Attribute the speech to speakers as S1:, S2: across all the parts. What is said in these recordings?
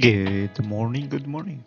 S1: Good morning, good morning.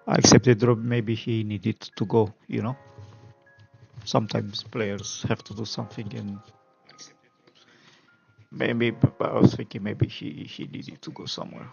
S1: I accepted drop. Maybe he needed to go, you know. Sometimes players have to do something, and maybe but I was thinking maybe he needed to go somewhere.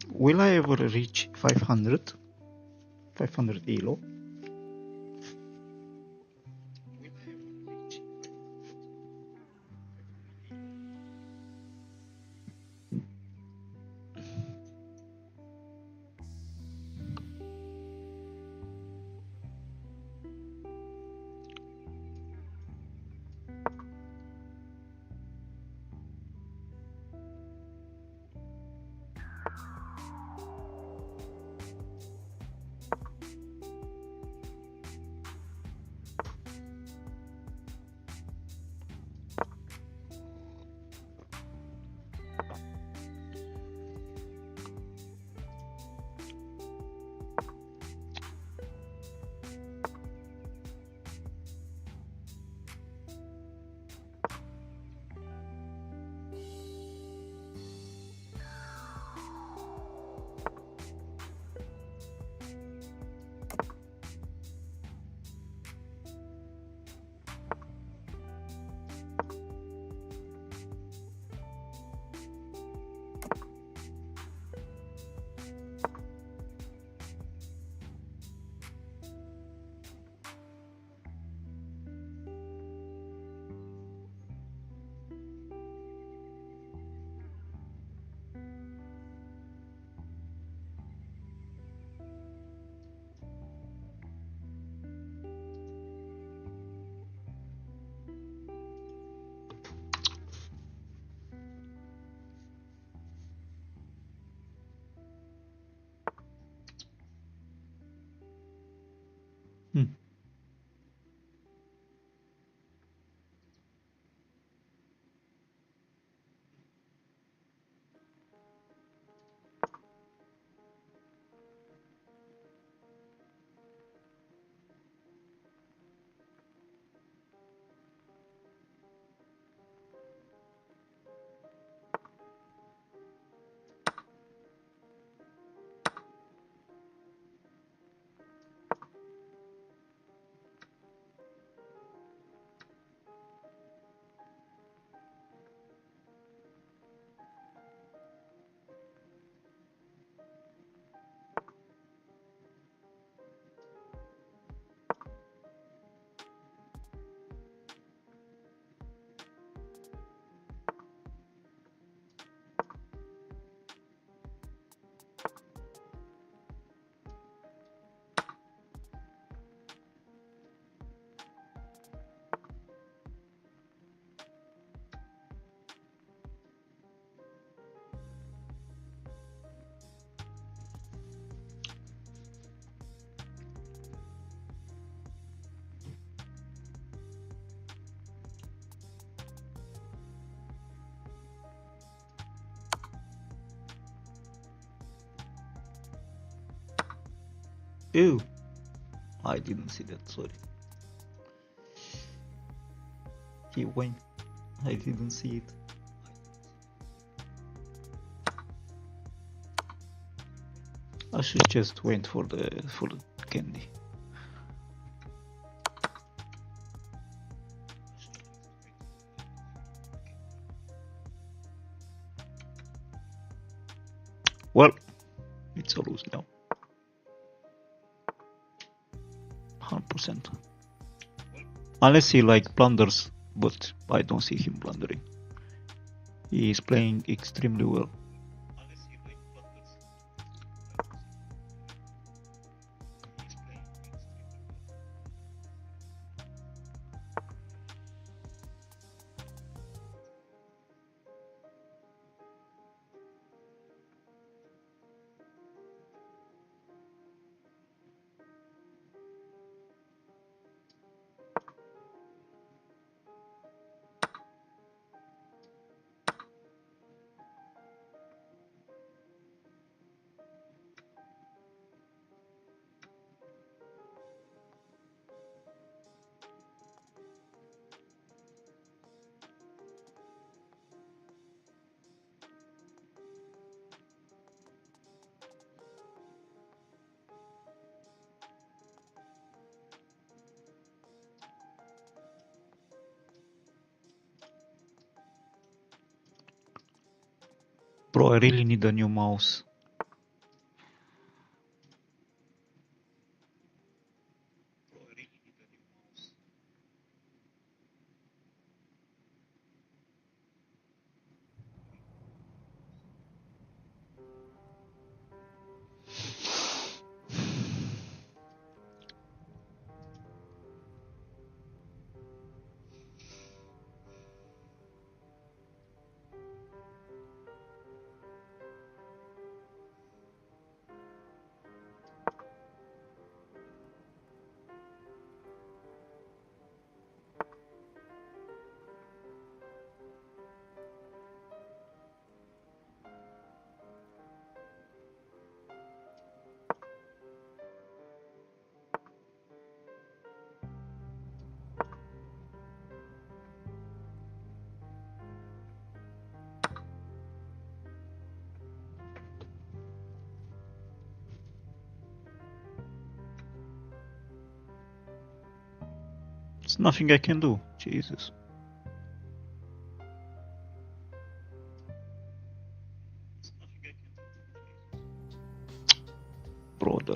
S1: Will I ever reach 500? 500 elo? Ew. I didn't see that, sorry. He went. I didn't see it. I should just wait for the candy. Well, it's a lose now. 100%. Unless he like blunders, but I don't see him blundering. He is playing extremely well. Bro, I really need a new mouse. There's nothing I can do. Jesus. Brother.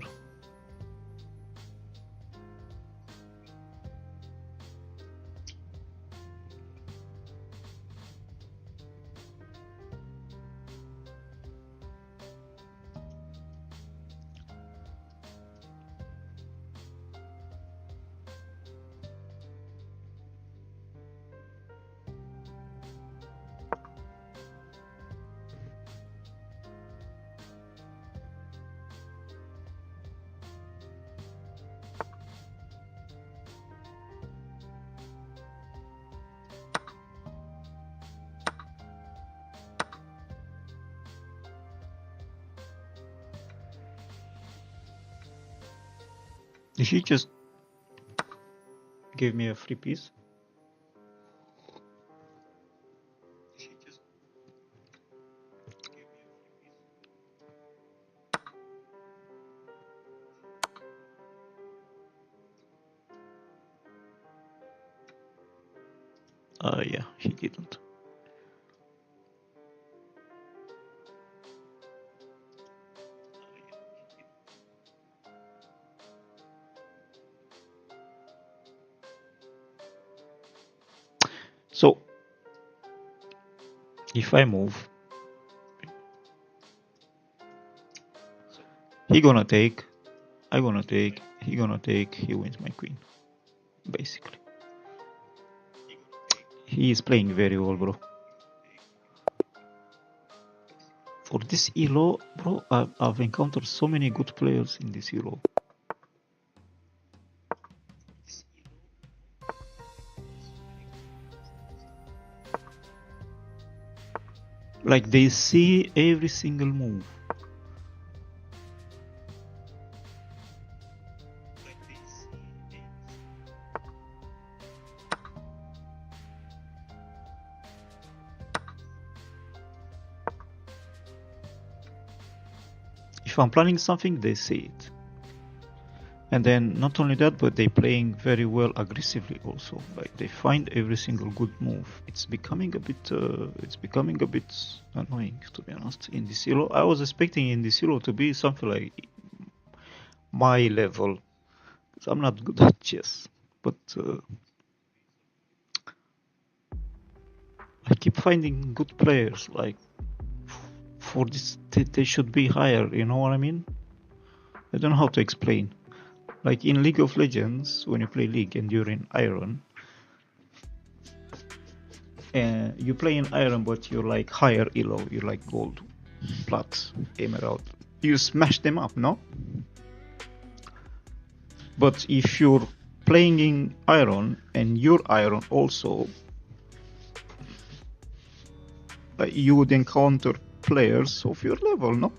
S1: Did he just give me a free piece? Yeah, he didn't. So, if I move, he gonna take, I gonna take, he gonna take, he wins my queen. Basically. He is playing very well, bro. For this elo, bro, I've encountered so many good players in this elo. Like, they see every single move. If I'm planning something, they see it. And then not only that, but they playing very well aggressively also. Like they find every single good move. It's becoming a bit annoying, to be honest. In this elo, I was expecting in this elo to be something like my level. I'm not good at chess, but I keep finding good players. Like for this, they should be higher. You know what I mean? I don't know how to explain. Like in League of Legends, when you play League and you're in Iron, you play in Iron, but you're like higher elo, you're like Gold, Plat, Emerald. You smash them up, no? But if you're playing in Iron and you're Iron also, you would encounter players of your level, no?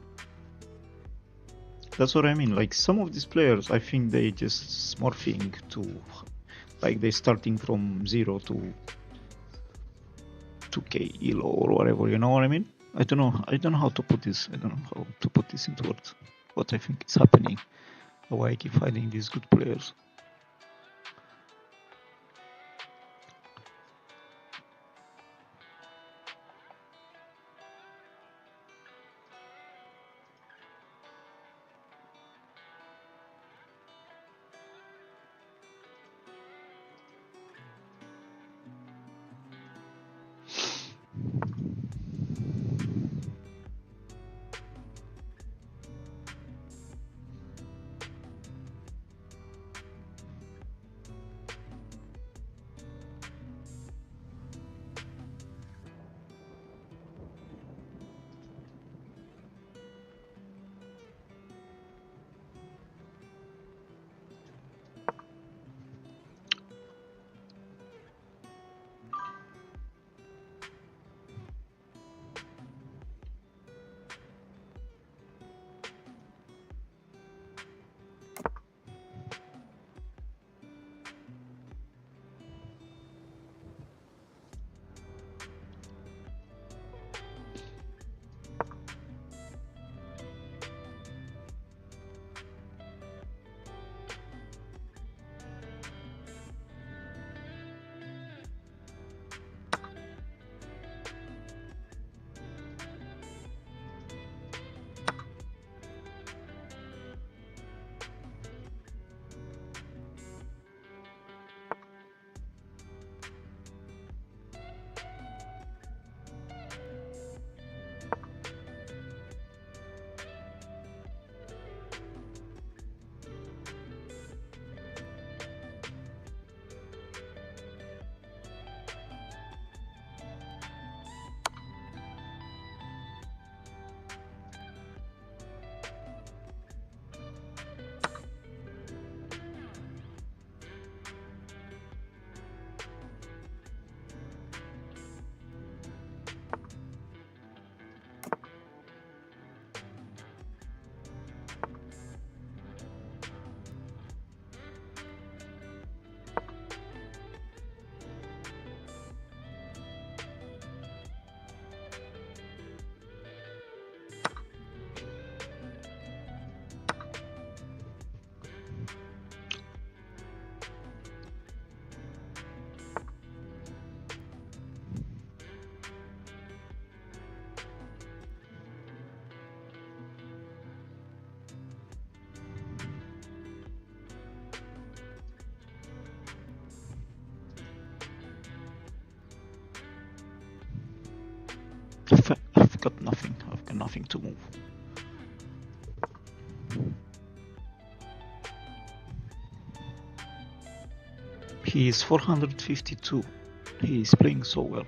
S1: That's what I mean. Like some of these players, I think they just smurfing to, like they starting from 0 to 2k elo or whatever. You know what I mean? I don't know how to put this. I don't know how to put this into words. What I think is happening. Why I keep finding these good players. I've got nothing. I've got nothing to move. He is 452. He is playing so well.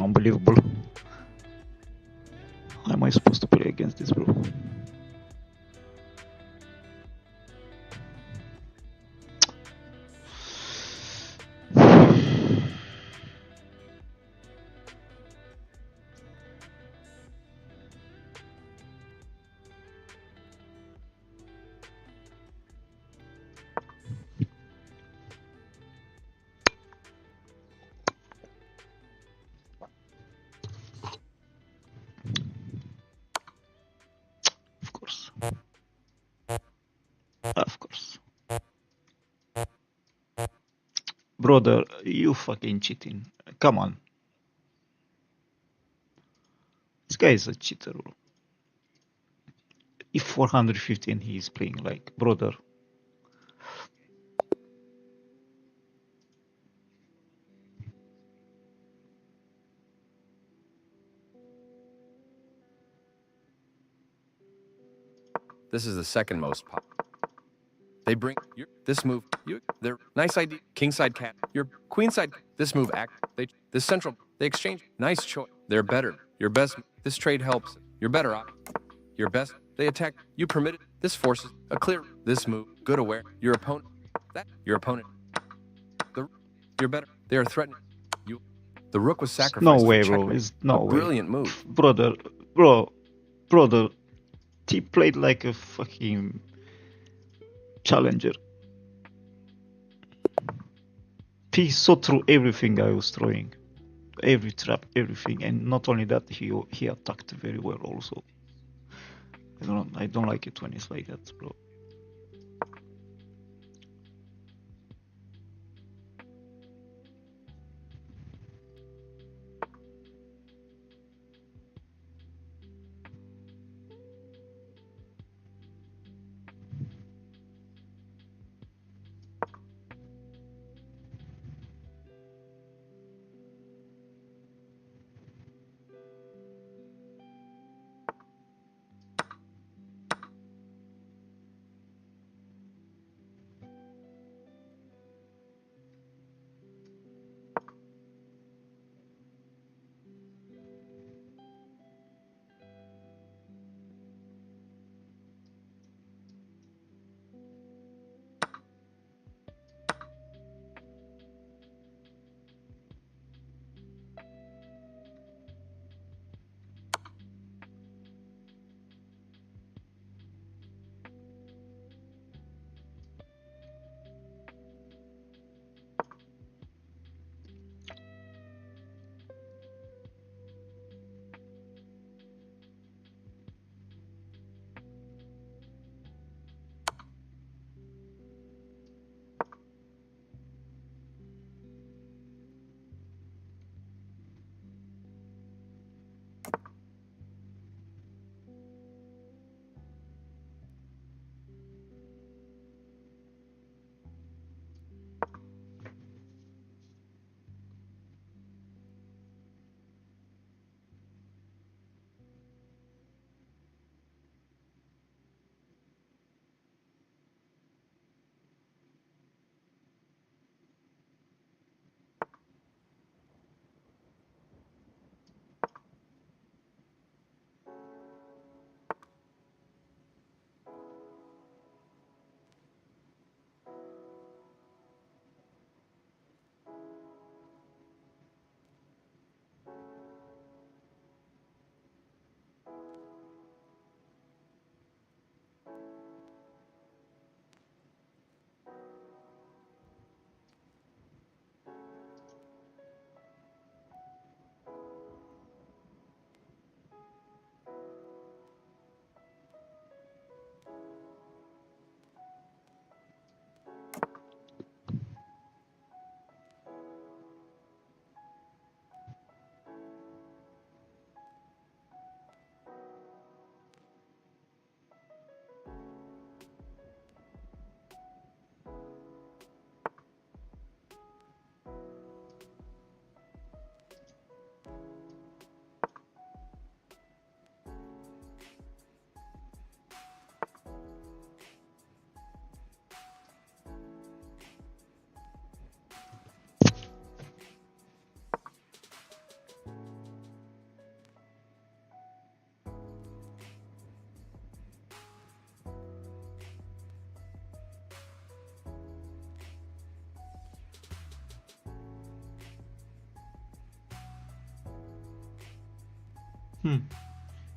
S1: Unbelievable. How am I supposed to play against this, bro? Of course. Of course. Brother, you fucking cheating. Come on. This guy is a cheater, bro. If 450 and he is playing like, brother.
S2: This is the second most pop. They bring this move. They're nice idea. Kingside cat. Your queenside. This move act. This central. They exchange. Nice choice. They're better. Your best. This trade helps. You're better off. Your best. They attack. You permitted. This forces a clear. This move. Good aware. Your opponent. Your opponent. You're better. They are threatening. You. The rook was sacrificed.
S1: No way,
S2: for
S1: bro.
S2: checkmate.
S1: It's no way.
S2: Brilliant move.
S1: Brother. He played like a fucking challenger. He saw through everything I was throwing. Every trap, everything. And not only that, he attacked very well also. I don't like it when it's like that, bro.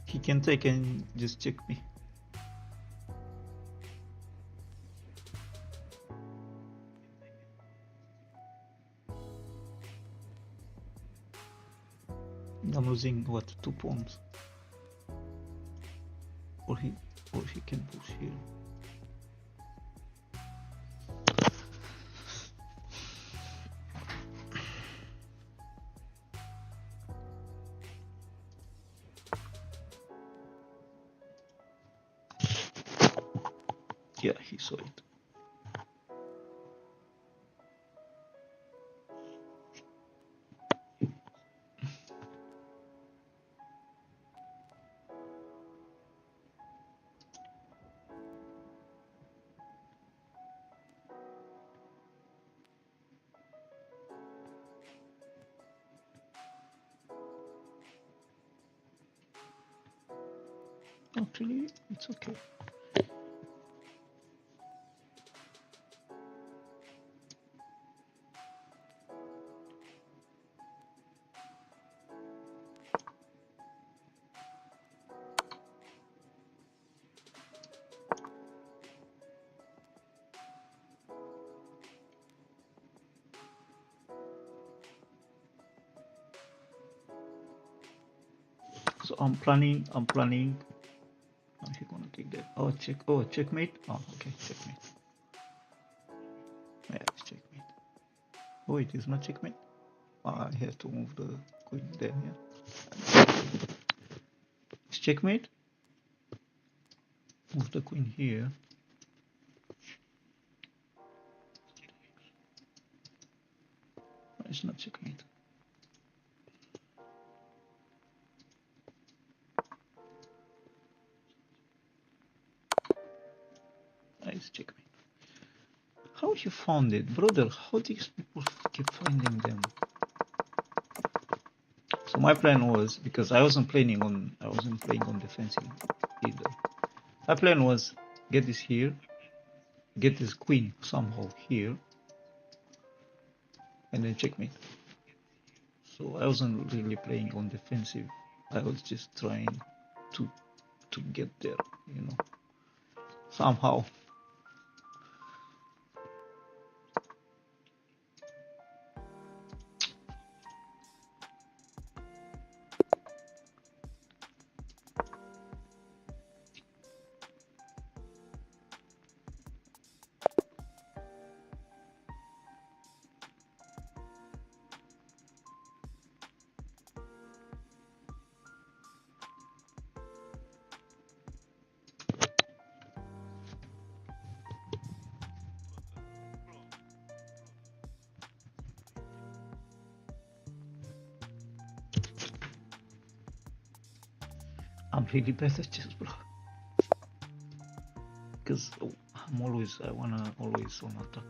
S1: He can take and just check me. I'm losing what, 2 pawns? Or he can push here. Yeah, he saw it. Actually, it's okay. So I'm planning. Oh, he gonna take that. Oh, checkmate. Oh, okay, checkmate. Yeah, it's checkmate. Oh, it is not checkmate. I have to move the queen there. Yeah, it's checkmate. Move the queen here. It's not checkmate. It's checkmate. How you found it, brother? How these people keep finding them? So my plan was, because I wasn't playing on defensive either. My plan was get this here, get this queen somehow here, and then checkmate. So I wasn't really playing on defensive. I was just trying to get there, somehow. I'm really bad at chess, bro. Because I wanna always on attack.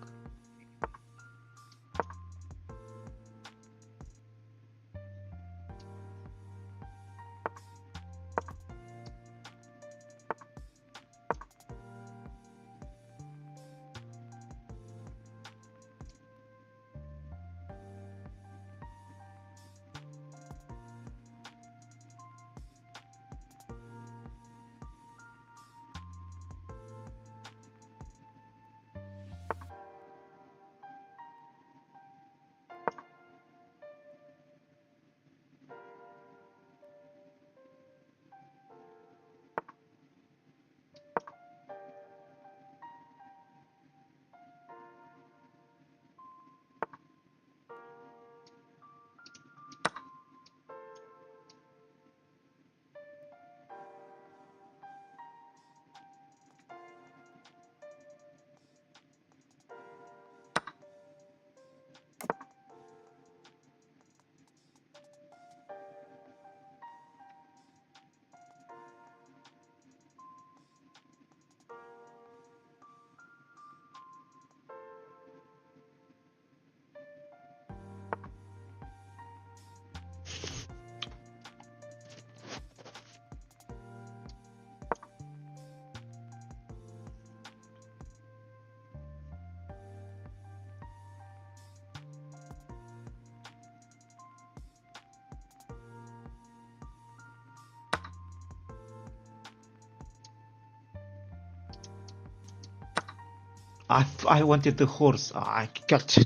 S1: I wanted the horse. I got.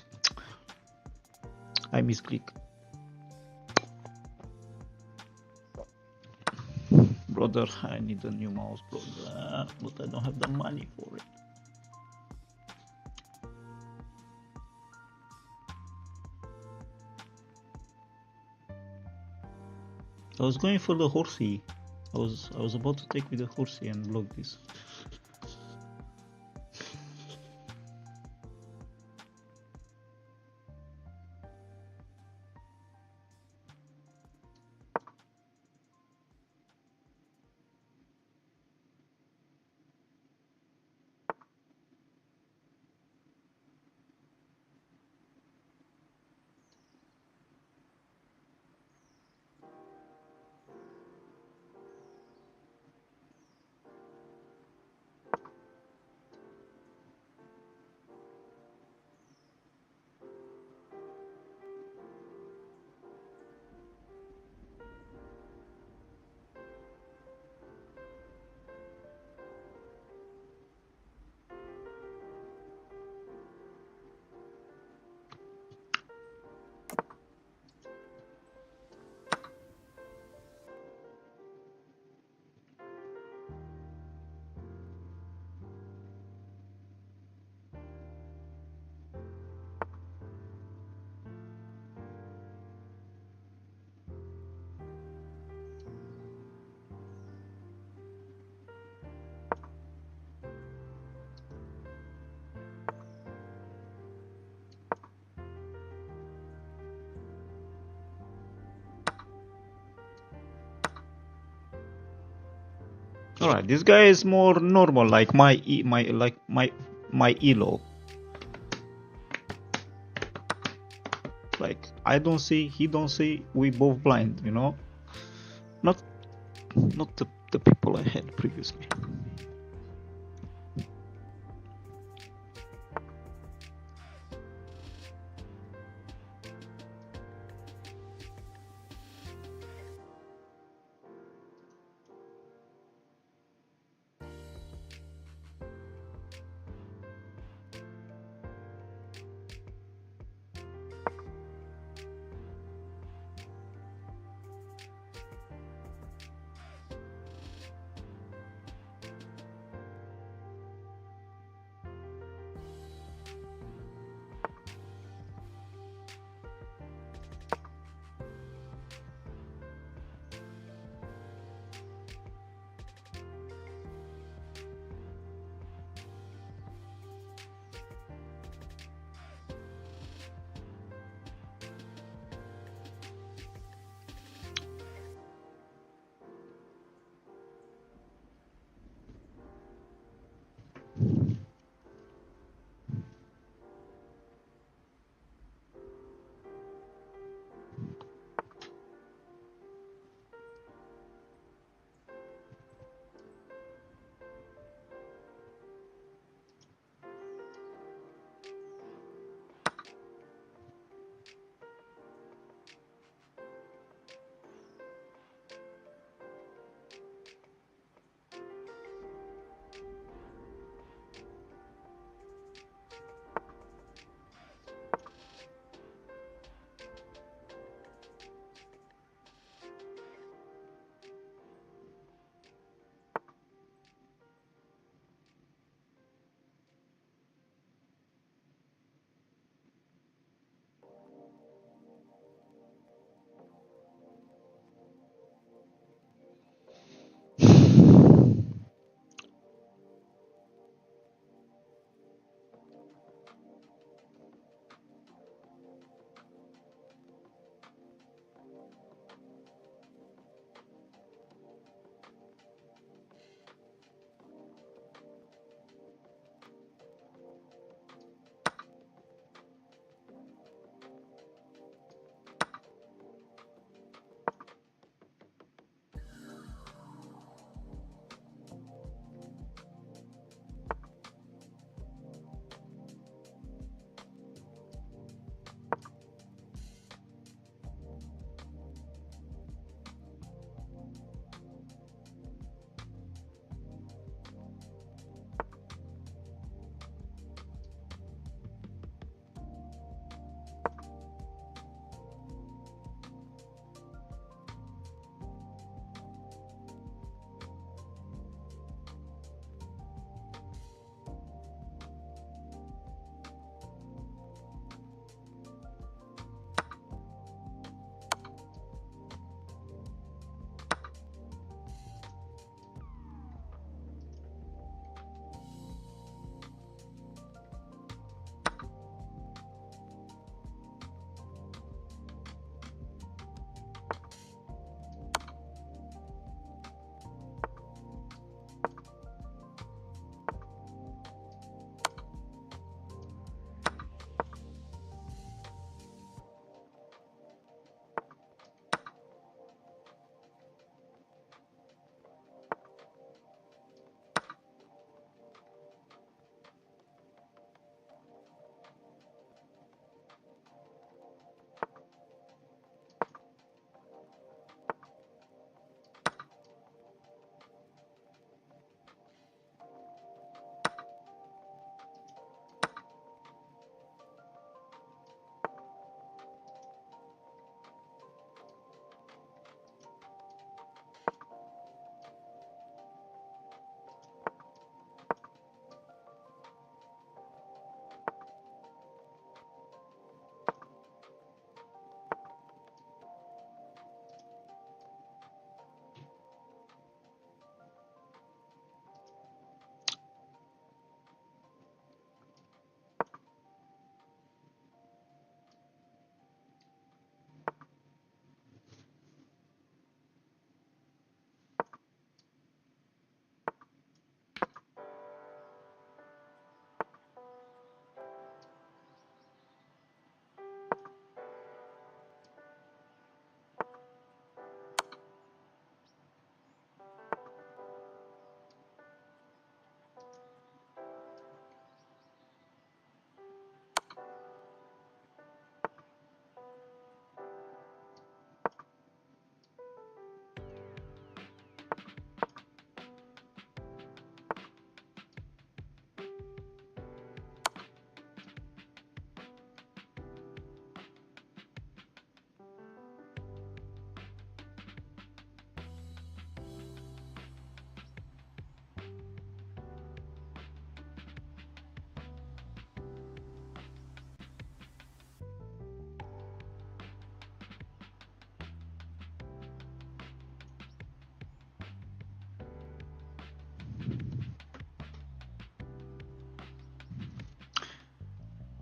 S1: I misclick. Brother, I need a new mouse, brother, but I don't have the money for it. I was going for the horsey. I was about to take with the horsey and block this. Alright, this guy is more normal, like my elo. Like I don't see, he don't see, we both blind, you know? Not the people I had previously.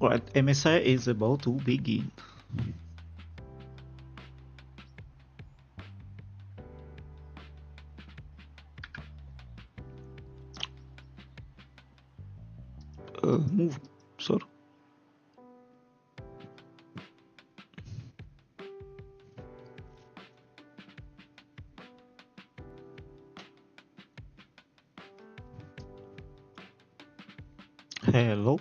S1: Right, MSI is about to begin. Move, sir. Hello.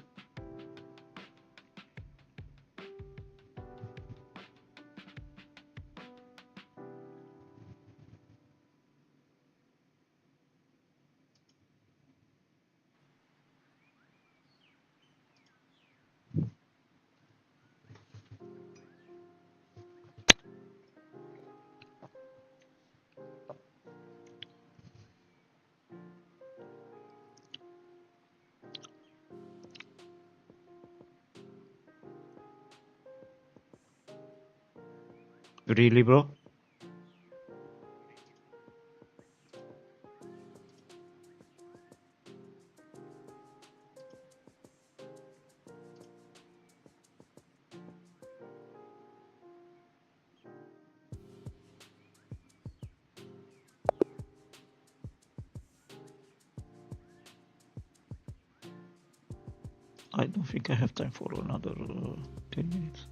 S1: Really, bro? I don't think I have time for another 10 minutes.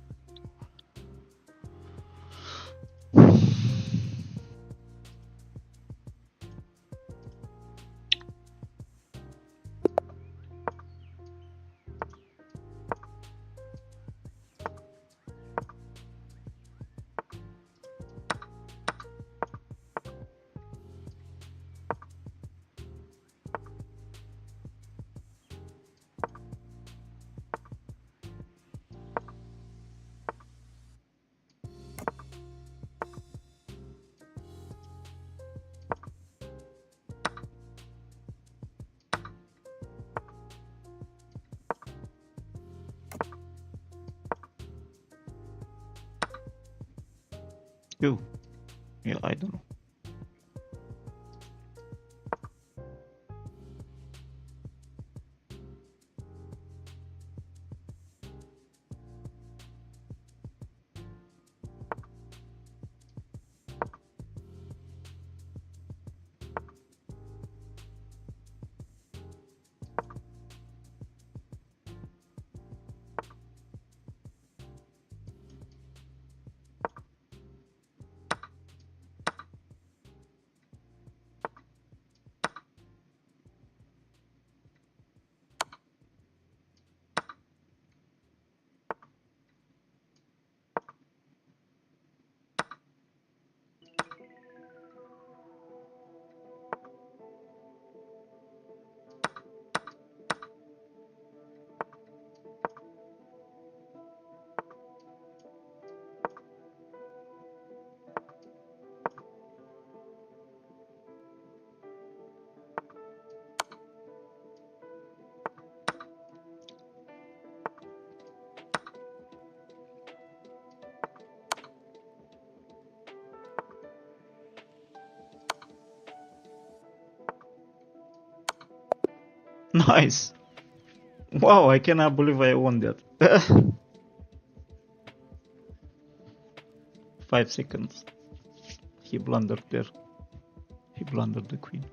S1: You? Yeah, I don't know. Nice. Wow, I cannot believe I won that. 5 seconds. He blundered there. He blundered the queen.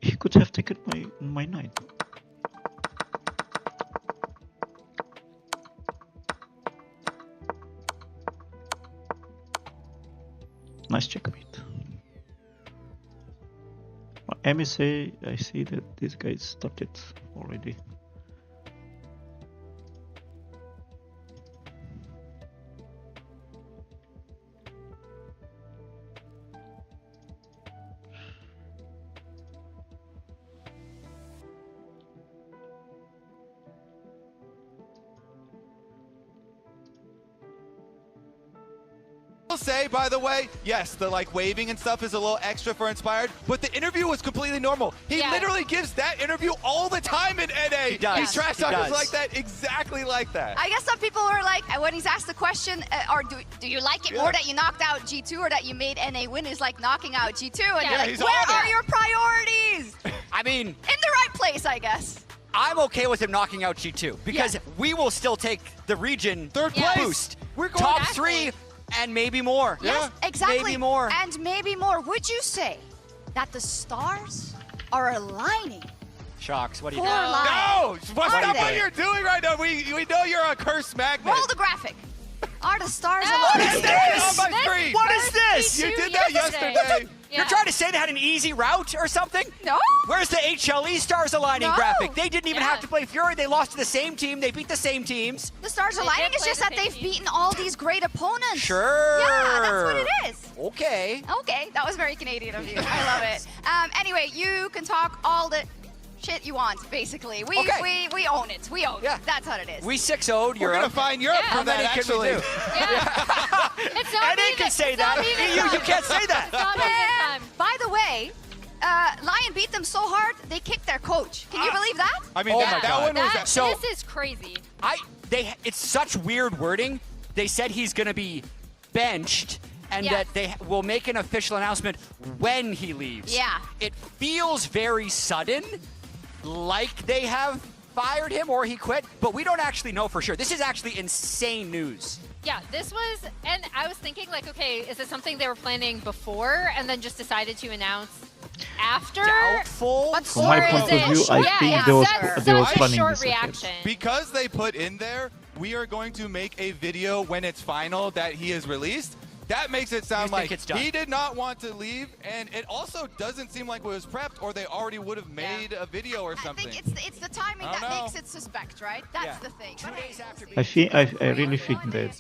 S1: He could have taken my knight. Nice checkmate. MSA, I see that this guy started already.
S3: will say, by the way, yes, the like waving and stuff is a little extra for Inspired, but the interview was completely normal. He literally gives that interview all the time in NA.
S4: He does.
S3: He's trash talkers like that, exactly like that.
S5: I guess some people were like, when he's asked the question, or do you like it more that you knocked out G2 or that you made NA win, is like knocking out G2, and they're like, where are your priorities?
S4: I mean,
S5: in the right place, I guess.
S4: I'm okay with him knocking out G2 because we will still take the region
S3: third place
S4: boost.
S3: We're going
S4: top 3 and maybe more.
S5: Yes, exactly.
S4: Maybe more.
S5: And maybe more. Would you say that the stars are aligning?
S4: Shocks, what do you
S5: For
S4: think?
S5: Lion?
S3: No! Stop what you're doing right now. We know you're a cursed magnet.
S5: Roll the graphic. Are the stars aligning?
S4: What is this?
S3: On my screen.
S4: What is this?
S3: You did that yesterday.
S4: You're trying to say they had an easy route or something?
S5: No.
S4: Where's the HLE stars aligning
S5: No.
S4: graphic? They didn't even have to play Fury. They lost to the same team. They beat the same teams.
S5: The stars aligning is just that they've beaten all these great opponents.
S4: Sure.
S5: Yeah, that's what it is.
S4: Okay.
S5: Okay, that was very Canadian of you. I love it. Anyway, you can talk all the shit you want, basically. We own it. We own it. That's what it is.
S4: We 6-0'd Europe.
S3: We're going to find Europe for that, actually.
S6: It's not
S4: Eddie can say that. You can't say that.
S5: By the way, Lion beat them so hard, they kicked their coach. Can you believe that?
S3: I mean, that one was...
S6: This is crazy.
S4: It's such weird wording. They said he's going to be benched and that they will make an official announcement when he leaves.
S5: Yeah.
S4: It feels very sudden, like they have fired him or he quit, but we don't actually know for sure. This is actually insane news.
S6: Yeah, this was, and I was thinking like, okay, is it something they were planning before and then just decided to announce after?
S4: Doubtful.
S1: From my point of view, I think they was planning
S6: short
S1: this
S6: reaction.
S3: Because they put in there, we are going to make a video when it's final that he is released. That makes it sound like he did not want to leave, and it also doesn't seem like it was prepped, or they already would have made a video or something.
S5: I think it's the timing that makes it suspect, right? That's the thing.
S4: 2 days after
S1: I really think that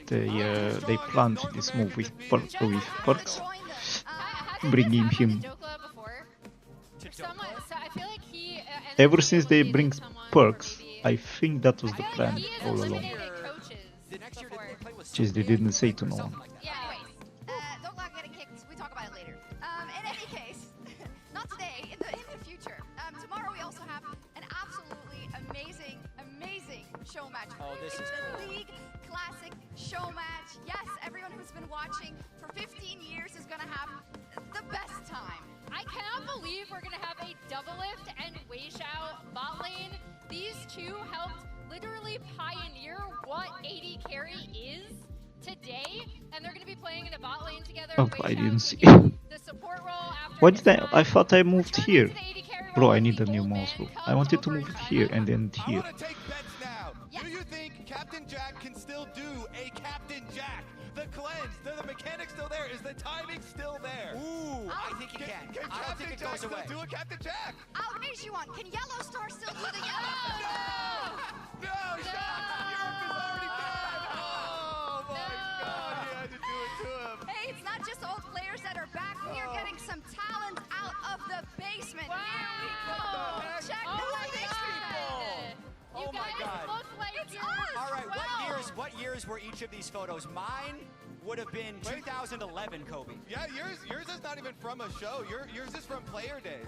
S1: they planned this move with Perks, bringing him. Ever since they bring Perks, I think that was the plan all along. Just they didn't say to no one.
S5: Don't like getting kicked. We talk about it later. In any case, not today. In the future. Tomorrow we also have an absolutely amazing show match.
S4: Oh, this is
S5: the League Classic show match. Yes, everyone who's been watching for 15 years is gonna have the best time.
S6: I cannot believe we're gonna have a double lift and Wei Xiao bot lane. These two helped literally pioneer what AD carry is today, and they're going to be playing in a bot lane together.
S1: Oh, I didn't see.
S6: The support role after
S1: What did I thought I moved here. Bro, I need a new mouse, bro. I wanted to move it here and then here.
S3: I want to take bets now. Do you think Captain Jack can still do a Captain Jack? The cleanse, the mechanics still there? Is the timing still there?
S4: Ooh, I think he can. I don't think it goes away.
S3: Do a Captain Jack?
S5: I'll raise you one. Can Yellow Star still do the Yellow?
S3: No, Shock! Europe is already dead! Oh my god, he had to do it to him.
S5: Hey, it's not just old players that are back. We are getting some talent out of the basement. Here we go. Check this basement.
S4: Oh my god.
S6: Look like
S5: it's us.
S4: All right, what years were each of these photos? Mine would have been 2011, Kobe.
S3: Yeah, yours is not even from a show. Yours is from player days.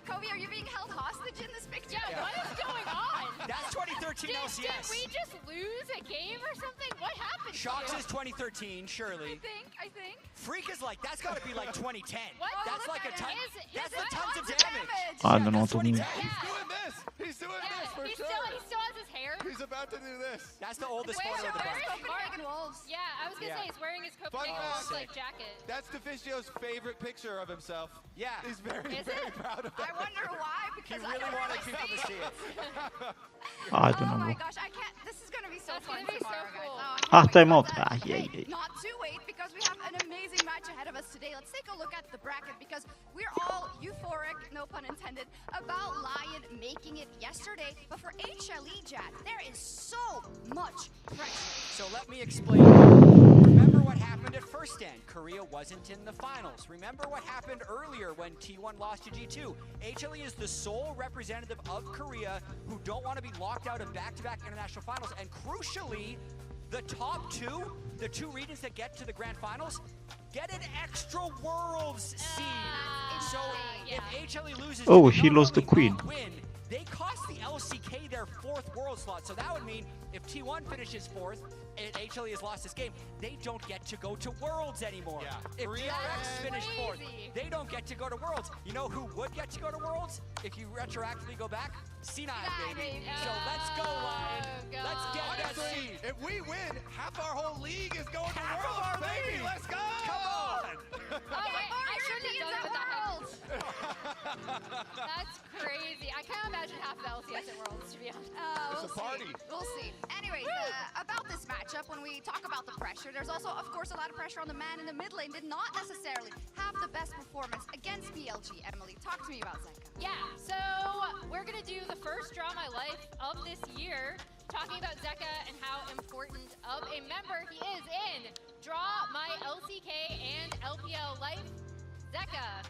S5: Kobe, are you being held hostage in this picture?
S6: Yeah, what is going on?
S4: That's 2013 LCS.
S6: Did we just lose a game or something? What happened?
S4: Shocks is 2013, surely.
S5: I think.
S4: Freak is like, that's got to be like 2010.
S6: What?
S4: That's like a ton. That's the tons of damage.
S1: I don't know what to move.
S3: He's doing this. He's doing this for sure.
S6: He still has his hair.
S3: He's about to do this.
S4: That's the oldest photo of the bunch.
S5: Copenhagen Wolves.
S6: Yeah, I was gonna say he's wearing his Copenhagen Wolves like jacket.
S3: That's Deficio's favorite picture of himself.
S4: Yeah.
S3: He's very proud of
S5: I
S3: that.
S5: wonder why, because
S4: He really wanted people to see it.
S1: I don't know,
S5: Oh my
S1: bro.
S5: gosh, I can't. This is gonna be so fun
S6: gonna be so
S5: tomorrow, guys.
S6: cool.
S5: Oh, I can't wait
S1: Time
S5: for
S1: out.
S5: that.
S1: Yeah.
S5: Not to wait, because we have an amazing match ahead of us today. Let's take a look at the bracket, because we're all euphoric, no pun intended, about Lion making it yesterday. But for HLE, Jad, there is so much pressure.
S4: So let me explain. Remember what happened at first stand? Korea wasn't in the finals. Remember what happened earlier when T1 lost to G2? HLE is the sole representative of Korea who don't want to be locked out of back-to-back international finals. And crucially, The top two, the two regions that get to the grand finals, get an extra Worlds seed. So if HLE loses,
S1: Oh,
S4: they
S1: he
S4: not
S1: lost the
S4: only
S1: queen.
S4: not win, they cost the LCK their 4th world slot. So that would mean if T1 finishes 4th and HLE has lost this game, they don't get to go to Worlds anymore.
S3: Yeah.
S4: If DRX finish 4th,
S6: Crazy.
S4: they don't get to go to Worlds. You know who would get to go to Worlds if you retroactively go back? C9, baby. So let's go, Lion.
S6: go.
S4: Let's get that
S3: Honestly,
S4: seed.
S3: if we win, half our whole league is going to
S4: Half of
S3: Worlds,
S4: our
S3: baby.
S4: league.
S3: Let's go.
S4: Come on.
S6: Oh, wait, I shouldn't have done it with that.
S5: Worlds.
S6: That's crazy. I can't imagine half of LCS at Worlds, to be honest.
S3: It's
S5: We'll
S3: a party.
S5: see. We'll see. Anyways, about this matchup, when we talk about the pressure, there's also, of course, a lot of pressure on the man in the mid lane. Did not necessarily have the best performance against BLG. Emily, talk to me about Zeka.
S6: Yeah, so we're gonna do the first Draw My Life of this year, talking about Zeka and how important of a member he is in Draw My LCK and LPL Life. Zeka.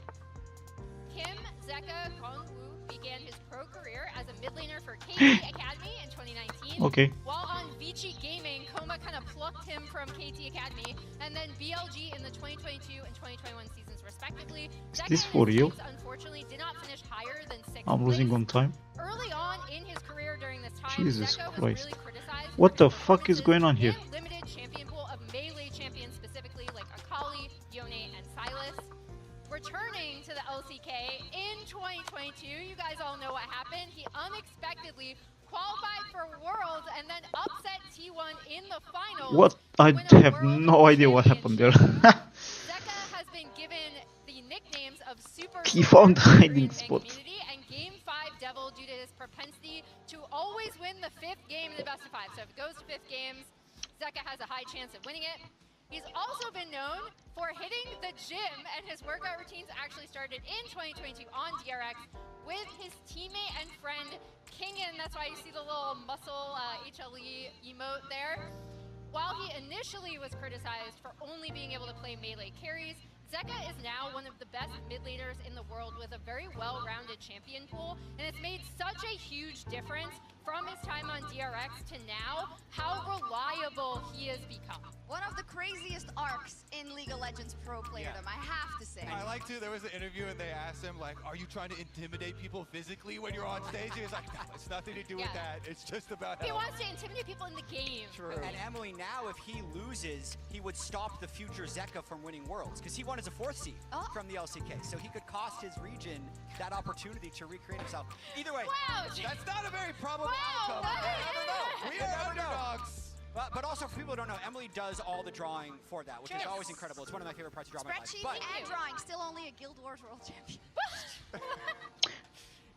S6: Kim Zeka Kongwu began his pro career as a mid laner for KT Academy in 2019.
S1: Okay.
S6: While on Vici Gaming, Koma kind of plucked him from KT Academy, and then BLG in the 2022 and 2021 seasons respectively.
S1: Is
S6: Zeka
S1: this
S6: and
S1: for
S6: his
S1: real?
S6: teams, unfortunately, did not finish higher than 6th
S1: I'm losing
S6: place.
S1: on time.
S6: Early on in his career during this time,
S1: Jesus
S6: Zeka was
S1: Christ.
S6: really criticized
S1: What
S6: for
S1: the
S6: his
S1: fuck is going on here?
S6: performances and limited champion pool of melee champions, specifically like Akali, Yone, and Sylas. Returning to the LCK in 2022, you guys all know what happened. He unexpectedly qualified for Worlds and then upset T1 in the finals.
S1: What? I
S6: to win a
S1: have
S6: World
S1: no idea what happened there.
S6: Championship. Zeka has been given the nicknames of Super
S1: He
S6: Soldier
S1: found
S6: in the
S1: hiding
S6: Korean fan
S1: spot.
S6: community and Game 5 Devil due to his propensity to always win the 5th game in the best of 5. So if it goes to 5th games, Zeka has a high chance of winning it. He's also been known for hitting the gym, and his workout routines actually started in 2022 on DRX with his teammate and friend Kingen. That's why you see the little muscle HLE emote there. While he initially was criticized for only being able to play melee carries, Zeka is now one of the best mid laners in the world with a very well-rounded champion pool, and it's made such a huge difference from his time on DRX to now how reliable he has become.
S5: One of the craziest arcs in League of Legends pro playerdom, I have to say.
S3: I like to, there was an interview and they asked him like, are you trying to intimidate people physically when you're on stage? He was like, no, it's nothing to do with that. It's just about
S6: He
S3: health.
S6: wants to intimidate people in the game.
S4: True. And Emily, now if he loses, he would stop the future Zeka from winning Worlds, because he won as a 4th seed from the LCK. So he could cost his region that opportunity to recreate himself. Either way,
S6: Wow!
S3: That's not a very probable
S6: Wow,
S3: outcome.
S6: what?
S3: You never know. We
S4: You
S3: are
S4: never know.
S3: underdogs.
S4: but also for people who don't know, Emily does all the drawing for that, which is always incredible. It's one of my favorite parts of Draw My Life.
S5: Spreadsheets
S4: But
S5: and drawing, still only a Guild Wars World Champion.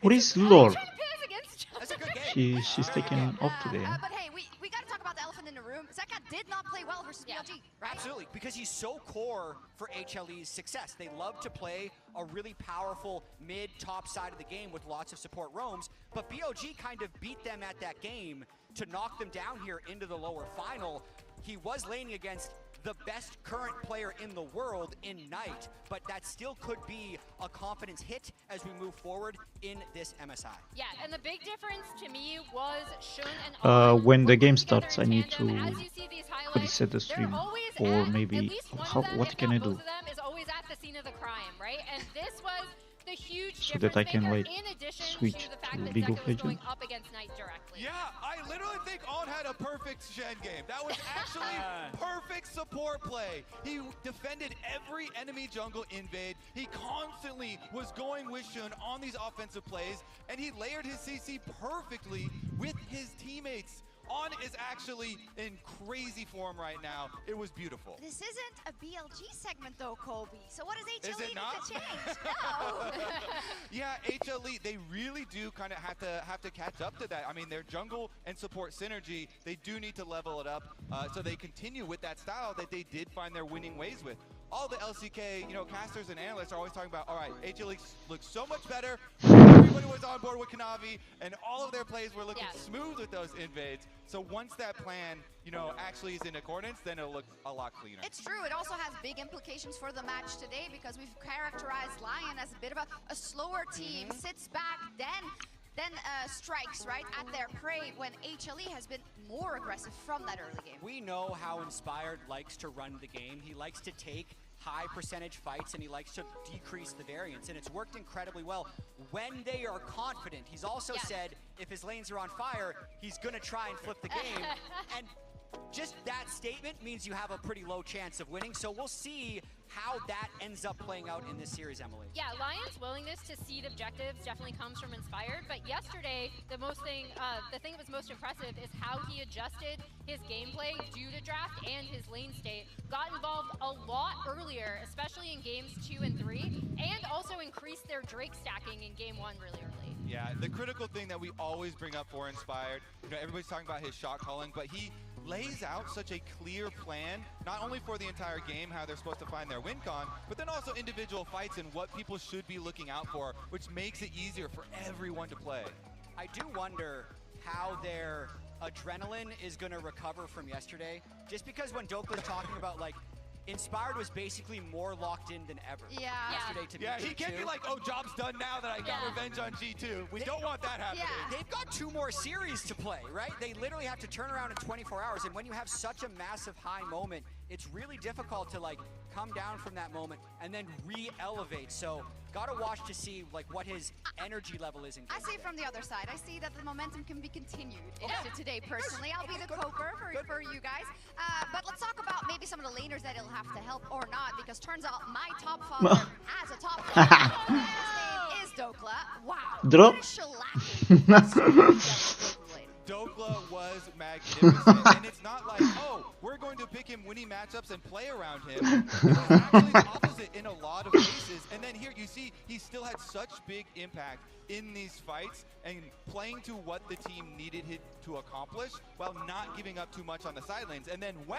S1: What is
S6: Are
S1: lore?
S6: you trying to pit us against each other?
S4: that's a good game.
S1: She's taken off today.
S5: But hey, we got to talk about the elephant in the room. Zeka did not play well versus
S6: Yeah.
S5: BLG, right?
S4: Absolutely, because he's so core for HLE's success. They love to play a really powerful mid-top side of the game with lots of support roams, but BLG kind of beat them at that game to knock them down here into the lower final. He was laning against the best current player in the world in Knight, but that still could be a confidence hit as we move forward in this MSI.
S6: Yeah, and the big difference to me was Shun and Alvin
S1: When the
S6: working
S1: game
S6: together
S1: starts,
S6: in
S1: I need
S6: tandem.
S1: to
S6: As you see these highlights,
S1: reset the
S6: they're
S1: stream,
S6: always
S1: or
S6: at
S1: maybe
S6: least one
S1: how,
S6: of them,
S1: what
S6: if
S1: can
S6: not
S1: I do
S6: both of them, is always at the scene of the crime, right? And this was the huge
S1: so
S6: difference
S1: that I can
S6: maker
S1: like
S6: in addition
S1: switch
S6: to the fact
S1: to
S6: that
S1: League
S6: Zeka
S1: of
S6: was going
S1: Legends?
S6: up against Knight directly.
S3: Yeah, I literally think On had a perfect Shen game. That was actually perfect support play. He defended every enemy jungle invade. He constantly was going with Shun on these offensive plays, and he layered his CC perfectly with his teammates. On is actually in crazy form right now. It was beautiful.
S5: This isn't a BLG segment though, Kobe. So what does
S3: Is
S5: HLE
S3: it
S5: need
S3: not?
S5: to change? No.
S3: Yeah, HLE, they really do kind of have to catch up to that. I mean, their jungle and support synergy, they do need to level it up so they continue with that style that they did find their winning ways with. All the LCK, casters and analysts are always talking about, all right, HLE looks so much better. Everybody was on board with Kanavi, and all of their plays were looking smooth with those invades. So once that plan, actually is in accordance, then it'll look a lot cleaner.
S5: It's true. It also has big implications for the match today because we've characterized Lion as a bit of a slower team, sits back, then strikes, right, at their prey when HLE has been more aggressive from that early game.
S4: We know how Inspired likes to run the game. He likes to take high percentage fights and he likes to decrease the variance, and it's worked incredibly well when they are confident. He's also said if his lanes are on fire, he's gonna try and flip the game. And just that statement means you have a pretty low chance of winning, so we'll see how that ends up playing out in this series, Emily.
S6: Yeah, Lion's willingness to seed objectives definitely comes from Inspired, but yesterday, the thing that was most impressive is how he adjusted his gameplay due to draft and his lane state, got involved a lot earlier, especially in games 2 and 3, and also increased their Drake stacking in game 1 really early.
S3: Yeah, the critical thing that we always bring up for Inspired, everybody's talking about his shot calling, but he lays out such a clear plan, not only for the entire game, how they're supposed to find their win con, but then also individual fights and what people should be looking out for, which makes it easier for everyone to play.
S4: I do wonder how their adrenaline is going to recover from yesterday, just because when Doke was talking about, like, Inspired was basically more locked in than ever yesterday to beat
S3: he can't be like, oh, job's done now that I got revenge on G2. We don't want that happening.
S4: They've got 2 more series to play, right? They literally have to turn around in 24 hours, and when you have such a massive high moment, it's really difficult to, like, come down from that moment and then re-elevate. So gotta watch to see, like, what his energy level is in game.
S5: I see from the other side. I see that the momentum can be continued into today. Personally, I'll be the coper for you guys. But let's talk about maybe some of the laners that it'll have to help or not, because turns out my top father has a top father. His name is Dokla. Wow.
S1: Drop.
S3: Dokla was magnificent, and it's not like, oh, we're going to pick him winning matchups and play around him. It was actually the opposite in a lot of cases, and then here you see he still had such big impact in these fights and playing to what the team needed him to accomplish while not giving up too much on the side lanes. And then when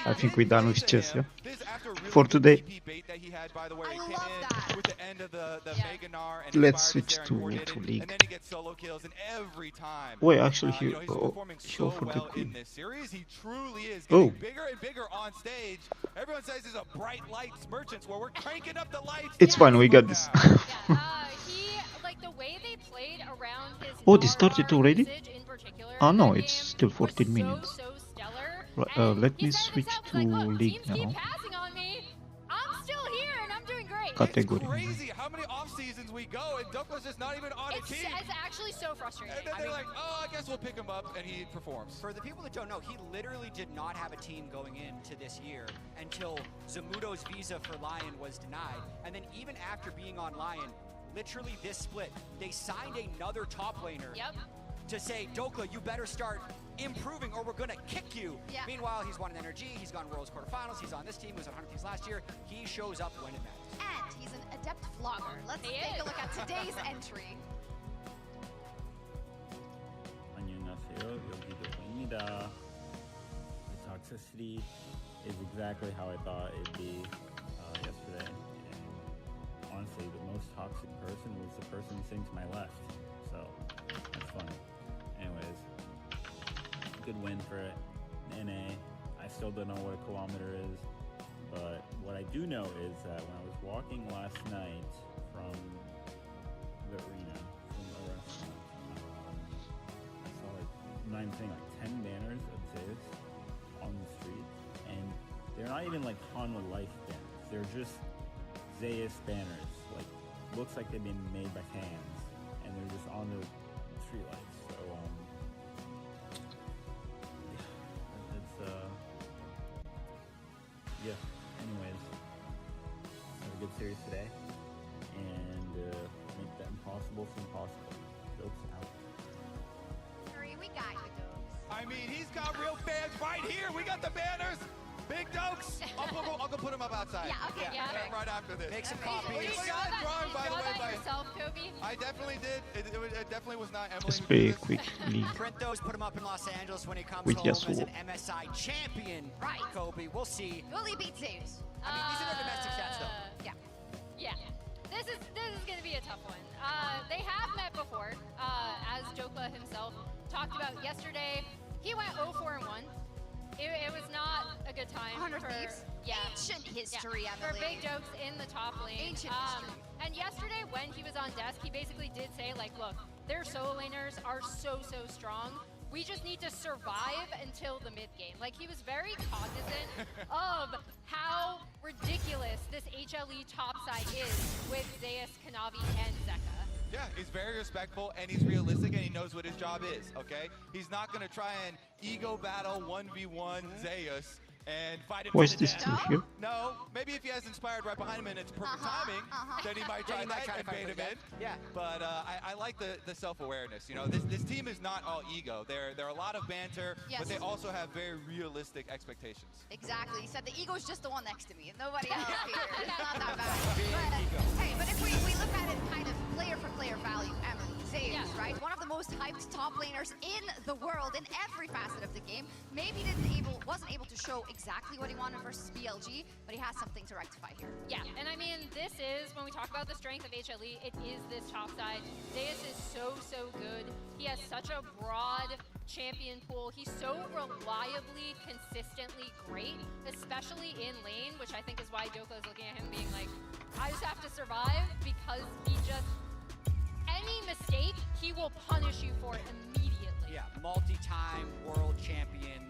S1: I think we're done with chess,
S3: this after really
S1: for today.
S3: TP bait that he had, by the way, he came in with the end of the Mega Gnar and
S1: Let's
S3: Inspired
S1: switch
S3: is
S1: to
S3: coordinated,
S1: League.
S3: and then he gets solo kills, and every time.
S1: Wait, actually,
S3: he's performing so
S1: for the
S3: well in
S1: Queen.
S3: this series. He truly is getting bigger and bigger on stage. Everyone says he's a bright lights merchants. Well, we're cranking up the lights.
S1: It's fine, we got this.
S6: He, like, the way they played around his
S1: Oh, they started already?
S6: in particular,
S1: Oh no,
S6: that
S1: it's
S6: game
S1: still 14
S6: was
S1: minutes.
S6: So stellar.
S1: Right,
S6: And
S1: let
S6: he
S1: me
S6: said it
S1: switch
S6: himself,
S1: to
S6: like, look,
S1: League
S6: teams
S1: now.
S6: keep passing on me. I'm still here and I'm doing great.
S1: Category.
S3: It's crazy how many off seasons we go, and Dokla's just not even on a
S6: It's
S3: team.
S6: actually so frustrating.
S3: And then they're like, oh, I guess we'll pick him up, and he performs.
S4: For the people that don't know, he literally did not have a team going into this year until Zamudo's visa for Lion was denied. And then even after being on Lion, literally this split, they signed another top laner to say, Dokla, you better start improving or we're gonna kick you. Meanwhile, he's won an energy, he's gone Worlds quarterfinals, he's on this team, he was on 100 Thieves last year. He shows up when it matters.
S5: And he's an adept vlogger. Let's take a look at today's entry.
S7: 안녕하세요. 여기도 보입니다. The toxicity is exactly how I thought it'd be yesterday. And honestly, the most toxic person was the person sitting to my left. So that's fun. Anyways, good win for NA. I still don't know what a kilometer is, but what I do know is that when I was walking last night from the arena, from the restaurant, I saw like 10 banners of Zeus on the street, and they're not even like Hanwha Life banners. They're just Zeus banners. Like, looks like they've been made by hands, and they're just on the streetlights. So yeah. Anyways, have a good series today, and make that impossible seem possible. Jokes out.
S5: Hurry, we got you, Dokes.
S3: I mean, he's got real fans right here. We got the banners. Big Dokes. I'll go put him up outside.
S5: Yeah, okay.
S3: Right after this.
S4: Make some
S6: Did
S4: copies.
S6: you
S3: We
S6: draw
S3: got a
S6: that,
S3: drawing, by the way, by
S6: yourself, Kobe?
S3: I definitely did. It definitely was not Emily.
S1: Let's
S3: who
S1: play
S3: did
S1: a
S3: this.
S1: quick League.
S4: Print those, put him up in Los Angeles when he comes
S1: With
S4: home as
S1: Yasuo.
S4: an MSI champion.
S5: Right.
S4: Kobe, we'll see.
S5: Will he beat Zeus?
S4: I mean, these are their domestic stats, though.
S5: Yeah.
S6: Yeah. This is going to be a tough one. They have met before, as Dokla himself talked about yesterday. He went 0-4-1. It was not a good time
S5: 100
S6: for
S5: Thieves. Ancient history,
S6: for
S5: Emily.
S6: big jokes in the top lane.
S5: Ancient history.
S6: And yesterday when he was on desk, he basically did say, like, look, their solo laners are so strong. We just need to survive until the mid game. Like, he was very cognizant of how ridiculous this HLE topside is with Zeus, Kanavi, and Zeka.
S3: Yeah, he's very respectful and he's realistic and he knows what his job is, okay? He's not gonna try and ego battle 1v1 Zeus and fight him
S1: Why
S3: to
S1: is
S3: the
S1: this
S3: death.
S1: still here?
S3: No, maybe if he has Inspired right behind him and it's perfect timing, then he might try that and bait him in.
S4: Yeah.
S3: But I like the self-awareness. You know, this team is not all ego. There are a lot of banter, but they also have very realistic expectations.
S5: Exactly. He said the ego's just the one next to me. Nobody else here. It's not that bad. But, hey, but if we look at it kind of player for player value, Zeus, right? One of the most hyped top laners in the world in every facet of the game. Maybe wasn't able to show exactly what he wanted versus BLG, but he has something to rectify here.
S6: Yeah, and I mean, this is, when we talk about the strength of HLE, it is this top side. Zeus is so good. He has such a broad champion pool. He's so reliably, consistently great, especially in lane, which I think is why Doko is looking at him being like, I just have to survive, because he just, any mistake, he will punish you for it immediately.
S4: Yeah, multi-time world champion.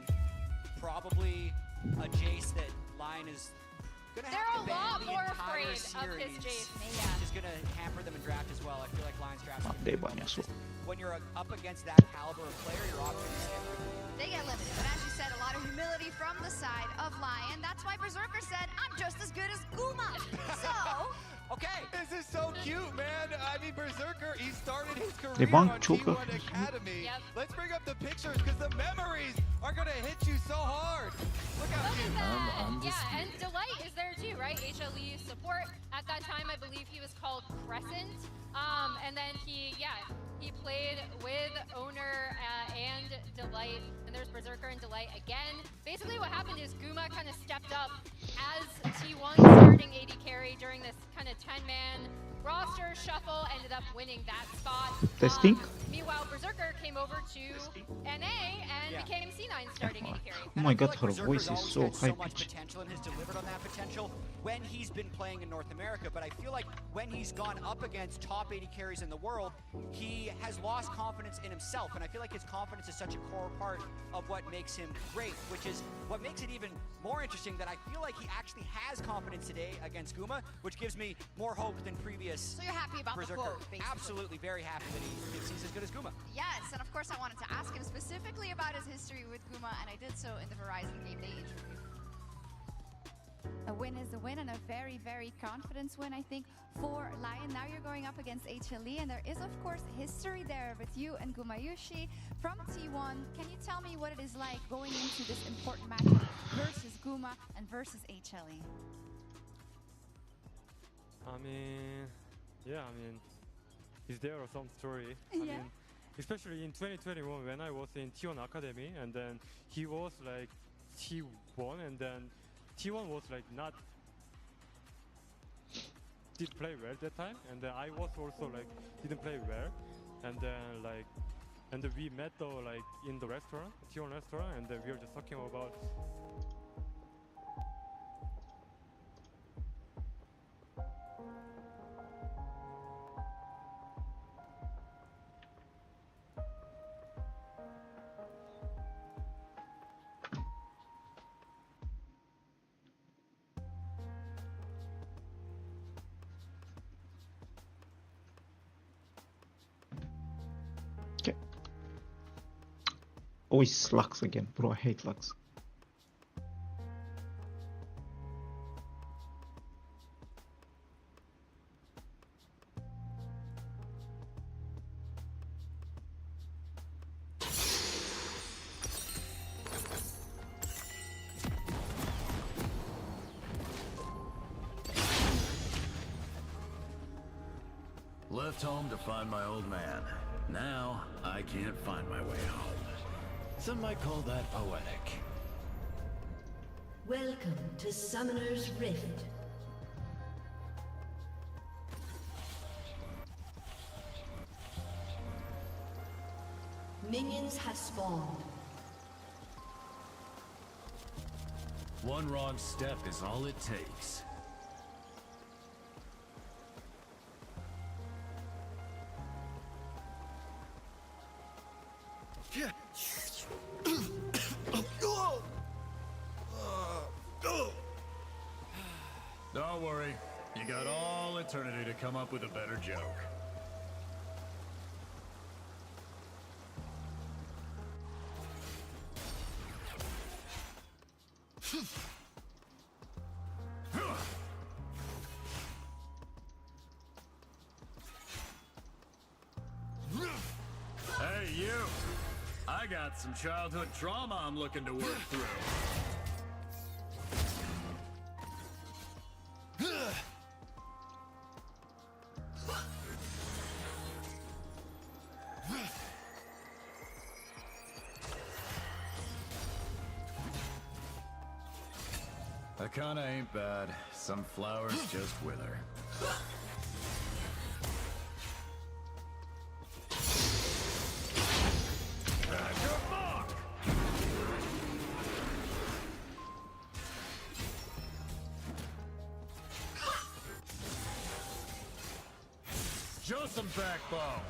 S4: Probably a Jace that Lion is gonna have to ban
S6: They're a lot
S4: the
S6: more
S4: entire
S6: afraid of his
S4: series,
S6: Jace.
S4: which is gonna hamper them in draft as well. I feel like Lion's draft.
S1: They banyak so.
S4: When you're up against that caliber of player, your options everything.
S5: They get limited, but as you said, a lot of humility from the side of Lion. That's why Berserker said, I'm just as good as Guma. So,
S4: okay.
S3: This is so cute, man. I mean, Berserker, he started his career
S1: They
S3: on
S1: want Choker.
S3: T1 Academy.
S6: Yep.
S3: Let's bring up the pictures because the memories are going to hit you so hard. Look how
S6: Look
S3: cute.
S6: at that. Yeah, and Delight is there too, right? HLE support. At that time, I believe he was called Crescent. And then he played with Owner and Delight. And there's Berserker and Delight again. Basically what happened is Guma kind of stepped up as T1 starting AD carry during this kind of 10-man roster shuffle, ended up winning that spot.
S1: Testing.
S6: Meanwhile, Berserker came over to NA and became C9 starting AD carry.
S1: Oh my god, her
S4: Berserker's
S1: voice is
S4: always
S1: so
S4: had
S1: high
S4: so much
S1: pitched.
S4: potential and has delivered on that potential when he's been playing in North America. But I feel like when he's gone up against top 80 carries in the world, he has lost confidence in himself. And I feel like his confidence is such a core part of what makes him great, which is what makes it even more interesting that I feel like he actually has confidence today against Guma, which gives me more hope than previous.
S5: so you're happy about
S4: Berserker.
S5: the quote, basically.
S4: Absolutely very happy that he's as good as Guma.
S5: Yes, and of course I wanted to ask him specifically about his history with Guma, and I did so in the Verizon Game Day interview. A win is a win, and a very, very confidence win, I think, for Lion. Now you're going up against HLE, and there is, of course, history there with you and Gumayushi from T1. Can you tell me what it is like going into this important matchup versus Guma and versus HLE?
S8: I mean, is there some story? I mean, especially in 2021 when I was in T1 Academy, and then he was like T1, and then T1 was like not did play well that time, and then I was also like didn't play well, and then we met though like in the restaurant, T1 restaurant, and then we were just talking about.
S1: Always Lux again, bro. I hate Lux.
S9: Left home to find my old man. Now, I can't find my way home. Some might call that poetic.
S10: Welcome to Summoner's Rift. Minions have spawned.
S9: One wrong step is all it takes. Don't worry. You got all eternity to come up with a better joke. Hey, you! I got some childhood trauma I'm looking to work through. Akana ain't bad. Some flowers just wither. Show some backbone.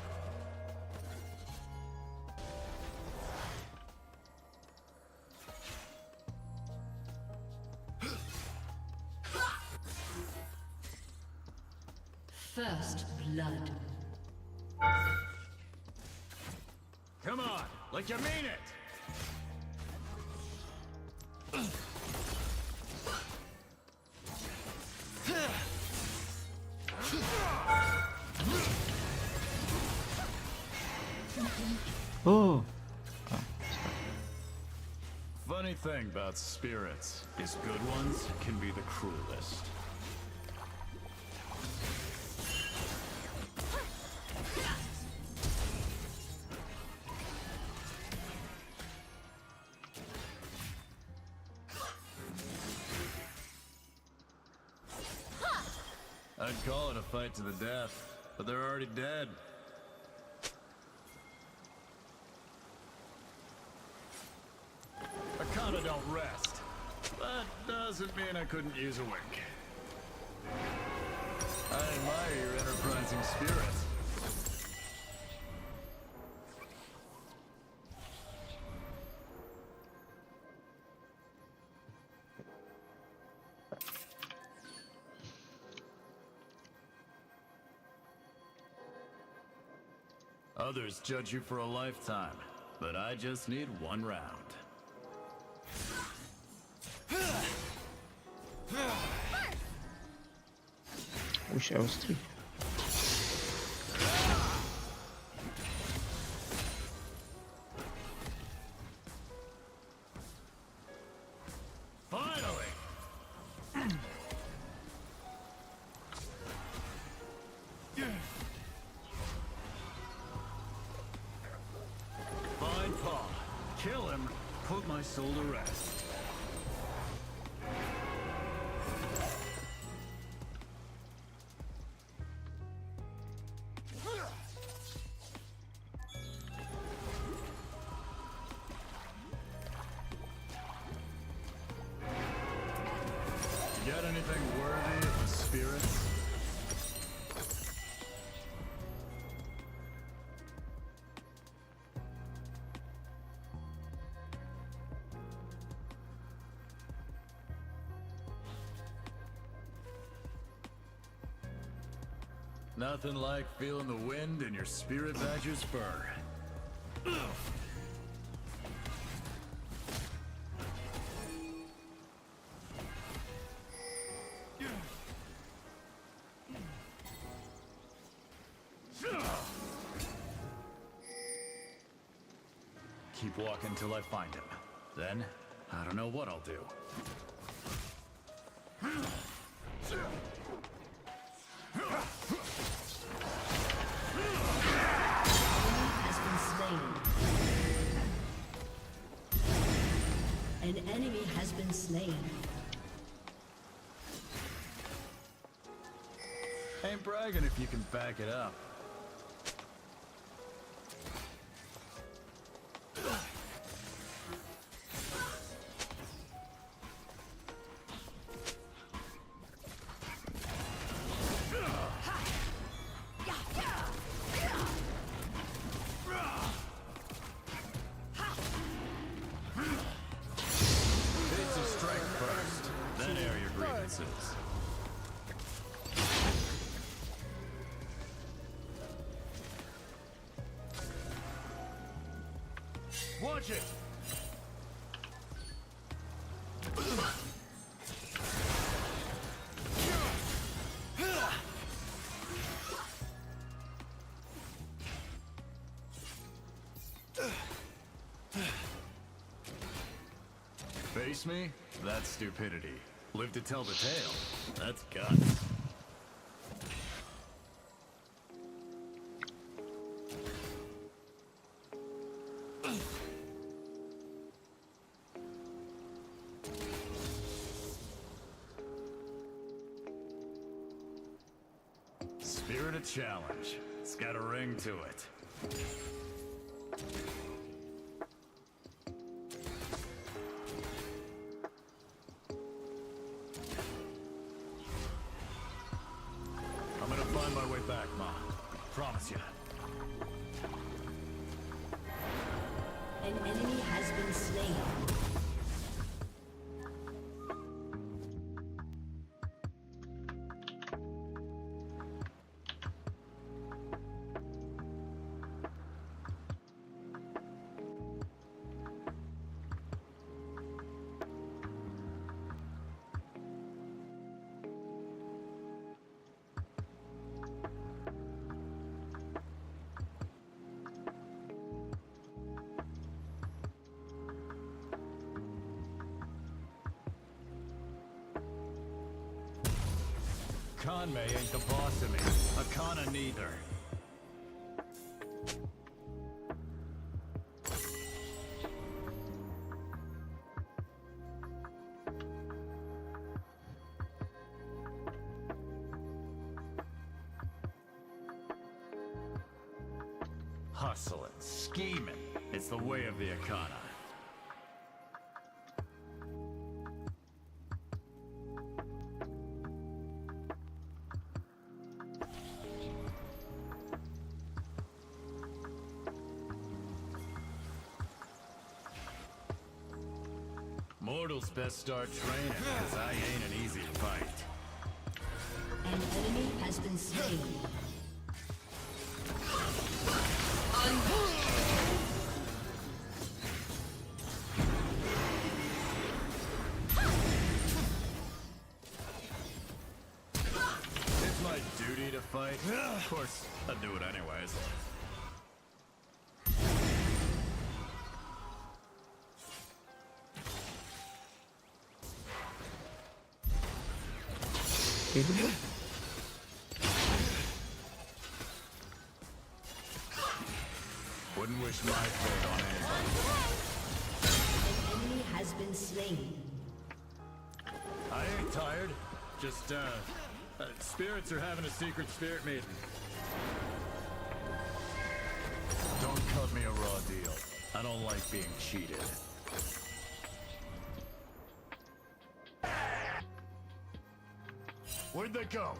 S10: First blood.
S9: Come on, like you mean it.
S1: Oh.
S9: Funny thing about spirits is good ones can be the cruelest. I'd call it a fight to the death, but they're already dead. Akana don't rest. That doesn't mean I couldn't use a wink. I admire your enterprising spirit. Others judge you for a lifetime, but I just need one round.
S1: Wish I was 3.
S9: Finally! Fine paw. Kill him, put my soul to rest. Got anything worthy of the spirits? Nothing like feeling the wind in your spirit badger's fur. Keep walking till I find him. Then, I don't know what I'll do.
S10: An enemy has been slain.
S9: Ain't bragging if you can back it up. Watch it! Face me? That's stupidity. Live to tell the tale. That's guts. Spirit of challenge. It's got a ring to it. I'm gonna find my way back, Ma. Promise you.
S10: An enemy has been slain.
S9: Conmay ain't the boss of me. Akana neither. Hustling, scheming. It's the way of the Akana. Mortals best start training, because I ain't an easy fight.
S10: An enemy has been slain.
S9: It's my duty to fight. Of course, I'd do it anyways. Wouldn't wish my fate on anybody.
S10: An enemy has been slain.
S9: I ain't tired. Just, spirits are having a secret spirit meeting. Don't cut me a raw deal. I don't like being cheated. Where'd they go?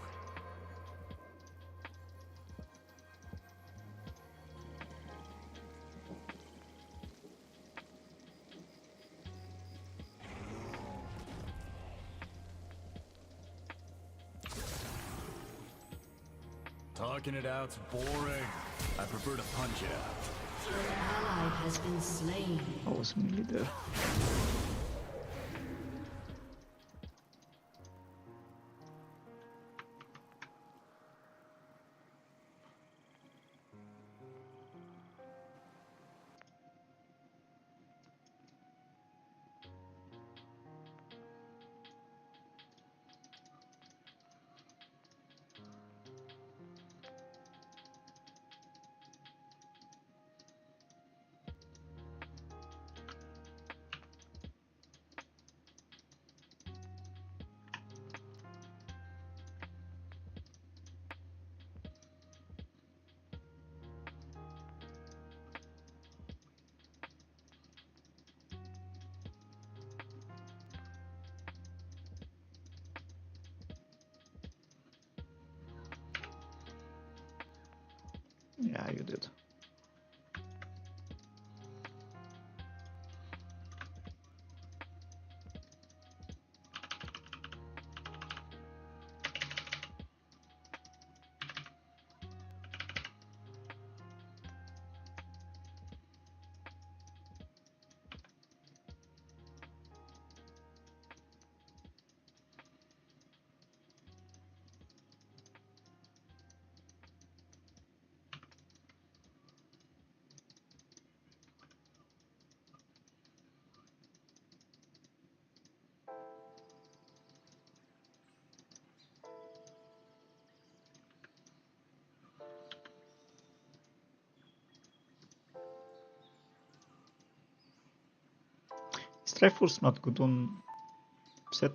S9: Talking it out's boring. I prefer to punch it out.
S10: An ally has been slain.
S1: I was mainly there. Yeah, you did. Strikeforce not good on set.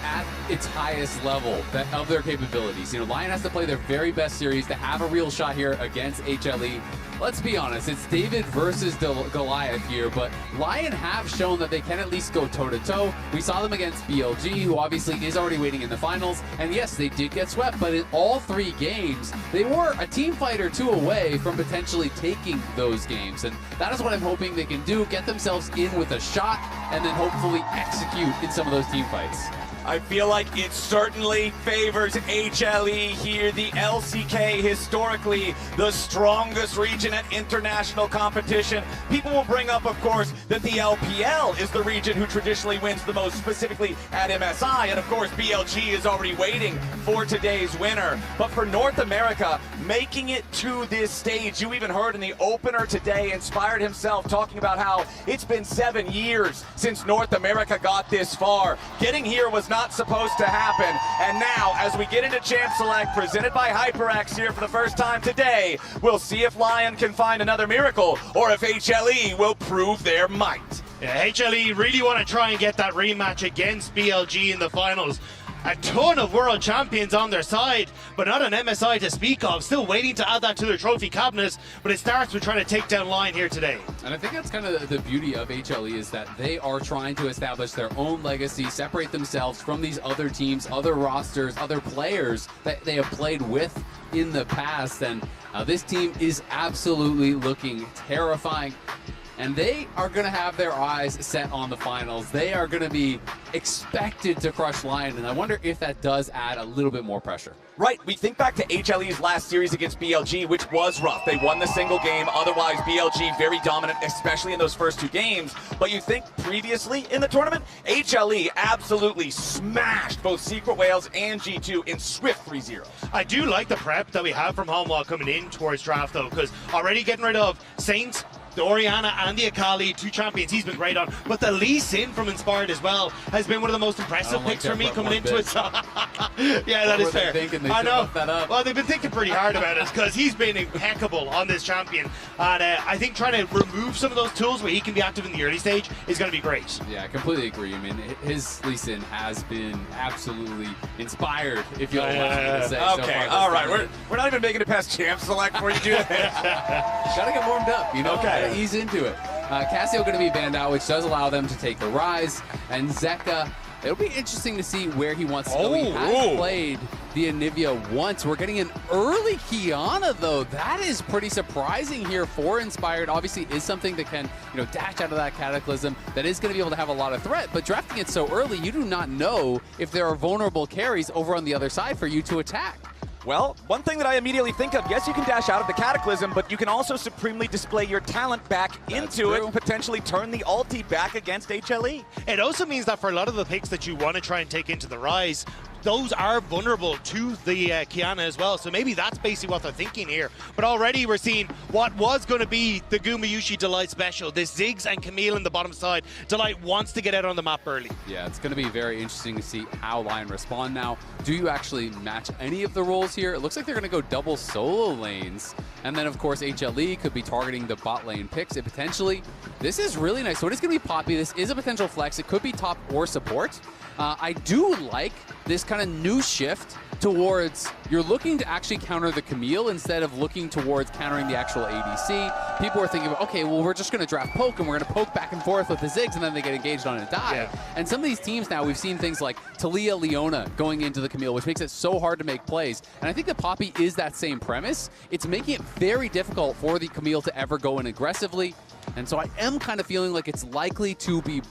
S11: At its highest level of their capabilities. You know, Lion has to play their very best series to have a real shot here against HLE. Let's be honest, it's David versus Goliath here, but Lion have shown that they can at least go toe-to-toe. We saw them against BLG, who obviously is already waiting in the finals, and yes, they did get swept, but in all 3 games, they were a team fight or 2 away from potentially taking those games, and that is what I'm hoping they can do, get themselves in with a shot, and then hopefully execute in some of those team fights.
S12: I feel like it certainly favors HLE here. The LCK, historically the strongest region at international competition. People will bring up, of course, that the LPL is the region who traditionally wins the most, specifically at MSI. And of course, BLG is already waiting for today's winner. But for North America, making it to this stage, you even heard in the opener today, Inspired himself talking about how it's been 7 years since North America got this far. Getting here was not supposed to happen. And now, as we get into Champ Select, presented by HyperX here for the first time today, we'll see if Lion can find another miracle, or if HLE will prove their might.
S13: Yeah, HLE really want to try and get that rematch against BLG in the finals. A ton of world champions on their side, but not an MSI to speak of. Still waiting to add that to their trophy cabinet, but it starts with trying to take down Lion here today.
S11: And I think that's kind of the beauty of HLE, is that they are trying to establish their own legacy, separate themselves from these other teams, other rosters, other players that they have played with in the past. And this team is absolutely looking terrifying. And they are going to have their eyes set on the finals. They are going to be expected to crush Lion, and I wonder if that does add a little bit more pressure.
S12: Right, we think back to HLE's last series against BLG, which was rough. They won the single game, otherwise BLG very dominant, especially in those first 2 games. But you think previously in the tournament, HLE absolutely smashed both Secret Whales and G2 in swift 3-0.
S13: I do like the prep that we have from Homewall coming in towards draft, though, because already getting rid of Saints, the Orianna and the Akali, 2 champions he's been great on, but the Lee Sin from Inspired as well has been one of the most impressive picks for me coming into it. Yeah, that is fair. I know. Well, they've been thinking pretty hard about it, because he's been impeccable on this champion, and I think trying to remove some of those tools where he can be active in the early stage is going to be great.
S11: Yeah, I completely agree. I mean, his Lee Sin has been absolutely inspired, if you'll allow me to say.
S12: Okay,
S11: so
S12: all right. We're not even making it past Champ Select before you do that.
S11: Gotta get warmed up, you know?
S12: Okay.
S11: Ease into it. Cassio going to be banned out, which does allow them to take the Rise. And Zeka, it'll be interesting to see where he wants to go. He has played the Anivia once. We're getting an early Kiana, though. That is pretty surprising here for Inspired. Obviously, is something that can, dash out of that Cataclysm. That is going to be able to have a lot of threat. But drafting it so early, you do not know if there are vulnerable carries over on the other side for you to attack.
S12: Well, one thing that I immediately think of, yes, you can dash out of the Cataclysm, but you can also supremely display your talent back into it, potentially turn the ulti back against HLE.
S13: It also means that for a lot of the picks that you want to try and take into the Rise, those are vulnerable to the Kiana as well, so maybe that's basically what they're thinking here. But already we're seeing what was going to be the Gumayushi Delight special, this Ziggs and Camille in the bottom side. Delight wants to get out on the map early.
S11: Yeah, it's going to be very interesting to see how Lion respond now. Do you actually match any of the roles here? It looks like they're going to go double solo lanes. And then, of course, HLE could be targeting the bot lane picks. It potentially, this is really nice. So it is going to be Poppy. This is a potential flex. It could be top or support. I do like this kind of new shift towards you're looking to actually counter the Camille instead of looking towards countering the actual ADC. People are thinking, okay, well, we're just going to draft poke, and we're going to poke back and forth with the Ziggs, and then they get engaged on a die.
S13: Yeah.
S11: And some of these teams now, we've seen things like Talia Leona going into the Camille, which makes it so hard to make plays. And I think the Poppy is that same premise. It's making it very difficult for the Camille to ever go in aggressively. And so I am kind of feeling like it's likely to be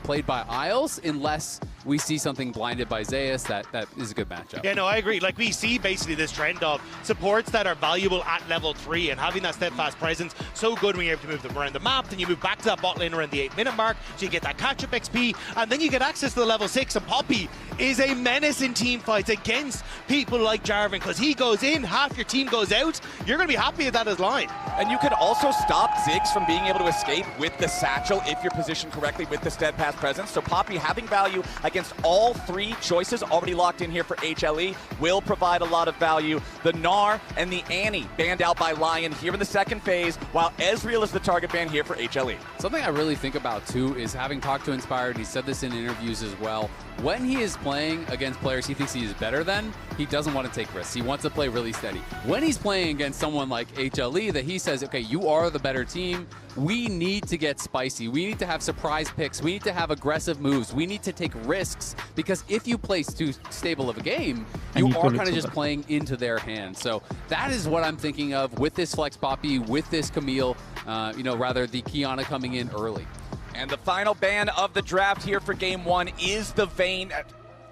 S11: played by Isles unless we see something blinded by Zeus. That is a good matchup.
S13: Yeah, no, I agree. Like, we see basically this trend of supports that are valuable at level 3 and having that steadfast presence so good when you're able to move them around the map. Then you move back to that bot lane around the 8-minute mark, so you get that catch-up XP, and then you get access to the level 6. And Poppy is a menace in team fights against people like Jarvan, because he goes in, half your team goes out. You're going to be happy with that as line.
S12: And you could also stop Ziggs from being able to escape with the satchel if you're positioned correctly with the steadfast presence. So Poppy having value against all 3 choices already locked in here for HLE will provide a lot of value. The Gnar and the Annie banned out by Lion here in the second phase, while Ezreal is the target ban here for HLE.
S11: Something I really think about too is, having talked to Inspired, he said this in interviews as well, when he is playing against players he thinks he is better than, he doesn't want to take risks. He wants to play really steady. When he's playing against someone like HLE that he says, okay, you are the better team, we need to get spicy. We need to have surprise picks. We need to have aggressive moves. We need to take risks, because if you play too stable of a game, you are kind of just playing into their hands. So that is what I'm thinking of with this Flex Poppy, with this Camille, rather the Kiana coming in early.
S12: And the final ban of the draft here for game 1 is the Vayne.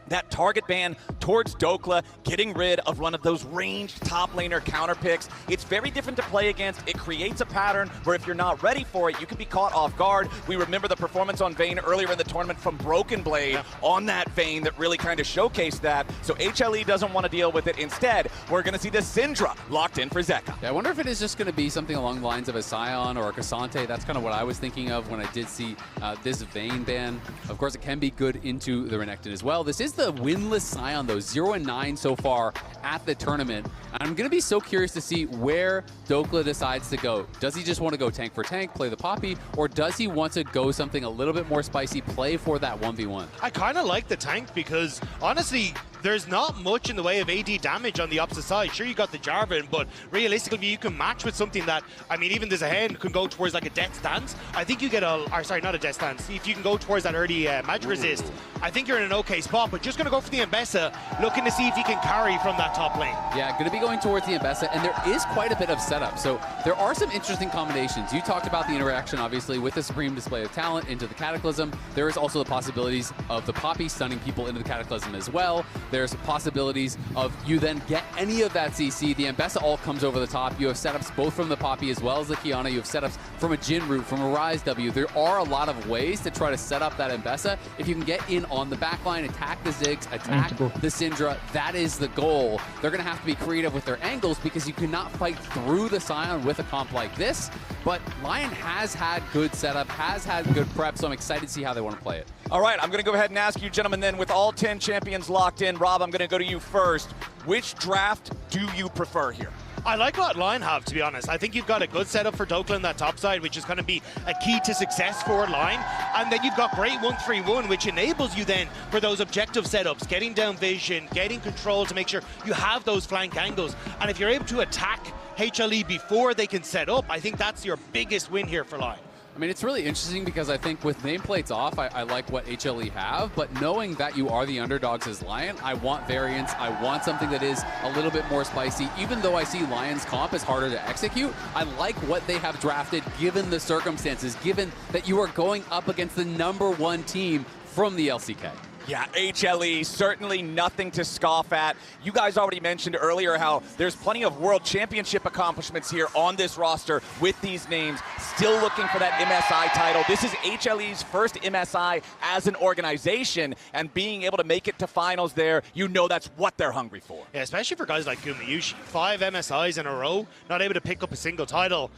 S12: That target ban towards Dokla, getting rid of one of those ranged top laner counter picks. It's very different to play against. It creates a pattern where if you're not ready for it, you can be caught off guard. We remember the performance on Vayne earlier in the tournament from Broken Blade on that Vayne that really kind of showcased that. So HLE doesn't want to deal with it. Instead, we're going to see the Syndra locked in for Zeka.
S11: Yeah, I wonder if it is just going to be something along the lines of a Scion or a Cassante. That's kind of what I was thinking of when I did see this Vayne ban. Of course, it can be good into the Renekton as well. This is the winless Scion, though, 0-9 so far at the tournament. I'm going to be so curious to see where Dokla decides to go. Does he just want to go tank for tank, play the Poppy, or does he want to go something a little bit more spicy, play for that 1v1?
S13: I kind of like the tank because, honestly, there's not much in the way of AD damage on the opposite side. Sure, you got the Jarvan, but realistically, you can match with something that, I mean, even there's a hand can go towards like a Death Stance. I think you get not a Death Stance. If you can go towards that early magic resist, I think you're in an okay spot, but just going to go for the Mbessa, looking to see if he can carry from that top lane.
S11: Yeah, going to be going towards the Mbessa, and there is quite a bit of setup. So there are some interesting combinations. You talked about the interaction, obviously, with the Supreme Display of Talent into the Cataclysm. There is also the possibilities of the Poppy stunning people into the Cataclysm as well. There's possibilities of you then get any of that CC. The Mbessa all comes over the top. You have setups both from the Poppy as well as the Kiana. You have setups from a Jhin root, from a Ryze W. There are a lot of ways to try to set up that Mbessa. If you can get in on the backline, attack the Ziggs, attack the Syndra, that is the goal. They're going to have to be creative with their angles because you cannot fight through the Scion with a comp like this. But Lion has had good setup, has had good prep, so I'm excited to see how they want to play it.
S12: All right, I'm going to go ahead and ask you, gentlemen, then, with all 10 champions locked in. Rob, I'm going to go to you first. Which draft do you prefer here?
S13: I like what Lion have, to be honest. I think you've got a good setup for Dokla on that top side, which is going to be a key to success for Lion. And then you've got great 1-3-1, which enables you then for those objective setups, getting down vision, getting control to make sure you have those flank angles. And if you're able to attack HLE before they can set up, I think that's your biggest win here for Lion.
S11: I mean, it's really interesting because I think with nameplates off, I like what HLE have, but knowing that you are the underdogs as Lion, I want variance. I want something that is a little bit more spicy. Even though I see Lion's comp is harder to execute, I like what they have drafted given the circumstances, given that you are going up against the #1 team from the LCK.
S12: Yeah, HLE, certainly nothing to scoff at. You guys already mentioned earlier how there's plenty of World Championship accomplishments here on this roster with these names. Still looking for that MSI title. This is HLE's first MSI as an organization, and being able to make it to finals there, you know that's what they're hungry for.
S13: Yeah, especially for guys like Gumayushi. 5 MSIs in a row, not able to pick up a single title.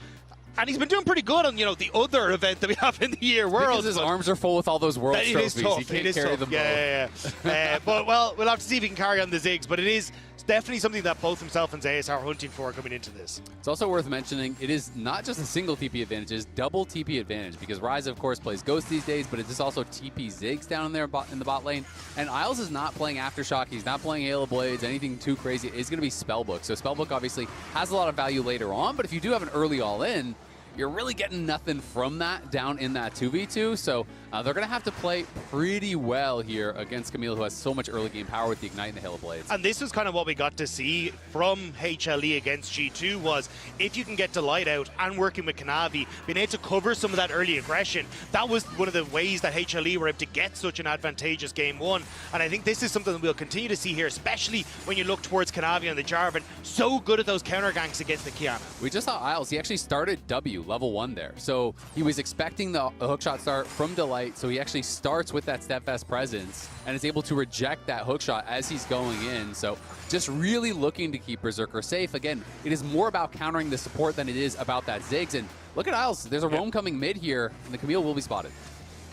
S13: And he's been doing pretty good on, the other event that we have in the year, Worlds.
S11: Because his arms are full with all those World trophies.
S13: It is tough.
S11: He can't carry them both.
S13: Yeah. But, well, we'll have to see if he can carry on the Ziggs. But it is definitely something that both himself and Zayas are hunting for coming into this.
S11: It's also worth mentioning, it is not just a single TP advantage, it's double TP advantage, because Ryze, of course, plays Ghost these days, but it's just also TP Ziggs down in there in the bot lane. And Isles is not playing Aftershock, he's not playing Halo Blades, anything too crazy. It's going to be Spellbook. So Spellbook obviously has a lot of value later on, but if you do have an early all-in, you're really getting nothing from that down in that 2v2. So they're going to have to play pretty well here against Camille, who has so much early game power with the Ignite and the Halo Blades.
S13: And this was kind of what we got to see from HLE against G2 was if you can get Delight out and working with Kanavi, being able to cover some of that early aggression, that was one of the ways that HLE were able to get such an advantageous game one. And I think this is something that we'll continue to see here, especially when you look towards Kanavi and the Jarvan. So good at those counter ganks against the Kiana.
S11: We just saw Isles. He actually started W, level 1 there. So he was expecting the hookshot start from Delight, so he actually starts with that steadfast presence and is able to reject that hookshot as he's going in. So just really looking to keep Berserker safe. Again, it is more about countering the support than it is about that Ziggs. And look at Isles. There's a roam coming mid here, and the Camille will be spotted.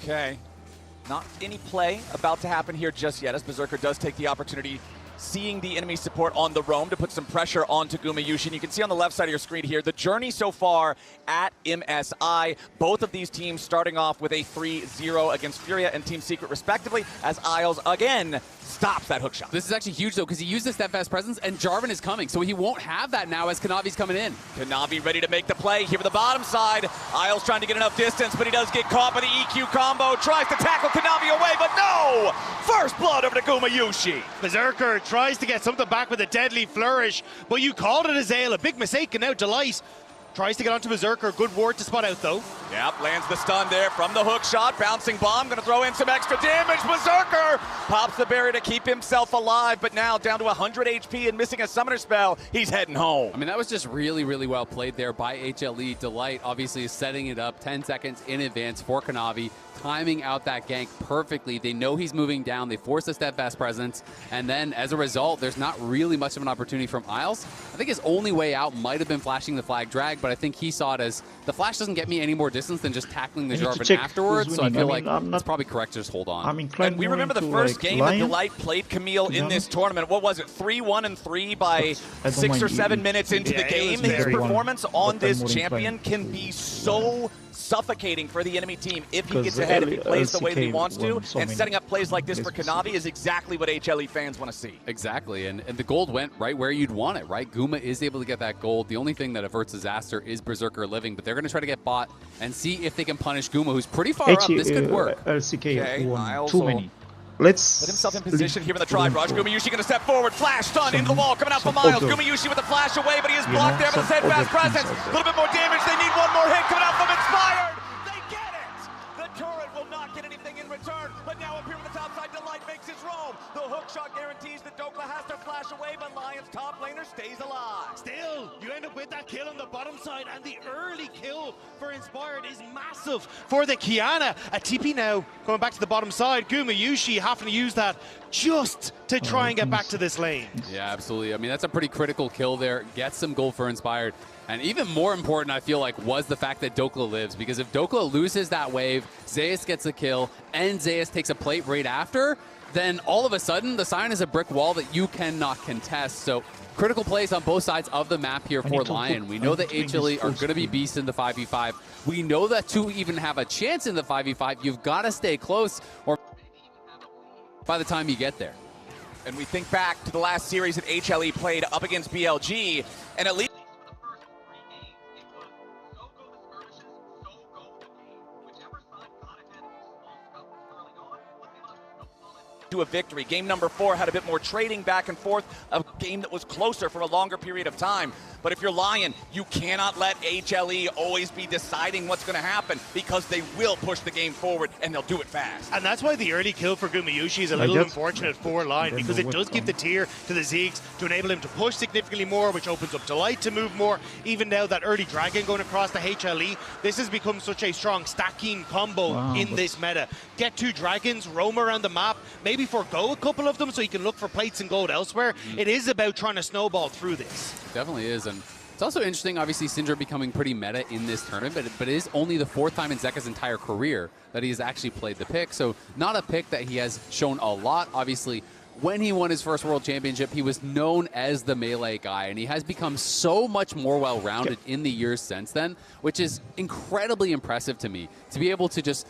S12: Okay. Not any play about to happen here just yet, as Berserker does take the opportunity, seeing the enemy support on the roam to put some pressure onto Gumayushi. And you can see on the left side of your screen here, the journey so far at MSI. Both of these teams starting off with a 3-0 against Furia and Team Secret respectively, as Isles again stops that hookshot.
S11: This is actually huge though, because he used the steadfast presence and Jarvan is coming, so he won't have that now as Kanavi's coming in.
S12: Kanavi ready to make the play here on the bottom side. Isles trying to get enough distance, but he does get caught by the EQ combo. Tries to tackle Kanavi away, but no! First blood over to Gumayushi.
S13: Berserker tries to get something back with a deadly flourish, but you called it, Azale. A big mistake, and now Delight tries to get onto Berserker. Good ward to spot out, though.
S12: Yep, lands the stun there from the hook shot. Bouncing bomb, gonna throw in some extra damage. Berserker pops the barrier to keep himself alive, but now down to 100 HP and missing a summoner spell. He's heading home.
S11: I mean, that was just really, really well played there by HLE. Delight obviously is setting it up 10 seconds in advance for Kanavi, timing out that gank perfectly. They know he's moving down. They force the steadfast presence, and then as a result, there's not really much of an opportunity from Isles. I think his only way out might have been flashing the flag drag, but I think he saw it as the flash doesn't get me any more distance than just tackling the Jarvan afterwards, so I feel like it's probably correct to just hold on.
S12: And we remember the first game that Delight played Camille in this tournament. What was it? 3-1 and 3 by 6 or 7 minutes into the game. His performance on this champion can be so suffocating for the enemy team if he gets ahead, if he plays the way that he wants to, and setting up plays like this for Kanavi is exactly what HLE fans want to see.
S11: Exactly, and the gold went right where you'd want it, right? Guma is able to get that gold. The only thing that averts disaster is Berserker living, but they're going to try to get bot and see if they can punish Guma, who's pretty far up. This could work.
S1: LCK won too many. Let's
S12: put himself in position here in the tribe rush. Gumayushi going to step forward, flash stun into the wall, coming out for Miles. Gumayushi with the flash away, but he is blocked there by the steadfast presence. A little bit more damage. They need one more hit coming out from Inspired. They get it. The turret will not get anything in return, but now up here on the top side, Delight makes his roam. The hook shot guarantees that Dokla has to flash away, but Lion's top laner stays alive.
S13: Still, you end up with that kill on the bottom side, and the early kill for Inspired is massive for the Kiana. A TP now going back to the bottom side. Gumayushi having to use that just to try and get back to this lane.
S11: Yeah, absolutely. I mean, that's a pretty critical kill there. Gets some gold for Inspired. And even more important, I feel like, was the fact that Dokla lives. Because if Dokla loses that wave, Zayas gets a kill, and Zayas takes a plate right after, then all of a sudden, the sign is a brick wall that you cannot contest. So critical plays on both sides of the map here for Lion. We know that HLE are going to be beasts in the 5v5. We know that to even have a chance in the 5v5, you've got to stay close, or by the time you get there.
S12: And we think back to the last series that HLE played up against BLG, and at least to a victory. Game number 4 had a bit more trading back and forth, a game that was closer for a longer period of time. But if you're Lion, you cannot let HLE always be deciding what's going to happen, because they will push the game forward and they'll do it fast.
S13: And that's why the early kill for Gumayushi is a little unfortunate for Lion, because it does give the tier to the Ziggs to enable him to push significantly more, which opens up Delight to move more. Even now that early dragon going across the HLE, this has become such a strong stacking combo in this meta. Get 2 dragons, roam around the map, maybe forgo a couple of them so you can look for plates and gold elsewhere. It is about trying to snowball through this.
S11: Definitely is, and it's also interesting, obviously, Syndra becoming pretty meta in this tournament, but it is only the 4th time in Zeka's entire career that he has actually played the pick, so not a pick that he has shown a lot. Obviously, when he won his first World Championship, he was known as the melee guy, and he has become so much more well-rounded in the years since then, which is incredibly impressive to me, to be able to just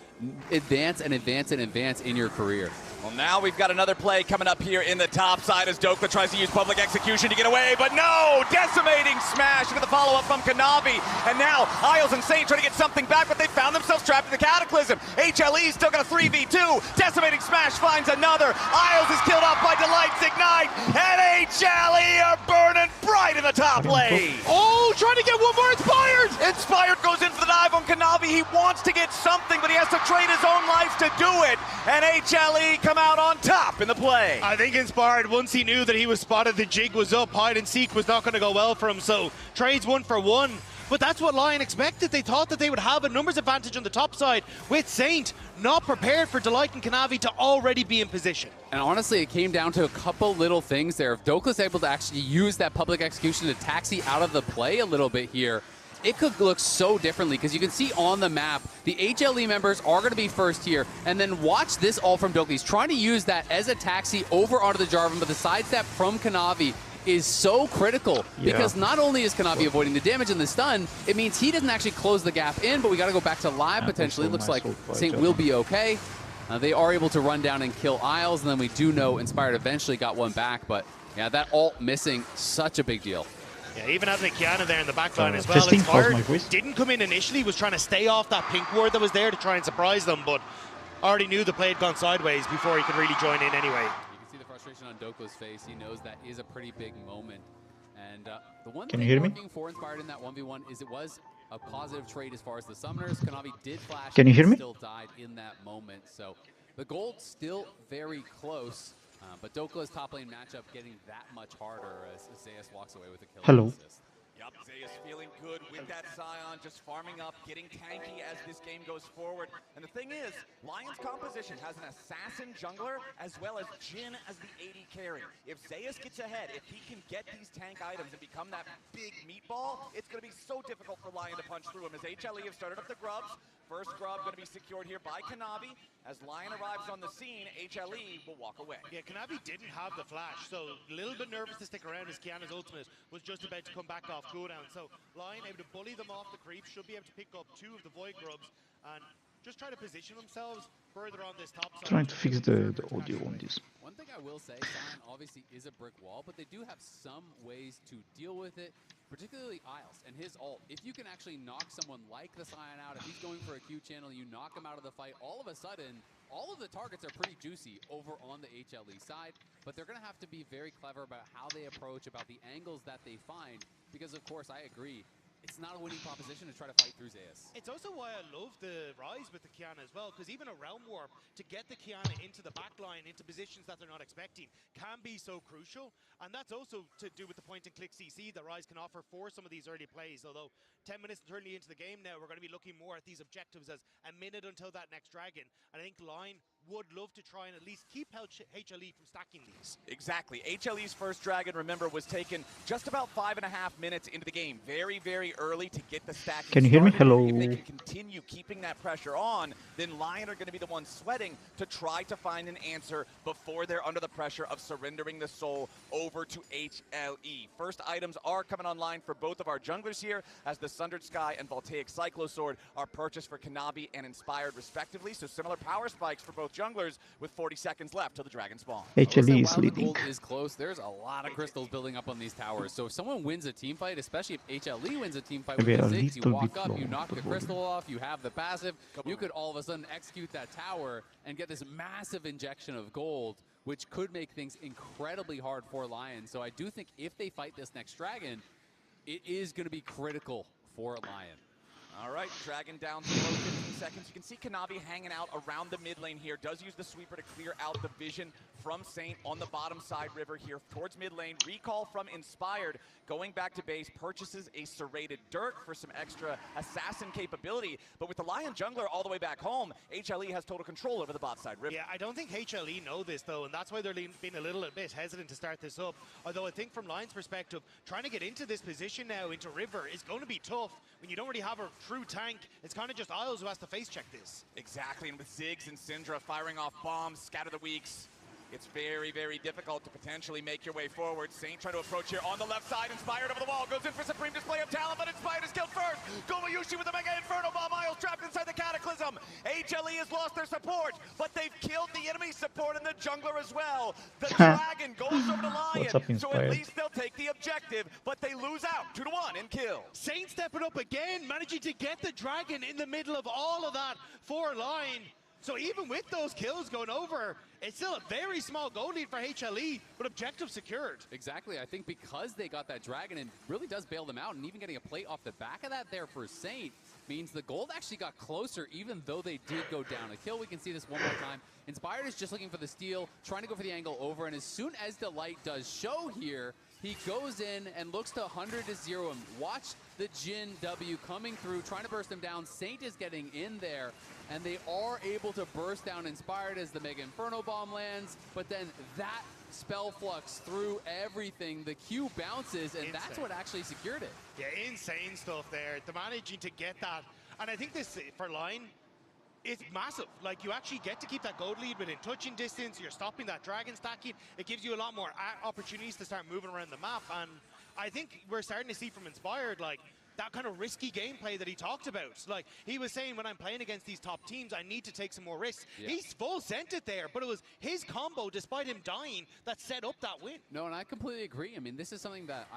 S11: advance and advance and advance in your career.
S12: Well, now we've got another play coming up here in the top side as Dokla tries to use public execution to get away, but no! Decimating smash into the follow-up from Kanavi. And now Isles and Saint trying to get something back, but they found themselves trapped in the Cataclysm. HLE still got a 3v2. Decimating smash finds another. Isles is killed off by Delight's Ignite, and HLE are burning bright in the top lane.
S13: Oh, trying to get one more Inspired!
S12: Inspired goes into the dive on Kanavi. He wants to get something, but he has to trade his own life to do it. And HLE come out on top in the play.
S13: I think Inspired, once he knew that he was spotted, the jig was up, hide and seek was not going to go well for him, so trades 1 for 1. But that's what Lion expected. They thought that they would have a numbers advantage on the top side with Saint, not prepared for Delight and Kanavi to already be in position.
S11: And honestly, it came down to a couple little things there. If Dokla's able to actually use that public execution to taxi out of the play a little bit here, it could look so differently, because you can see on the map, the HLE members are going to be first here, and then watch this all from Dokla. He's trying to use that as a taxi over onto the Jarvan, but the sidestep from Kanavi is so critical, because not only is Kanavi avoiding the damage and the stun, it means he doesn't actually close the gap in, but we got to go back to live potentially. It looks like Saint will be okay. They are able to run down and kill Isles, and then we do know Inspired eventually got one back, but yeah, that ult missing, such a big deal.
S13: Yeah, even having Kiana there in the backline as well. Inspired didn't come in initially, was trying to stay off that pink ward that was there to try and surprise them, but already knew the play had gone sideways before he could really join in anyway.
S11: You can see the frustration on Dokla's face. He knows that is a pretty big moment. And the one
S1: Can
S11: thing
S1: you hear me?
S11: working for Inspired in that 1v1 is it was a positive trade as far as the summoners. Kanavi did flash.
S1: Can you hear me?
S11: Still died in that moment. So the gold's still very close. But Dokla's top lane matchup getting that much harder as Zeus walks away with a kill.
S1: Hello.
S11: Assist.
S12: Yep, Zeus feeling good with that Scion, just farming up, getting tanky as this game goes forward. And the thing is, Lion's composition has an assassin jungler as well as Jhin as the AD carry. If Zeus gets ahead, if he can get these tank items and become that big meatball, it's going to be so difficult for Lion to punch through him as HLE have started up the grubs. First grub going to be secured here by Kanavi. As Lion arrives on the scene, HLE will walk away.
S13: Yeah, Kanavi didn't have the flash, so a little bit nervous to stick around as Kiana's ultimate was just about to come back off cooldown. So Lion able to bully them off the creep, should be able to pick up 2 of the Void grubs and just try to position themselves further on this top side.
S1: Trying to fix the audio on this.
S11: One thing I will say, Sion obviously is a brick wall, but they do have some ways to deal with it, particularly Isles and his ult. If you can actually knock someone like the Sion out, if he's going for a Q channel, you knock him out of the fight, all of a sudden, all of the targets are pretty juicy over on the HLE side, but they're going to have to be very clever about how they approach, about the angles that they find, because of course, I agree, it's not a winning proposition to try to fight through Zeus.
S13: It's also why I love the rise with the Kiana as well, because even a Realm Warp to get the Kiana into the backline, into positions that they're not expecting, can be so crucial. And that's also to do with the point-and-click CC that Rise can offer for some of these early plays. Although 10 minutes early into the game now, we're going to be looking more at these objectives as a minute until that next dragon. And I think Line would love to try and at least keep HLE from stacking these.
S12: Exactly. HLE's first dragon, remember, was taken just about 5.5 minutes into the game. Very, very early to get the stacking.
S1: Can you hear me?
S12: started.
S1: Hello.
S12: If they can continue keeping that pressure on, then Lion are going to be the ones sweating to try to find an answer before they're under the pressure of surrendering the soul over to HLE. First items are coming online for both of our junglers here, as the Sundered Sky and Voltaic Cyclosword are purchased for Kanavi and Inspired respectively. So similar power spikes for both junglers with 40 seconds left till the dragon spawn.
S1: HLE is
S11: While the
S1: leading.
S11: gold is close, there's a lot of crystals building up on these towers. So if someone wins a team fight, especially if HLE wins a team fight with
S1: Maybe
S11: the
S1: a
S11: Ziggs, you
S1: little
S11: walk
S1: bit
S11: up, you
S1: low,
S11: knock the
S1: but
S11: crystal off, you have the passive, you could all of a sudden execute that tower and get this massive injection of gold, which could make things incredibly hard for Lion. So I do think if they fight this next dragon, it is going to be critical for Lion.
S12: All right, dragon down to below 15 seconds. You can see Kanavi hanging out around the mid lane here. Does use the sweeper to clear out the vision from Saint on the bottom side river here towards mid lane. Recall from Inspired, going back to base, purchases a serrated Dirk for some extra assassin capability. But with the Lion jungler all the way back home, HLE has total control over the bot side river.
S13: Yeah, I don't think HLE know this though, and that's why they're being a little bit hesitant to start this up. Although I think from Lion's perspective, trying to get into this position now, into river, is going to be tough when you don't really have a true tank. It's kind of just Isles who has to face check this.
S12: Exactly, and with Ziggs and Syndra firing off bombs, scatter the weaks.
S14: It's very, very difficult to potentially make your way forward. Saint trying to approach here on the left side. Inspired over the wall. Goes in for supreme display of talent, but Inspired is killed first. Gomayushi with the Mega Inferno Bomb. Miles trapped inside the Cataclysm. HLE has lost their support, but they've killed the enemy support and the jungler as well. The Dragon goes over to Lion, so at least they'll take the objective, but they lose out 2-1 in kills.
S13: Saint stepping up again, managing to get the Dragon in the middle of all of that for Lion. So even with those kills going over, it's still a very small goal lead for HLE, but objective secured.
S11: Exactly. I think because they got that Dragon, and really does bail them out, and even getting a plate off the back of that there for Saint means the gold actually got closer, even though they did go down a kill. We can see this one more time. Inspired is just looking for the steal, trying to go for the angle over, and as soon as Delight does show here, he goes in and looks to 100-0 him. Watch the Jin W coming through, trying to burst him down. Saint is getting in there, and they are able to burst down Inspired as the Mega Inferno Bomb lands, but then that spell flux through everything. The Q bounces, and that's what actually secured it.
S13: Yeah, insane stuff there. They're managing to get that. And I think this, for Line, it's massive. Like, you actually get to keep that gold lead within touching distance. You're stopping that Dragon stacking. It gives you a lot more opportunities to start moving around the map. And I think we're starting to see from Inspired, like, that kind of risky gameplay that he talked about. Like, he was saying, when I'm playing against these top teams, I need to take some more risks. Yeah. He's full sent it there, but it was his combo, despite him dying, that set up that win.
S11: No, and I completely agree. I mean, this is something that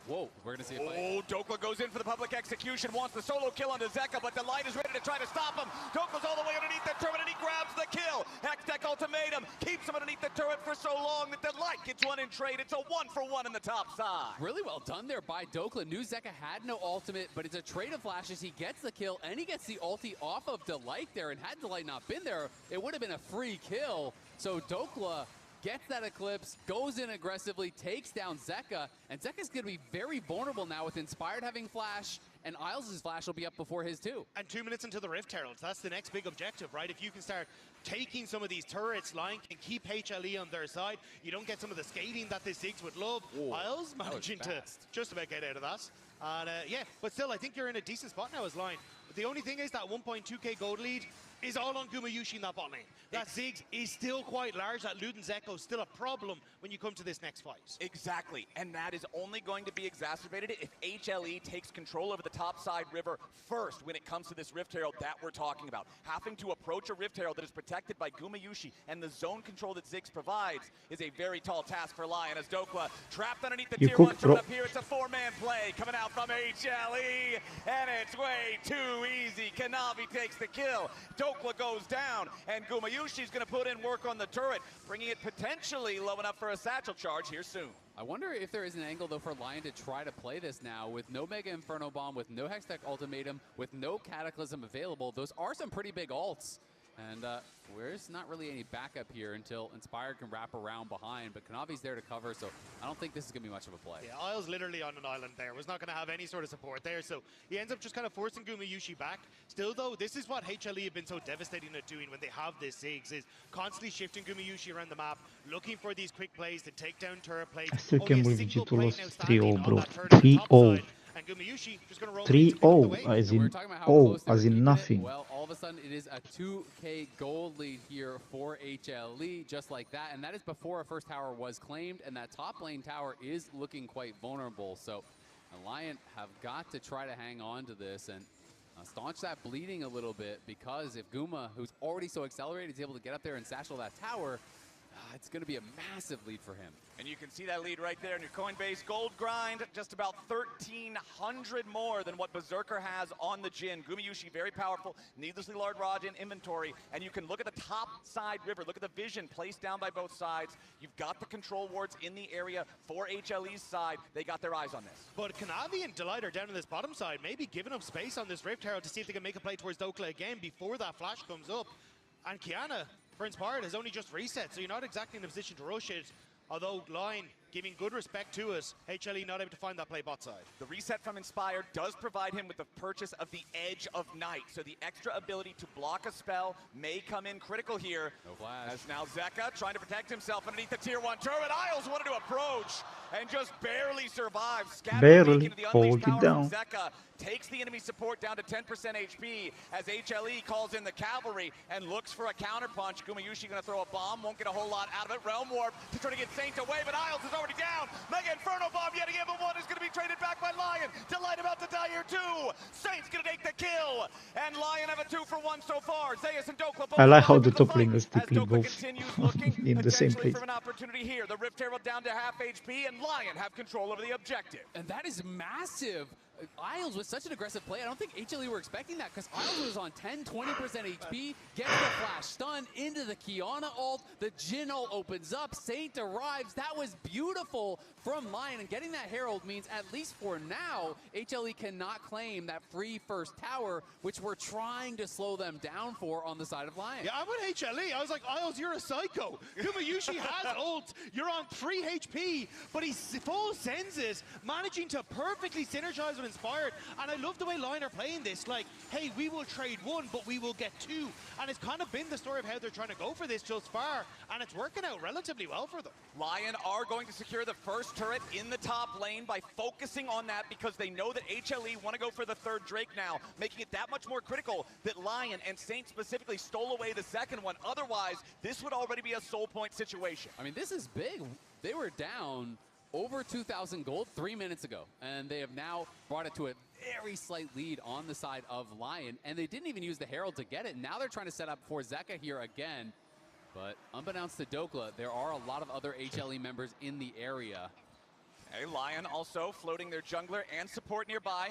S11: whoa, we're going to see a fight.
S14: Oh, Dokla goes in for the public execution, wants the solo kill onto Zeka, but Delight is ready to try to stop him. Dokla's all the way underneath the turret, and he grabs the kill. Hextech ultimatum keeps him underneath the turret for so long that Delight gets one in trade. It's a 1-for-1 in the top side.
S11: Really well done there by Dokla. Knew Zeka had no ultimate, but it's a trade of flashes. He gets the kill, and he gets the ulti off of Delight there, and had Delight not been there, it would have been a free kill. So Dokla gets that Eclipse, goes in aggressively, takes down Zeka, and Zeka's going to be very vulnerable now with Inspired having flash, and Isles' flash will be up before his too.
S13: And 2 minutes into the Rift Heralds, that's the next big objective, right? If you can start taking some of these turrets, Lion can keep HLE on their side. You don't get some of the skating that the Ziggs would love.
S11: Whoa,
S13: Isles managing to just about get out of that. And yeah, but still, I think you're in a decent spot now as Lion. But the only thing is that 1.2k gold lead is all on Gumayushi in that bot lane. That Ziggs is still quite large. That Luden's Echo is still a problem when you come to this next fight.
S14: Exactly, and that is only going to be exacerbated if HLE takes control over the topside river first when it comes to this Rift Herald that we're talking about. Having to approach a Rift Herald that is protected by Gumayushi and the zone control that Ziggs provides is a very tall task for Lion, as Dokla trapped underneath the tier 1 turret up here. It's a 4-man play coming out from HLE, and it's way too easy. Kanavi takes the kill. Dokla goes down, and Gumayushi's going to put in work on the turret, bringing it potentially low enough for a satchel charge here soon.
S11: I wonder if there is an angle, though, for Lion to try to play this now with no Mega Inferno Bomb, with no Hextech Ultimatum, with no Cataclysm available. Those are some pretty big ults. And there's not really any backup here until Inspired can wrap around behind, but Kanavi's there to cover, so I don't think this is going to be much of a play.
S13: Yeah, Isles literally on an island there. Was not going to have any sort of support there, so he ends up just kind of forcing Gumayushi back. Still, though, this is what HLE have been so devastating at doing when they have this Ziggs, is constantly shifting Gumayushi around the map, looking for these quick plays to take down turret plates.
S1: I still can't believe G2 lost 3-0, bro. 3-0.
S13: And Gumayushi just going to roll
S1: 3-0, as in as in nothing.
S11: Well, all of a sudden, it is a 2k gold lead here for HLE, just like that. And that is before a first tower was claimed, and that top lane tower is looking quite vulnerable. So Lion have got to try to hang on to this and staunch that bleeding a little bit, because if Guma, who's already so accelerated, is able to get up there and satchel that tower, it's going to be a massive lead for him.
S14: And you can see that lead right there in your Coinbase. Gold grind, just about 1,300 more than what Berserker has on the Jhin. Gumayushi, very powerful, needlessly large Raj in inventory. And you can look at the top side river, look at the vision placed down by both sides. You've got the control wards in the area for HLE's side. They got their eyes on this.
S13: But Kanavi and Delight are down on this bottom side, maybe giving up space on this Rift Herald to see if they can make a play towards Dokla again before that flash comes up. And Kiana, for Inspired, has only just reset, so you're not exactly in a position to rush it. Although Line giving good respect to us. HLE not able to find that play bot side.
S14: The reset from Inspired does provide him with the purchase of the Edge of Night, so the extra ability to block a spell may come in critical here.
S11: No flash.
S14: As now Zeka trying to protect himself underneath the tier 1 turret. Isles wanted to approach and just barely survives.
S1: Barely hold it down.
S14: Zeka takes the enemy support down to 10% HP as HLE calls in the cavalry and looks for a counterpunch. Gumayushi going to throw a bomb, won't get a whole lot out of it. Realm Warp to try to get Saint away, but Isles is already down. Mega Inferno Bomb yet again, but one is going to be traded back by Lion. Delight about to die here too. Saint's going to take the kill, and Lion have a 2-for-1 so far. Zeus and Dokla both
S1: I like how the top laners typically both in the same place.
S14: From an opportunity here. The Rift Herald down to half HP, and Lion have control over the objective.
S11: And that is massive. Isles with such an aggressive play. I don't think HLE were expecting that because Isles was on 10-20% HP, gets the flash stun into the Kiana ult. The Jhin ult opens up. Saint arrives. That was beautiful from Lion, and getting that Herald means, at least for now, HLE cannot claim that free first tower, which we're trying to slow them down for on the side of Lion.
S13: Yeah, I went HLE. I was like, Isles, you're a psycho. Gumayushi has ult. You're on 3 HP, but he full sends it, managing to perfectly synergize with Inspired. And I love the way Lion are playing this. Like, hey, we will trade 1, but we will get 2. And it's kind of been the story of how they're trying to go for this just far, and it's working out relatively well for them.
S14: Lion are going to secure the first turret in the top lane by focusing on that because they know that HLE want to go for the 3rd Drake now, making it that much more critical that Lion and Saint specifically stole away the 2nd one. Otherwise, this would already be a soul point situation.
S11: I mean, this is big. They were down over 2,000 gold 3 minutes ago, and they have now brought it to a very slight lead on the side of Lion, and they didn't even use the Herald to get it. Now they're trying to set up for Zeka here again, but unbeknownst to Dokla, there are a lot of other HLE members in the area.
S14: Hey, Lion also floating their jungler and support nearby.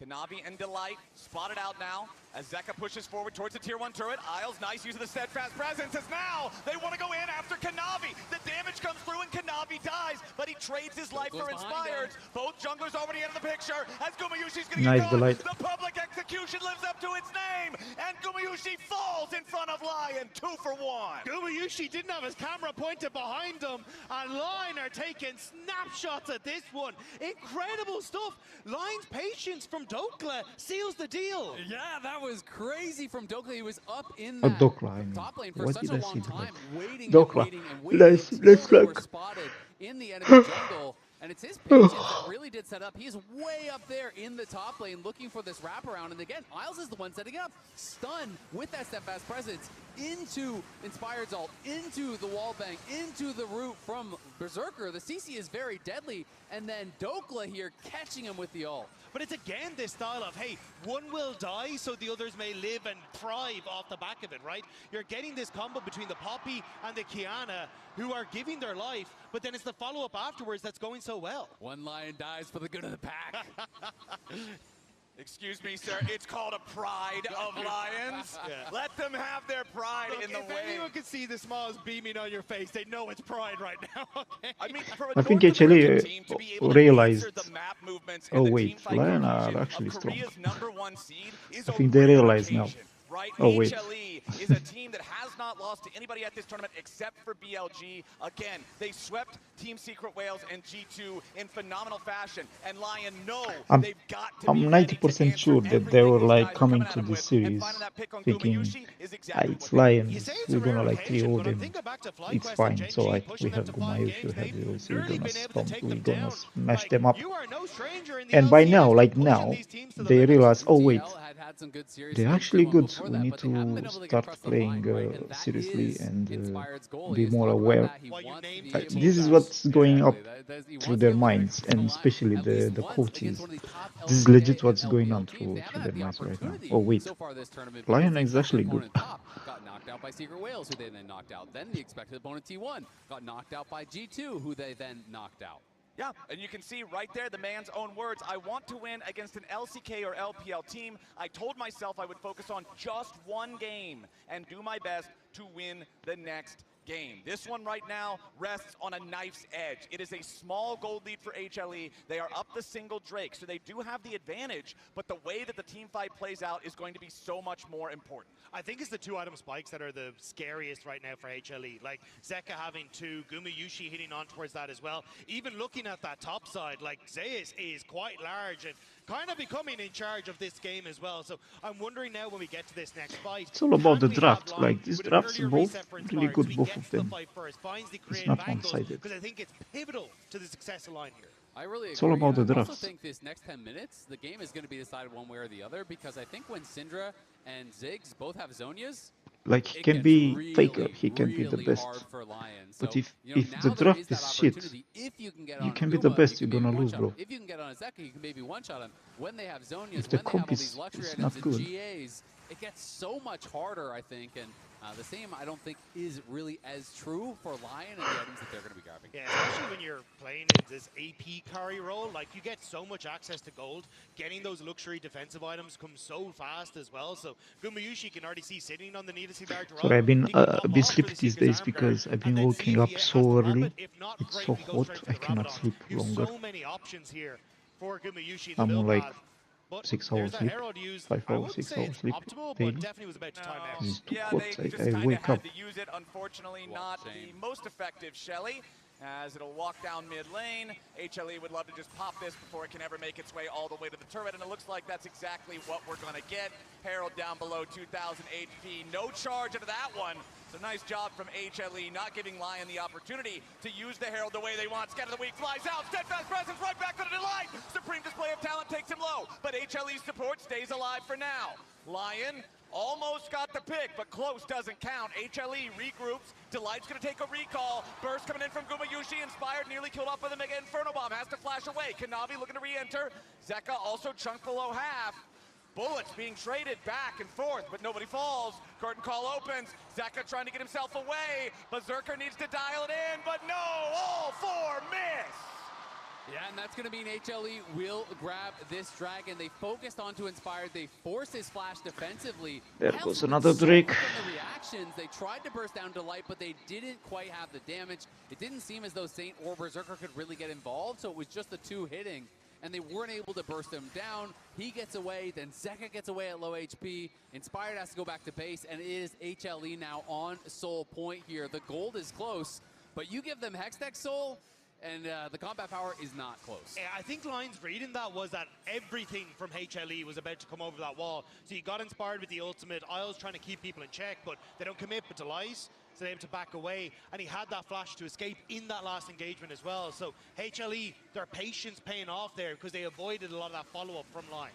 S14: Kanavi and Delight spotted out now as Zeka pushes forward towards the tier 1 turret. Isles, nice use of the steadfast presence as now they want to go in after Kanavi. The damage comes through and Kanavi dies, but he trades his life for Inspired. Both junglers already out of the picture as Gumayushi's going to get caught. The public execution lives up to its name, and Gumayushi falls in front of Lion, 2-for-1.
S13: Gumayushi didn't have his camera pointed behind him, and Lion are taking snapshots at this one. Incredible stuff. Lion's patience from Dokla seals the deal.
S11: Yeah, that was crazy from Dokla. He was up in that top lane for such a long time, waiting and waiting and waiting until they were spotted in the enemy jungle. And it's his patience that really did set up. He's way up there in the top lane looking for this wraparound. And again, Isles is the one setting up. Stun with that steadfast presence into Inspired's ult, into the wallbang, into the root from Berserker. The CC is very deadly. And then Dokla here catching him with the ult.
S13: But it's again this style of, hey, one will die so the others may live and thrive off the back of it, right? You're getting this combo between the Poppy and the Kiana who are giving their life, but then it's the follow-up afterwards that's going so well.
S11: One Lion dies for the good of the pack.
S14: Excuse me, sir. It's called a pride of Lions. Yeah. Let them have their pride. Look, in the way.
S13: If anyone can see the smiles beaming on your face, they know it's pride right now. Okay?
S14: I mean, for
S1: I think HLE realized, oh wait, Lion are actually strong. I think they realize now.
S14: Right?
S1: Oh wait.
S14: HLE is a team that has not lost to anybody at this tournament except for BLG. Again, they swept Team Secret Whales and G2 in phenomenal fashion. And Lion know they've got to
S1: I'm 90% sure that they were like coming to this series thinking, it's Lion, we're gonna like 3-0 them, it's fine. So like we have Gumayushi, we have the we're gonna smash them up. And by now, like now, they realize, oh wait, they're actually good. We need to start playing seriously and be more aware. This is what's going up through their minds, and especially the coaches. This is legit what's going on through their minds right now. Oh wait, Lion is actually good.
S11: Got knocked out by Secret Whales, who they then knocked out. Then the expected opponent T1 got knocked out by G2, who they then knocked out.
S14: Yeah, and you can see right there the man's own words. I want to win against an LCK or LPL team. I told myself I would focus on just one game and do my best to win the next game. game. This one right now rests on a knife's edge. It is a small gold lead for HLE. They are up the single Drake, so they do have the advantage, but the way that the team fight plays out is going to be so much more important.
S13: I think it's the 2-item spikes that are the scariest right now for HLE. Like Zeka having 2, Gumayushi hitting on towards that as well. Even looking at that top side, like Zeus is quite large and kind of becoming in charge of this game as well. So I'm wondering now when we get to this next fight.
S1: It's all about the draft. Like these drafts are both really good, both of them. It's not one-sided.
S13: Because I think it's pivotal to the success of Line here.
S11: I really agree.
S1: It's all about the
S11: I
S1: drafts.
S11: also think this next 10 minutes, the game is going to be decided one way or the other, because I think when Syndra and Ziggs both have Zonias,
S1: like he can be Faker, he can be the best. But if the draft is shit, you can be the best, you're gonna lose, bro.
S11: If you can get on a Zeka, you can maybe one-shot him. When they have Zonias,
S1: If the
S11: when they have all
S1: comp
S11: these
S1: is
S11: luxury
S1: not
S11: items and
S1: good.
S11: GAs, it gets so much harder, I think, and the same, I don't think, is really as true for Lion and the items that they're going to be grabbing.
S13: Yeah, especially when you're playing this AP carry role, like you get so much access to gold. Getting those luxury defensive items comes so fast as well. So Gumayushi can already see sitting on the needlessly large row.
S1: Sorry, I've been a bit sleepy these days because I've been waking up so early. It's so hot, I cannot sleep longer.
S13: So many options here for Gumayushi.
S1: I'm on like 6 hours sleep, 5 hours, 6 hours sleep daily. This is too hot, I wake up.
S14: To use it, unfortunately, not the most effective Shelly, as it'll walk down mid lane. HLE would love to just pop this before it can ever make its way all the way to the turret, and it looks like that's exactly what we're going to get. Herald down below 2,000 HP, no charge into that one. So nice job from HLE, not giving Lion the opportunity to use the Herald the way they want. Scatter the Weak flies out, steadfast presence right back to the delight. Supreme display of talent takes him low, but HLE's support stays alive for now. Lion almost got the pick, but close doesn't count. HLE regroups. Delight's gonna take a recall. Burst coming in from Gumayushi. Inspired, nearly killed off with a Mega Inferno Bomb. Has to flash away. Kanavi looking to re-enter. Zeka also chunked below half. Bullets being traded back and forth, but nobody falls. Curtain call opens. Zeka trying to get himself away. Berserker needs to dial it in, but no, all 4 miss.
S11: Yeah, and that's going to mean HLE will grab this dragon. They focused onto Inspired. They forced his flash defensively.
S1: There goes another Drake.
S11: The reactions, they tried to burst down Delight, but they didn't quite have the damage. It didn't seem as though Saint or Berserker could really get involved, so it was just the 2 hitting, and they weren't able to burst him down. He gets away, then Zeka gets away at low HP. Inspired has to go back to base, and it is HLE now on Soul Point here. The gold is close, but you give them Hextech Soul, and the combat power is not close.
S13: Yeah, I think Lion's reading that was that everything from HLE was about to come over that wall. So you got Inspired with the ultimate. Isles trying to keep people in check, but they don't commit, but Delight, so they have to back away. And he had that flash to escape in that last engagement as well. So HLE, their patience paying off there because they avoided a lot of that follow-up from Lion.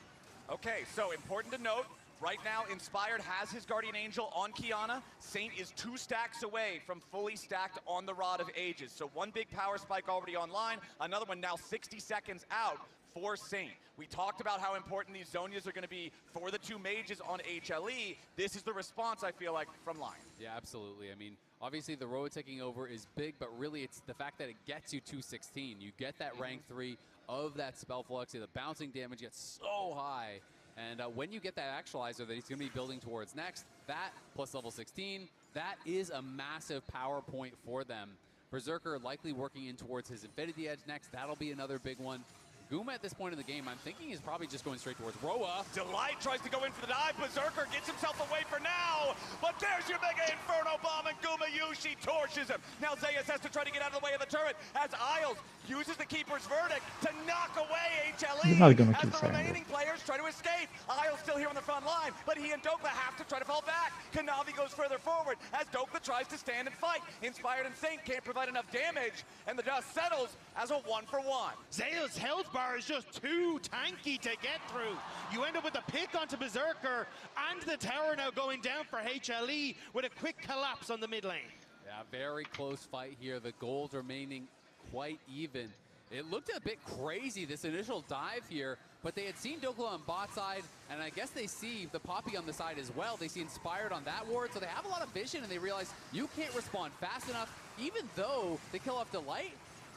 S14: Okay, so important to note, right now, Inspired has his Guardian Angel on Kiana. Saint is 2 stacks away from fully stacked on the Rod of Ages. So 1 big power spike already online, another one now 60 seconds out for Saint. We talked about how important these Zonias are going to be for the 2 mages on HLE. This is the response, I feel like, from Lion.
S11: Yeah, absolutely. I mean, obviously the road taking over is big, but really it's the fact that it gets you 216. You get that rank 3 of that spell flux. The bouncing damage gets so high. And when you get that actualizer that he's going to be building towards next, that plus level 16, that is a massive power point for them. Berserker likely working in towards his Infinity Edge next. That'll be another big one. Guma at this point in the game, I'm thinking is probably just going straight towards Roa.
S14: Delight tries to go in for the dive. Berserker gets himself away for now. But there's your Mega Inferno Bomb, and Gumayushi torches him. Now Zeus has to try to get out of the way of the turret as Isles uses the Keeper's Verdict to knock away HLE.
S1: You're not gonna
S14: as
S1: kill
S14: the remaining players try to escape. Isles still here on the front line, but he and Dokla have to try to fall back. Kanavi goes further forward as Dokla tries to stand and fight. Inspired and Saint can't provide enough damage, and the dust settles as a 1-for-1.
S13: Zeus' health bar is just too tanky to get through. You end up with a pick onto Berserker and the tower now going down for HLE with a quick collapse on the mid lane.
S11: Yeah, very close fight here. The gold remaining quite even. It looked a bit crazy, this initial dive here, but they had seen Dokla on bot side, and I guess they see the Poppy on the side as well. They see Inspired on that ward, so they have a lot of vision, and they realize you can't respond fast enough, even though they kill off Delight.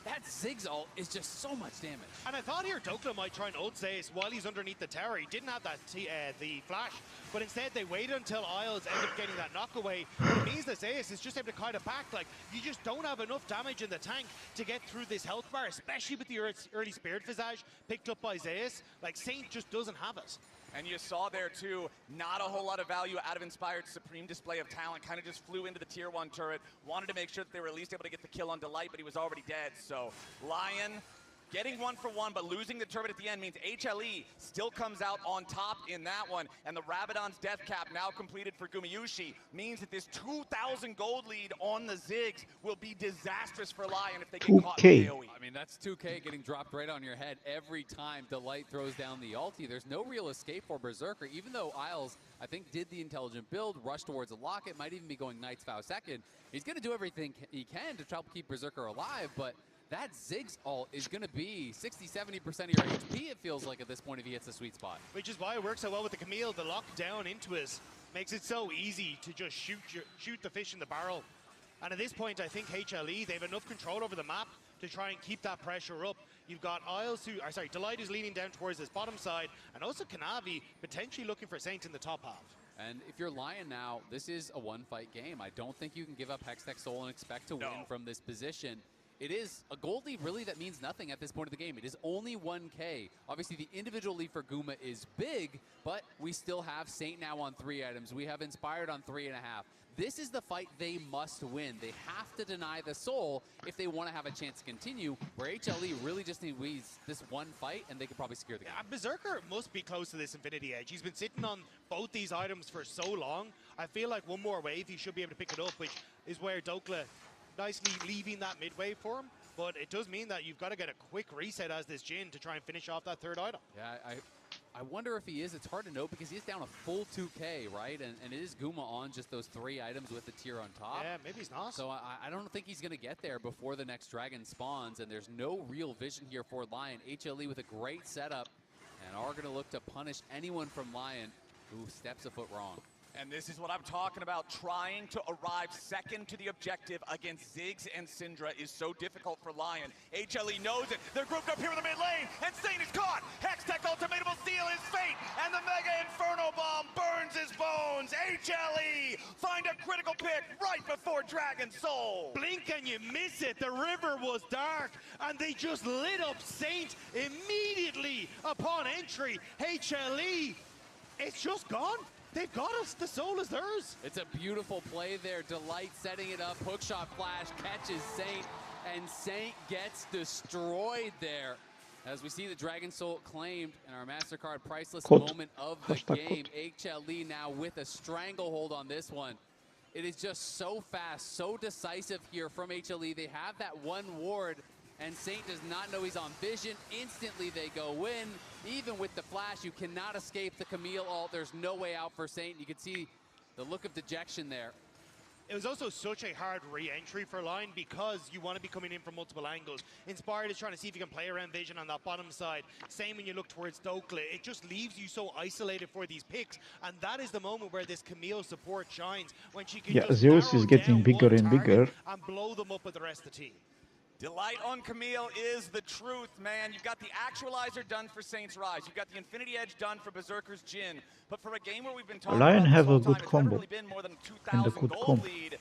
S11: That Ziggs ult is just so much damage.
S13: And I thought here Dokla might try and ult Zeus while he's underneath the tower. He didn't have that the flash, but instead they waited until Isles ended up getting that knock away. But it means that Zeus is just able to kind of back. Like, you just don't have enough damage in the tank to get through this health bar, especially with the early Spirit Visage picked up by Zeus. Like, Saint just doesn't have it.
S14: And you saw there too, not a whole lot of value out of Inspired's supreme display of talent. Kind of just flew into the tier 1 turret. Wanted to make sure that they were at least able to get the kill on Delight, but he was already dead. So Lion getting 1 for 1, but losing the turret at the end means HLE still comes out on top in that one. And the Rabadon's death cap now completed for Gumayusi means that this 2,000 gold lead on the Ziggs will be disastrous for Lion if they get caught in AoE.
S11: I mean, that's 2K getting dropped right on your head every time Delight throws down the ulti. There's no real escape for Berserker, even though Isles, I think, did the intelligent build, rush towards a locket, might even be going Knight's Vow second. He's going to do everything he can to try to keep Berserker alive, but that Ziggs ult is going to be 60-70% of your HP, it feels like, at this point if he hits the sweet spot.
S13: Which is why it works so well with the Camille. The lock down into it makes it so easy to just shoot the fish in the barrel. And at this point, I think HLE, they have enough control over the map to try and keep that pressure up. You've got Isles Delight is leaning down towards this bottom side, and also Kanavi potentially looking for Saint in the top half.
S11: And if you're Lion now, this is a one-fight game. I don't think you can give up Hextech Soul and expect to win from this position. It is a gold lead really that means nothing at this point of the game. It is only 1K. Obviously, the individual lead for Guma is big, but we still have Saint now on 3 items. We have Inspired on 3.5. This is the fight they must win. They have to deny the soul if they want to have a chance to continue, where HLE really just needs this one fight, and they could probably secure the game.
S13: Berserker must be close to this Infinity Edge. He's been sitting on both these items for so long. I feel like one more wave, he should be able to pick it up, which is where Dokla nicely leaving that mid-wave for him. But it does mean that you've got to get a quick reset as this Jhin to try and finish off that 3rd item.
S11: Yeah, I wonder if he is. It's hard to know because he's down a full 2K, right? And it is Guma on just those 3 items with the tier on top.
S13: Yeah, maybe he's not.
S11: So I don't think he's going to get there before the next dragon spawns, and there's no real vision here for Lion. HLE with a great setup, and are going to look to punish anyone from Lion who steps a foot wrong.
S14: And this is what I'm talking about. Trying to arrive second to the objective against Ziggs and Syndra is so difficult for Lion. HLE knows it. They're grouped up here in the mid lane, and Saint is caught. Hextech Ultimatum will seal his fate, and the Mega Inferno Bomb burns his bones. HLE find a critical pick right before Dragon Soul.
S13: Blink and you miss it. The river was dark, and they just lit up Saint immediately upon entry. HLE, it's just gone. They've got us. The soul is theirs.
S11: It's a beautiful play there. Delight setting it up. Hookshot flash catches Saint, and Saint gets destroyed there. As we see the Dragon Soul claimed in our MasterCard priceless moment of the game. HLE now with a stranglehold on this one. It is just so fast, so decisive here from HLE. They have that one ward, and Saint does not know he's on vision. Instantly they go in. Even with the flash, you cannot escape the Camille ult. There's no way out for Saint. You can see the look of dejection there.
S13: It was also such a hard re-entry for Lion because you want to be coming in from multiple angles. Inspired is trying to see if you can play around vision on that bottom side. Same when you look towards Dokla. It just leaves you so isolated for these picks, and that is the moment where this Camille support shines, when she can just
S1: Zeus is getting bigger and bigger.
S13: And blow them up with the rest of the team.
S14: Delight on Camille is the truth, man. You've got the Actualizer done for Saints Rise. You've got the Infinity Edge done for Berserker's Jhin. But for a game where we've been talking
S1: Lion
S14: about
S1: have a
S14: this whole
S1: good
S14: time,
S1: combo
S14: it's never really been more than a
S1: and a
S14: 2,000
S1: good
S14: gold
S1: combo,
S14: lead.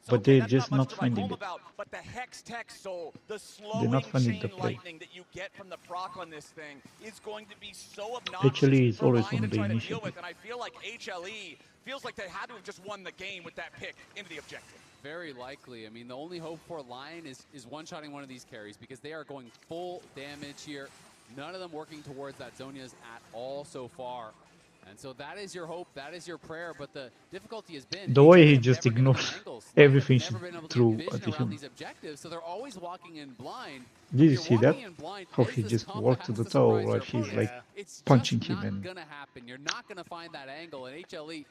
S1: but they're just not finding it.
S14: But the Hextech Soul, the
S1: They're
S14: slowing
S1: not finding
S14: chain
S1: the play.
S14: lightning that you get from the proc on this thing is going to be so obnoxious
S1: HLE is
S14: for
S1: always
S14: Lion
S1: on
S14: to
S1: the
S14: try to deal
S1: initiative.
S14: with. And I feel like HLE feels like they had to have just won the game with that pick into the objective.
S11: Very likely. I mean, the only hope for Lion is one-shotting one of these carries because they are going full damage here. None of them working towards that Zhonya's at all so far. And so that is your hope, that is your prayer, but the difficulty has been
S1: The way he just ignores everything through
S11: these objectives, so they're always walking in blind.
S1: Did you see that? How he just walked to the tower like he's like punching him, and
S11: Gonna happen. You're not gonna find that angle, and HLE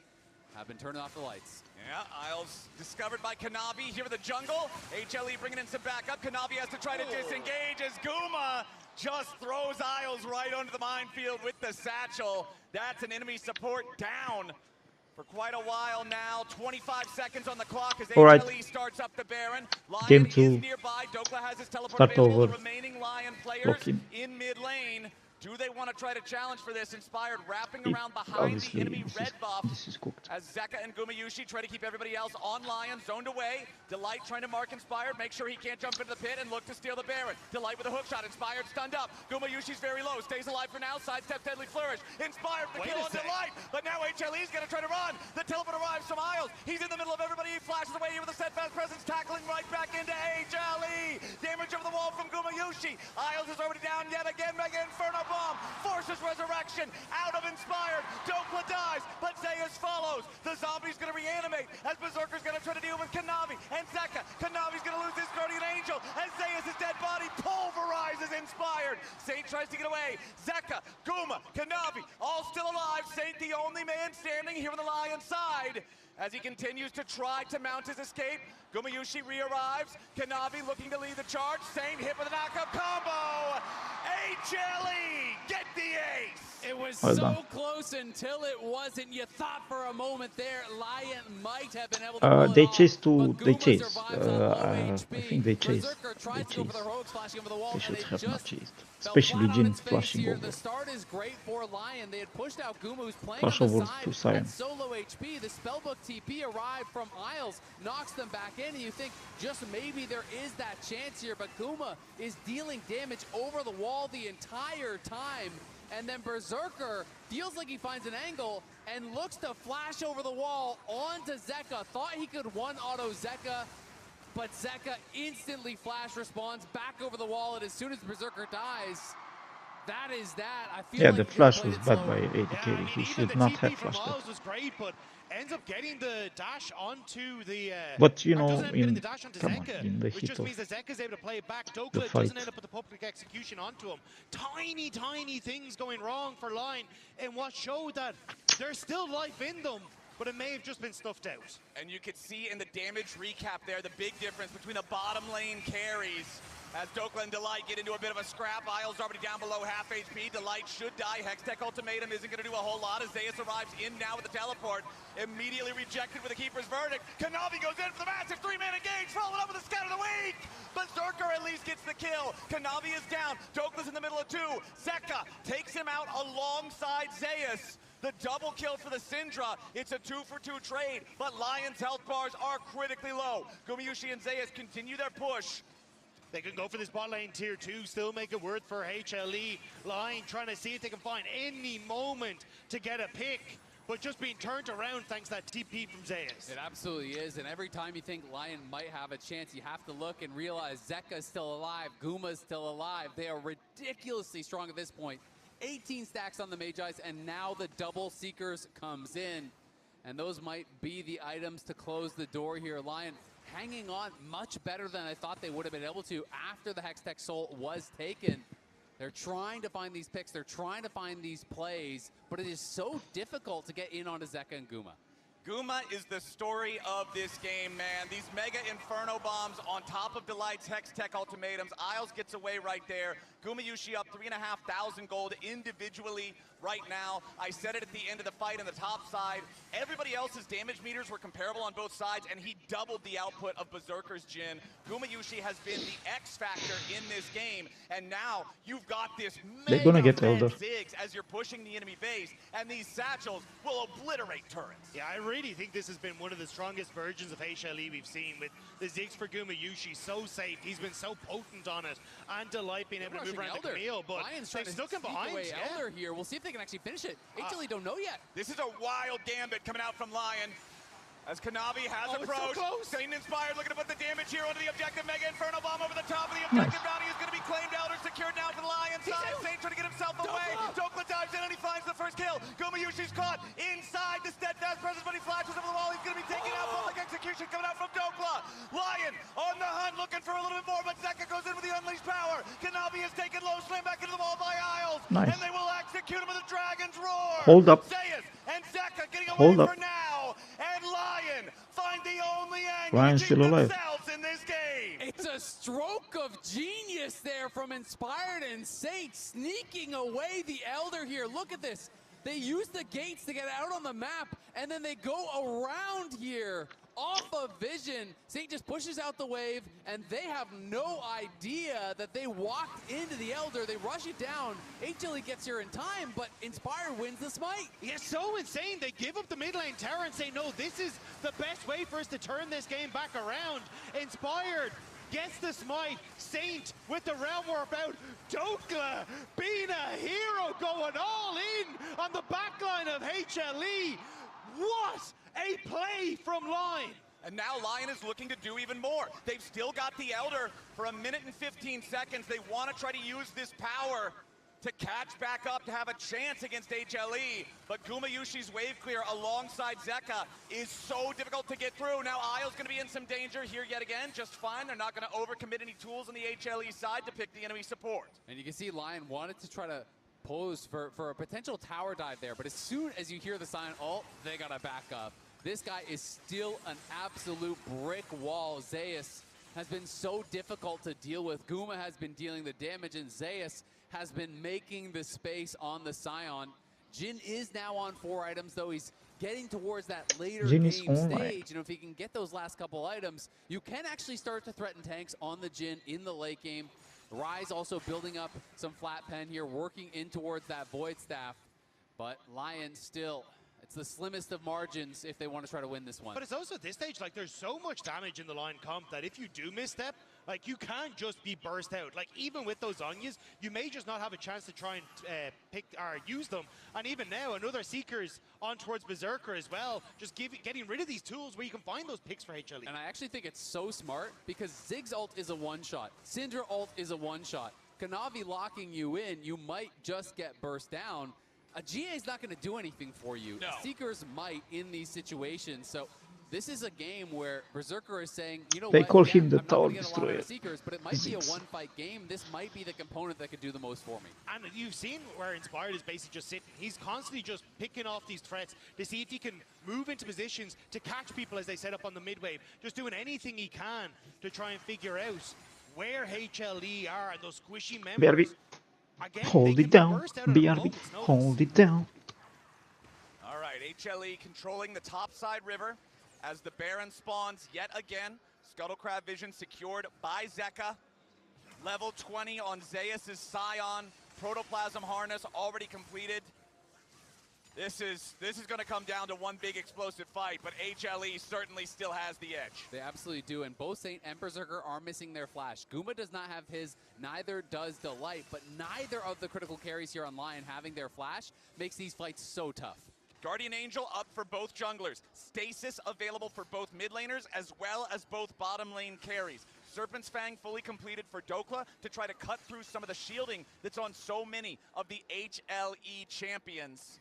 S11: have been turning off the lights.
S14: Yeah, Isles discovered by Kanavi here in the jungle. HLE bringing in some backup. Kanavi has to try to disengage as Guma just throws Isles right onto the minefield with the satchel. That's an enemy support down. For quite a while now, 25 seconds on the clock as
S1: All right.
S14: HLE starts up the Baron. Lion
S1: Game
S14: is
S1: 2.
S14: nearby. Dokla has his teleport
S1: Start
S14: available.
S1: over.
S14: The remaining Lion players
S1: Lock
S14: in mid lane. Do they want to try to challenge for this? Inspired wrapping
S1: It,
S14: around behind the
S1: obviously,
S14: enemy red buff.
S1: this is cooked.
S14: As Zeka and Gumayushi try to keep everybody else on Lion, zoned away. Delight trying to mark Inspired, make sure he can't jump into the pit and look to steal the Baron. Delight with a hook shot, Inspired stunned up. Gumayushi's very low, stays alive for now, sidestep Deadly Flourish. Inspired the kill on Delight, but now HLE's gonna try to run. The teleport arrives from Isles. He's in the middle of everybody, he flashes away here with a steadfast presence, tackling right back into HLE. Damage over the wall from Gumayushi. Isles is already down yet again, Mega Inferno Bomb. Forces resurrection out of Inspired. Dokla dies, but Zeus follows. The zombie's gonna reanimate as Berserker's gonna try to deal with Kanavi and Zeka. Kanavi's gonna lose his Guardian Angel as Zeus' dead body pulverizes Inspired. Saint tries to get away. Zeka, Guma, Kanavi, all still alive. Saint the only man standing here on the Lion side. As he continues to try to mount his escape, Gumayushi re-arrives. Kanavi looking to lead the charge. Saint hit with a knockup combo. HLE, get the ace.
S11: It was
S1: Well
S11: so
S1: done.
S11: close until it wasn't. You thought for a moment there, Lion might have been able to pull
S1: They
S11: it off,
S1: chase to.
S11: but
S1: They
S11: Guma
S1: chase.
S11: survives on low
S1: I
S11: HP.
S1: think they chase.
S11: Berserker
S1: They
S11: tries to go for
S1: chase.
S11: the heroics flashing over the wall,
S1: They
S11: and
S1: should
S11: it
S1: have not
S11: just
S1: chased.
S11: fell
S1: Especially
S11: flat on
S1: Jin
S11: its face
S1: flashing
S11: here.
S1: over.
S11: The start is great for Lion. They had pushed out Guma, who's playing
S1: Flash
S11: on the
S1: over
S11: side
S1: to Sion.
S11: at solo HP. The spellbook TP arrived from Isles, knocks them back in, and you think just maybe there is that chance here, but Guma is dealing damage over the wall the entire time. And then Berserker feels like he finds an angle and looks to flash over the wall onto Zeka. Thought he could one-auto Zeka, but Zeka instantly flash responds back over the wall, and as soon as Berserker dies, that is that. I feel
S1: Yeah,
S11: like
S1: the
S11: he
S1: flash
S11: played
S1: was
S11: it
S1: bad
S11: slow.
S1: by AD
S13: Yeah, I
S1: carry.
S13: mean,
S1: He
S13: even
S1: should
S13: the
S1: not
S13: TP
S1: have
S13: from
S1: flashed that.
S13: Miles was great, but ends up getting the dash onto the.
S1: But you
S13: or
S1: know,
S13: doesn't end up getting
S1: in
S13: the dash onto
S1: come on,
S13: Zeka,
S1: in the
S13: which
S1: heat
S13: just
S1: of
S13: means that Zeka's able to play it back.
S1: the
S13: Dokla
S1: fight.
S13: doesn't end up with the public execution onto him. Tiny things going wrong for Line, and what showed that there's still life in them, but it may have just been stuffed out.
S14: And you could see in the damage recap there the big difference between the bottom lane carries. As Dokla and Delight get into a bit of a scrap, Isles already down below half HP. Delight should die. Hextech Ultimatum isn't going to do a whole lot as Zeus arrives in now with the teleport. Immediately rejected with the Keeper's Verdict. Kanavi goes in for the massive three-man engage, followed up with a Scout of the Week. Berserker at least gets the kill. Kanavi is down. Dokla's in the middle of two. Zeka takes him out alongside Zeus. The double kill for the Syndra. It's a 2-for-2 trade, but Lion's health bars are critically low. Gumayushi and Zeus continue their push.
S13: They can go for this bot lane tier 2, still make it worth for HLE. Line trying to see if they can find any moment to get a pick, but just being turned around thanks to that TP from Zeus.
S11: It absolutely is, and every time you think Lion might have a chance, you have to look and realize Zeka's still alive, Guma's still alive. They are ridiculously strong at this point. 18 stacks on the Magi's, and now the double Seekers comes in. And those might be the items to close the door here. Lion hanging on much better than I thought they would have been able to after the Hextech Soul was taken. They're trying to find these picks, they're trying to find these plays, but it is so difficult to get in onto Zeka and Guma.
S14: Guma is the story of this game, man. These Mega Inferno Bombs on top of Delight's Hextech Ultimatums. Isles gets away right there. Gumayushi up 3,500 gold individually right now. I said it at the end of the fight on the top side. Everybody else's damage meters were comparable on both sides, and he doubled the output of Berserker's Jin. Gumayushi has been the X factor in this game, and now you've got this
S1: They're gonna get
S14: red
S1: Elder.
S14: zigs as you're pushing the enemy base, and these satchels will obliterate turrets.
S13: Yeah, I really think this has been one of the strongest versions of HLE we've seen, with the Ziggs for Gumayushi. So safe, he's been so potent on it, and Delight being able to move around the Camille, but
S11: Lion's
S13: they've
S11: trying to
S13: stuck him
S11: sneak
S13: behind.
S11: away
S13: Yeah.
S11: Elder here. We'll see if they can actually finish it. HLE don't know yet.
S14: This is a wild gambit coming out from Lion. As Kanavi has
S11: Oh, it's so
S14: approached,
S11: close.
S14: Satan Inspired looking to put the damage here onto the objective. Mega Inferno Bomb over the top of the objective. Bounty is going to be claimed. Elder secured now for the Lion side. Saint trying to get himself away. Dokla dives in and he finds the first kill. Gumayushi's caught inside the steadfast presence, but he flashes over the wall. He's going to be taken out. Public execution coming out from Dokla. Lion on the hunt looking for a little bit more, but Zeka goes in with the unleashed power. Kanavi is taken low, slammed back into the wall by Isles.
S1: Nice.
S14: And they will execute him with a Dragon's Roar.
S1: Hold up.
S14: Zeus and Zeka getting away
S1: Hold up.
S14: for now. And Lion find the only angle
S1: Lion's
S14: to keep
S1: still alive.
S14: themselves in this game.
S11: It's a stroke of genius there from Inspired and Saint sneaking away the Elder here. Look at this. They use the gates to get out on the map, and then they go around here off of vision. Saint just pushes out the wave, and they have no idea that they walked into the Elder. They rush it down. HLE gets here in time, but Inspired wins the smite.
S13: Yeah, so insane. They give up the mid lane tower and say, no, this is the best way for us to turn this game back around. Inspired gets the smite. Saint with the realm warp out. Dokla being a hero, going all in on the backline of HLE. What a play from Lion.
S14: And now Lion is looking to do even more. They've still got the Elder for 1 minute and 15 seconds. They want to try to use this power to catch back up, to have a chance against HLE. But Gumayushi's wave clear alongside Zeka is so difficult to get through. Now Isle's going to be in some danger here yet again, just fine. They're not going to overcommit any tools on the HLE side to pick the enemy support.
S11: And you can see Lion wanted to try to pose for a potential tower dive there, but as soon as you hear the silent ult, they got to back up. This guy is still an absolute brick wall. Zeus has been so difficult to deal with. Guma has been dealing the damage, and Zeus has been making the space on the Scion. Jin is now on 4 items, though he's getting towards that later
S1: Jin
S11: game
S1: is on,
S11: stage.
S1: right?
S11: And if he can get those last couple items, you can actually start to threaten tanks on the Jin in the late game. Rise also building up some flat pen here, working in towards that Void Staff. But Lion still, it's the slimmest of margins if they want to try to win this one.
S13: But it's also at this stage, like, there's so much damage in the Lion comp that if you do misstep, like, you can't just be burst out. Like, even with those Onyas, you may just not have a chance to try and pick or use them. And even now, another Seeker's on towards Berserker as well, just getting rid of these tools where you can find those picks for HLE.
S11: And I actually think it's so smart because Zig's ult is a one-shot. Syndra ult is a one-shot. Kanavi locking you in, you might just get burst down. A GA is not going to do anything for you.
S14: No.
S11: Seekers might in these situations. So this is a game where Berserker is saying, you know
S1: They
S11: what,
S1: call
S11: yeah,
S1: him the
S11: I'm not gonna
S1: Tower
S11: get a lot out
S1: Destroyer.
S11: of Seekers, but it might be a
S1: Ziggs.
S11: one-fight game. This might be the component that could do the most for me.
S13: And you've seen where Inspired is basically just sitting. He's constantly just picking off these threats to see if he can move into positions to catch people as they set up on the mid wave. Just doing anything he can to try and figure out where HLE are and those squishy members.
S1: BRB,
S13: Again,
S1: hold
S13: they
S1: it
S13: can
S1: down.
S13: burst out at a
S1: BRB,
S13: moment's notice.
S1: hold it down.
S14: All right, HLE controlling the top side river as the Baron spawns yet again. Scuttlecrab vision secured by Zeka. Level 20 on Zeus' Scion. Protoplasm harness already completed. This is going to come down to one big explosive fight, but HLE certainly still has the edge.
S11: They absolutely do, and both Saint and Berserker are missing their flash. Guma does not have his, neither does Delight, but neither of the critical carries here on Lion having their flash makes these fights so tough.
S14: Guardian Angel up for both junglers. Stasis available for both mid laners as well as both bottom lane carries. Serpent's Fang fully completed for Dokla to try to cut through some of the shielding that's on so many of the HLE champions.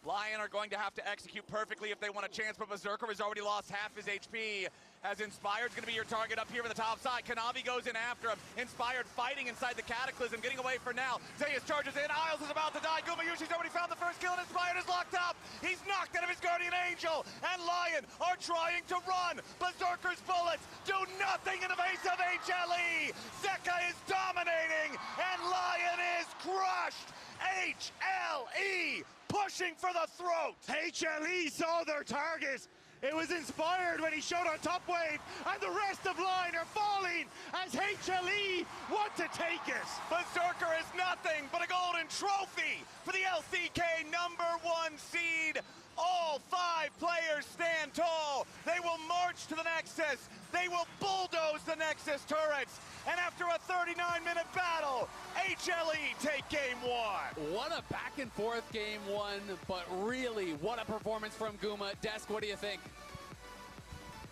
S14: Lion are going to have to execute perfectly if they want a chance, but Berserker has already lost half his HP. As Inspired's going to be your target up here for the top side. Kanavi goes in after him. Inspired fighting inside the Cataclysm, getting away for now. Zeus charges in. Isles is about to die. Gumayushi's already found the first kill, and Inspired is locked up. He's knocked out of his Guardian Angel, and Lion are trying to run. Berserker's bullets do nothing in the face of HLE. Zeka is dominating, and Lion is crushed. HLE pushing for the throat.
S13: HLE saw their target. It was Inspired when he showed on top wave, and the rest of Line are falling as HLE want to take it.
S14: Berserker is nothing but a golden trophy for the LCK #1 seed. All 5 players stand tall. They will march to the Nexus. They will bulldoze the Nexus turrets. And after a 39-minute battle, HLE take game 1.
S11: What a back and forth game 1, but really, what a performance from Guma. Desk, what do you think?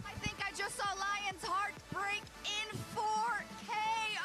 S5: I think I just saw Lion's heart break in 4K.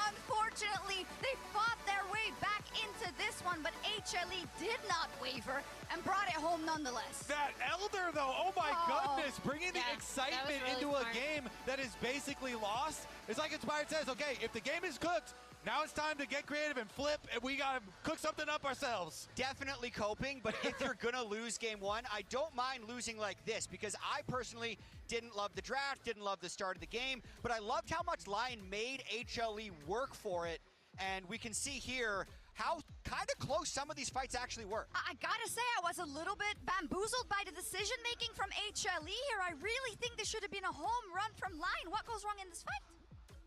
S5: Unfortunately, they fought their way back into this one, but HLE did not waver and brought it home nonetheless.
S3: That Elder, though, oh my goodness, bringing the
S6: Yeah,
S3: excitement
S6: that was really
S3: into
S6: smart.
S3: a game that is basically lost. It's like Inspired says, okay, if the game is cooked, now it's time to get creative and flip, and we gotta cook something up ourselves.
S4: Definitely coping, but if you're gonna lose game 1, I don't mind losing like this, because I personally didn't love the draft, didn't love the start of the game, but I loved how much Lion made HLE work for it, and we can see here how kind of close some of these fights actually were.
S5: I gotta say, I was a little bit bamboozled by the decision-making from HLE here. I really think this should have been a home run from Lion. What goes wrong in this fight?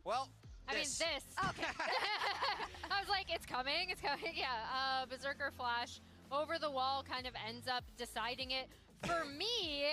S4: Well,
S6: this.
S5: Okay.
S6: I was like, it's coming. Yeah, Berserker Flash over the wall kind of ends up deciding it. For me,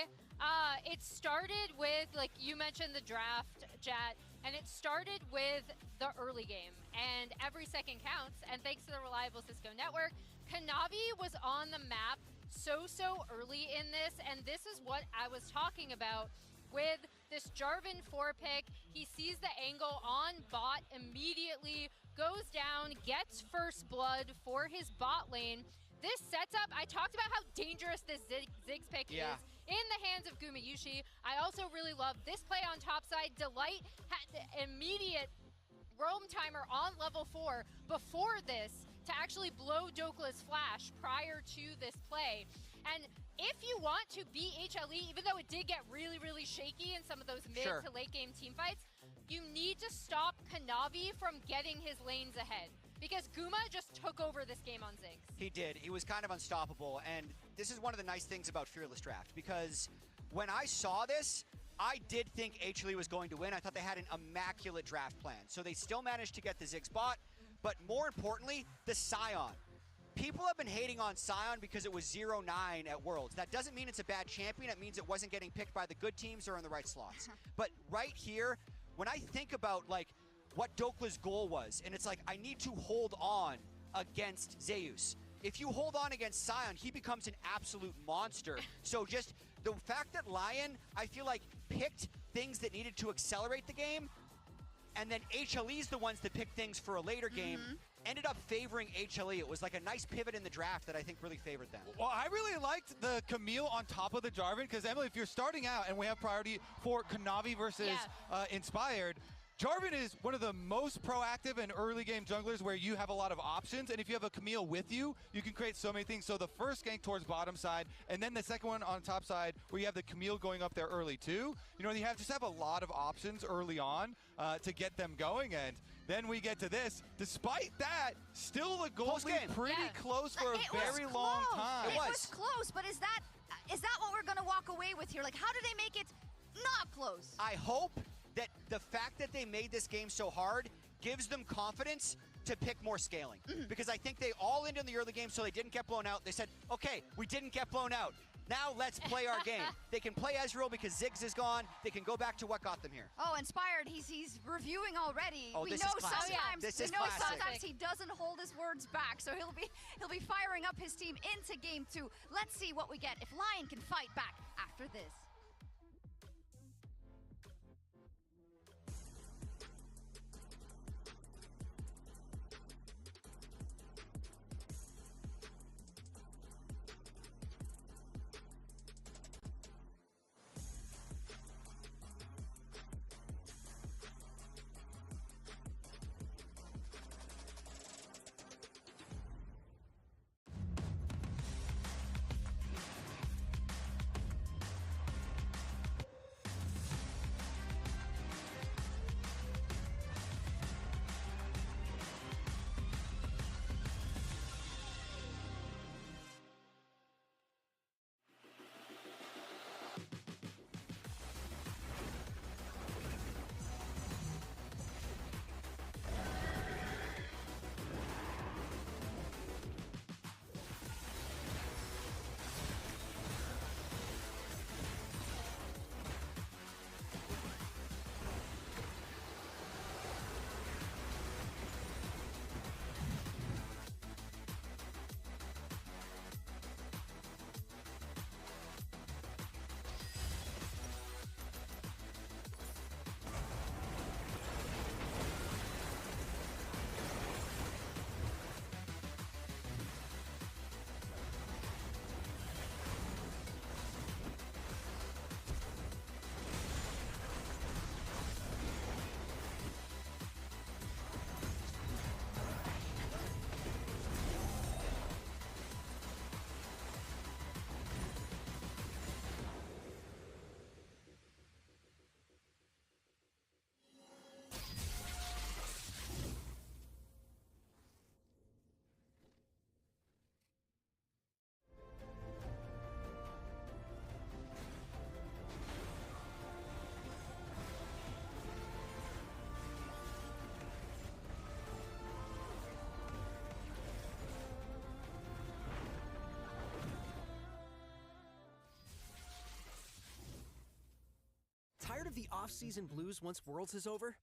S6: it started with, like you mentioned, the draft, Jat, and it started with the early game, and every second counts, and thanks to the reliable Cisco network, Kanavi was on the map so early in this, and this is what I was talking about with this Jarvan 4-pick. He sees the angle on bot, immediately goes down, gets first blood for his bot lane. This setup, I talked about how dangerous this Ziggs pick is in the hands of Gumayusi. I also really love this play on top side. Delight had the immediate roam timer on level 4 before this to actually blow Dokla's flash prior to this play. And if you want to beat HLE, even though it did get really shaky in some of those mid to late game team fights, you need to stop Kanavi from getting his lanes ahead. Because Guma just took over this game on Ziggs.
S4: He did. He was kind of unstoppable. And this is one of the nice things about Fearless Draft, because when I saw this, I did think HLE was going to win. I thought they had an immaculate draft plan. So they still managed to get the Ziggs bot, but more importantly, the Sion. People have been hating on Sion because it was 0-9 at Worlds. That doesn't mean it's a bad champion. It means it wasn't getting picked by the good teams or in the right slots. But right here, when I think about like what Dokla's goal was, and it's like, I need to hold on against Zeus. If you hold on against Sion, he becomes an absolute monster. So just the fact that Lion, I feel like, picked things that needed to accelerate the game, and then HLE's the ones that picked things for a later game, ended up favoring HLE. It was like a nice pivot in the draft that I think really favored them.
S3: Well, I really liked the Camille on top of the Jarvan, because Emily, if you're starting out and we have priority for Kanavi versus Inspired, Jarvan is one of the most proactive and early game junglers where you have a lot of options, and if you have a Camille with you, you can create so many things. So the first gank towards bottom side, and then the second one on top side where you have the Camille going up there early too. You know, you just have a lot of options early on to get them going, and then we get to this. Despite that, still the goal lead pretty close for a very long time.
S5: It was close, but is that what we're gonna walk away with here? Like, how do they make it not close?
S4: I hope that the fact that they made this game so hard gives them confidence to pick more scaling. Because I think they all ended in the early game so they didn't get blown out. They said, okay, we didn't get blown out. Now let's play our game. They can play Ezreal because Ziggs is gone. They can go back to what got them here.
S5: Oh, Inspired, he's reviewing already.
S4: Oh,
S5: we
S4: this
S5: know
S4: is classic.
S5: sometimes he doesn't hold his words back, so he'll be firing up his team into game 2. Let's see what we get if Lion can fight back after this.
S15: of the off-season blues once Worlds is over?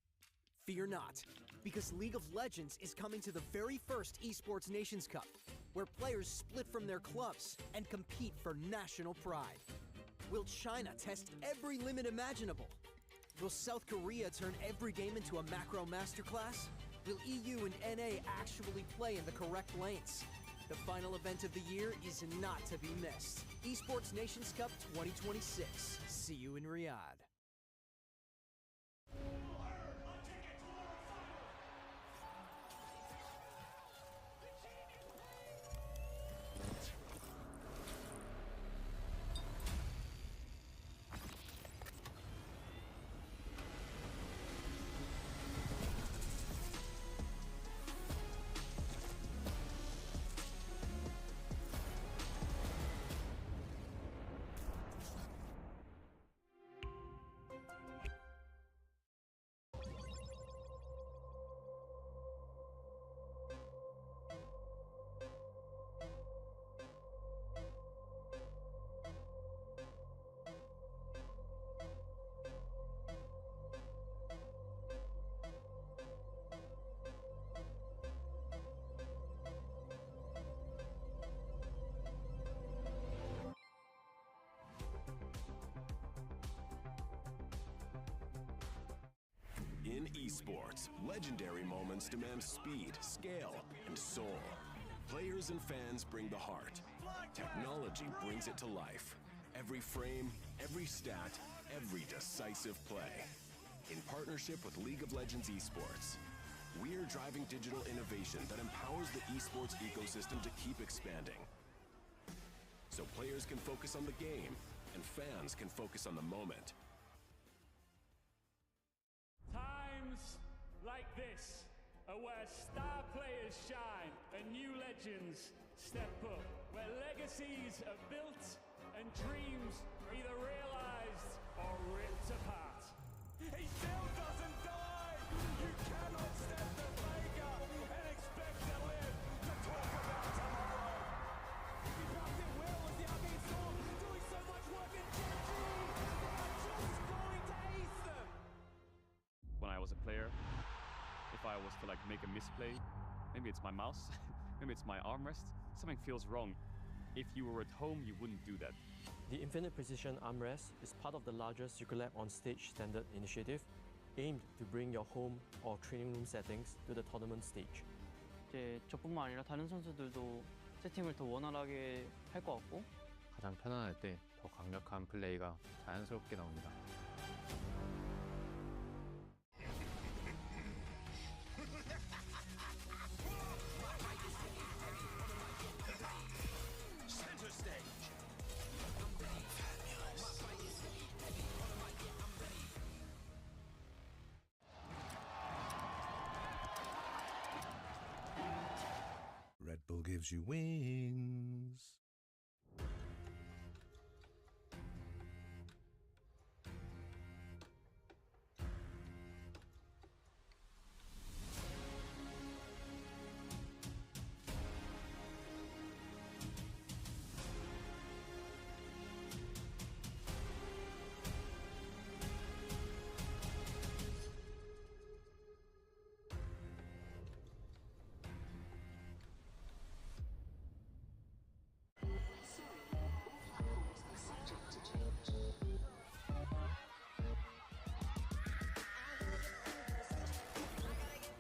S15: Fear not, because League of Legends is coming to the very first Esports Nations Cup, where players split from their clubs and compete for national pride. Will China test every limit imaginable? Will South Korea turn every game into a macro masterclass? Will EU and NA actually play in the correct lanes? The final event of the year is not to be missed. Esports Nations Cup 2026. See you in Riyadh.
S16: In esports, legendary moments demand speed, scale, and soul. Players and fans bring the heart. Technology brings it to life. Every frame, every stat, every decisive play. In partnership with League of Legends Esports, we're driving digital innovation that empowers the esports ecosystem to keep expanding. So players can focus on the game, and fans can focus on the moment.
S17: Times like this are where star players shine and new legends step up, where legacies are built and dreams are either realized or ripped apart.
S18: He still doesn't die! You cannot step the Vega and expect to live to talk about tomorrow! He dropped it well with the Arcane Storm, doing so much work in Genji! They are just going to ace them!
S19: When I was a player, if I was to make a misplay, maybe it's my mouse, maybe it's my armrest, something feels wrong. If you were at home, you wouldn't do that.
S20: The Infinite Precision Armrest is part of the larger Circulab on Stage standard initiative, aimed to bring your home or training room settings to the tournament stage.
S21: 이제 저뿐만 아니라 다른 선수들도 세팅을 더 원활하게 할 것 같고
S22: 가장 편안할 때 더 강력한 플레이가 자연스럽게 나옵니다.
S18: Center stage.
S23: Red Bull gives you wings.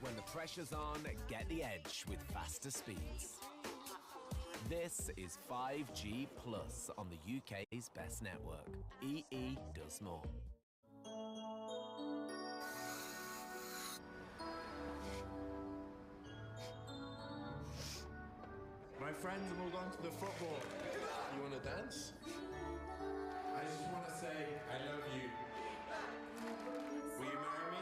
S24: When the pressure's on, get the edge with faster speeds. This is 5G Plus on the UK's best network. EE does more.
S25: My friends have all gone to the football. You want to dance? I just want to say I love you. Will you marry me?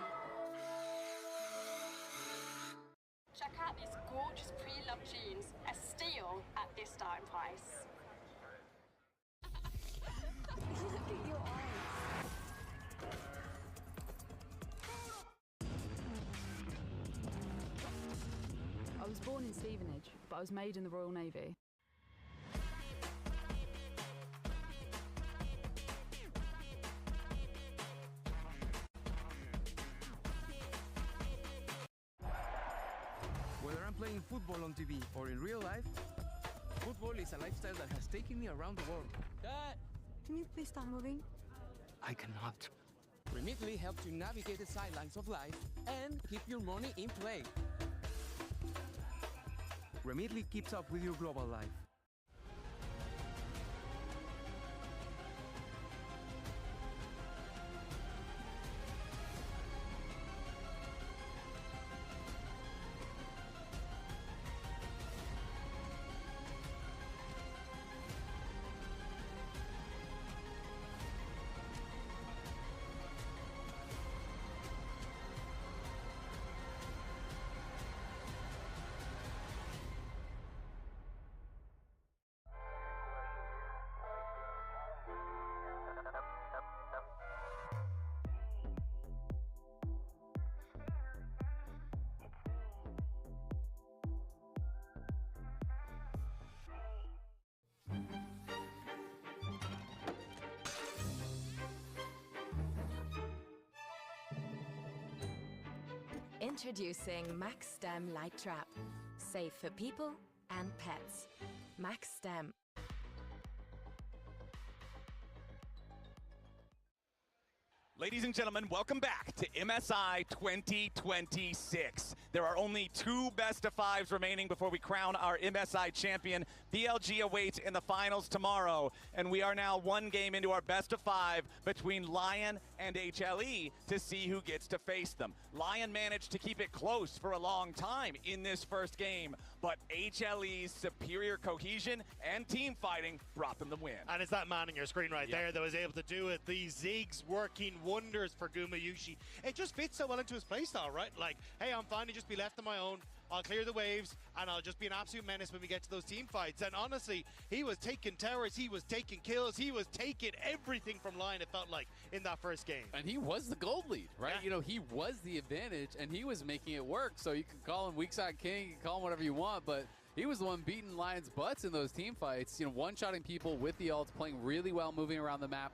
S26: Check out these gorgeous pre-loved jeans, a steal at this starting price.
S5: Look at your eyes.
S27: I was born in Stevenage, but I was made in the Royal Navy.
S1: I'm playing football on TV or in real life, football is a lifestyle that has taken me around the world.
S27: Can you please stop moving?
S1: I cannot. Remitly helps you navigate the sidelines of life and keep your money in play. Remitly keeps up with your global life.
S2: Introducing Max Stem Light Trap. Safe for people and pets. Max Stem.
S14: Ladies and gentlemen, welcome back to MSI 2026. There are only 2 best-of-5s remaining before we crown our MSI champion. VLG awaits in the finals tomorrow, and we are now 1 game into our best-of-5 between Lion and HLE to see who gets to face them. Lion managed to keep it close for a long time in this first game, but HLE's superior cohesion and team fighting brought them the win.
S13: And it's that man on your screen right there that was able to do it. These zigs working wonders for Gumayushi. It just fits so well into his playstyle, right? Like, hey, I'm fine to just be left on my own. I'll clear the waves, and I'll just be an absolute menace when we get to those team fights. And honestly, he was taking towers, he was taking kills, he was taking everything from Lion, it felt like, in that first game.
S11: And he was the gold lead, right?
S13: Yeah.
S11: You know, he was the advantage, and he was making it work. So you can call him weak side king, you can call him whatever you want, but he was the one beating Lion's butts in those team fights. You know, one-shotting people with the ults, playing really well, moving around the map.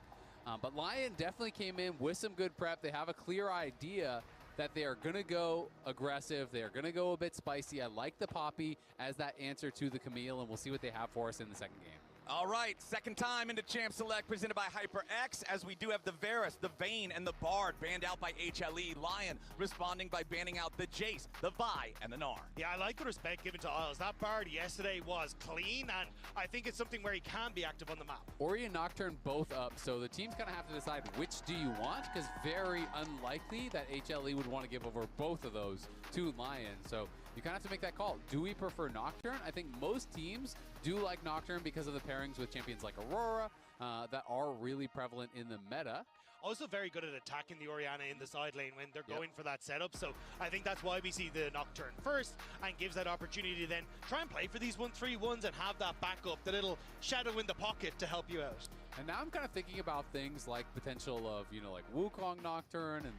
S11: But Lion definitely came in with some good prep. They have a clear idea that they are going to go aggressive. They are going to go a bit spicy. I like the Poppy as that answer to the Camille, and we'll see what they have for us in the second game.
S14: All right, second time into Champ Select presented by HyperX, as we do have the Varus, the Vayne, and the Bard banned out by HLE. Lion responding by banning out the Jace, the Vi, and the Gnar.
S13: Yeah, I like the respect given to Isles. That Bard yesterday was clean, and I think it's something where he can be active on the map.
S11: Ori and Nocturne both up, so the team's going to have to decide which do you want, because very unlikely that HLE would want to give over both of those to Lion. So you kind of have to make that call. Do we prefer Nocturne? I think most teams do like Nocturne because of the pairings with champions like Aurora that are really prevalent in the meta.
S13: Also very good at attacking the Orianna in the side lane when they're going for that setup. So I think that's why we see the Nocturne first, and gives that opportunity to then try and play for these 1-3-1s and have that backup, the little shadow in the pocket to help you out.
S11: And now I'm kind of thinking about things like potential of, you know, like Wukong Nocturne and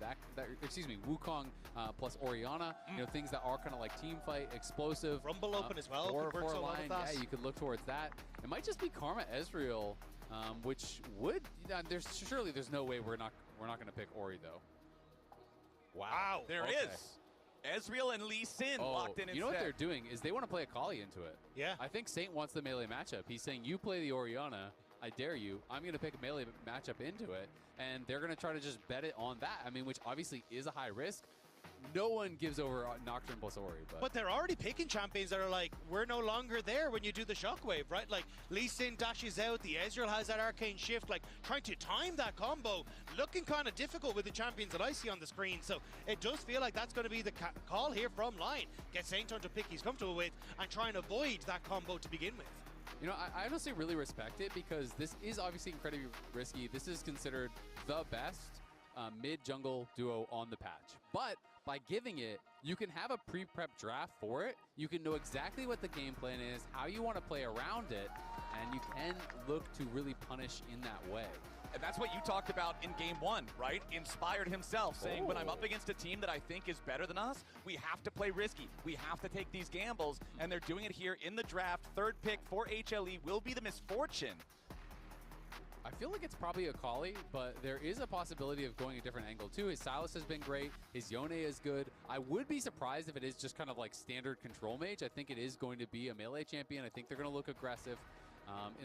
S11: excuse me, Wukong plus Orianna, you know, things that are kind of like team fight, explosive.
S13: Rumble open as well.
S11: Or line, yeah, you could look towards that. It might just be Karma Ezreal, which would, surely there's no way we're not going to pick Ori though.
S14: Wow, there is. Ezreal and Lee Sin locked in instead.
S11: You know what they're doing is they want to play a Kali into it.
S13: Yeah.
S11: I think Saint wants the melee matchup. He's saying, you play the Orianna, I dare you. I'm going to pick a melee matchup into it, and they're going to try to just bet it on that. I mean, which obviously is a high risk. No one gives over Nocturne plus Ori.
S13: But they're already picking champions that are like, we're no longer there when you do the shockwave, right? Like, Lee Sin dashes out, the Ezreal has that arcane shift, like, trying to time that combo, looking kind of difficult with the champions that I see on the screen. So it does feel like that's going to be the call here from Lion. Get Saint on to pick he's comfortable with, and try and avoid that combo to begin with.
S11: You know, I honestly really respect it, because this is obviously incredibly risky. This is considered the best mid-jungle duo on the patch. But by giving it, you can have a pre-prep draft for it. You can know exactly what the game plan is, how you want to play around it, and you can look to really punish in that way.
S14: And that's what you talked about in game 1, right? Inspired himself, saying, when I'm up against a team that I think is better than us, we have to play risky. We have to take these gambles, and they're doing it here in the draft. Third pick for HLE will be the Misfortune.
S11: I feel like it's probably Akali, but there is a possibility of going a different angle too. His Sylas has been great. His Yone is good. I would be surprised if it is just kind of like standard control mage. I think it is going to be a melee champion. I think they're going to look aggressive.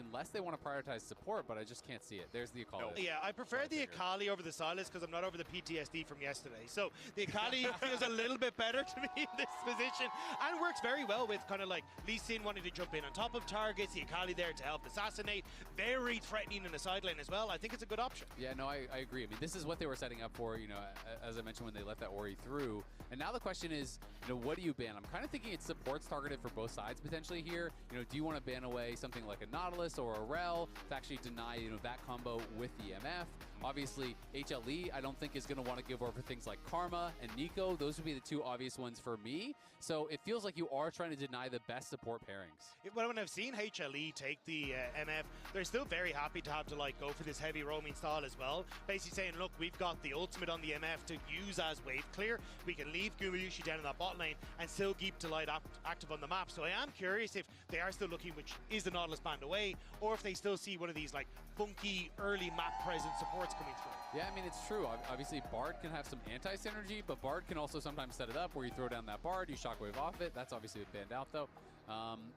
S11: Unless they want to prioritize support, but I just can't see it. There's the Akali.
S13: Yeah, I prefer the Akali over the Sylas because I'm not over the PTSD from yesterday. So the Akali feels a little bit better to me in this position and works very well with kind of like Lee Sin wanting to jump in on top of targets, the Akali there to help assassinate. Very threatening in the side lane as well. I think it's a good option.
S11: Yeah, no, I agree. I mean, this is what they were setting up for, you know, as I mentioned when they let that Ori through. And now the question is, you know, what do you ban? I'm kind of thinking it's supports targeted for both sides potentially here. You know, do you want to ban away something like a Nautilus or a Rel to actually deny, you know, that combo with the MF? Obviously, HLE, I don't think is going to want to give over things like Karma and Nico. Those would be the two obvious ones for me. So it feels like you are trying to deny the best support pairings.
S13: When I've seen HLE take the MF, they're still very happy to have to like go for this heavy roaming style as well. Basically saying, look, we've got the ultimate on the MF to use as wave clear. We can leave Gumayushi down in that bot lane and still keep Delight active on the map. So I am curious if they are still looking, which is the Nautilus band away, or if they still see one of these like funky early map present supports coming through.
S11: Yeah, I mean, it's true. Obviously, Bard can have some anti-synergy, but Bard can also sometimes set it up where you throw down that Bard, you shockwave off it. That's obviously banned out, though.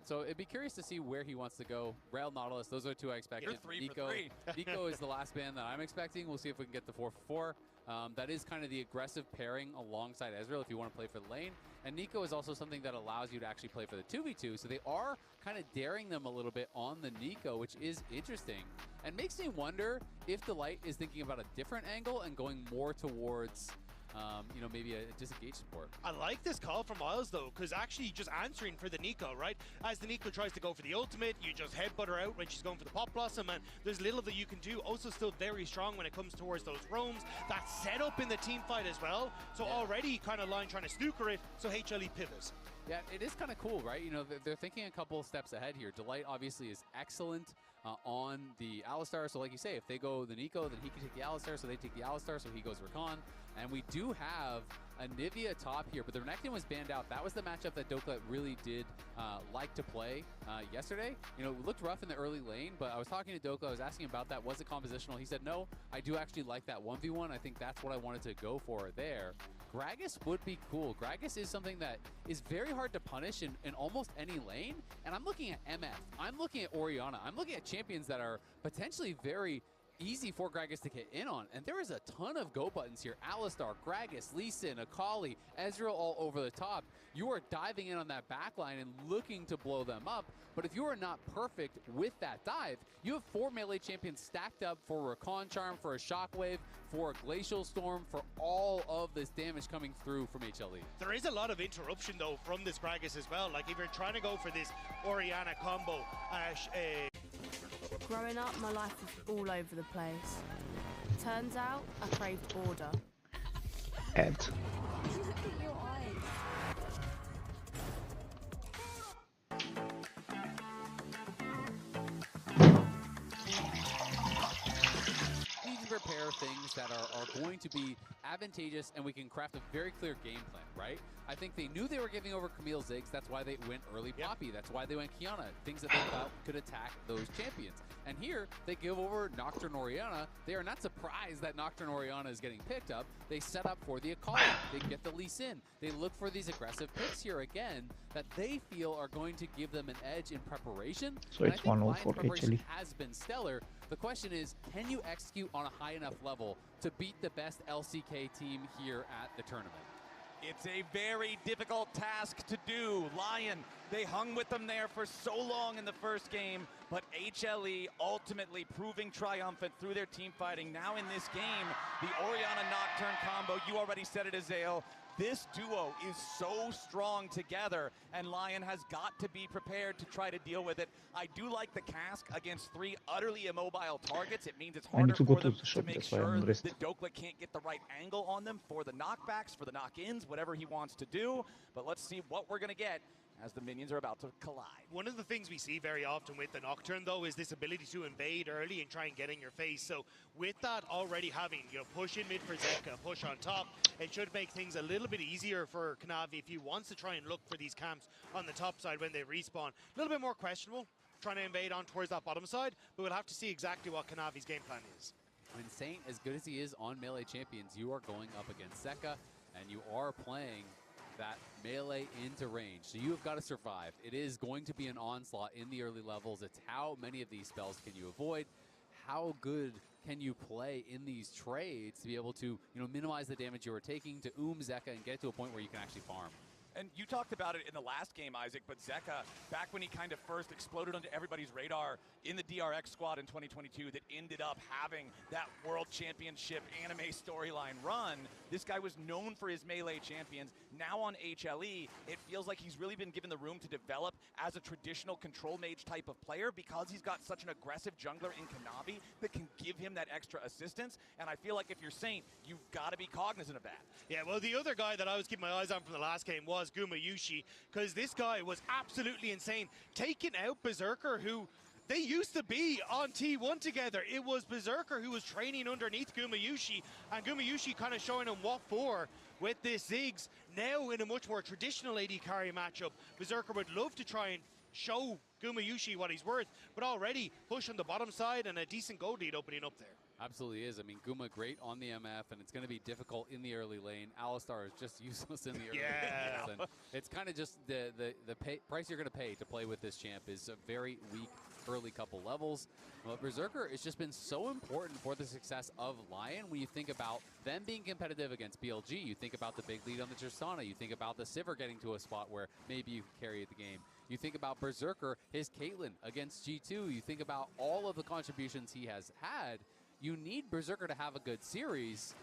S11: So it'd be curious to see where he wants to go. Rail, Nautilus, those are the two I expected.
S14: You're 3
S11: Nico,
S14: for 3.
S11: Nico is the last ban that I'm expecting. We'll see if we can get the 4 for 4. That is kind of the aggressive pairing alongside Ezreal if you want to play for the lane. And Nico is also something that allows you to actually play for the 2v2. So they are kind of daring them a little bit on the Nico, which is interesting. And makes me wonder if Delight is thinking about a different angle and going more towards you know, maybe a disengage support.
S13: I like this call from Miles though, because actually just answering for the Nico, right? As the Nico tries to go for the ultimate, you just headbutt her out when she's going for the Pop Blossom, and there's little that you can do. Also still very strong when it comes towards those roams. That setup in the team fight as well. So already kind of line trying to snooker it, so HLE pivots.
S11: Yeah, it is kind of cool, right? You know, they're thinking a couple steps ahead here. Delight obviously is excellent on the Alistar. So like you say, if they go the Nico, then he can take the Alistar. So they take the Alistar, so he goes Rakan. And we do have a Nivea top here, but the Renekton was banned out. That was the matchup that Doklet really did like to play yesterday. You know, it looked rough in the early lane, but I was talking to Doklet. I was asking about that. Was it compositional? He said, no, I do actually like that 1v1. I think that's what I wanted to go for there. Gragas would be cool. Gragas is something that is very hard to punish in almost any lane. And I'm looking at MF. I'm looking at Orianna. I'm looking at champions that are potentially very easy for Gragas to get in on. And there is a ton of go buttons here. Alistar, Gragas, Lee Sin, Akali, Ezreal all over the top. You are diving in on that backline and looking to blow them up. But if you are not perfect with that dive, you have 4 melee champions stacked up for Rakan Charm, for a Shockwave, for a Glacial Storm, for all of this damage coming through from HLE.
S13: There is a lot of interruption though from this Gragas as well. Like if you're trying to go for this Orianna combo,
S3: growing up, my life was all over the place. Turns out, I craved order.
S6: Ed.
S3: Look at your eyes.
S11: We need to prepare things that are going to be advantageous, and we can craft a very clear game plan, right? I think they knew they were giving over Camille Ziggs. That's why they went early Poppy. That's why they went Kiana. Things that they thought could attack those champions. And here, they give over Nocturne Orianna. They are not surprised that Nocturne Orianna is getting picked up. They set up for the Akali. They get the Lee Sin. They look for these aggressive picks here again that they feel are going to give them an edge in preparation.
S6: So it's 1-0 for HLE.
S11: Has been stellar. The question is, can you execute on a high enough level to beat the best LCK team here at the tournament?
S14: It's a very difficult task to do. Lion, they hung with them there for so long in the first game, but HLE ultimately proving triumphant through their team fighting. Now in this game, the Orianna Nocturne combo, you already said it, Azael. This duo is so strong together, and Lion has got to be prepared to try to deal with it. I do like the cask against 3 utterly immobile targets. It means it's harder for them to make sure that Doklet can't get the right angle on them for the knockbacks, for the knock-ins, whatever he wants to do. But let's see what we're going to get as the minions are about to collide.
S13: One of the things we see very often with the Nocturne, though, is this ability to invade early and try and get in your face. So with that already having, you know, push in mid for Zeka, push on top, it should make things a little bit easier for Kanavi if he wants to try and look for these camps on the top side when they respawn. A little bit more questionable trying to invade on towards that bottom side, but we'll have to see exactly what Kanavi's game plan is.
S11: When Saint, as good as he is on Melee Champions, you are going up against Zeka, and you are playing that melee into range. So you have got to survive. It is going to be an onslaught in the early levels. It's how many of these spells can you avoid? How good can you play in these trades to be able to, minimize the damage you are taking, to Zeka and get to a point where you can actually farm?
S14: And you talked about it in the last game, Isaac, but Zeka, back when he kind of first exploded onto everybody's radar in the DRX squad in 2022 that ended up having that World Championship anime storyline run, this guy was known for his melee champions. Now on HLE, it feels like he's really been given the room to develop as a traditional control mage type of player because he's got such an aggressive jungler in Kanavi that can give him that extra assistance. And I feel like if you're Saint, you've got to be cognizant of that.
S13: Yeah, well, the other guy that I was keeping my eyes on from the last game was Gumayushi, because this guy was absolutely insane, taking out Berserker, who they used to be on T1 together. It was Berserker who was training underneath Gumayushi, and Gumayushi kind of showing him what for with this Ziggs. Now in a much more traditional AD carry matchup, Berserker would love to try and show Gumayushi what he's worth, but already pushing the bottom side and a decent gold lead opening up there.
S11: Absolutely is. I mean, Guma great on the MF, and it's going to be difficult in the early lane. Alistar is just useless in the early lane. And it's kind of just the price you're going to pay to play with this champ is a very weak early couple levels. But Berserker has just been so important for the success of Lion. When you think about them being competitive against BLG, you think about the big lead on the Tristana, you think about the Sivir getting to a spot where maybe you can carry the game. You think about Berserker, his Caitlyn against G2. You think about all of the contributions he has had. You need Berserker to have a good series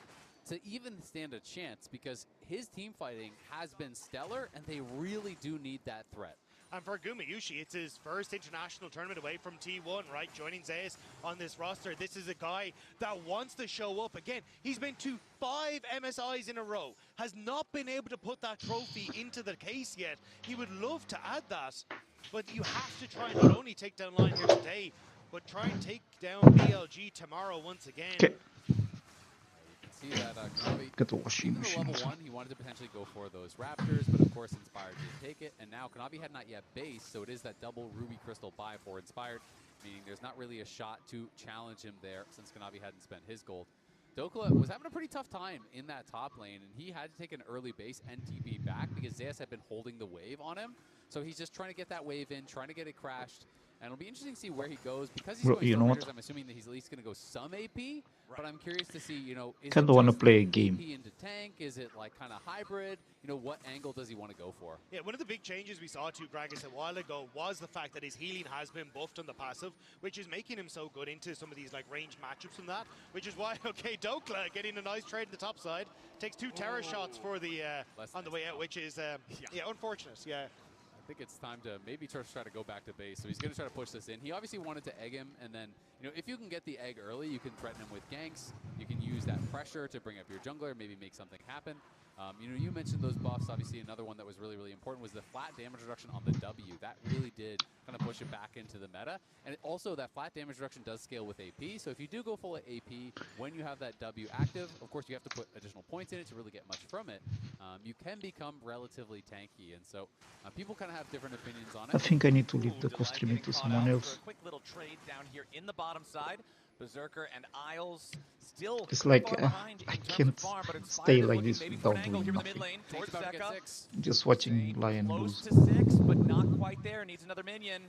S11: to even stand a chance, because his team fighting has been stellar, and they really do need that threat.
S13: And for Gumayushi, it's his first international tournament away from T1, right? Joining Zeus on this roster. This is a guy that wants to show up. Again, he's been to 5 MSIs in a row, has not been able to put that trophy into the case yet. He would love to add that, but you have to try and not only take down Lion here today, but try and take down BLG tomorrow once again.
S11: You can see that Kanavi, even the level 1, he wanted to potentially go for those Raptors, but of course Inspired did take it, and now Kanavi had not yet base, so it is that double Ruby Crystal buy for Inspired, meaning there's not really a shot to challenge him there since Kanavi hadn't spent his gold. Dokla was having a pretty tough time in that top lane, and he had to take an early base and TP back because Zeus had been holding the wave on him, so he's just trying to get that wave in, trying to get it crashed. And it'll be interesting to see where he goes, because he's going Stormbreakers. I'm assuming that he's at least going to go some AP, but I'm curious to see, is
S6: Kind
S11: it
S6: of want to
S11: just
S6: play a
S11: AP
S6: game.
S11: into tank? Is it like kind of hybrid? What angle does he want to go for?
S13: Yeah, one of the big changes we saw to Gragas a while ago was the fact that his healing has been buffed on the passive, which is making him so good into some of these like ranged matchups from that, which is why, okay, Dokla getting a nice trade in the top side, takes 2 terror shots for the on the way out, which is unfortunate. Yeah.
S11: I think it's time to maybe try to go back to base. So he's going to try to push this in. He obviously wanted to egg him, and then, if you can get the egg early, you can threaten him with ganks. You can use that pressure to bring up your jungler, maybe make something happen. You mentioned those buffs. Obviously, another one that was really, really important was the flat damage reduction on the W. That really did kind of push it back into the meta. And also, that flat damage reduction does scale with AP. So if you do go full at AP, when you have that W active, of course, you have to put additional points in it to really get much from it. You can become relatively tanky. And so people kind of have different opinions on it.
S6: I think I need to leave the co-streaming to someone else.
S14: Quick little trade down here in the bottom side. Berserker and Isles still
S6: It's like I can't stay like this
S14: maybe
S6: without
S14: angle
S6: doing
S14: here in the mid
S6: nothing.
S14: lane towards Zeka.
S6: Just watching Lion
S14: Close
S6: lose.
S14: to 6, but not quite there. Needs another minion.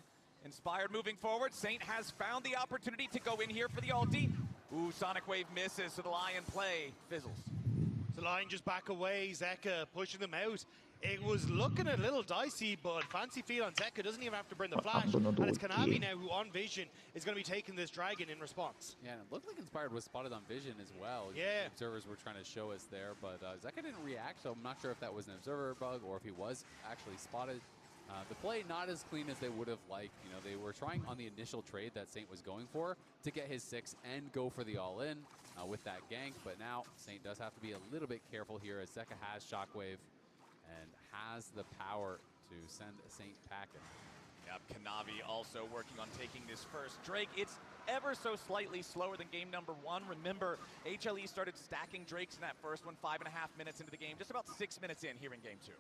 S14: Inspired moving forward. Saint has found the opportunity to go in here for the ulti. Ooh, Sonic Wave misses, so the Lion play fizzles.
S13: The Lion just back away. Zeka pushing them out. It was looking a little dicey, but fancy feel on Zeka doesn't even have to burn the flash. And it's Kanavi now who on Vision is going to be taking this dragon in response.
S11: Yeah, and it looked like Inspired was spotted on Vision as well.
S13: Yeah.
S11: Observers were trying to show us there, but Zeka didn't react, so I'm not sure if that was an observer bug or if he was actually spotted. The play not as clean as they would have liked. They were trying on the initial trade that Saint was going for to get his 6 and go for the all-in with that gank, but now Saint does have to be a little bit careful here as Zeka has Shockwave and has the power to send Saint packing.
S14: Yep, Kanavi also working on taking this first Drake. It's ever so slightly slower than game number 1. Remember, HLE started stacking Drakes in that first one 5.5 minutes into the game, just about 6 minutes in here in game 2.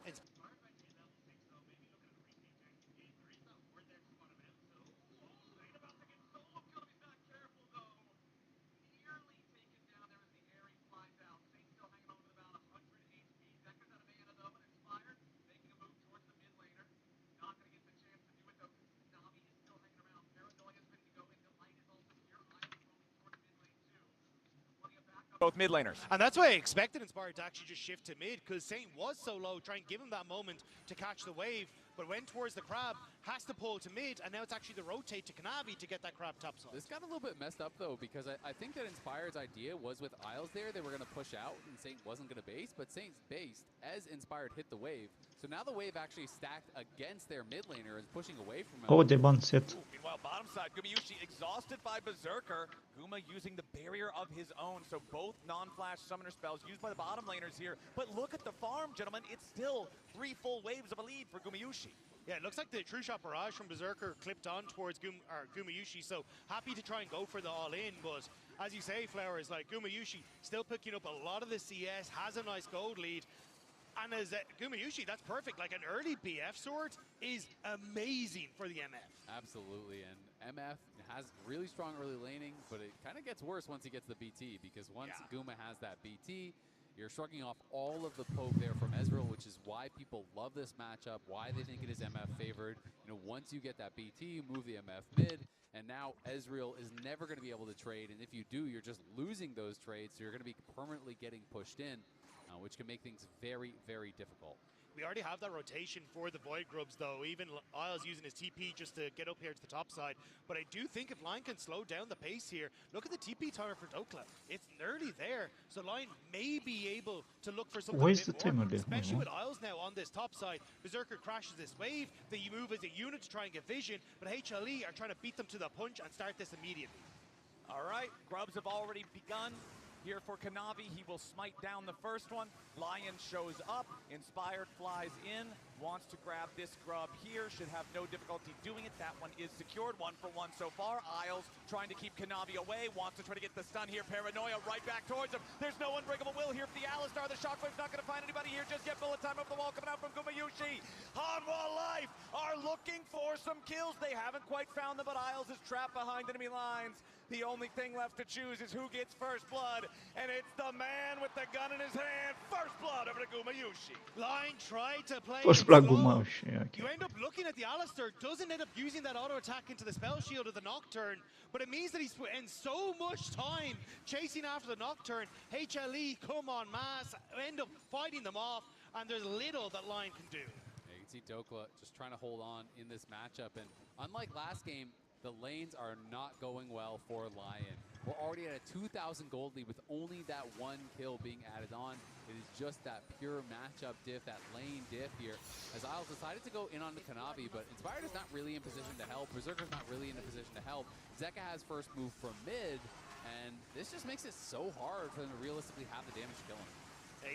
S14: both mid laners.
S13: And that's why I expected Inspired to actually just shift to mid, because Saint was so low, try and give him that moment to catch the wave, but went towards the crab, has to pull to mid, and now it's actually the rotate to Kanavi to get that crab topside.
S11: This got a little bit messed up though, because I think that Inspired's idea was with Isles there, they were going to push out and Saint wasn't going to base, but Saint's based as Inspired hit the wave. So now the wave actually stacked against their mid laner is pushing away from him.
S6: Oh, they banned set.
S14: Meanwhile, bottom side, Gumayushi exhausted by Berserker. Guma using the barrier of his own, so both non-flash summoner spells used by the bottom laners here. But look at the farm, gentlemen. It's still 3 full waves of a lead for Gumayushi.
S13: Yeah, it looks like the True Shot Barrage from Berserker clipped on towards Gumayushi, so happy to try and go for the all-in, but as you say, Flowers, like Gumayushi still picking up a lot of the CS, has a nice gold lead, and as Gumayushi, that's perfect. Like an early BF sword is amazing for the MF.
S11: Absolutely, and MF has really strong early laning, but it kind of gets worse once he gets the BT, because once Guma has that BT, you're shrugging off all of the poke there from Ezreal, which is why people love this matchup, why they think it is MF favored. You know, once you get that BT, you move the MF mid, and now Ezreal is never going to be able to trade, and if you do, you're just losing those trades, so you're going to be permanently getting pushed in, which can make things very, very difficult.
S13: We already have that rotation for the Void Grubs, though. Even Isles using his TP just to get up here to the top side. But I do think if Lion can slow down the pace here, look at the TP timer for Dokla. It's nearly there, so Lion may be able to look for something
S6: Where's
S13: a bit
S6: the
S13: more,
S6: timer there?
S13: especially with Isles now on this top side. Berserker crashes this wave. They move as a unit to try and get vision, but HLE are trying to beat them to the punch and start this immediately.
S14: All right, Grubs have already begun. Here for Kanavi, he will smite down the first one. Lion shows up, Inspired flies in, wants to grab this grub here, should have no difficulty doing it. That one is secured, 1 for 1 so far. Isles trying to keep Kanavi away, wants to try to get the stun here. Paranoia right back towards him. There's no unbreakable will here for the Alistar. The Shockwave's not going to find anybody here just yet. Bullet time up the wall coming out from Gumayushi. Hanwha Life are looking for some kills. They haven't quite found them, but Isles is trapped behind enemy lines. The only thing left to choose is who gets first blood, and it's the man with the gun in his hand. First blood over to Gumayushi.
S13: Line tried to play
S6: First
S13: it
S6: blood
S13: slow.
S6: Gumayushi, yeah, okay.
S13: You end up looking at the Alistar, doesn't end up using that auto attack into the spell shield of the Nocturne, but it means that he spends so much time chasing after the Nocturne. HLE come en masse, end up fighting them off, and there's little that Lion can do.
S11: Yeah, you can see Dokla just trying to hold on in this matchup, and unlike last game, the lanes are not going well for Lion. We're already at a 2,000 gold lead with only that 1 kill being added on. It is just that pure matchup diff, that lane diff here. As Isles decided to go in on the Kanavi, but Inspired is not really in position to help. Berserker's not really in a position to help. Zeka has first move from mid, and this just makes it so hard for them to realistically have the damage to kill him.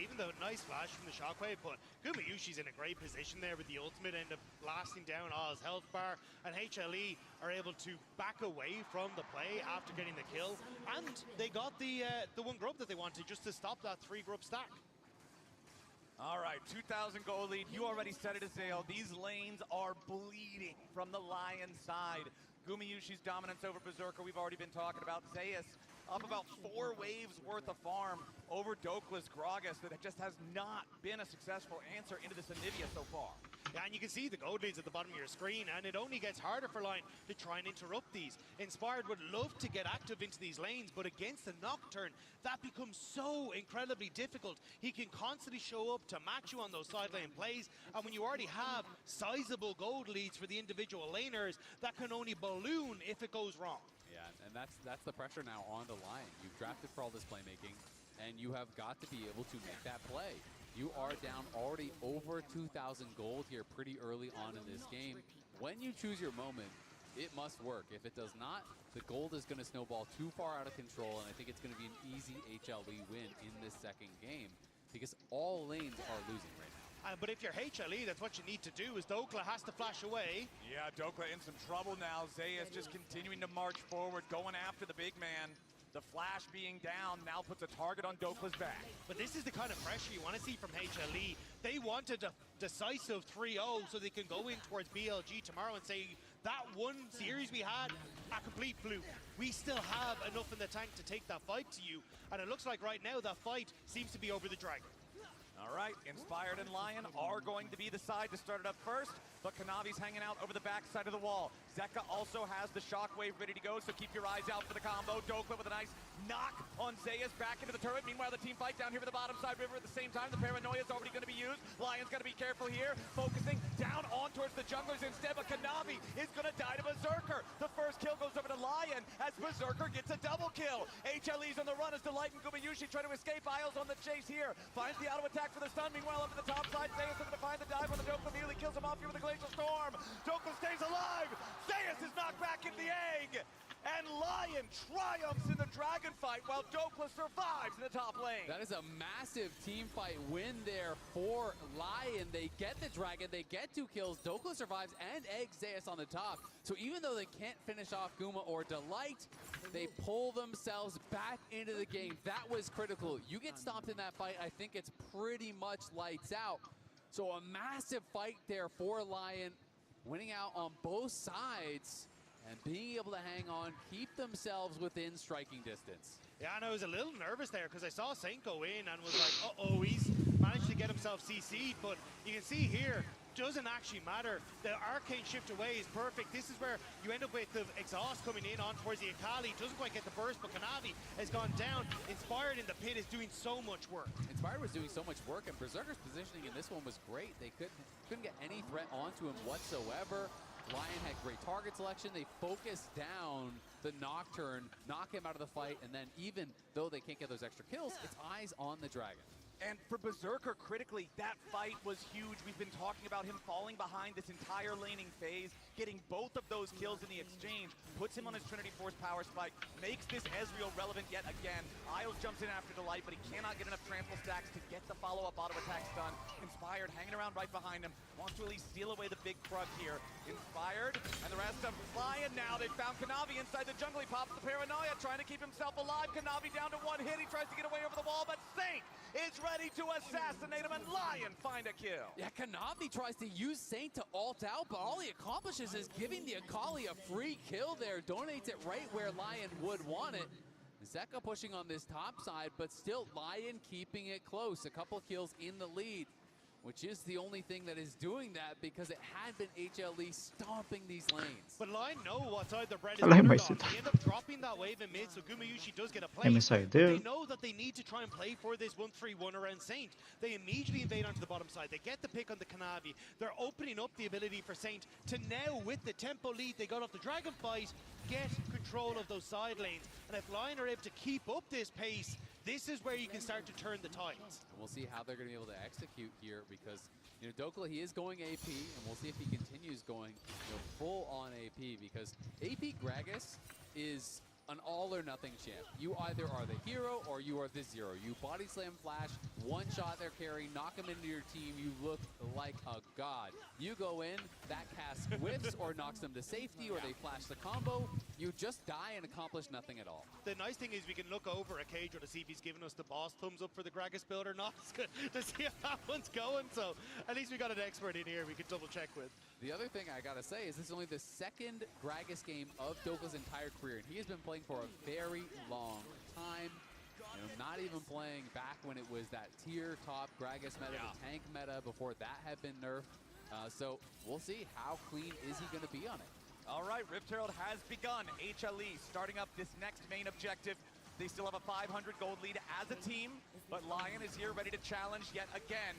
S13: Even though nice flash from the Shockwave, but Gumayushi's in a great position there with the ultimate, end up blasting down Oz health bar, and HLE are able to back away from the play after getting the kill, and they got the 1 grub that they wanted just to stop that 3 grub stack.
S14: All right, 2,000 gold lead. You already said it, Azale. These lanes are bleeding from the Lion side. Gumayushi's dominance over Berserker, we've already been talking about. Zeus up about 4 waves worth of farm over Dokla's Gragas that just has not been a successful answer into this Anivia so far.
S13: Yeah, and you can see the gold leads at the bottom of your screen, and it only gets harder for Lion to try and interrupt these. Inspired would love to get active into these lanes, but against the Nocturne, that becomes so incredibly difficult. He can constantly show up to match you on those side lane plays, and when you already have sizable gold leads for the individual laners, that can only balloon if it goes wrong.
S11: Yeah, and that's the pressure now on the Lion. You've drafted for all this playmaking, and you have got to be able to make that play. You are down already over 2,000 gold here pretty early on in this game. When you choose your moment, it must work. If it does not, the gold is going to snowball too far out of control, and I think it's going to be an easy HLE win in this second game because all lanes are losing right now.
S13: But if you're HLE, that's what you need to do, is Dokla has to flash away.
S14: Yeah, Dokla in some trouble now. Zeus just continuing to march forward, going after the big man. The flash being down now puts a target on Dokla's back.
S13: But this is the kind of pressure you want to see from HLE. They wanted a decisive 3-0 so they can go in towards BLG tomorrow and say, that one series we had, a complete fluke. We still have enough in the tank to take that fight to you. And it looks like right now that fight seems to be over the dragon.
S14: All right, Inspired and Lion are going to be the side to start it up first, but Kanavi's hanging out over the back side of the wall. Zeka also has the Shockwave ready to go, so keep your eyes out for the combo. Dokla with a nice knock on Zeus back into the turret. Meanwhile, the team fight down here with the bottom side river at the same time. The Paranoia is already going to be used. Lion's got to be careful here, focusing down on towards the junglers instead, but Kanavi is going to die to Berserker. The first kill goes over to Lion as Berserker gets a double kill. HLE's on the run as Delight and Gumayushi try to escape. Isles on the chase here, finds the auto attack for the stun. Meanwhile, up at the top side, Zeus looking to find the dive on the Dokla, immediately kills him off here with the Glacial Storm. Dokla stays alive. Zeus is knocked back in the egg. And Lion triumphs in the dragon fight while Dokla survives in the top lane.
S11: That is a massive team fight win there for Lion. They get the dragon, they get 2 kills. Dokla survives and eggs Zeus on the top. So even though they can't finish off Guma or Delight, they pull themselves back into the game. That was critical. You get stopped in that fight, I think it's pretty much lights out. So a massive fight there for Lion, winning out on both sides and being able to hang on, keep themselves within striking distance.
S13: Yeah, and I was a little nervous there because I saw Saint go in and was like, uh-oh, he's managed to get himself CC'd, but you can see here, doesn't actually matter. The arcane shift away is perfect. This is where you end up with the exhaust coming in on towards the Akali. Doesn't quite get the burst, but Kanavi has gone down. Inspired in the pit is doing so much work.
S11: Inspired was doing so much work, and Berserker's positioning in this one was great. They couldn't get any threat onto him whatsoever. Lion had great target selection. They focused down the Nocturne, knock him out of the fight, and then even though they can't get those extra kills, it's eyes on the dragon.
S14: And for Berserker, critically, that fight was huge. We've been talking about him falling behind this entire laning phase, getting both of those kills in the exchange, puts him on his Trinity Force power spike, makes this Ezreal relevant yet again. Isles jumps in after Delight, but he cannot get enough trample stacks to get the follow-up auto attack stun. Inspired hanging around right behind him, wants to at least steal away the big frog here. Inspired, and the rest of Lion now. They found Kanavi inside the jungle. He pops the Paranoia, trying to keep himself alive. Kanavi down to 1 hit. He tries to get away over the wall, but Saint is ready to assassinate him, and Lion find a kill.
S11: Yeah, Kanavi tries to use Saint to ult out, but all he accomplishes is giving the Akali a free kill there. Donates it right where Lion would want it. Zeka pushing on this top side, but still Lion keeping it close. A couple kills in the lead, which is the only thing that is doing that, because it had been HLE stomping these lanes.
S13: But Lion know what side the bread is
S6: Alay
S13: buttered
S6: mais
S13: on. They end up dropping that wave in mid, so Gumayushi does get a play.
S6: MSI
S13: They
S6: there.
S13: know that they need to try and play for this 1-3-1 around Saint. They immediately invade onto the bottom side. They get the pick on the Kanavi. They're opening up the ability for Saint to now, with the tempo lead they got off the dragon fight, get control of those side lanes. And if Lion are able to keep up this pace, this is where you can start to turn the tides.
S11: We'll see how they're going to be able to execute here, because Dokla, he is going AP, and we'll see if he continues going full on AP, because AP Gragas is an all-or-nothing champ. You either are the hero or you are the zero. You body slam flash, one shot they're carrying, knock them into your team, you look like a god. You go in, that cast whiffs or knocks them to safety, or they flash the combo, you just die and accomplish nothing at all.
S13: The nice thing is we can look over at Cadro to see if he's giving us the boss thumbs up for the Gragas build or not, to see if that one's going. So at least we got an expert in here we can double check with.
S11: The other thing I gotta say is this is only the second Gragas game of Dokla's entire career, and he has been playing for a very long time. Not even playing back when it was that tier top Gragas meta, the tank meta, before that had been nerfed. So we'll see how clean is he gonna be on it.
S14: All right, Rift Herald has begun. HLE starting up this next main objective. They still have a 500 gold lead as a team, but Lion is here ready to challenge yet again.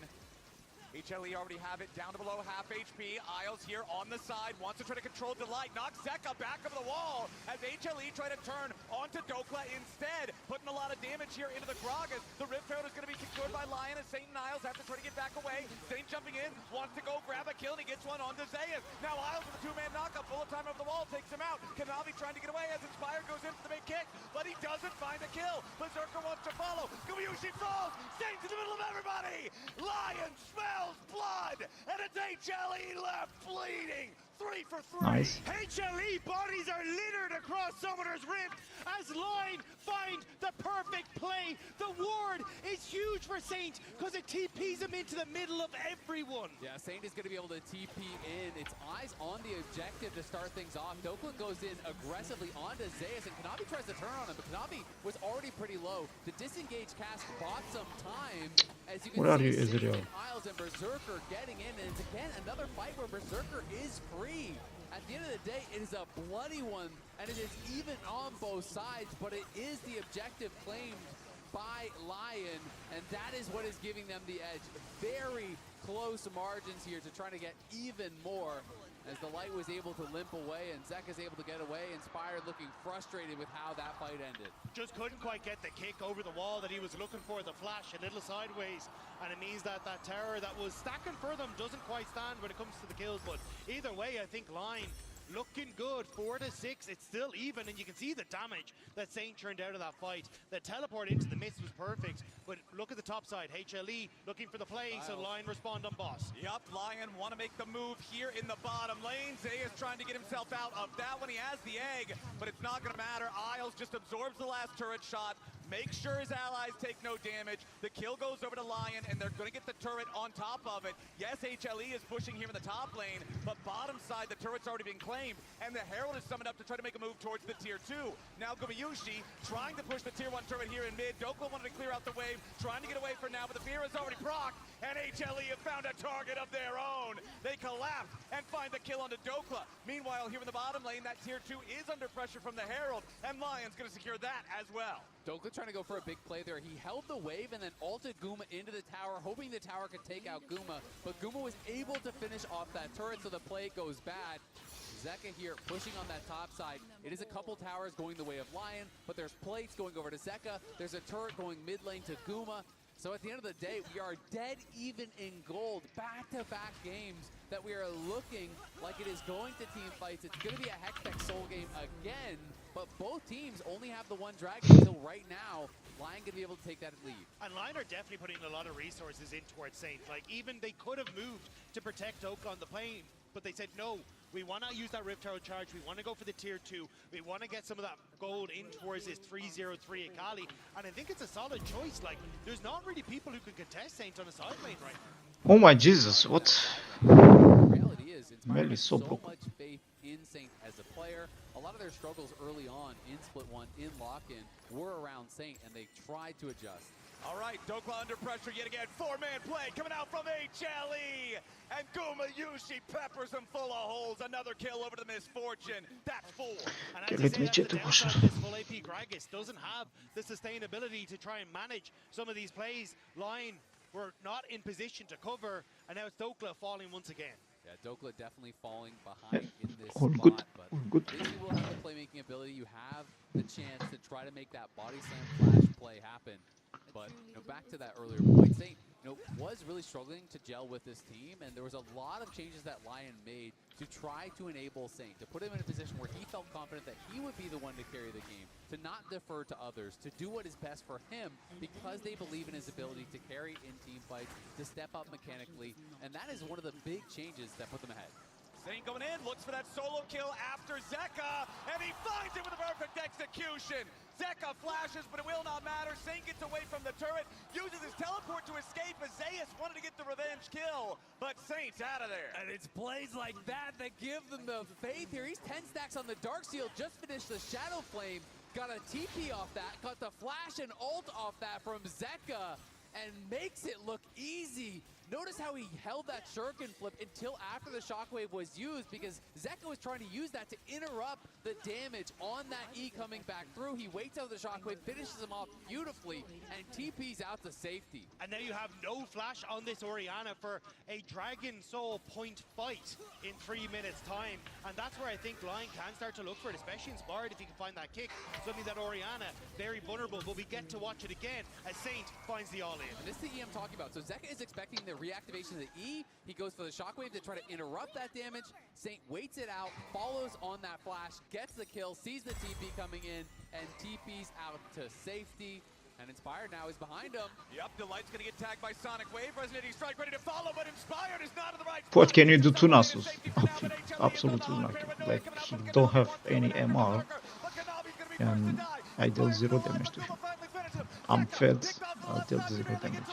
S14: HLE already have it down to below half HP. Isles here on the side, wants to try to control Delight. Knocks Zeka back over the wall as HLE try to turn onto Dokla instead. Putting a lot of damage here into the Gragas. The Rift Herald is going to be secured by Lion, as Saint and Isles have to try to get back away. Saint jumping in, wants to go grab a kill, and he gets one onto Zeus. Now Isles with a two-man knockup, bullet time over the wall, takes him out. Kanavi trying to get away as Inspired goes in for the big kick, but he doesn't find a kill. Berserker wants to follow. Gumayushi falls. Saint's in the middle of everybody. Lion smells blood, and it's HLE left bleeding. 3 for 3.
S6: Nice.
S13: HLE bodies are littered across Summoner's Rift as Line find the perfect play. The ward is huge for Saint because it TPs him into the middle of everyone.
S11: Yeah, Saint is going to be able to TP in. It's eyes on the objective to start things off. Dokla goes in aggressively onto Zeus, and Kanavi tries to turn on him, but Kanavi was already pretty low. The disengage cast bought some time,
S1: As you can
S6: Where are you,
S1: see, Saint
S6: Israel?
S1: and Isles and Berserker getting in, and it's again another fight where Berserker is free. At the end of the day, it is a bloody one, and it is even on both sides, but it is the objective claimed by Lion, and that is what is giving them the edge. Very close margins here to trying to get even more, as the Light was able to limp away and Zek is able to get away. Inspired looking frustrated with how that fight ended.
S13: Just couldn't quite get the kick over the wall that he was looking for, the flash a little sideways, and it means that that tower that was stacking for them doesn't quite stand when it comes to the kills. But either way, I think Line looking good, 4-6. It's still even, and you can see the damage that Saint turned out of that fight. The teleport into the mist was perfect, but look at the top side. HLE looking for the play, so Lion respond on boss.
S14: Yup, Lion want to make the move here in the bottom lane. Zay is trying to get himself out of that one. He has the egg, but it's not going to matter. Isles just absorbs the last turret shot. Make sure his allies take no damage. The kill goes over to Lion, and they're going to get the turret on top of it. Yes, HLE is pushing here in the top lane, but bottom side, the turret's already been claimed, and the Herald is summoned up to try to make a move towards the tier 2. Now Gumayushi trying to push the tier 1 turret here in mid. Dokla wanted to clear out the wave, trying to get away for now, but the fear is already procced, and HLE have found a target of their own. They collapse and find the kill onto Dokla. Meanwhile, here in the bottom lane, that tier 2 is under pressure from the Herald, and Lion's going to secure that as well.
S1: Dokla trying to go for a big play there. He held the wave and then ulted Guma into the tower, hoping the tower could take out Guma, but Guma was able to finish off that turret, so the play goes bad. Zeka here pushing on that top side. It is a couple towers going the way of Lion, but there's plates going over to Zeka. There's a turret going mid lane to Guma. So at the end of the day, we are dead even in gold. Back-to-back games that we are looking like it is going to team fights. It's going to be a Hextech Soul game again, but both teams only have the one dragon until right now. Lion going to be able to take that lead.
S13: And Lion are definitely putting a lot of resources in towards Saint. Like, even they could have moved to protect Oak on the plane, but they said no. We want to use that Rift Tower charge. We want to go for the tier 2. We want to get some of that gold in towards this 303 Akali. And I think it's a solid choice. Like, there's not really people who can contest Saint on a side lane right now.
S6: Oh my Jesus, what?
S1: The reality is,
S6: Mel is so
S1: so
S6: broken.
S1: much faith in Saint as a player. A lot of their struggles early on in Split 1, in lock-in, were around Saint, and they tried to adjust.
S14: All right, Dokla under pressure yet again. 4-man play coming out from HLE. And Gumayushi peppers him full of holes. Another kill over to Misfortune. That's 4.
S13: And I have to say that's the downside of this full AP Gragas. Doesn't have the sustainability to try and manage some of these plays. Line were not in position to cover, and now it's Dokla falling once again.
S1: Yeah, Dokla definitely falling behind in this
S6: All
S1: spot,
S6: good,
S1: but
S6: all good.
S1: if you will have the playmaking ability, you have the chance to try to make that body slam flash play happen. But back to that earlier point, Saint was really struggling to gel with this team, and there was a lot of changes that Lion made to try to enable Saint, to put him in a position where he felt confident that he would be the one to carry the game, to not defer to others, to do what is best for him because they believe in his ability to carry in team fights, to step up mechanically, and that is one of the big changes that put them ahead.
S14: Saint going in, looks for that solo kill after Zeka, and he finds it with a perfect execution. Zeka flashes, but it will not matter. Saint gets away from the turret, uses his teleport to escape as Zayas wanted to get the revenge kill, but Saint's out of there.
S1: And it's plays like that that give them the faith here. He's 10 stacks on the Darksteel, just finished the Shadow Flame, got a TP off that, got the flash and ult off that from Zeka, and makes it look easy. Notice how he held that shuriken flip until after the shockwave was used, because Zeka was trying to use that to interrupt the damage on that E coming back through. He waits out the shockwave, finishes him off beautifully, and TP's out to safety.
S13: And now you have no flash on this Orianna for a Dragon Soul point fight in 3 minutes time. And that's where I think Lion can start to look for it, especially Inspired if he can find that kick. Something that Orianna, very vulnerable, but we get to watch it again as Saint finds the all-in.
S1: And this is the E I'm talking about. So Zeka is expecting the reactivation of the E. He goes for the shockwave to try to interrupt that damage. Saint waits it out, follows on that flash, gets the kill, sees the TP coming in, and TP's out to safety. And Inspired now is behind him.
S14: Yep, the Light's gonna get tagged by Sonic Wave. Resonating Strike ready to follow, but Inspired is not in the right.
S6: What can you do to Nasus? Absolutely nothing. Like, he don't have any MR, and I dealt 0 damage to him. I'm fed, I dealt 0 damage.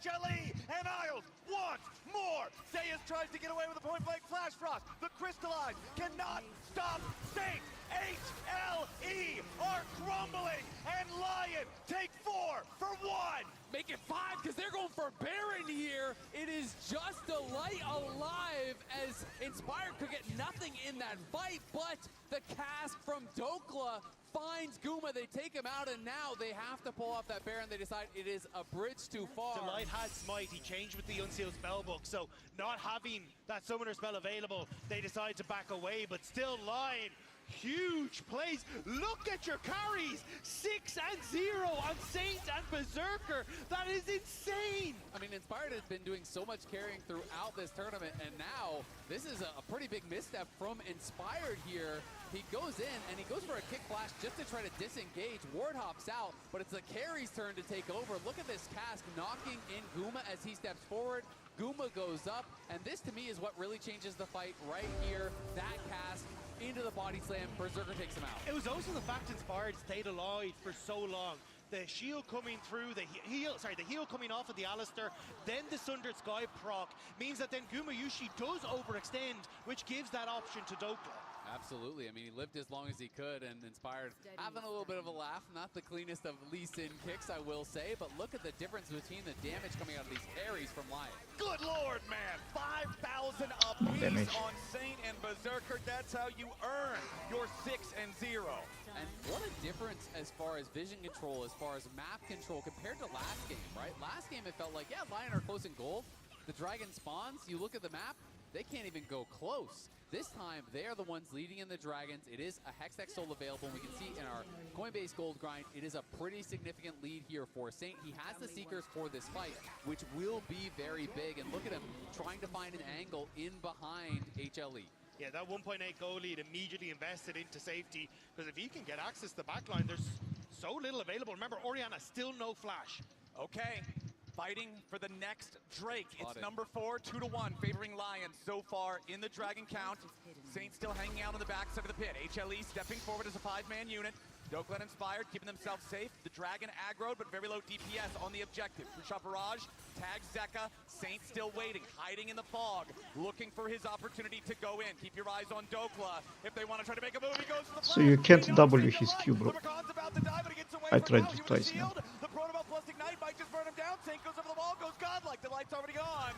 S14: HLE and Isles once more. Zayas tries to get away with a point-blank flash frost. The Crystalline cannot stop Saint. HLE are crumbling, and Lion take 4 for 1.
S1: Make it 5 because they're going for Baron here. It is just Delight alive as Inspired could get nothing in that fight, but the cast from Dokla finds Guma. They take him out, and now they have to pull off that Baron. They decide it is a bridge too far.
S13: Delight had Smite. He changed with the Unsealed Spellbook, so not having that Summoner spell available, they decide to back away, but still Lion. Huge plays. Look at your carries. 6 and 0 on Saint and Berserker. That is insane.
S1: I mean, Inspired has been doing so much carrying throughout this tournament, and now this is a pretty big misstep from Inspired here. He goes in and he goes for a kick flash just to try to disengage. Ward hops out, but it's the carry's turn to take over. Look at this cast knocking in Guma as he steps forward. Guma goes up, and this to me is what really changes the fight right here. That cast into the body slam, Berserker takes him out.
S13: It was also the fact Inspired stayed alive for so long. The shield coming through, the heal coming off of the Alistair, then the Sundered Sky proc means that then Gumayushi does overextend, which gives that option to Dokla.
S1: Absolutely. I mean, he lived as long as he could, and Inspired having a little bit of a laugh. Not the cleanest of Lee Sin kicks, I will say, but look at the difference between the damage coming out of these parries from Lion.
S14: Good lord, man. 5,000 apiece on Saint and Berserker. That's how you earn your 6 and 0.
S1: And what a difference as far as vision control, as far as map control compared to last game, right? Last game it felt like, yeah, Lion are close in gold. The dragon spawns, you look at the map, they can't even go close. This time, they are the ones leading in the dragons. It is a Hextech Soul available. We can see in our Coinbase Gold grind, it is a pretty significant lead here for Saint. He has the Seekers for this fight, which will be very big. And look at him trying to find an angle in behind HLE.
S13: Yeah, that 1.8 goal lead immediately invested into safety, because if he can get access to the backline, there's so little available. Remember, Orianna still no flash.
S14: Okay. Fighting for the next Drake. It's number 4, 2-1, favoring Lion so far in the Dragon count. Saint still hanging out on the backside of the pit. HLE stepping forward as a 5-man unit. Dokla Inspired keeping themselves safe. The Dragon aggroed, but very low DPS on the objective. Shot Barrage, tags Zeka. Saint still waiting, hiding in the fog, looking for his opportunity to go in. Keep your eyes on Dokla. If they want to try to make a move, he goes to the
S6: So you can't W his Q, bro. I tried it twice now.
S14: The Protobelt plus Ignite might just burn him down. Saint goes over the wall, goes godlike. The light's already gone.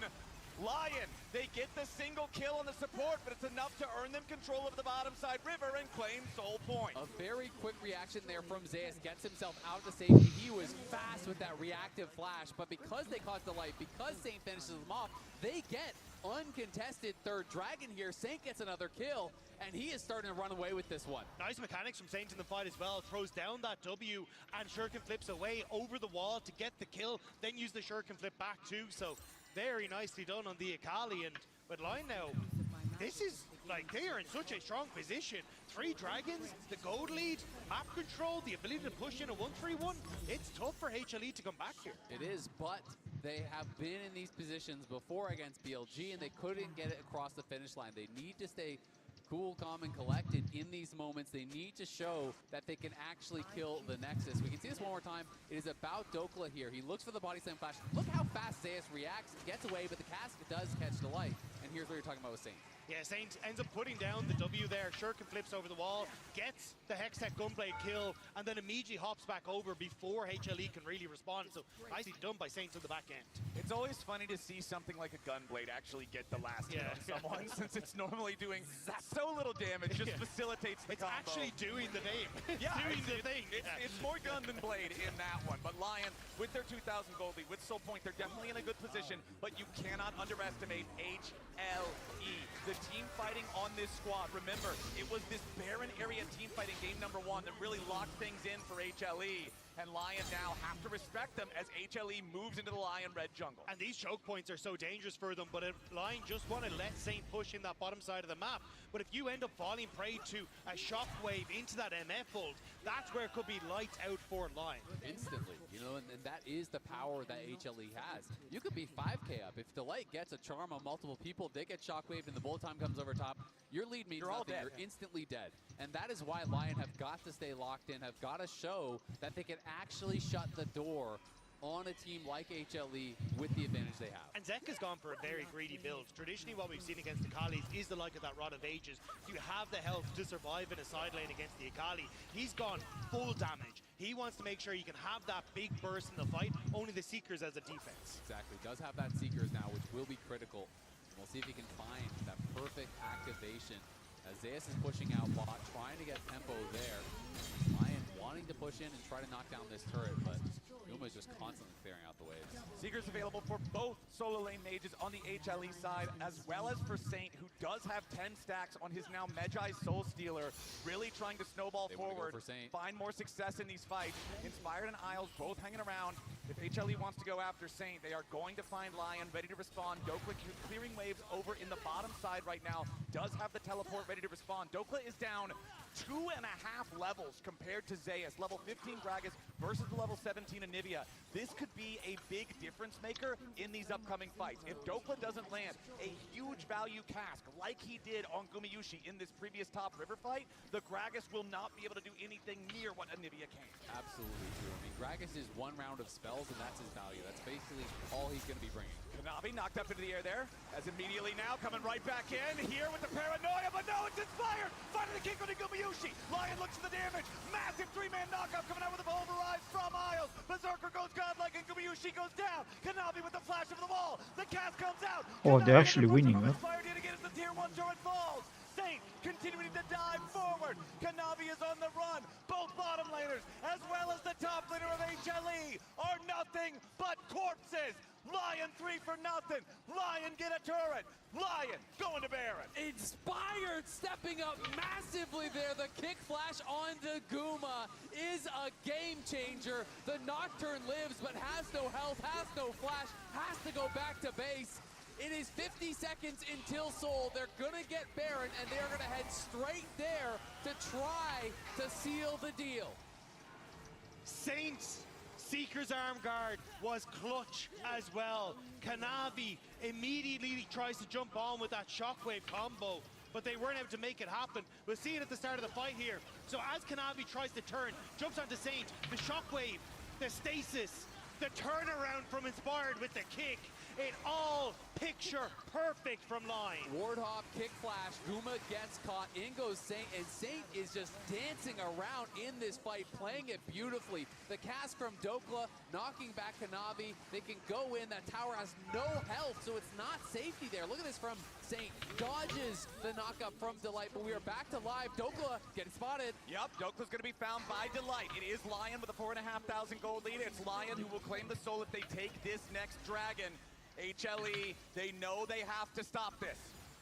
S14: Lion, they get the single kill on the support, but it's enough to earn them control of the bottom side river and claim soul point.
S1: A very quick reaction there from Zeus, gets himself out to safety. He was fast with that reactive flash, but because they caught Delight, because Saint finishes them off, they get uncontested third dragon here. Saint gets another kill, and he is starting to run away with this one.
S13: Nice mechanics from Saint in the fight as well. Throws down that W, and Shuriken flips away over the wall to get the kill, then use the Shuriken flip back too. So very nicely done on the Akali. And with Lion now, this is like, they are in such a strong position. 3 dragons, the gold lead, map control, the ability to push in a 1-3-1. It's tough for HLE to come back here.
S1: It is, but they have been in these positions before against BLG, and they couldn't get it across the finish line. They need to stay cool, calm, and collected in these moments. They need to show that they can actually kill the Nexus. We can see this one more time. It is about Dokla here. He looks for the body slam flash. Look how fast Zeus reacts, gets away, but the cast does catch Delight. And here's what you're talking about with Saint.
S13: Yeah, Saint ends up putting down the W there. Shuriken flips over the wall, gets the Hextech Gunblade kill, and then immediately hops back over before HLE can really respond. So nicely done by Saint on the back end.
S14: It's always funny to see something like a Gunblade actually get the last hit on someone, since it's normally doing so little damage, just facilitates the combo.
S13: It's actually doing the name.
S14: Yeah,
S13: doing the thing.
S14: It's more gun than blade in that one. But Lion, with their 2,000 gold lead, with Soul Point, they're definitely in a good position, but you cannot underestimate HLE. The team fighting on this squad. Remember, it was this barren area team fighting game number 1 that really locked things in for HLE. And Lion now have to respect them as HLE moves into the Lion red jungle.
S13: And these choke points are so dangerous for them, but if Lion just want to let Saint push in that bottom side of the map. But if you end up falling prey to a shockwave into that MF ult, that's where it could be lights out for Lion.
S1: Instantly, you know, and that is the power that HLE has. You could be 5k up. If Delight gets a charm on multiple people, they get shockwaved and the bullet time comes over top, your lead means nothing. You're instantly dead. And that is why Lion have got to stay locked in, have got to show that they can actually shut the door on a team like HLE with the advantage they have.
S13: And Zeka's gone for a very greedy build. Traditionally, what we've seen against the Akalis is the like of that Rod of Ages. So you have the health to survive in a side lane against the Akali. He's gone full damage. He wants to make sure he can have that big burst in the fight, only the Seekers as a defense.
S1: Exactly, does have that Seekers now, which will be critical. We'll see if he can find that perfect activation. As Zeus is pushing out bot, trying to get tempo there. Lion wanting to push in and try to knock down this turret, but Guma is just constantly clearing out the waves.
S14: Seekers available for both solo lane mages on the HLE side, as well as for Saint, who does have 10 stacks on his now Magi Soul Stealer, really trying to snowball forward, find more success in these fights. Inspired and Isles both hanging around. If HLE wants to go after Saint, they are going to find Lion ready to respond. Dokla clearing waves over in the bottom side right now, does have the teleport ready to respond. Dokla is down 2.5 levels compared to Zeus. Level 15 Gragas versus the level 17 Anivia. This could be a big difference maker in these upcoming fights. If Dokla doesn't land a huge value cask like he did on Gumayushi in this previous top river fight, the Gragas will not be able to do anything near what Anivia can.
S1: Absolutely true. I mean, Gragas is one round of spells, and that's his value. That's basically all he's going to be bringing.
S14: Kanavi knocked up into the air there, as immediately now coming right back in here with the paranoia, but no, it's inspired! Finding the kick on the Gumayushi. Lion looks for the damage. Massive three-man knockout coming out with a pulverize from Isles. Berserker goes godlike and Gumayushi goes down. Kanavi with the flash of the wall. The cast comes out.
S6: Oh, they're actually winning, huh?
S14: Inspired yet again as the tier 1 turret falls. Saint continuing to dive forward. Kanavi is on the run. Both bottom laners, as well as the top laner of HLE, are nothing but corpses. Lion 3 for nothing. Lion get a turret. Lion going to Baron.
S1: Inspired stepping up massively there. The kick flash onto Guma is a game changer. The Nocturne lives but has no health, has no flash, has to go back to base. It is 50 seconds until Soul. They're gonna get Baron and they're gonna head straight there to try to seal the deal.
S13: Saints Seeker's arm guard was clutch as well. Kanavi immediately tries to jump on with that shockwave combo, but they weren't able to make it happen. We'll see it at the start of the fight here. So as Kanavi tries to turn, jumps onto Saint, the shockwave, the stasis, the turnaround from Inspired with the kick, it all picture perfect from Line.
S1: Wardhop, kick flash, Guma gets caught, in goes Saint, and Saint is just dancing around in this fight, playing it beautifully. The cast from Dokla, knocking back Kanavi, they can go in, that tower has no health, so it's not safety there. Look at this from Saint, dodges the knockup from Delight, but we are back to live. Dokla getting spotted.
S14: Yep, Dokla's gonna be found by Delight. It is Lion with a 4,500 gold lead. It's Lion who will claim the soul if they take this next dragon. HLE, they know they have to stop this.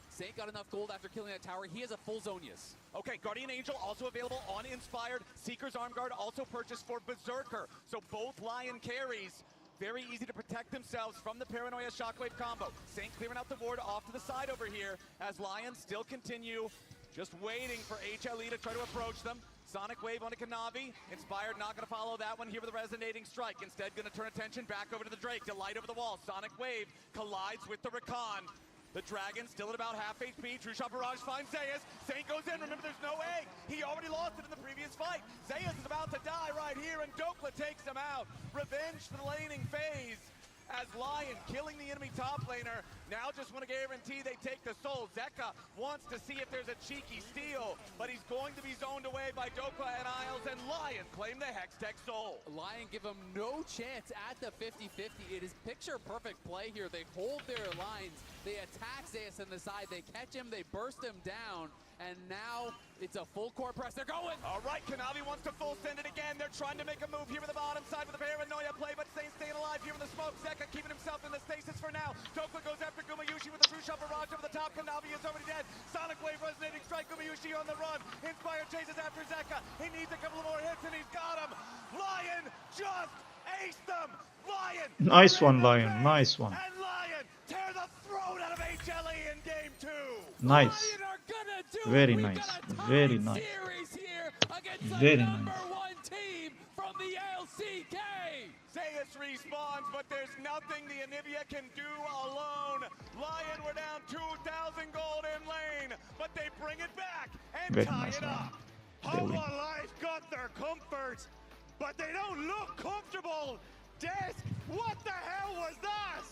S1: Saint got enough gold after killing that tower. He has a full Zonius.
S14: Okay, Guardian Angel also available on Inspired. Seeker's Arm Guard also purchased for Berserker. So both Lion carries. Very easy to protect themselves from the Paranoia Shockwave combo. Saint clearing out the ward off to the side over here as Lions still continue just waiting for HLE to try to approach them. Sonic Wave onto Kanavi. Inspired not going to follow that one here with a resonating strike. Instead going to turn attention back over to the Drake. Delight over the wall. Sonic Wave collides with the Rakan. The Dragon still at about half HP. True Shot Barrage finds Zeus. Saint goes in. Remember, there's no egg. He already lost it in the previous fight. Zeus is about to die right here, and Dokla takes him out. Revenge for the laning phase as Lion killing the enemy top laner. Now just want to guarantee they take the soul. Zeka wants to see if there's a cheeky steal, but he's going to be zoned away by Dokla and Isles, and Lion claim the Hextech soul.
S1: Lion give him no chance at the 50-50. It is picture perfect play here. They hold their lines. They attack Zeus on the side. They catch him. They burst him down. And now it's a full court press. They're going.
S14: All right, Kanavi wants to full send it again. They're trying to make a move here with the bottom side with the Paranoia play, but Saint staying alive here with the smoke. Zeka keeping himself in the stasis for now. Dokla goes after Gumayushi with the True Shot Barrage over the top. Kanavi is already dead. Sonic Wave resonating strike. Gumayushi on the run. Inspired chases after Zeka. He needs a couple of more hits, and he's got him. Lion just aced them. Lion.
S6: Nice one, Lion. Nice one.
S14: And Lion tear the throat out of HLE in game 2.
S6: Nice. Very nice. Very nice. Very nice.
S1: #1 team from the LCK.
S14: Zeus respawns, but there's nothing the Anivia can do alone. Lion were down 2,000 gold in lane, but they bring it back and
S6: Very
S14: tie
S6: nice
S14: it up.
S6: Very
S13: Life got their comfort, but they don't look comfortable.
S18: Disc! What the hell was that?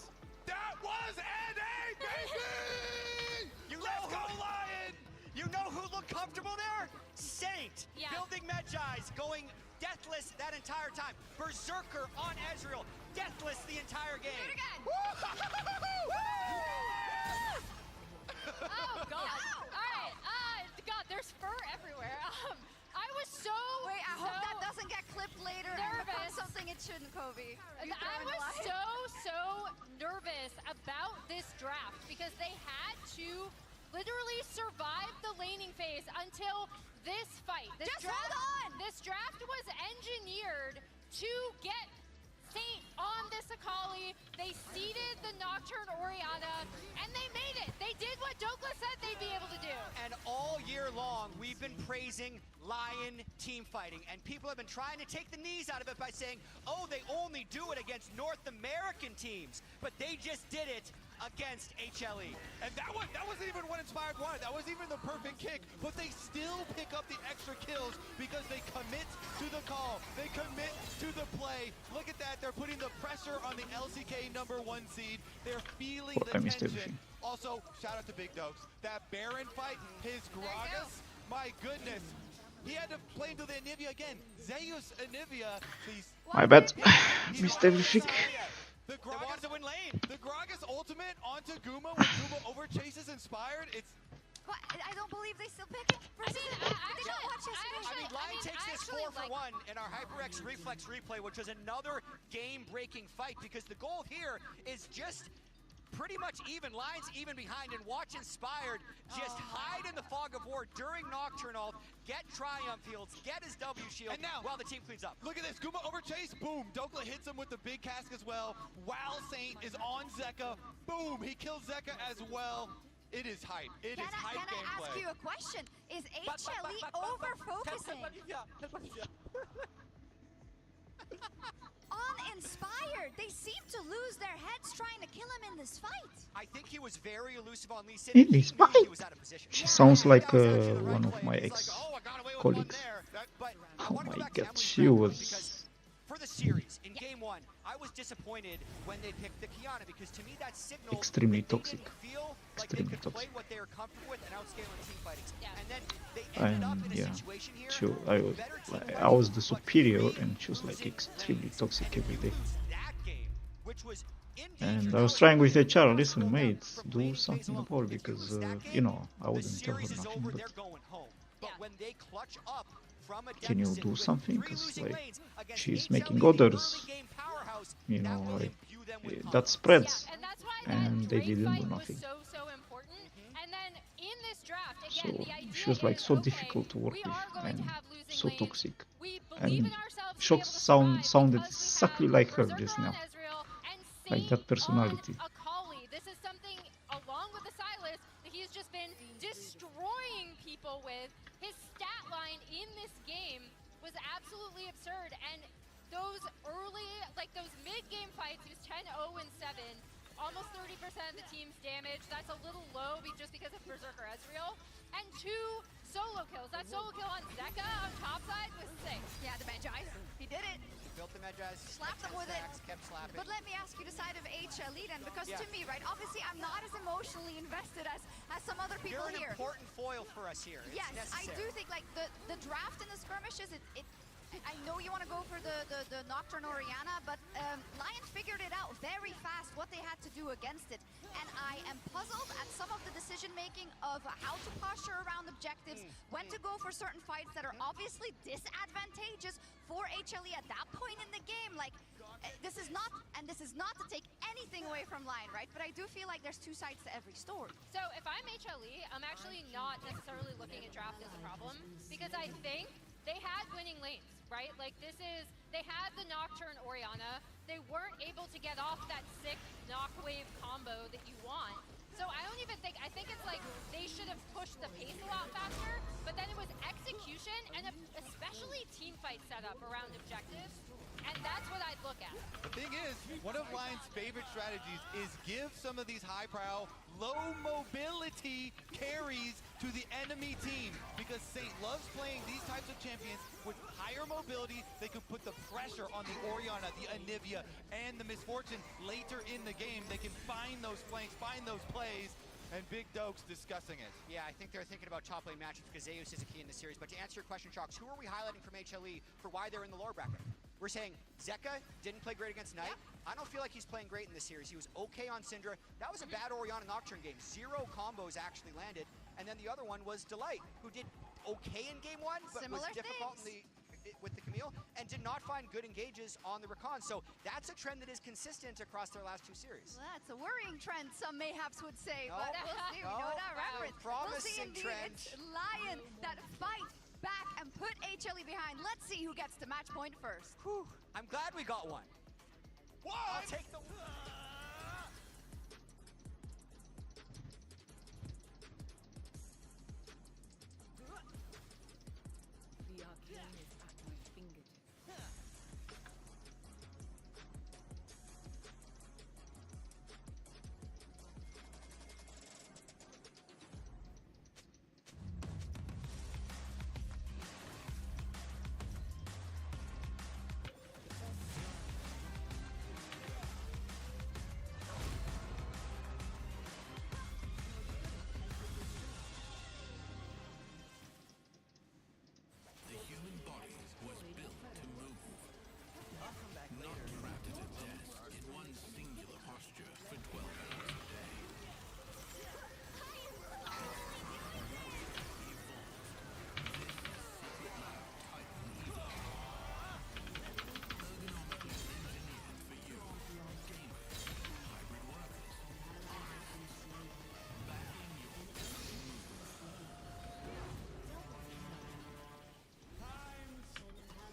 S18: That was NA, baby!
S4: Let's go, Lion! You know who looked comfortable there? Saint.
S26: Yeah.
S4: Building Medjai's, going deathless that entire time. Berserker on Ezreal, deathless the entire game.
S5: Do it again.
S26: Oh God! All right. God, there's fur everywhere. I was so.
S5: Wait, I hope that doesn't get clipped later.
S26: Nervous.
S5: Something it shouldn't, Kobe.
S26: I was so nervous about this draft because they had to literally survive the laning phase until this fight.
S5: Just hold on!
S26: This draft was engineered to get Saint on this Akali. They seeded the Nocturne Orianna, and they made it. They did what Douglas said they'd be able to do.
S4: And all year long, we've been praising Lion team fighting, and people have been trying to take the knees out of it by saying, oh, they only do it against North American teams, but they just did it against HLE.
S18: And that wasn't even what Inspired wanted. That wasn't even the perfect kick, but they still pick up the extra kills because they commit to the call. They commit to the play. Look at that. They're putting the pressure on the LCK #1 seed. They're feeling the
S6: I missed
S18: tension.
S6: everything.
S18: Also, shout out to Big Dogs. That Baron fight, his Gragas, my goodness. He had to play into the Anivia again. Zeus Anivia, these...
S6: My bad. Missed everything.
S18: The Gragas ultimate onto Guma when Guma overchases Inspired. It's...
S5: What? I don't believe they still pick it.
S26: I
S4: mean, Lion takes this 4 for 1 in our HyperX Reflex replay, which was another game-breaking fight, because the goal here is just pretty much even. Lion's even behind, and watch Inspired just hide in the fog of war during Nocturnal, get Triumph Fields, get his W shield,
S18: and now,
S4: while the team cleans up.
S18: Look at this, Guma overchase, boom. Dokla hits him with the big cask as well. While Saint is on Zeka, boom, he kills Zeka as well. It is hype. It is hype gameplay.
S5: Can I ask you a question? Is HLE over-focusing on Inspired? They seem to lose their heads trying to kill him in this fight.
S4: I think he was very elusive on Lee Sin.
S6: In this fight? She sounds like one of my ex-colleagues. Oh my god, she was...
S4: For the series, in game 1, I was disappointed when they picked the Kiana, because to me that signaled
S6: extremely toxic.
S4: Feel like
S6: Extremely
S4: they could play
S6: toxic.
S4: what they were comfortable with and outscale in team fighting. And then they ended up in a
S6: Yeah,
S4: situation here.
S6: I was the superior, and she was like extremely toxic every day. And I was trying with HR, listen, mate, do something about it, because you know, I wouldn't tell her nothing, but
S4: when they clutch up from a
S6: can you do something? Because like she's making others, you know, like that spreads, and they didn't do nothing.
S26: So important. And then in this draft,
S6: So
S26: again, the idea
S6: she was like so
S26: is, okay,
S6: difficult to work
S26: we
S6: with
S26: are going
S6: and
S26: to have losing
S6: so
S26: lanes.
S6: toxic.
S26: We believe
S6: And
S26: in ourselves to be
S6: Shock sounded exactly like her just now, like that personality.
S26: Akali. This is something, along with the Silas, that he's just been destroying people with. His stat line in this game was absolutely absurd, and those early, like those mid-game fights, he was 10-0 and 7, almost 30% of the team's damage. That's a little low just because of Berserker Ezreal, and 2 solo kills. That solo kill on Zeka on top side was sick.
S5: Yeah, the Medjai, he did it.
S4: Built the Medjai's,
S5: Slapped them with it.
S4: kept slapping.
S5: But let me ask you the side of HLE then, because to me, right, obviously I'm not as emotionally invested as some other people
S4: You're an
S5: here.
S4: important foil for us here. It's
S5: Yes, I
S4: necessary.
S5: do think like the draft and the skirmishes, I know you want to go for the Nocturne Orianna, but Lion figured it out very fast what they had to do against it. And I am puzzled at some of the decision-making of how to posture around objectives, when to go for certain fights that are obviously disadvantageous for HLE at that point in the game. Like, this is not to take anything away from Lion, right? But I do feel like there's 2 sides to every story.
S26: So if I'm HLE, I'm actually not necessarily looking at draft as a problem, because I think they had winning lanes, right? Like they had the Nocturne Orianna. They weren't able to get off that sick knock wave combo that you want. So I don't even think, I think it's like they should have pushed the pace a lot faster, but but then it was execution and especially team fight setup around objectives, and that's what I'd look at.
S7: The thing is, one of Lion's favorite strategies is give some of these high-prow, low-mobility carries to the enemy team, because Saint loves playing these types of champions with higher mobility. They can put the pressure on the Orianna, the Anivia, and the Misfortune later in the game. They can find those flanks, find those plays, and Big Doke's discussing it.
S4: Yeah, I think they're thinking about top lane matchups because Zeus is a key in the series. But to answer your question, Chalks, who are we highlighting from HLE for why they're in the lower bracket? We're saying Zeka didn't play great against Knight. I don't feel like he's playing great in this series. He was okay on Syndra. That was a bad Orianna Nocturne game. 0 combos actually landed. And then the other one was Delight, who did okay in game 1, but was difficult with the Camille, and did not find good engages on the Rakan. So that's a trend that is consistent across their last 2 series.
S5: Well, that's a worrying trend, some mayhaps would say,
S4: No,
S5: but we'll see. We know that reference. We'll see
S4: promising
S5: indeed.
S4: trend.
S5: It's Lion that fight back and put HLE behind. Let's see who gets the match point first.
S4: Whew. I'm glad we got one. I'll take the...
S27: The arcane is at my fingertips.
S23: The human body was built to move. Not trapped at a desk in one singular posture for 12 hours a day.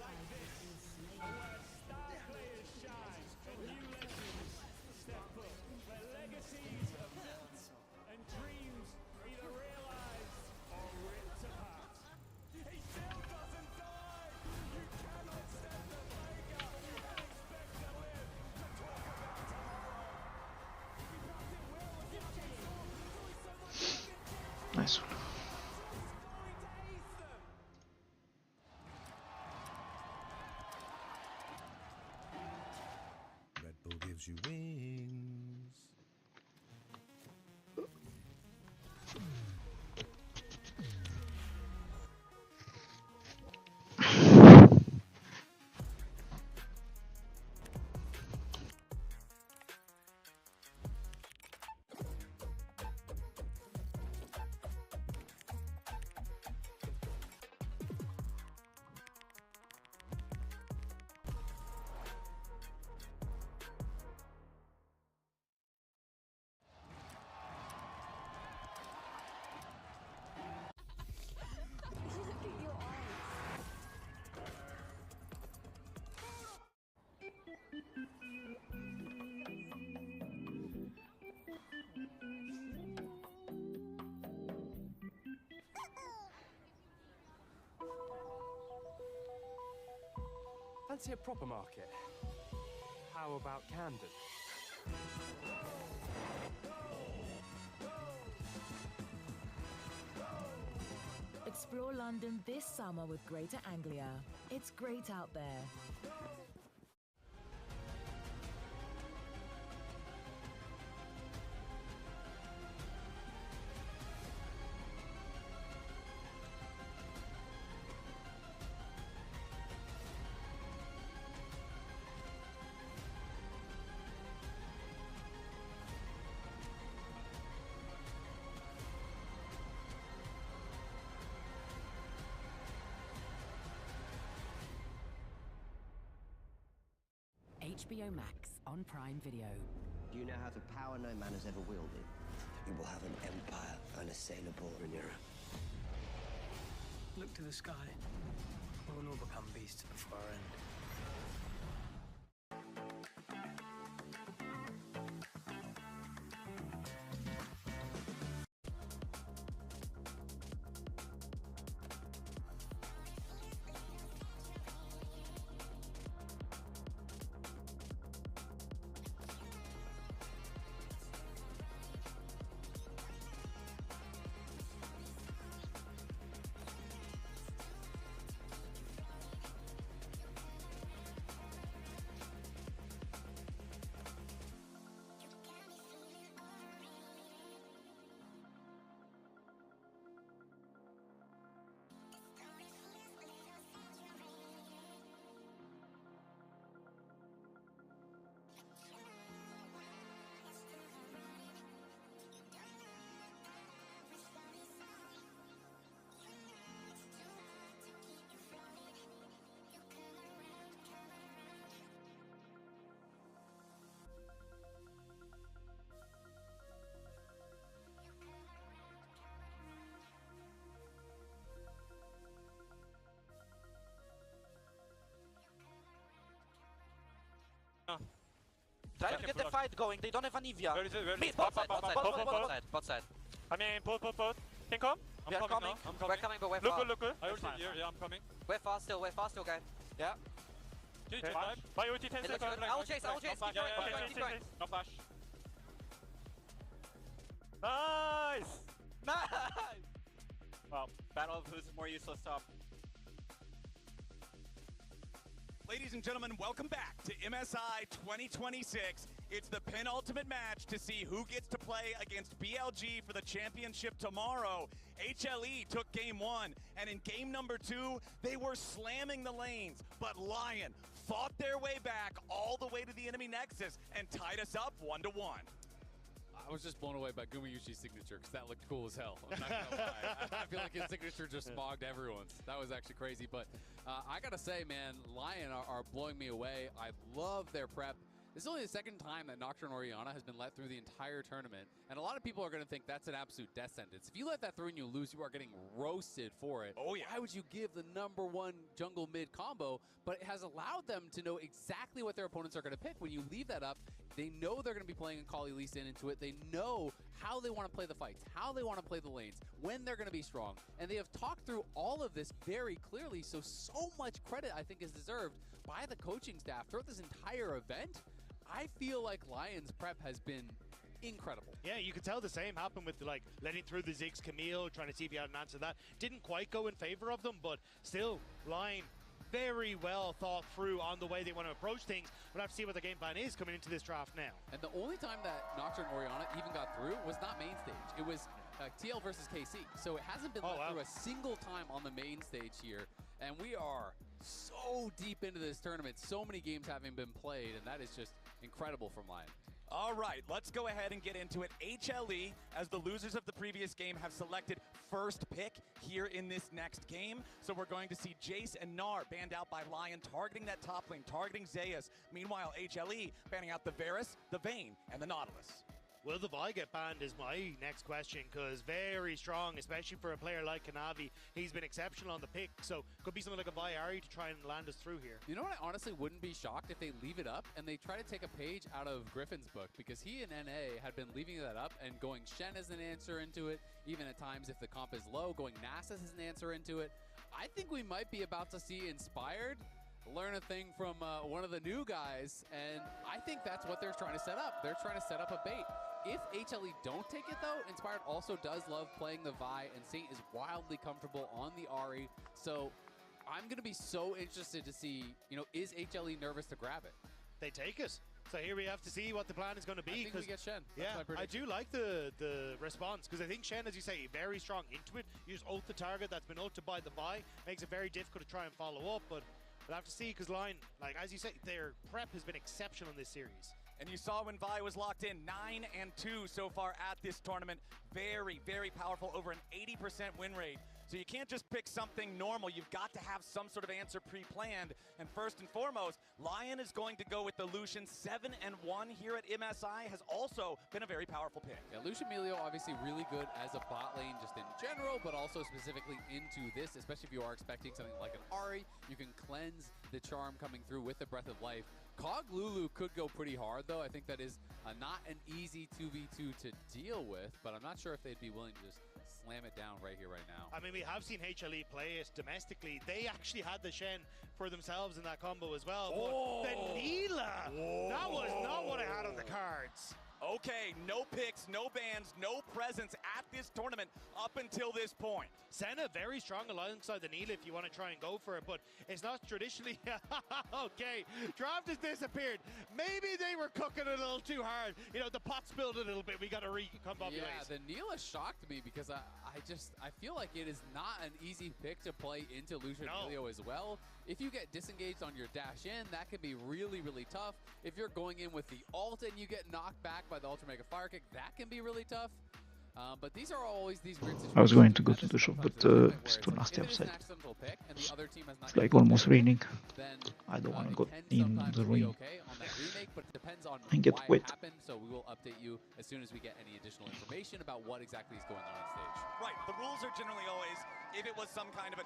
S17: Like this, where star players shine and new legends step up, where legacies are built and dreams either realized or ripped apart.
S18: He still doesn't die! You cannot step the Vega and expect to live to talk about tomorrow! He blocked it well with the arcane storm. There's only so much he can do.
S6: Nice one.
S23: Red Bull gives you wings.
S8: Fancy a proper market? How about Camden?
S9: Explore London this summer with Greater Anglia. It's great out there.
S10: HBO Max on Prime Video.
S12: You know how to power no man has ever wielded. You will have an empire unassailable, Rhaenyra.
S15: Look to the sky. We will all become beasts before our end.
S16: Try to get the fight going. They don't have Anivia.
S8: Where is it?
S16: Mid, bot side.
S8: Bot side. I mean, put. Can come?
S16: We are coming.
S8: We're coming, but we're far. Look good. I ulti here. Yeah, I'm coming.
S16: We're fast still, guys. Yeah.
S8: My ulti 10 seconds.
S16: I'll chase. Keep going.
S8: No flash. Nice!
S14: Well, battle of who's more useless top. Ladies and gentlemen, welcome back to MSI 2026. It's the penultimate match to see who gets to play against BLG for the championship tomorrow. HLE took game 1, and in game number 2, they were slamming the lanes, but Lion fought their way back all the way to the enemy nexus and tied us up 1-1.
S1: I was just blown away by Gumayushi's signature because that looked cool as hell. I'm not gonna lie. I feel like his signature just smogged everyone's. That was actually crazy. But I gotta say, man, Lion are blowing me away. I love their prep. This is only the second time that Nocturne Orianna has been let through the entire tournament, and a lot of people are going to think that's an absolute death sentence. If you let that through and you lose, you are getting roasted for it.
S14: Oh, yeah.
S1: Why would you give the #1 jungle mid combo? But it has allowed them to know exactly what their opponents are going to pick. When you leave that up, they know they're going to be playing Akali Lee Sin into it. They know how they want to play the fights, how they want to play the lanes, when they're going to be strong. And they have talked through all of this very clearly, so much credit, I think, is deserved by the coaching staff throughout this entire event. I feel like Lion's prep has been incredible.
S13: Yeah, you could tell the same happened with like letting through the Ziggs Camille, trying to see if he had an answer to that. Didn't quite go in favor of them, but still, Lion very well thought through on the way they want to approach things. We'll have to see what the game plan is coming into this draft now.
S1: And the only time that Nocturne Orianna even got through was not main stage. It was TL versus KC. So it hasn't been let through a single time on the main stage here. And we are so deep into this tournament, so many games having been played, and that is just incredible from Lion.
S14: All right, let's go ahead and get into it. HLE, as the losers of the previous game, have selected first pick here in this next game. So we're going to see Jace and Gnar banned out by Lion, targeting that top lane, targeting Zeus. Meanwhile, HLE banning out the Varus, the Vayne, and the Nautilus.
S13: Will the Vi get banned is my next question, because very strong, especially for a player like Kanavi. He's been exceptional on the pick, so could be something like a Vi Ari to try and land us through here.
S1: You know what, I honestly wouldn't be shocked if they leave it up and they try to take a page out of Griffin's book, because he and NA had been leaving that up and going Shen as an answer into it, even at times if the comp is low, going Nasus as an answer into it. I think we might be about to see Inspired learn a thing from one of the new guys, and I think that's what they're trying to set up. They're trying to set up a bait. If HLE don't take it though, Inspired also does love playing the Vi, and Saint is wildly comfortable on the Ahri. So I'm gonna be so interested to see, you know, is HLE nervous to grab it?
S13: They take it. So here we have to see what the plan is going to be.
S1: I think we get Shen.
S13: Yeah, I do like the response, because I think Shen, as you say, very strong into it. You just ult the target that's been ulted by the Vi. Makes it very difficult to try and follow up, but we'll have to see, because Lion, like as you say, their prep has been exceptional in this series.
S14: And you saw when Vi was locked in, 9-2 so far at this tournament. Very, very powerful, over an 80% win rate. So you can't just pick something normal. You've got to have some sort of answer pre-planned. And first and foremost, Lion is going to go with the Lucian. 7-1 here at MSI has also been a very powerful pick.
S1: Yeah, Lucian Melio obviously really good as a bot lane just in general, but also specifically into this, especially if you are expecting something like an Ahri. You can cleanse the charm coming through with the Breath of Life. Cog Lulu could go pretty hard, though. I think that is not an easy 2v2 to deal with, but I'm not sure if they'd be willing to just slam it down right here, right now.
S13: I mean, we have seen HLE play it domestically. They actually had the Shen for themselves in that combo as well.
S14: Oh.
S13: But the Neela, that was not what I had on the cards.
S14: Okay, no picks, no bans, no presence at this tournament up until this point.
S13: Senna very strong alongside the Neela if you want to try and go for it, but it's not traditionally. Okay, draft has disappeared. Maybe they were cooking it a little too hard. You know, the pot spilled a little bit. We got to recombobulate.
S1: Yeah, the Neela shocked me because I feel like it is not an easy pick to play into Lucian Melio as well. If you get disengaged on your dash in, that can be really, really tough. If you're going in with the ult and you get knocked back by the Ultra Mega Fire Kick, that can be really tough. But these are always these weird situations.
S6: I was going to go to the shop, but it's too nasty outside. It's like almost raining. I don't want to go in the rain and get wet.
S1: So we will update you as soon as we get any additional information about what exactly is going on stage.
S14: Right, the rules are generally always, if it was some kind of a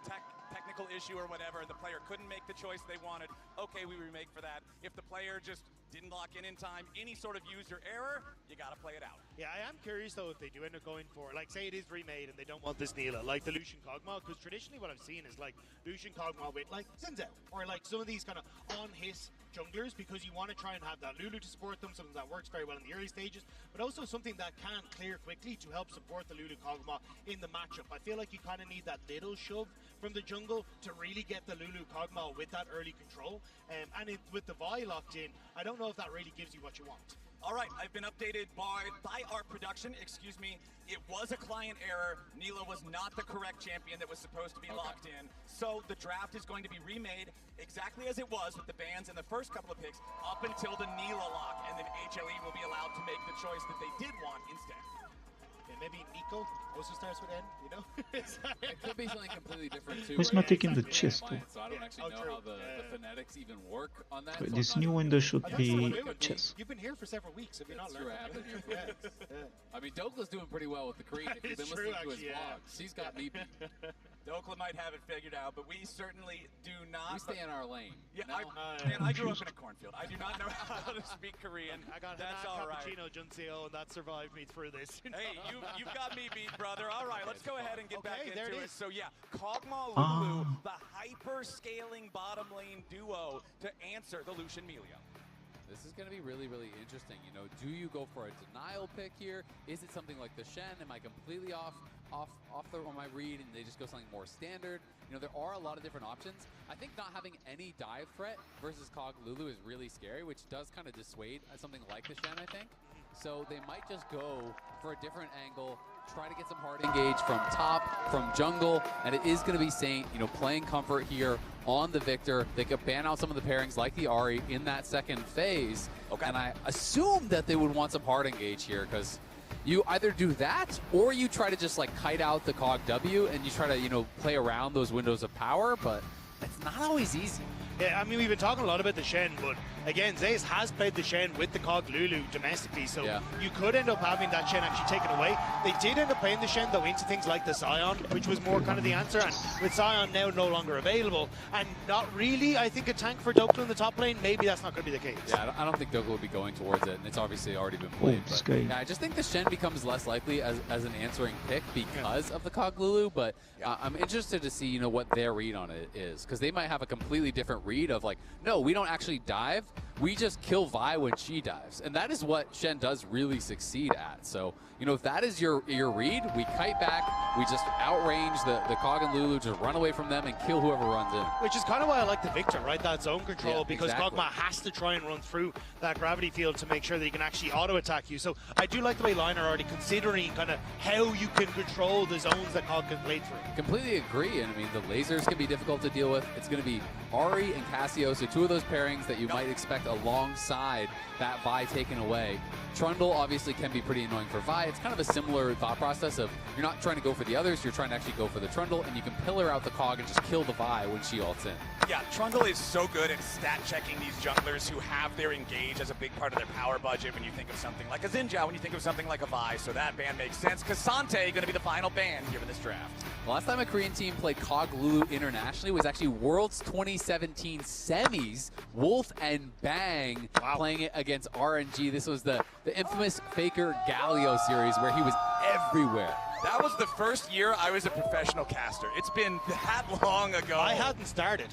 S14: technical issue or whatever, the player couldn't make the choice they wanted, okay, we remake for that. If the player just didn't lock in time, any sort of user error, you got to play it out.
S13: Yeah, I am curious though if they do end up going for, like, say it is remade and they don't want this Neela, like the Lucian Kog'Maw, because traditionally what I've seen is like Lucian Kog'Maw with like Zinzao, or like some of these kind of on-his junglers, because you want to try and have that Lulu to support them, something that works very well in the early stages, but also something that can clear quickly to help support the Lulu Kog'Maw in the matchup. I feel like you kind of need that little shove from the jungle to really get the Lulu Kog'Maw with that early control, with the Vi locked in, I don't know if that really gives you what you want.
S14: All right, I've been updated by our production, excuse me. It was a client error. Neela was not the correct champion that was supposed to be locked in. So the draft is going to be remade exactly as it was with the bans in the first couple of picks up until the Neela lock, and then HLE will be allowed to make the choice that they did want instead.
S13: Yeah, maybe Nico also starts with N, you know?
S11: It could be something completely different too.
S6: Who's not taking the chest too?
S11: So I don't actually know how the phonetics even work on that.
S6: But
S11: So
S6: this
S11: I'm
S6: new
S11: not
S6: window should
S11: sure.
S6: be chess.
S13: You've been here for several weeks, have you not learned?
S11: I've been here for weeks. I mean, Dokla's doing pretty well with the Creed. If you've been listening to his vlogs, he's got me beat.
S14: Dokla might have it figured out, but we certainly do not.
S11: We stay in our lane.
S14: Yeah,
S11: no?
S14: I grew up in a cornfield. I do not know how to speak Korean.
S13: I got
S14: That's
S13: an
S14: all right.
S13: cappuccino Junseo, and that survived me through this.
S14: Hey, you've got me beat, brother. All right, let's go ahead and get back
S13: there
S14: into
S13: it
S14: it.
S13: is.
S14: So yeah, Kog'Maw Lulu, the hyper-scaling bottom lane duo to answer the Lucian Melio.
S11: This is going to be really, really interesting. You know, do you go for a denial pick here? Is it something like the Shen? Am I completely off on my read and they just go something more standard? You know, there are a lot of different options. I think not having any dive threat versus Kog Lulu is really scary, which does kind of dissuade something like the Shen, I think. So they might just go for a different angle, try to get some hard engage from top, from jungle, and it is going to be Saint, you know, playing comfort here on the Victor. They could ban out some of the pairings like the Ahri in that second phase. Okay. And I assume that they would want some hard engage here, because you either do that or you try to just like kite out the Cog W and you try to, you know, play around those windows of power, but it's not always easy.
S13: Yeah, I mean, we've been talking a lot about the Shen, but again, Zayas has played the Shen with the Cog Lulu domestically, so you could end up having that Shen actually taken away. They did end up playing the Shen, though, into things like the Sion, which was more kind of the answer, and with Sion now no longer available, and not really, I think, a tank for Dokla in the top lane, maybe that's not going to be the case.
S11: Yeah, I don't think Dokla will be going towards it, and it's obviously already been played. But yeah, I just think the Shen becomes less likely as an answering pick because of the Cog Lulu, but I'm interested to see, you know, what their read on it is, because they might have a completely different read of like, no, we don't actually dive, we just kill Vi when she dives. And that is what Shen does really succeed at. So, you know, if that is your read, we kite back, we just outrange the Cog and Lulu, just run away from them and kill whoever runs in.
S13: Which is kind of why I like the Victor, right? That zone control, because
S11: exactly.
S13: Kog'Maw has to try and run through that gravity field to make sure that he can actually auto-attack you. So I do like the way Liner are already considering kind of how you can control the zones that Kog can play through.
S11: Completely agree, and I mean, the lasers can be difficult to deal with. It's going to be Ahri and Cassio, so two of those pairings that you might expect alongside that Vi taken away. Trundle obviously can be pretty annoying for Vi. It's kind of a similar thought process of you're not trying to go for the others, you're trying to actually go for the Trundle, and you can pillar out the Cog and just kill the Vi when she ults in.
S14: Yeah, Trundle is so good at stat checking these junglers who have their engage as a big part of their power budget when you think of something like a Xinjiao, when you think of something like a Vi, so that ban makes sense. Kasante going to be the final ban here for this draft.
S11: The last time a Korean team played Cog Lulu internationally was actually Worlds 2017 semis, Wolf and Bang playing it against RNG. This was the infamous Faker Galio series where he was everywhere.
S14: That was the first year I was a professional caster. It's been that long ago.
S13: I hadn't started.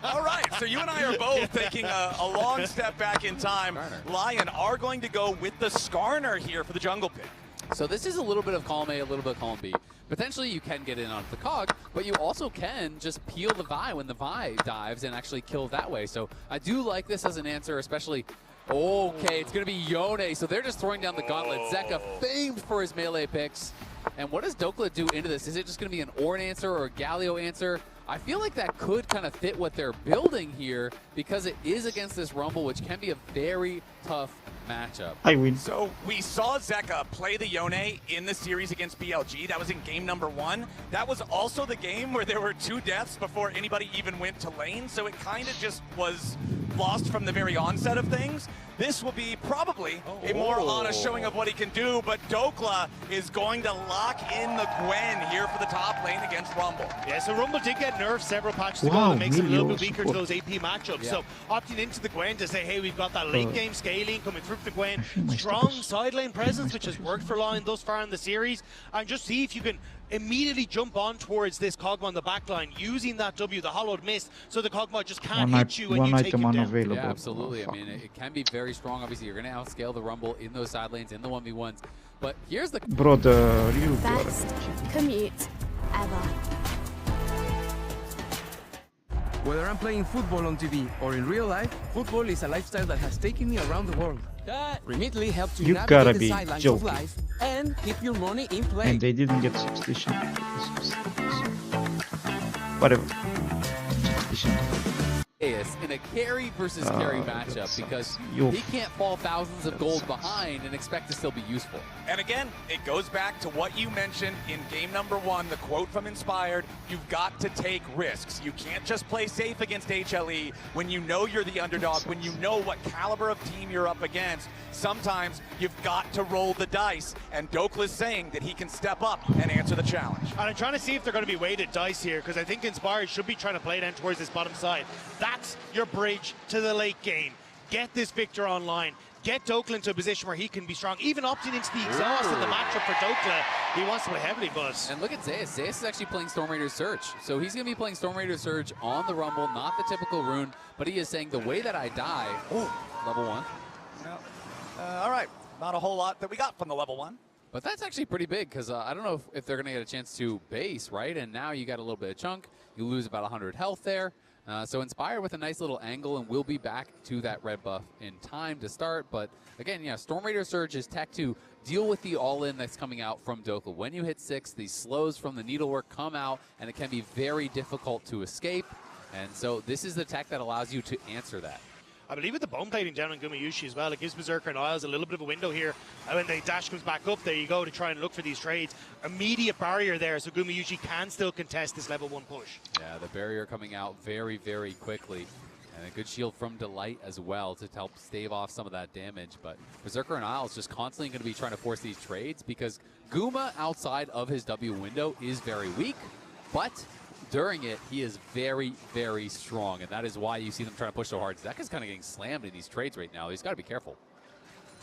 S14: All right, so you and I are both taking a long step back in time. Lion are going to go with the Skarner here for the jungle pick.
S11: So this is a little bit of column A, a little bit of column B. Potentially you can get in on the Cog, but you also can just peel the Vi when the Vi dives and actually kill that way. So I do like this as an answer, especially... Okay, it's going to be Yone. So they're just throwing down the gauntlet. Zeka, famed for his melee picks. And what does Dokla do into this? Is it just going to be an Ornn answer or a Galio answer? I feel like that could kind of fit what they're building here because it is against this Rumble, which can be a very tough matchup.
S6: I win.
S14: So we saw Zeka play the Yone in the series against BLG. That was in game number 1. That was also the game where there were 2 deaths before anybody even went to lane. So it kind of just was lost from the very onset of things. This will be probably a more honest showing of what he can do, but Dokla is going to lock in the Gwen here for the top lane against Rumble.
S13: Yeah, so Rumble did get nerfed several patches ago
S6: Wow,
S13: that makes them a little bit
S6: Milio
S13: weaker to
S6: support.
S13: those AP matchups.
S11: Yeah.
S13: So opting into the Gwen to say, hey, we've got that late game scaling coming through the Gwen,
S6: my
S13: strong
S6: steppers.
S13: side lane presence, which has worked for Lion thus far in the series, and just see if you can immediately jump on towards this Kog'Maw on the back line, using that W, the hollowed mist, so the Kog'Maw just can't hit you and
S6: One
S13: you take
S6: item
S13: him down.
S6: unavailable.
S11: Yeah, absolutely.
S6: Oh,
S11: I mean, it can be very strong. Obviously, you're going to outscale the Rumble in those side lanes, in the 1v1s. But here's the...
S6: brother, you
S3: Best commute ever.
S8: Whether I'm playing football on TV or in real life, football is a lifestyle that has taken me around the world. Remitly helps you,
S6: You
S8: navigate
S6: gotta
S8: the
S6: be
S8: sidelines
S6: joking.
S8: of life and keep your money in play.
S6: and they didn't get substitution. Whatever. Substitution.
S11: In a carry versus carry matchup, because
S6: Yo.
S11: he can't fall thousands of gold behind and expect to still be useful.
S14: And again, it goes back to what you mentioned in game number 1, the quote from Inspired, you've got to take risks. You can't just play safe against HLE when you know you're the underdog, when you know what caliber of team you're up against. Sometimes you've got to roll the dice, and Dokla's saying that he can step up and answer the challenge.
S13: And I'm trying to see if they're going to be weighted dice here, because I think Inspired should be trying to play down towards this bottom side. That's your bridge to the late game. Get this Victor online. Get Dokla into a position where he can be strong. Even opting into the exhaust in the matchup for Dokla. He wants to play heavily, but...
S11: And look at Zeus. Zeus is actually playing Storm Raider Surge. So he's going to be playing Storm Raider Surge on the Rumble, not the typical rune, but he is saying the way that I die... Oh, level 1.
S14: All right, not a whole lot that we got from the level 1.
S11: But that's actually pretty big, because I don't know if they're going to get a chance to base, right? And now you got a little bit of chunk. You lose about 100 health there. So Inspired with a nice little angle, and we'll be back to that red buff in time to start. But again, yeah, Storm Raider Surge is tech to deal with the all-in that's coming out from Dokla. When you hit 6, these slows from the needlework come out, and it can be very difficult to escape. And so this is the tech that allows you to answer that.
S13: I believe with the bone plating down on Gumayushi as well, it gives Berserker and Isles a little bit of a window here. And when the dash comes back up, there you go to try and look for these trades. Immediate barrier there, so Gumayushi can still contest this level 1 push.
S11: Yeah, the barrier coming out very, very quickly. And a good shield from Delight as well to help stave off some of that damage. But Berserker and Isles just constantly going to be trying to force these trades, because Guma outside of his W window is very weak, but during it, he is very, very strong, and that is why you see them trying to push so hard. Zeka's kind of getting slammed in these trades right now. He's got to be careful.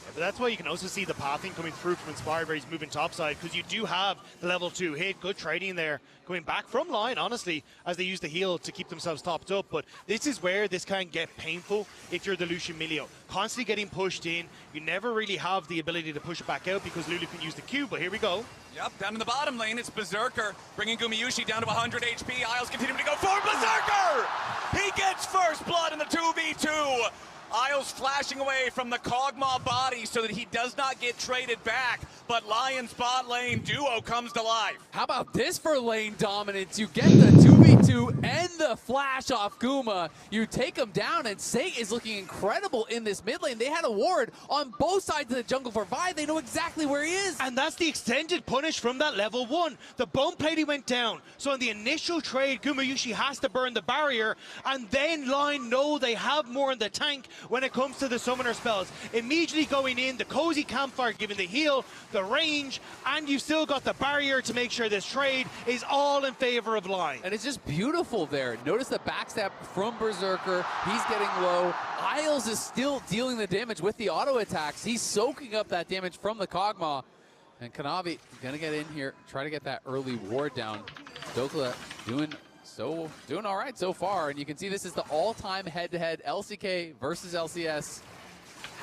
S13: Yeah, but that's why you can also see the pathing coming through from Inspired, where he's moving topside, because you do have the level 2 hit. Good trading there, going back from line, honestly, as they use the heal to keep themselves topped up. But this is where this can get painful if you're the Lucian Milio. Constantly getting pushed in. You never really have the ability to push it back out, because Lulu can use the Q, but here we go.
S14: Yep, down in the bottom lane, it's Berserker, bringing Gumayushi down to 100 HP. Isles continuing to go forward. Berserker! He gets first blood in the 2v2. Isles flashing away from the Kog'Maw body so that he does not get traded back, but Lion's bot lane duo comes to life.
S11: How about this for lane dominance? You get the 2v2 and the flash off Guma. You take him down, and Sate is looking incredible in this mid lane. They had a ward on both sides of the jungle for Vi. They know exactly where he is.
S13: And that's the extended punish from that level 1. The bone plating went down. So in the initial trade, Gumayushi has to burn the barrier, and then Lion know they have more in the tank when it comes to the summoner spells. Immediately going in, the cozy campfire giving the heal, the range, and you've still got the barrier to make sure this trade is all in favor of Lion.
S11: And it's just beautiful there. Notice the backstab from Berserker. He's getting low. Isles is still dealing the damage with the auto attacks. He's soaking up that damage from the Kog'Maw. And Kanavi gonna get in here, try to get that early ward down. Dokla doing all right so far, and you can see this is the all-time head-to-head. LCK versus LCS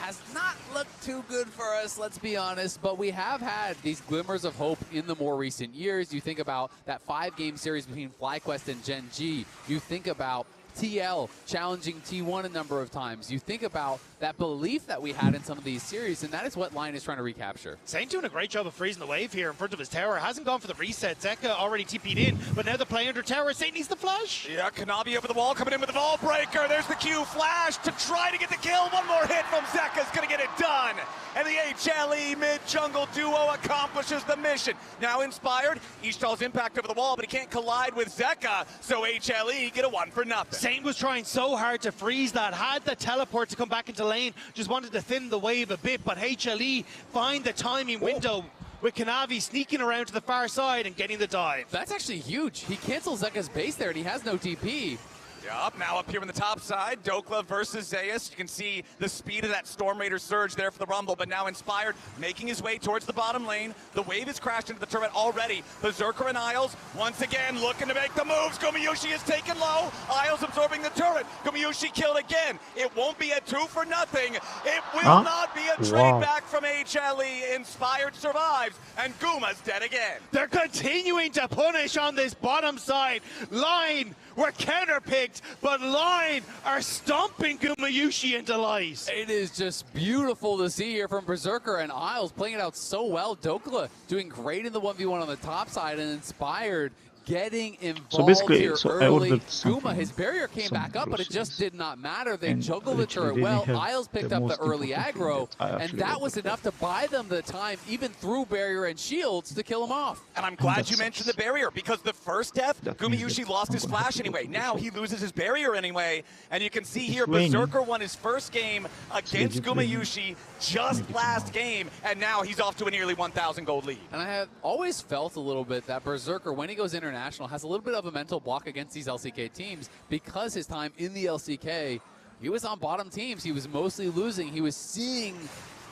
S11: has not looked too good for us, let's be honest, but we have had these glimmers of hope in the more recent years. You think about that 5-game series between FlyQuest and Gen G. You think about TL challenging T1 a number of times. You think about that belief that we had in some of these series, and that is what Lion is trying to recapture.
S13: Saint doing a great job of freezing the wave here in front of his tower. Hasn't gone for the reset. Zeka already TP'd in, but now the play under tower. Saint needs the flash.
S14: Yeah, Kanavi over the wall, coming in with the ball breaker. There's the Q flash to try to get the kill. One more hit from Zeka's gonna get it done. And the HLE mid-jungle duo accomplishes the mission. Now Inspired, Ishtal's impact over the wall, but he can't collide with Zeka, so HLE get a 1 for nothing.
S13: Saint was trying so hard to freeze that, had the teleport to come back into lane, just wanted to thin the wave a bit, but HLE find the timing window. with Kanavi sneaking around to the far side and getting the dive.
S1: That's actually huge. He cancels Zeka's base there, and he has no TP.
S14: Yup, now up here on the top side, Dokla versus Zeus. You can see the speed of that Storm Raider surge there for the Rumble, but now Inspired making his way towards the bottom lane. The wave has crashed into the turret already. Berserker and Isles once again looking to make the moves. Gumayusi is taken low. Isles absorbing the turret. Gumayusi killed again. It won't be a 2 for nothing. It will not be a trade back from HLE. Inspired survives, and Guma's dead again.
S13: They're continuing to punish on this bottom side. Line were counterpicked, but Line are stomping Gumayusi into lies.
S1: It is just beautiful to see here from Berserker and Isles playing it out so well. Dokla doing great in the 1v1 on the top side, and Inspired getting involved here early. Guma, his barrier came back up, but it just did not matter. They juggled the turret well. Isles picked up the early aggro, and that was enough to buy them the time, even through barrier and shields, to kill him off.
S14: And I'm glad you mentioned the barrier, because the first death, Gumayusi lost his flash anyway. Now he loses his barrier anyway, and you can see here Berserker won his first game against Gumayusi just last game, and now he's off to a nearly 1,000 gold lead.
S1: And I have always felt a little bit that Berserker, when he goes international, has a little bit of a mental block against these LCK teams, because his time in the LCK, he was on bottom teams. He was mostly losing. He was seeing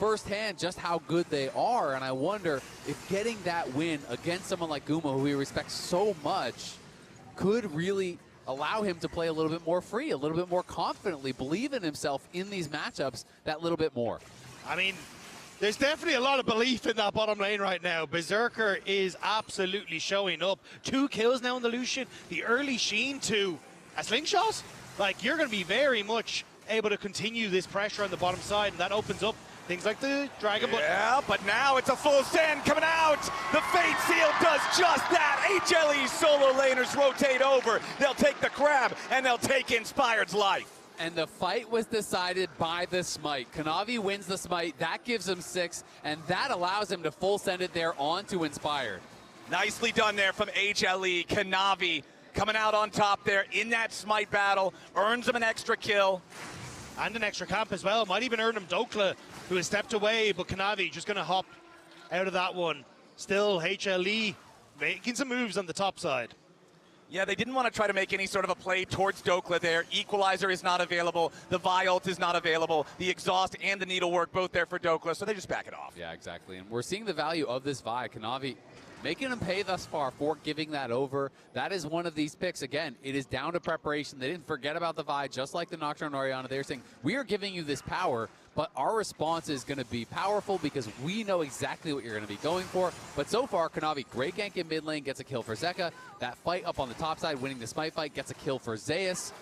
S1: firsthand just how good they are, and I wonder if getting that win against someone like Guma, who he respects so much, could really allow him to play a little bit more free, a little bit more confidently, believe in himself in these matchups that little bit more.
S13: I mean, there's definitely a lot of belief in that bottom lane right now. Berserker is absolutely showing up. 2 kills now in the Lucian. The early Sheen to a slingshot. Like, you're going to be very much able to continue this pressure on the bottom side, and that opens up things like the Dragon.
S14: Yeah, but now it's a full stand coming out. The Fate Seal does just that. HLE solo laners rotate over. They'll take the crab, and they'll take Inspired's life.
S1: And the fight was decided by the smite. Kanavi wins the smite, that gives him 6, and that allows him to full send it there onto Inspired.
S14: Nicely done there from HLE. Kanavi coming out on top there in that smite battle, earns him an extra kill.
S13: And an extra camp as well. Might even earn him Dokla, who has stepped away, but Kanavi just going to hop out of that one. Still, HLE making some moves on the top side.
S14: Yeah, they didn't want to try to make any sort of a play towards Dokla there. Equalizer is not available. The Vi ult is not available. The exhaust and the needlework both there for Dokla, so they just back it off.
S1: Yeah, exactly. And we're seeing the value of this Vi. Kanavi making him pay thus far for giving that over. That is one of these picks. Again, it is down to preparation. They didn't forget about the Vi, just like the Nocturne Orianna. They're saying, we are giving you this power, but our response is going to be powerful because we know exactly what you're going to be going for. But so far, Kanavi, great gank in mid lane, gets a kill for Zeka. That fight up on the top side, winning the smite fight, gets a kill for Zeus.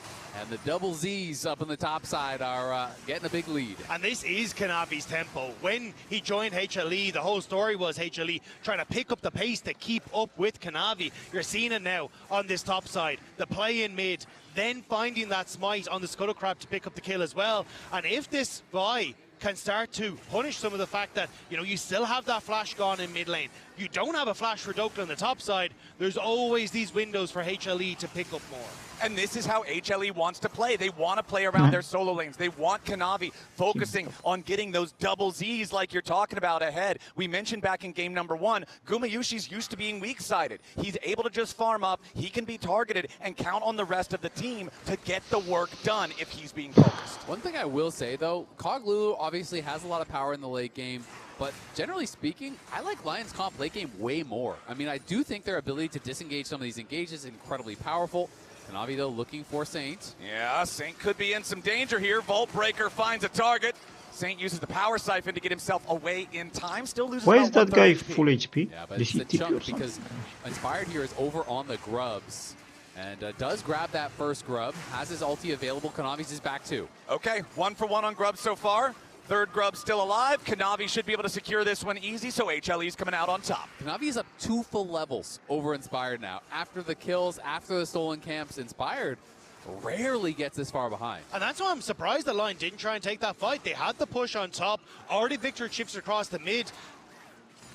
S1: And the double Z's up on the top side are getting a big lead.
S13: And this is Kanavi's tempo. When he joined HLE, the whole story was HLE trying to pick up the pace to keep up with Kanavi. You're seeing it now on this top side. The play in mid, then finding that smite on the Scuttle Crab to pick up the kill as well. And if this Vi can start to punish some of the fact that, you know, you still have that flash gone in mid lane. You don't have a flash for Dokla on the top side. There's always these windows for HLE to pick up more.
S14: And this is how HLE wants to play. They want to play around their solo lanes. They want Kanavi focusing on getting those double Zs like you're talking about ahead. We mentioned back in game number 1, Gumayushi's used to being weak-sided. He's able to just farm up. He can be targeted and count on the rest of the team to get the work done if he's being focused.
S1: One thing I will say, though, Cog Lulu obviously has a lot of power in the late game. But generally speaking, I like Lions Comp late game way more. I mean, I do think their ability to disengage some of these engages is incredibly powerful. Kanavi, though, looking for Saint.
S14: Yeah, Saint could be in some danger here. Vault Breaker finds a target. Saint uses the power siphon to get himself away in time. Still loses.
S6: Why is that guy
S14: HP.
S6: full HP?
S1: Yeah, but
S6: Did
S1: it's
S6: he
S1: a
S6: TP or
S1: chunk
S6: something?
S1: because Inspired here is over on the grubs. And does grab that first grub. Has his ulti available. Kanavi's is back too.
S14: Okay, 1 for 1 on grubs so far. Third grub still alive. Kanavi should be able to secure this one easy, so HLE's coming out on top.
S1: Kanavi's up 2 full levels over Inspired now. After the kills, after the stolen camps, Inspired rarely gets this far behind.
S13: And that's why I'm surprised the line didn't try and take that fight. They had the push on top. Already Victor chips across the mid.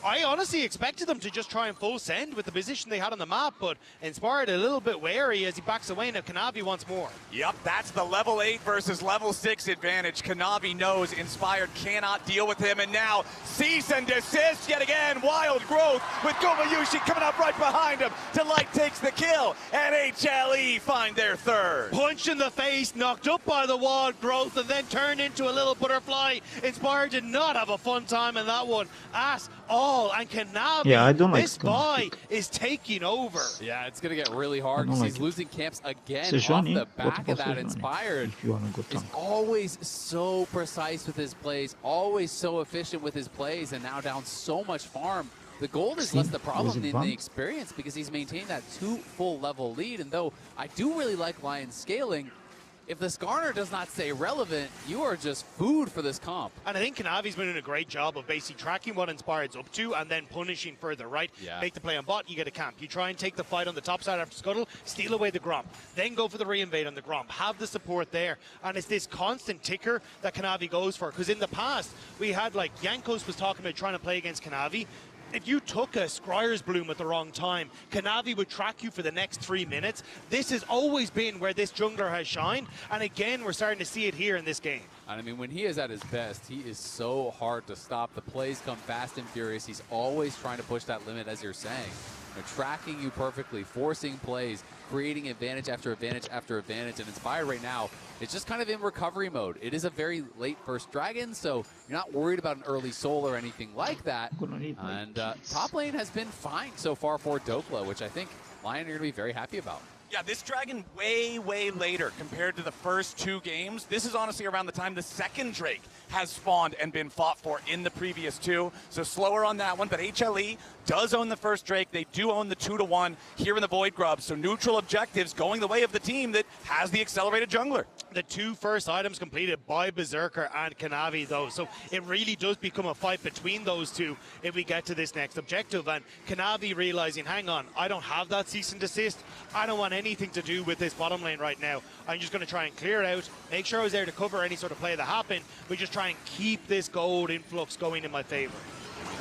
S13: I honestly expected them to just try and full send with the position they had on the map, but Inspired a little bit wary as he backs away. Now Kanavi wants more.
S14: Yep, that's the level 8 versus level 6 advantage. Kanavi knows Inspired cannot deal with him, and now cease and desist yet again. Wild growth with Gumayushi coming up right behind him. Delight takes the kill, and HLE find their third.
S13: Punch in the face, knocked up by the wild growth, and then turned into a little butterfly. Inspired did not have a fun time in that one at all, and Kanavi,
S6: Yeah, I don't like
S13: this buy is taking over.
S1: Yeah, it's going to get really hard because he's losing camps again
S6: So
S1: off
S6: Johnny,
S1: the
S6: what
S1: back
S6: about
S1: of that.
S6: Johnny?
S1: Inspired
S6: If you want to go
S1: is
S6: tank.
S1: always so precise with his plays, always so efficient with his plays, and now down so much farm. The gold is less the problem
S6: Was it
S1: than
S6: bumped?
S1: the experience because he's maintained that 2 full level lead. And though I do really like Lion scaling, if the Skarner does not stay relevant, you are just food for this comp.
S13: And I think Kanavi's been doing a great job of basically tracking what Inspired's up to and then punishing further, right?
S1: Yeah.
S13: Make the play on bot, you get a camp. You try and take the fight on the top side after Scuttle, steal away the Gromp. Then go for the reinvade on the Gromp. Have the support there. And it's this constant ticker that Kanavi goes for. Because in the past, we had like Yankos was talking about trying to play against Kanavi. If you took a Scryer's Bloom at the wrong time, Kanavi would track you for the next 3 minutes. This has always been where this jungler has shined, and again, we're starting to see it here in this game.
S1: And I mean, when he is at his best, he is so hard to stop. The plays come fast and furious. He's always trying to push that limit, as you're saying. You know, tracking you perfectly, forcing plays, creating advantage after advantage after advantage. And Inspired right now, it's just kind of in recovery mode. It is a very late first dragon, so you're not worried about an early soul or anything like that. And top lane has been fine so far for Dokla, which I think Lion are going to be very happy about.
S14: Yeah, this dragon way, way later compared to the first 2 games. This is honestly around the time the second Drake has spawned and been fought for in the previous 2. So slower on that one, but HLE does own the first Drake. They do own the 2-1 here in the Void Grub. So neutral objectives going the way of the team that has the accelerated jungler.
S13: The 2 first items completed by Berserker and Kanavi, though. So it really does become a fight between those 2 if we get to this next objective. And Kanavi realizing, hang on, I don't have that cease and desist. I don't want anything to do with this bottom lane right now. I'm just going to try and clear it out, make sure I was there to cover any sort of play that happened, but just try and keep this gold influx going in my favor.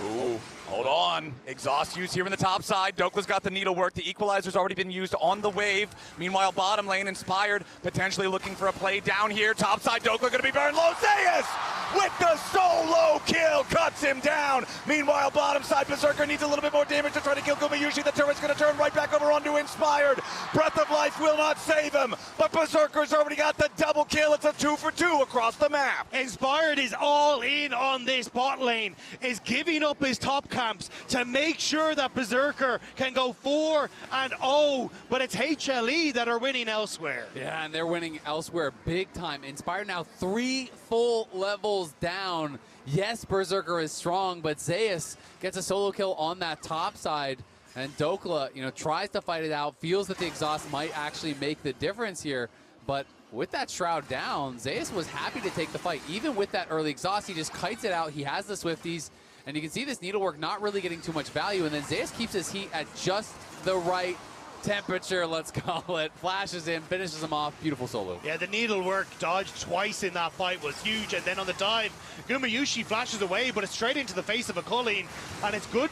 S14: Ooh, hold on. Exhaust use here in the top side. Dokla's got the needle work. The equalizer's already been used on the wave. Meanwhile, bottom lane Inspired, potentially looking for a play down here. Top side, Dokla gonna be burned low. Zeus with the solo kill, cuts him down. Meanwhile, bottom side, Berserker needs a little bit more damage to try to kill Gumayushi. The turret's gonna turn right back over onto Inspired. Breath of Life will not save him, but Berserker's already got the double kill. It's a 2 for 2 across the map.
S13: Inspired is all in on this bot lane, is giving up his top camps to make sure that Berserker can go 4-0, but it's HLE that are winning elsewhere.
S1: Yeah, and they're winning elsewhere big time. Inspired now 3 full levels down. Yes, Berserker is strong, but Zeus gets a solo kill on that top side. And Dokla, you know, tries to fight it out, feels that the exhaust might actually make the difference here. But with that Shroud down, Zeus was happy to take the fight. Even with that early exhaust, he just kites it out. He has the Swifties. And you can see this needlework not really getting too much value. And then Zeus keeps his heat at just the right temperature, let's call it. Flashes in, finishes him off. Beautiful solo.
S13: Yeah, the needlework dodged twice in that fight was huge. And then on the dive, Gumayushi flashes away, but it's straight into the face of a Culling. And it's good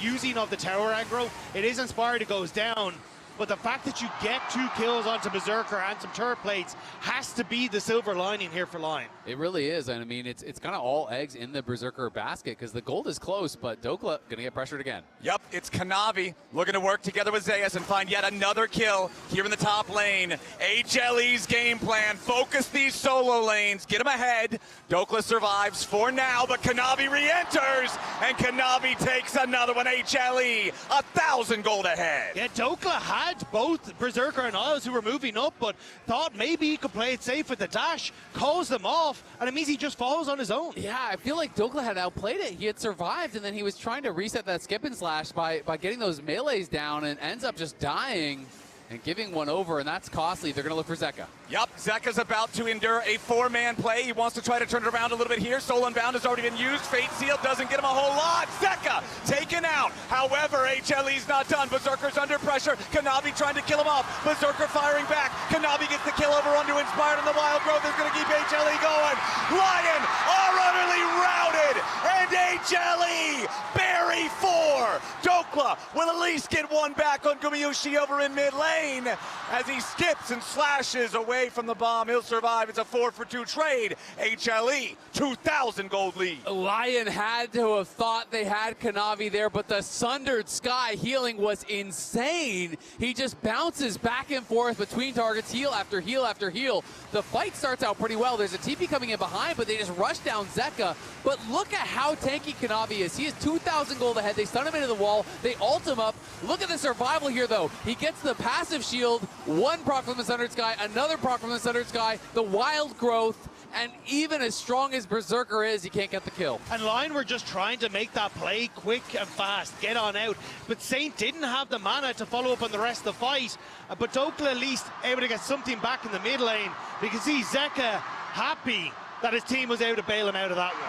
S13: using of the tower aggro. It is Inspired, it goes down. But the fact that you get 2 kills onto Berserker and some turret plates has to be the silver lining here for Lion.
S1: It really is, and I mean, it's kind of all eggs in the Berserker basket because the gold is close, but Dokla gonna get pressured again.
S14: Yep, it's Kanavi looking to work together with Zeus and find yet another kill here in the top lane. HLE's game plan, focus these solo lanes, get him ahead. Dokla survives for now, but Kanavi re-enters, and Kanavi takes another one. HLE, 1,000 gold ahead.
S13: Yeah, Dokla had both Berserker and Isles who were moving up, but thought maybe he could play it safe with the dash, calls them off, and it means he just falls on his own.
S1: Yeah, I feel like Dokla had outplayed it. He had survived, and then he was trying to reset that skip and slash by getting those melees down and ends up just dying.
S11: and giving one over, and that's costly. They're going to look for Zeka.
S14: Yep, Zeka's about to endure a 4-man play. He wants to try to turn it around a little bit here. Soul Unbound has already been used. Fate Seal doesn't get him a whole lot. Zeka taken out. However, HLE's not done. Berserker's under pressure. Kanavi trying to kill him off. Berserker firing back. Kanavi gets the kill over onto Inspired, and the Wild Growth is going to keep HLE going. Lion are utterly routed, and HLE bury 4. Dokla will at least get one back on Gumayushi over in mid lane as he skips and slashes away from the bomb. He'll survive. It's a 4-for-2 trade. HLE 2,000 gold lead.
S11: Lion had to have thought they had Kanavi there, but the Sundered Sky healing was insane. He just bounces back and forth between targets, heal after heal after heal. The fight starts out pretty well. There's a TP coming in behind, but they just rush down Zeka. But look at how tanky Kanavi is. He is 2,000 gold ahead. They stun him into the wall. They ult him up. Look at the survival here, though. He gets the passive shield, one proc from the Sundered Sky, another proc from the Sundered Sky, the Wild Growth, and even as strong as Berserker is, he can't get the kill.
S13: And Lion were just trying to make that play quick and fast, get on out. But Saint didn't have the mana to follow up on the rest of the fight. But Dokla at least able to get something back in the mid lane. We can see Zeka happy that his team was able to bail him out of that one.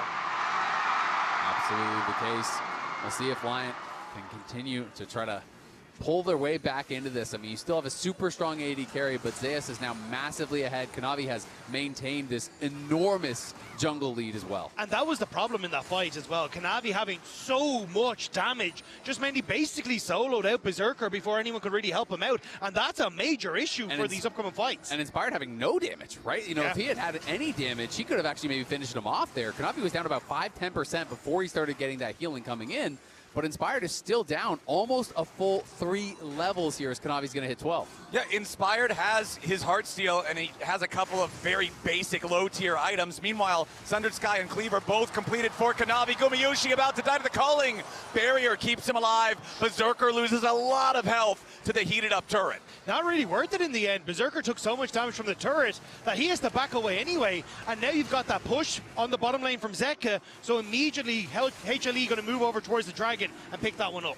S11: Absolutely the case. We'll see if Lion can continue to try to pull their way back into this. I mean, you still have a super strong AD carry, but Zeus is now massively ahead. Kanavi has maintained this enormous jungle lead as well.
S13: And that was the problem in that fight as well. Kanavi having so much damage just meant he basically soloed out Berserker before anyone could really help him out. And that's a major issue for these upcoming fights.
S11: And Inspired having no damage, right? You know,
S13: yeah.
S11: If he had had any damage, he could have actually maybe finished him off there. Kanavi was down about 5-10% before he started getting that healing coming in. But Inspired is still down almost a full 3 levels here as Kanavi's going to hit 12.
S14: Yeah, Inspired has his Heartsteel, and he has a couple of very basic low-tier items. Meanwhile, Sundered Sky and Cleaver both completed for Kanavi. Gumayushi about to die to the culling. Barrier keeps him alive. Berserker loses a lot of health to the heated-up turret.
S13: Not really worth it in the end. Berserker took so much damage from the turret that he has to back away anyway. And now you've got that push on the bottom lane from Zeka. So immediately, HLE going to move over towards the Dragon and pick that one up.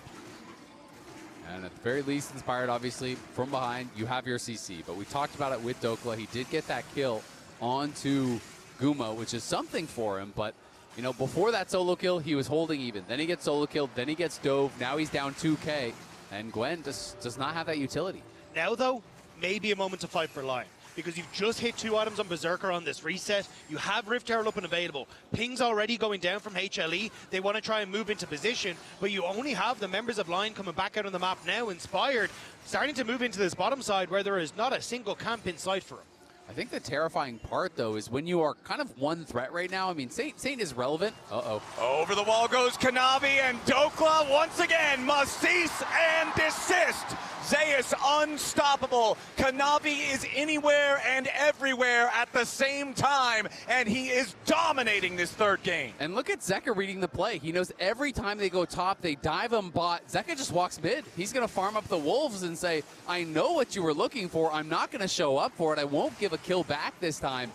S11: And at the very least, Inspired, obviously, from behind, you have your CC. But we talked about it with Dokla. He did get that kill onto Guma, which is something for him. But, you know, before that solo kill, he was holding even. Then he gets solo killed. Then he gets dove. Now he's down 2K. And Gwen just does not have that utility.
S13: Now, though, maybe a moment to fight for Lion. Because you've just hit 2 items on Berserker on this reset. You have Rift Herald up and available. Ping's already going down from HLE. They want to try and move into position, but you only have the members of Lion coming back out on the map now, Inspired, starting to move into this bottom side where there is not a single camp in sight for him.
S11: I think the terrifying part, though, is when you are kind of one threat right now. I mean, Saint is relevant. Uh-oh.
S14: Over the wall goes Kanavi, and Dokla once again must cease and desist. Zeus unstoppable. Kanavi is anywhere and everywhere at the same time, and he is dominating this third game.
S11: And look at Zeka reading the play. He knows every time they go top, they dive him bot. Zeka just walks mid. He's going to farm up the wolves and say, I know what you were looking for. I'm not going to show up for it. I won't give a kill back this time.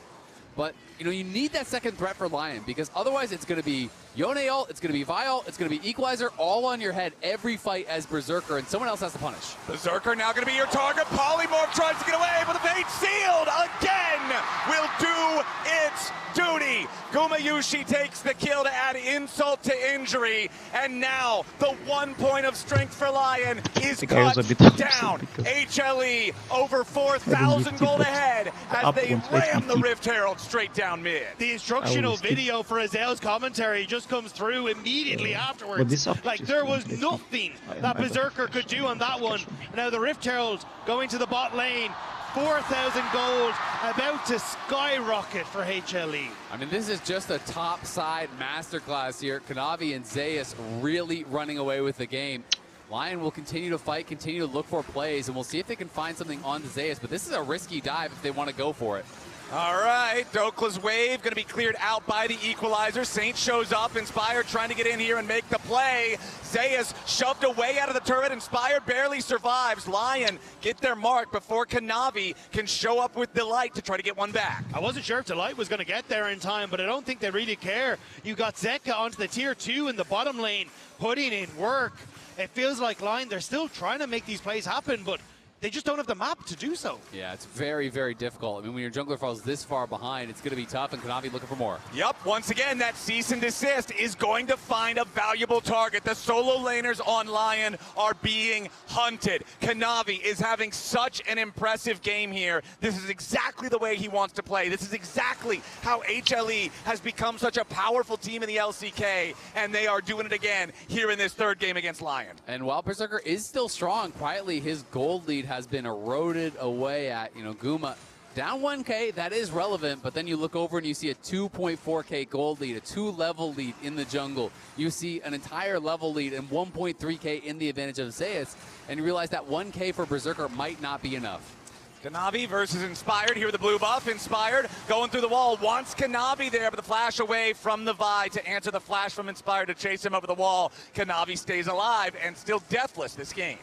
S11: But, you know, you need that second threat for Lion, because otherwise it's going to be Yone ult, it's going to be Vi ult, it's going to be Equalizer all on your head every fight as Berserker, and someone else has to punish.
S14: Berserker now going to be your target. Polymorph tries to get away, but the Fate Sealed again will do its duty. Gumayushi takes the kill to add insult to injury, and now the 1 point of strength for Lion is cut down. HLE over 4,000 gold ahead as they ram the Rift Herald straight down mid.
S13: The instructional video for Azel's commentary just comes through immediately afterwards. Like there was nothing that Berserker could do on that one. Now the Rift Herald going to the bot lane. 4,000 gold about to skyrocket for HLE.
S11: I mean, this is just a top side masterclass here. Kanavi and Zeus really running away with the game. Lion will continue to fight, continue to look for plays, and we'll see if they can find something on the Zeus, but this is a risky dive if they want to go for it.
S14: All right, Dokla's wave going to be cleared out by the Equalizer. Saint shows up, Inspired trying to get in here and make the play. Zeus shoved away out of the turret. Inspired barely survives. Lion get their mark before Kanavi can show up with Delight to try to get one back.
S13: I wasn't sure if Delight was going to get there in time, but I don't think they really care. You got Zeka onto the tier 2 in the bottom lane, putting in work. It feels like Lion, they're still trying to make these plays happen, but they just don't have the map to do so.
S11: Yeah, it's very, very difficult. I mean, when your jungler falls this far behind, it's going to be tough, and Kanavi looking for more.
S14: Yep, once again, that cease and desist is going to find a valuable target. The solo laners on Lion are being hunted. Kanavi is having such an impressive game here. This is exactly the way he wants to play. This is exactly how HLE has become such a powerful team in the LCK, and they are doing it again here in this third game against Lion.
S11: And while Berserker is still strong, quietly his gold lead has been eroded away at, Guma. Down 1K, that is relevant, but then you look over and you see a 2.4K gold lead, a 2-level lead in the jungle. You see an entire level lead and 1.3K in the advantage of Zeus, and you realize that 1K for Berserker might not be enough.
S14: Kanavi versus Inspired here with the blue buff. Inspired going through the wall, wants Kanavi there, but the flash away from the Vi to answer the flash from Inspired to chase him over the wall. Kanavi stays alive and still deathless this game.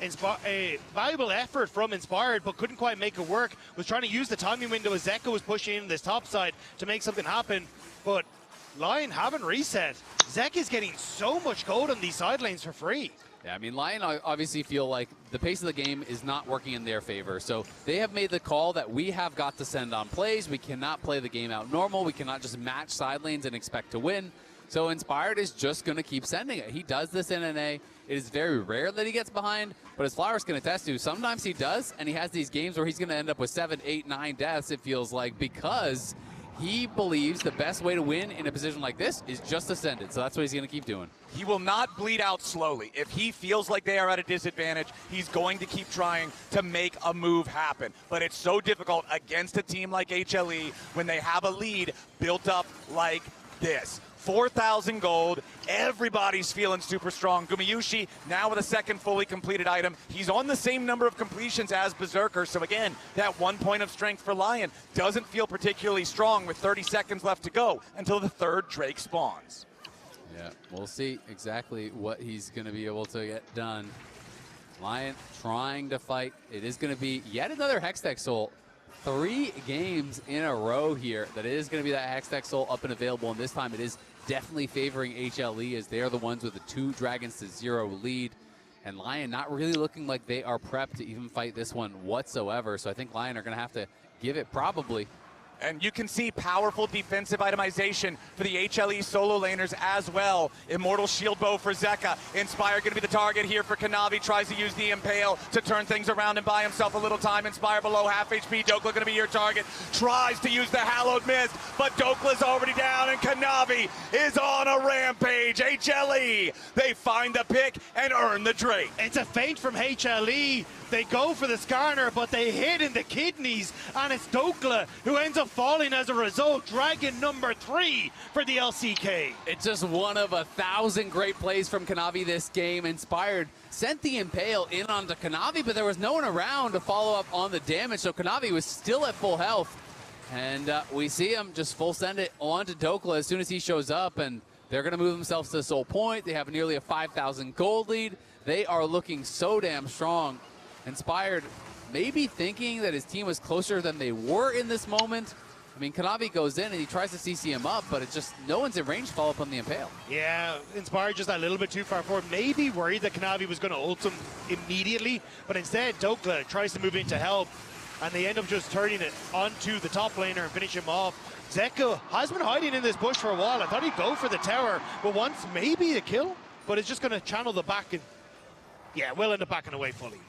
S13: A valuable effort from Inspired, but couldn't quite make it work. Was trying to use the timing window as Zeka was pushing in this top side to make something happen, but Lion haven't reset. Zeka's getting so much gold on these side lanes for free.
S11: Yeah, I mean, Lion obviously feel like the pace of the game is not working in their favor. So they have made the call that we have got to send on plays. We cannot play the game out normal. We cannot just match side lanes and expect to win. So Inspired is just going to keep sending it. He does this in NA. It is very rare that he gets behind, but as Flowers can attest to, sometimes he does, and he has these games where he's going to end up with 7, 8, 9 deaths, it feels like, because he believes the best way to win in a position like this is just to send it. So that's what he's going to keep doing.
S14: He will not bleed out slowly. If he feels like they are at a disadvantage, he's going to keep trying to make a move happen. But it's so difficult against a team like HLE when they have a lead built up like this. 4,000 gold. Everybody's feeling super strong. Gumayushi now with a second fully completed item. He's on the same number of completions as Berserker. So again, that 1 point of strength for Lion doesn't feel particularly strong with 30 seconds left to go until the third Drake spawns.
S11: Yeah, we'll see exactly what he's going to be able to get done. Lion trying to fight. It is going to be yet another Hextech Soul. 3 games in a row here that it is going to be that Hextech Soul up and available, and this time it is definitely favoring HLE as they're the ones with the 2 dragons to 0 lead. And Lion not really looking like they are prepped to even fight this one whatsoever. So I think Lion are going to have to give it probably.
S14: And you can see powerful defensive itemization for the HLE solo laners as well. Immortal Shield Bow for Zeka. Inspire going to be the target here for Kanavi. Tries to use the Impale to turn things around and buy himself a little time. Inspire below half HP. Dokla going to be your target. Tries to use the Hallowed Mist, but Dokla's already down and Kanavi is on a rampage. HLE, they find the pick and earn the Drake.
S13: It's a feint from HLE. They go for the Skarner, but they hit in the kidneys, and it's Dokla who ends up falling as a result. Dragon number 3 for the LCK.
S11: It's just one of 1,000 great plays from Kanavi this game. Inspired sent the Impale in onto Kanavi, but there was no one around to follow up on the damage, so Kanavi was still at full health. And we see him just full send it onto Dokla as soon as he shows up, and they're going to move themselves to Soul Point. They have nearly a 5,000 gold lead. They are looking so damn strong. Inspired maybe thinking that his team was closer than they were in this moment. I mean, Kanavi goes in and he tries to CC him up, but it's just no one's in range to follow up on the Impale.
S13: Yeah, Inspired just a little bit too far forward. Maybe worried that Kanavi was going to ult him immediately, but instead Dokla tries to move in to help, and they end up just turning it onto the top laner and finish him off. Zeka has been hiding in this bush for a while. I thought he'd go for the tower, but once maybe a kill, but it's just going to channel the back, and yeah, we'll end up backing away fully.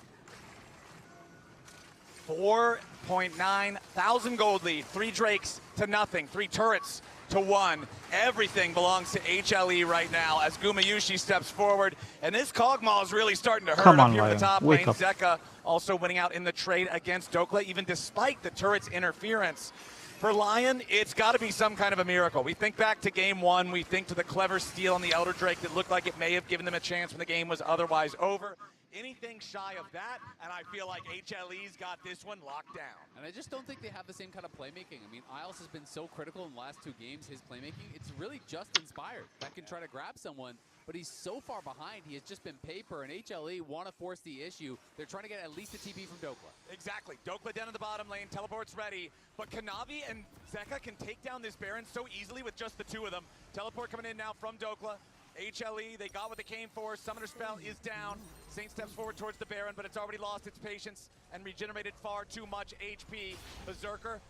S14: 4.9 thousand gold lead, 3 Drakes to nothing, 3 turrets to 1. Everything belongs to HLE right now as Gumayushi steps forward, and this Kog'Maw is really starting to hurt up here at the top lane. Zeka also winning out in the trade against Dokla, even despite the turret's interference. For Lion, it's got to be some kind of a miracle. We think back to game 1, we think to the clever steal on the Elder Drake that looked like it may have given them a chance when the game was otherwise over. Anything shy of that, and I feel like HLE's got this one locked down.
S11: And I just don't think they have the same kind of playmaking. I mean, Isles has been so critical in the last 2 games, his playmaking. It's really just Inspired that can try to grab someone, but he's so far behind. He has just been paper, and HLE want to force the issue. They're trying to get at least a TP from Dokla.
S14: Exactly. Dokla down in the bottom lane, teleport's ready, but Kanavi and Zeka can take down this Baron so easily with just the 2 of them. Teleport coming in now from Dokla. HLE, they got what they came for. Summoner spell is down. Saint steps forward towards the Baron, but it's already lost its patience and regenerated far too much HP. Berserker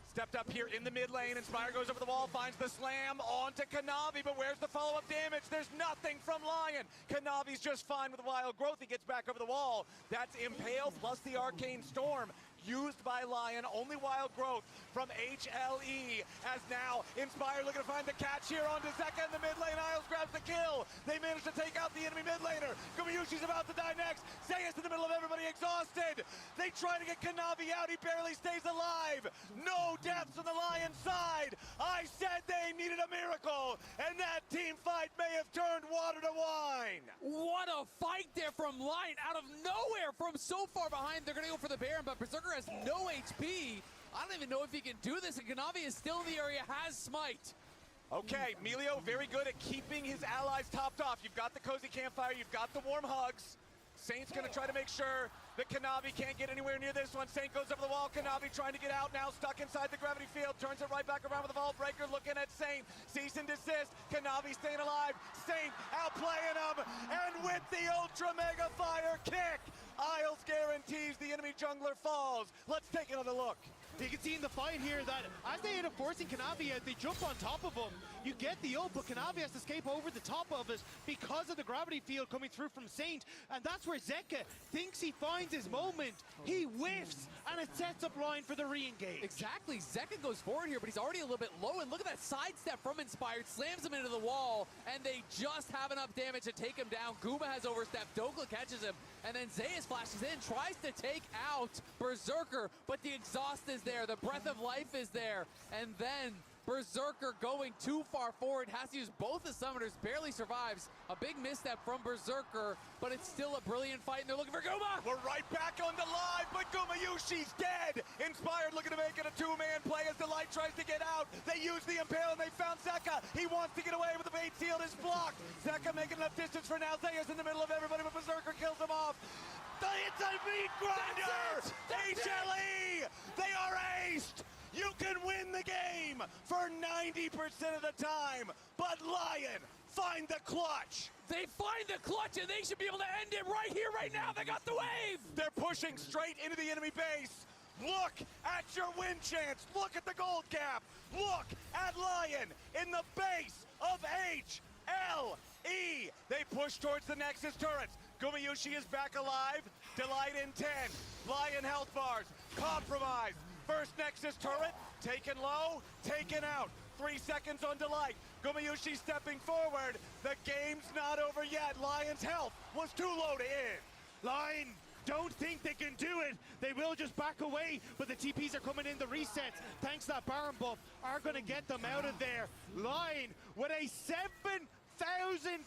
S14: stepped up here in the mid lane. Inspire goes over the wall, finds the slam onto Kanavi, but where's the follow-up damage? There's nothing from Lion. Kanavi's just fine with Wild Growth. He gets back over the wall. That's Impale plus the Arcane Storm used by Lion. Only Wild Growth from HLE, as now Inspire looking to find the catch here onto Zeka in the mid lane. Isles grabs the kill. They manage to take out the enemy mid laner. Gumayushi's about to die next. Zeus in the middle of everybody, exhausted. They try to get Kanavi out. He barely stays alive. No deaths on the Lion side. I said they needed a miracle, and that team fight may have turned water to wine.
S1: What a fight there from Lion out of nowhere from so far behind. They're going to go for the Baron, but Berserker has no HP. I don't even know if he can do this, and Kanavi is still in the area, has Smite.
S14: Okay, Melio very good at keeping his allies topped off. You've got the cozy campfire, you've got the warm hugs. Saint's gonna try to make sure that Kanavi can't get anywhere near this one. Saint goes over the wall, Kanavi trying to get out now, stuck inside the gravity field, turns it right back around with the Vault Breaker, looking at Saint, cease and desist, Kanavi staying alive, Saint outplaying him, and with the Ultra Mega Fire kick, Isles guarantees the enemy jungler falls. Let's take another look.
S13: You can see in the fight here that as they end up forcing Kanavi out, they jump on top of him. You get the ult, but Kanavi has to escape over the top of it because of the gravity field coming through from Saint. And that's where Zeka thinks he finds his moment. He whiffs, and it sets up Lion for the re-engage.
S1: Exactly. Zeka goes forward here, but he's already a little bit low. And look at that sidestep from Inspired. Slams him into the wall, and they just have enough damage to take him down. Guma has overstepped. Dokla catches him, and then Zeus flashes in, tries to take out Berserker, but the exhaust is there. The breath of life is there. And then Berserker going too far forward, has to use both the summoners, barely survives. A big misstep from Berserker, but it's still a brilliant fight, and they're looking for Guma!
S14: We're right back on the live, but Gumayushi's dead! Inspired looking to make it a two-man play as Delight tries to get out. They use the Impale, and they found Zeka. He wants to get away, but the bait shield is blocked. Zeka making enough distance for now. Zeus in the middle of everybody, but Berserker kills him off. It's a meat grinder! HLE! They are aced! You can win the game for 90% of the time, but Lion, find the clutch.
S1: They find the clutch, and they should be able to end it right here, right now. They got the wave.
S14: They're pushing straight into the enemy base. Look at your win chance. Look at the gold cap. Look at Lion in the base of HLE. They push towards the Nexus turrets. Gumayushi is back alive. Delight in 10. Lion health bars. Compromised. First Nexus turret, taken low, taken out. 3 seconds on Delight. Gumayushi stepping forward. The game's not over yet. Lion's health was too low to end.
S13: Lion don't think they can do it. They will just back away, but the TPs are coming in. The resets, thanks to that Baron buff, are going to get them out of there. Lion with a 7,000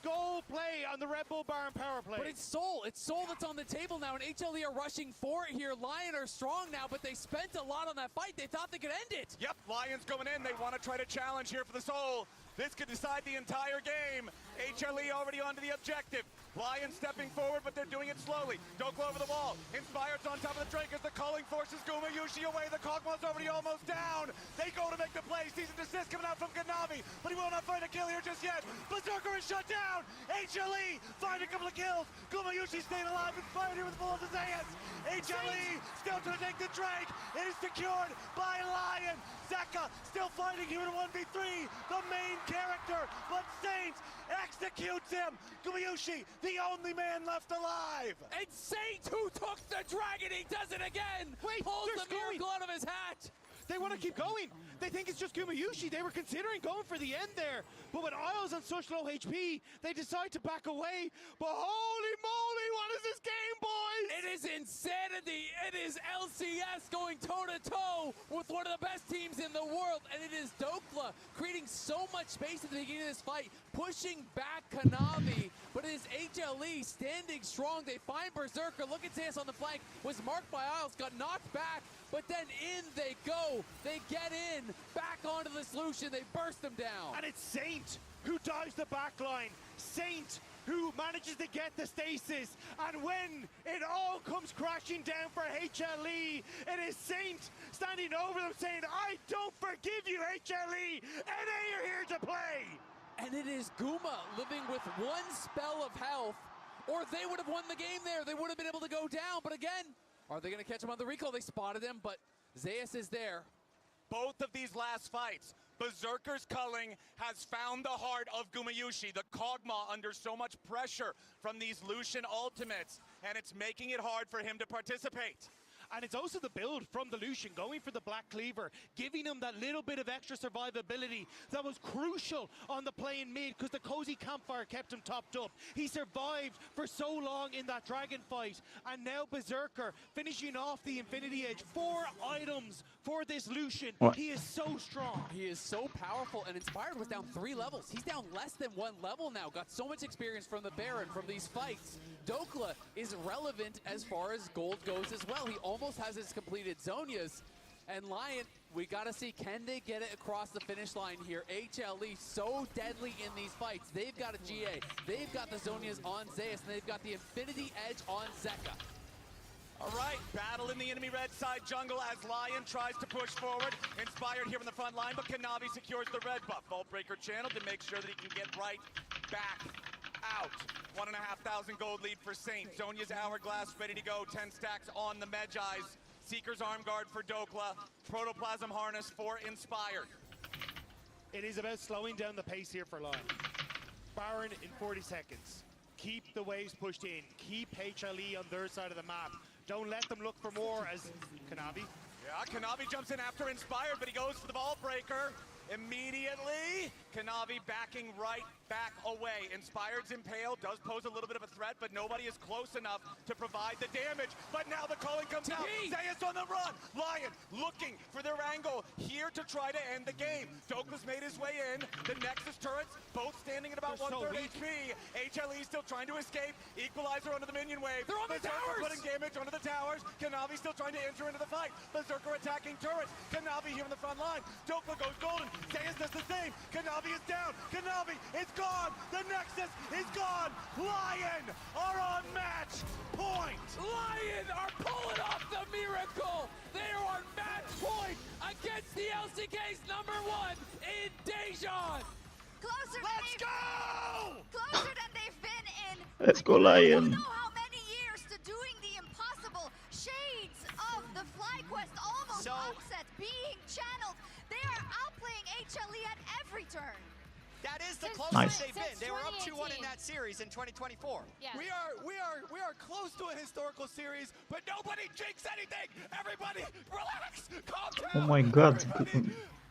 S13: goal play on the Red Bull Baron power play.
S1: But it's Soul that's on the table now, and HLE are rushing for it here. Lion are strong now, but they spent a lot on that fight. They thought they could end it.
S14: Yep, Lion's going in. They want to try to challenge here for the Soul. This could decide the entire game. HLE already onto the objective. Lion stepping forward, but they're doing it slowly. Don't go over the wall. Inspired's on top of the Drake as the calling forces Gumayushi away. The Kog'Maw's already almost down. They go to make the play. Cease and desist coming out from Kanavi, but he will not find a kill here just yet. Berserker is shut down. HLE find a couple of kills. Gumayushi staying alive. Inspired here with the bullets of Zeus. HLE still trying to take the Drake. It is secured by Lion. Zeka still fighting here in 1v3. The main character, but Saint executes him. Gumayushi, the only man left alive.
S1: And Saint, who took the dragon, he does it again.
S13: Wait,
S1: pulls the miracle out of his hat.
S13: They want to keep going. They think it's just Gumayushi. They were considering going for the end there. But with Isles on such low HP, they decide to back away. But holy moly, what is this game, boys?
S1: It is insanity. It is LCS going toe-to-toe with one of the best teams in the world. And it is Dokla creating so much space at the beginning of this fight, pushing back Kanavi. But it is HLE standing strong. They find Berserker. Look at Zeus on the flank. Was marked by Isles, got knocked back. But then in they go. They get in, back onto the solution. They burst them down.
S13: And it's Saint who dives the back line. Saint who manages to get the stasis. And when it all comes crashing down for HLE, it is Saint standing over them saying, I don't forgive you, HLE. NA are here to play.
S1: And it is Guma living with one spell of health or they would have won the game there. They would have been able to go down, but again, are they going to catch him on the recall? They spotted him, but Zeus is there.
S14: Both of these last fights, Berserker's culling has found the heart of Gumayushi, the Kog'Maw, under so much pressure from these Lucian ultimates, and it's making it hard for him to participate.
S13: And it's also the build from the Lucian, going for the Black Cleaver, giving him that little bit of extra survivability that was crucial on the play in mid, because the cozy campfire kept him topped up. He survived for so long in that dragon fight, and now Berserker finishing off the Infinity Edge. 4 items for this Lucian.
S6: What?
S13: He is so strong.
S1: He is so powerful, and Inspired was down 3 levels. He's down less than 1 level now. Got so much experience from the Baron, from these fights. Dokla is relevant as far as gold goes as well. He almost has his completed Zonias. And Lion, we gotta see, can they get it across the finish line here? HLE so deadly in these fights. They've got a GA, they've got the Zonias on Zeus, and they've got the Infinity Edge on Zeka.
S14: All right, battle in the enemy red side jungle as Lion tries to push forward. Inspired here in the front line, but Kanavi secures the red buff. Vault Breaker channel to make sure that he can get right back out. 1,500 gold lead for Saint. Zonya's Hourglass ready to go. 10 stacks on the Medjai's. Seeker's Arm Guard for Dokla. Protoplasm Harness for Inspired.
S13: It is about slowing down the pace here for Lion. Baron in 40 seconds. Keep the waves pushed in. Keep HLE on their side of the map. Don't let them look for more as Kanavi.
S14: Yeah, Kanavi jumps in after Inspired, but he goes for the Vault Breaker. Immediately, Kanavi backing right back away. Inspired's impale does pose a little bit of a threat, but nobody is close enough to provide the damage. But now the calling comes out. Zeus on the run. Lion looking for their angle here to try to end the game. Dokla's made his way in. The Nexus turrets both standing at about 1/3 HP. HLE still trying to escape. Equalizer onto the minion wave.
S1: They're on the towers!
S14: Putting damage onto the towers. Kanavi still trying to enter into the fight. Berserker attacking turrets. Kanavi here in the front line. Dokla goes golden. Zeus does the same. Kanavi is down. Kanavi is gone. The Nexus is gone. Lion are on match point.
S1: Lion are pulling off the miracle. They are on match point against the LCK's #1 in Dejan.
S5: Closer
S14: Let's go!
S5: Closer than they've been in.
S6: Let's go, Lion.
S5: I don't know how many years to doing the impossible. Shades of the FlyQuest almost upset, being channeled. They are outplaying HLE at every turn.
S4: That is the
S5: Since
S4: closest
S6: Nice.
S4: they've been. They were up 2-1 in that series in 2024.
S26: Yeah.
S7: We are close to a historical series, but nobody jinx anything. Everybody, relax, calm down.
S6: Oh my god.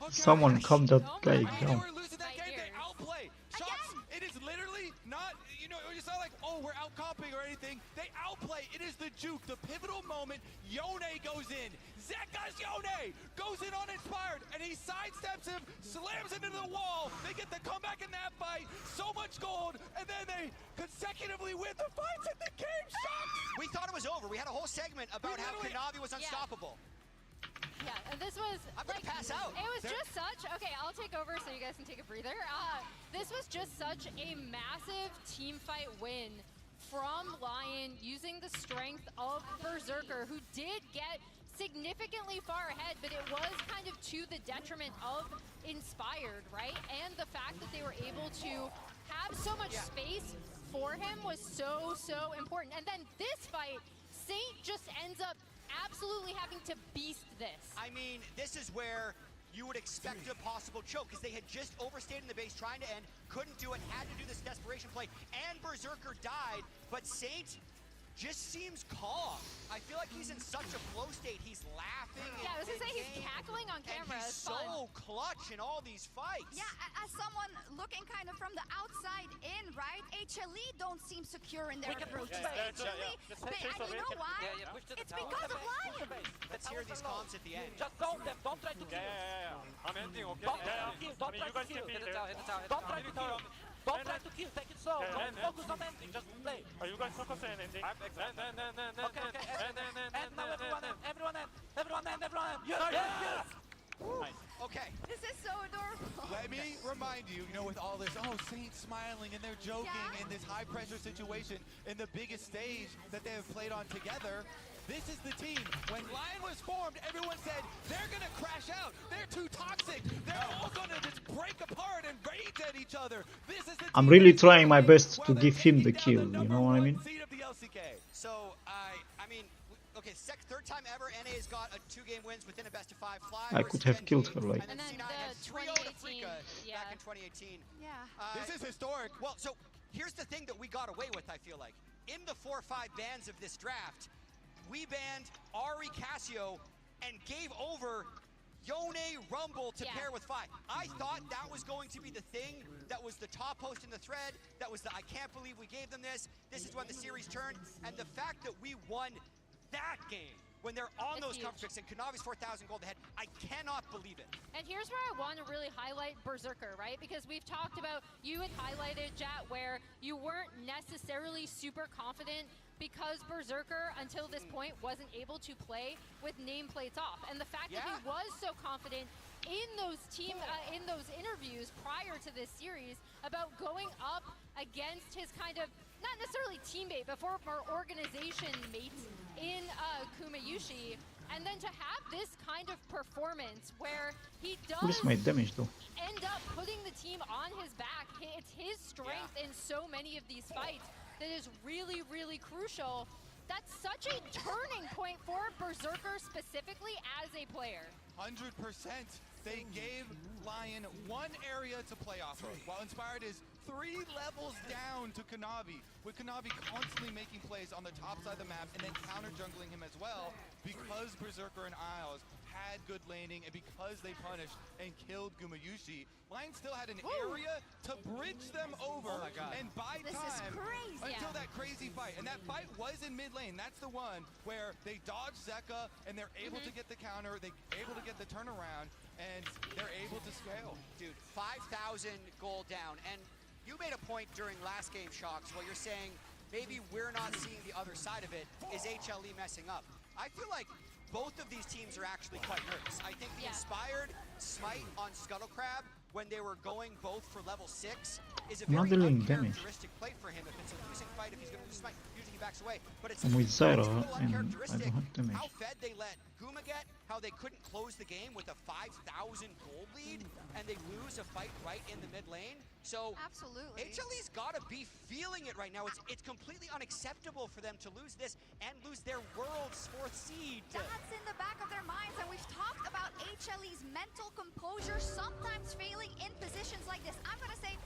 S6: Someone calm that guy
S7: They
S6: down.
S7: were losing that game. They outplay. Shots. It is literally not. You know, it's not like, oh, we're out-comping or anything. They outplay. It is the juke, the pivotal moment. Yone goes in. Zeka's Yone goes in on Inspired, and he sidesteps him, slams into the wall. They get the comeback in that fight. So much gold, and then they consecutively win the fights in the game. Shots.
S4: We thought it was over. We had a whole segment about how Kanavi was unstoppable.
S26: Yeah, and this was
S4: I'm gonna pass out.
S26: It was just such, okay, I'll take over so you guys can take a breather. This was just such a massive team fight win from Lion, using the strength of Berserker, who did get significantly far ahead, but it was kind of to the detriment of Inspired, right? And the fact that they were able to have so much space for him was so important. And then this fight, Saint just ends up absolutely having to beast this.
S4: I mean, this is where you would expect a possible choke, because they had just overstayed in the base, trying to end, couldn't do it, had to do this desperation play, and Berserker died, but Saint just seems calm. I feel like he's in such a flow state. He's laughing.
S26: Yeah, I was gonna say he's cackling on camera.
S4: And he's so clutch in all these fights.
S5: Yeah, as someone looking kind of from the outside in, right? HLE don't seem secure in their approach. HLE, and you know why? It's because of Lion.
S4: Let's hear these comms at the end.
S16: Just go them. Don't try to kill.
S2: I'm ending, okay?
S16: Don't try to kill. Don't try to kill. Hit the tower. Don't try to kill. Don't try to kill. Take it slow. Don't focus on ending. Just play.
S2: Are you guys focusing on ending?
S16: Okay. And now everyone end. Yes.
S7: Nice.
S4: Okay.
S5: This is so adorable.
S7: Let me remind you, with all this, Saint smiling and they're joking in this high-pressure situation in the biggest stage that they have played on together. This is the team. When Lion was was formed, everyone said they're gonna crash out. They're too toxic. They're all gonna just break apart and rage at each other. This is the
S6: I'm really trying my best to give him the kill, you know what I mean?
S4: So, I mean, okay, third time ever NA has got 2-game wins within a best-of-5. Fly
S6: I could have killed her, like.
S4: And then C9 had 3-0 to Freaka back in 2018.
S5: Yeah.
S4: This is historic. Well, so here's the thing that we got away with, I feel like. In the 4 or 5 bans of this draft, we banned Ari Casio and gave over Yone Rumble to pair with Fi. I thought that was going to be the thing that was the top post in the thread, that was the I can't believe we gave them this. This is when the series turned. And the fact that we won that game when they're on those cover picks and Kanavi's 4,000 gold ahead, I cannot believe it.
S26: And here's where I want to really highlight Berserker, right? Because we've talked about, you had highlighted, Jat, where you weren't necessarily super confident because Berserker, until this point, wasn't able to play with nameplates off. And the fact that he was so confident in those in those interviews prior to this series about going up against his kind of, not necessarily teammate, but former organization mates in Kumayushi, and then to have this kind of performance where he does
S6: Where's my damage though?
S26: end up putting the team on his back. It's his strength in so many of these fights that is really, really crucial. That's such a turning point for Berserker specifically as a player.
S7: 100%. They gave Lion one area to play off of, while Inspired is 3 levels down to Kanavi, with Kanavi constantly making plays on the top side of the map and then counter jungling him as well, because Berserker and Isles had good laning and because they punished and killed Gumayushi. Lion still had an area to bridge them over and buy time until that crazy fight. And that fight was in mid lane. That's the one where they dodge Zeka and they're able to get the counter, they're able to get the turnaround, and they're able to scale.
S4: Dude, 5,000 gold down. And you made a point during last game, Shocks, where you're saying maybe we're not seeing the other side of it. Is HLE messing up? I feel like both of these teams are actually quite nervous. I think the Inspired smite on Scuttlecrab when they were going both for level 6 is a very uncharacteristic play for him. If it's a losing fight, if he's going to lose smite, usually he backs away. But it's
S6: I'm with Zyra
S4: a little
S6: and I
S4: uncharacteristic
S6: don't have damage.
S4: how fed they let Guma get, how they couldn't close the game with a 5,000 gold lead, and they lose a fight right in the mid lane. So
S5: absolutely,
S4: HLE's got to be feeling it right now. It's completely unacceptable for them to lose this and lose their world's 4th seed.
S5: That's in the back of their minds, and we've talked about HLE's mental composure sometimes failing in positions like this. I'm gonna say,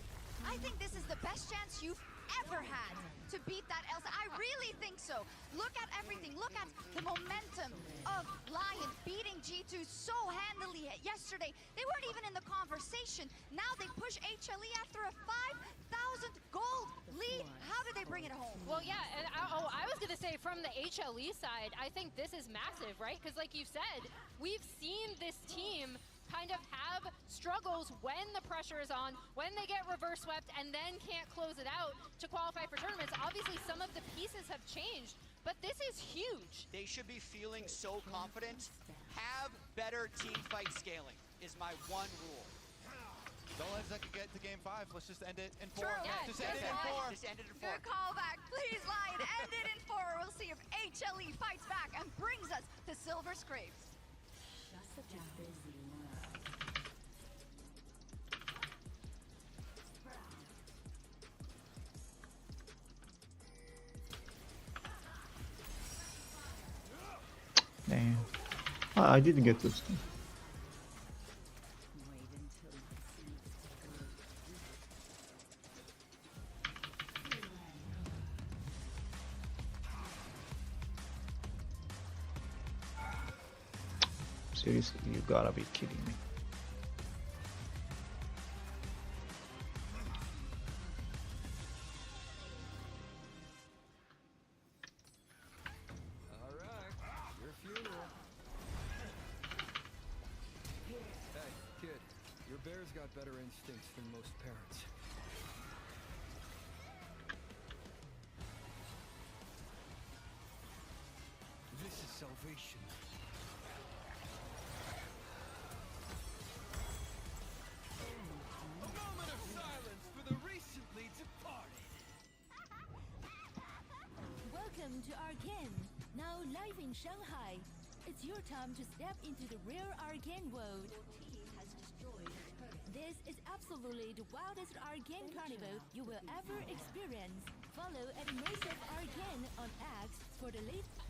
S5: I think this is the best chance you've ever had to beat that Elsa. I really think so. Look at everything. Look at the momentum of Lion beating G2 so handily yesterday. They weren't even in the conversation. Now they push HLE after a 5,000 gold lead. How did they bring it home?
S26: Well, yeah, and I was going to say from the HLE side, I think this is massive, right? Because like you said, we've seen this team kind of have struggles when the pressure is on, when they get reverse swept and then can't close it out to qualify for tournaments. Obviously, some of the pieces have changed, but this is huge.
S4: They should be feeling so confident. Have better team fight scaling is my one rule.
S7: Don't let Zeka get to game 5. Let's just end it in 4.
S5: True. Yeah,
S4: just end it in 4. Just end it in 4.
S5: Good callback. Please, Lion, end it in 4. We'll see if HLE fights back and brings us to Silver Scrapes.
S6: Damn. I didn't get this thing. Seriously, you gotta be kidding me.
S8: Your funeral. Hey, kid, your bear's got better instincts than most parents. This is salvation.
S18: A moment of silence for the recently departed.
S9: Welcome to Arcane, now live in Shanghai. It's your
S19: your time to step into the rare arcane world. This is absolutely the wildest arcane carnival you will ever experience. Follow an immersive arcane on X for the latest.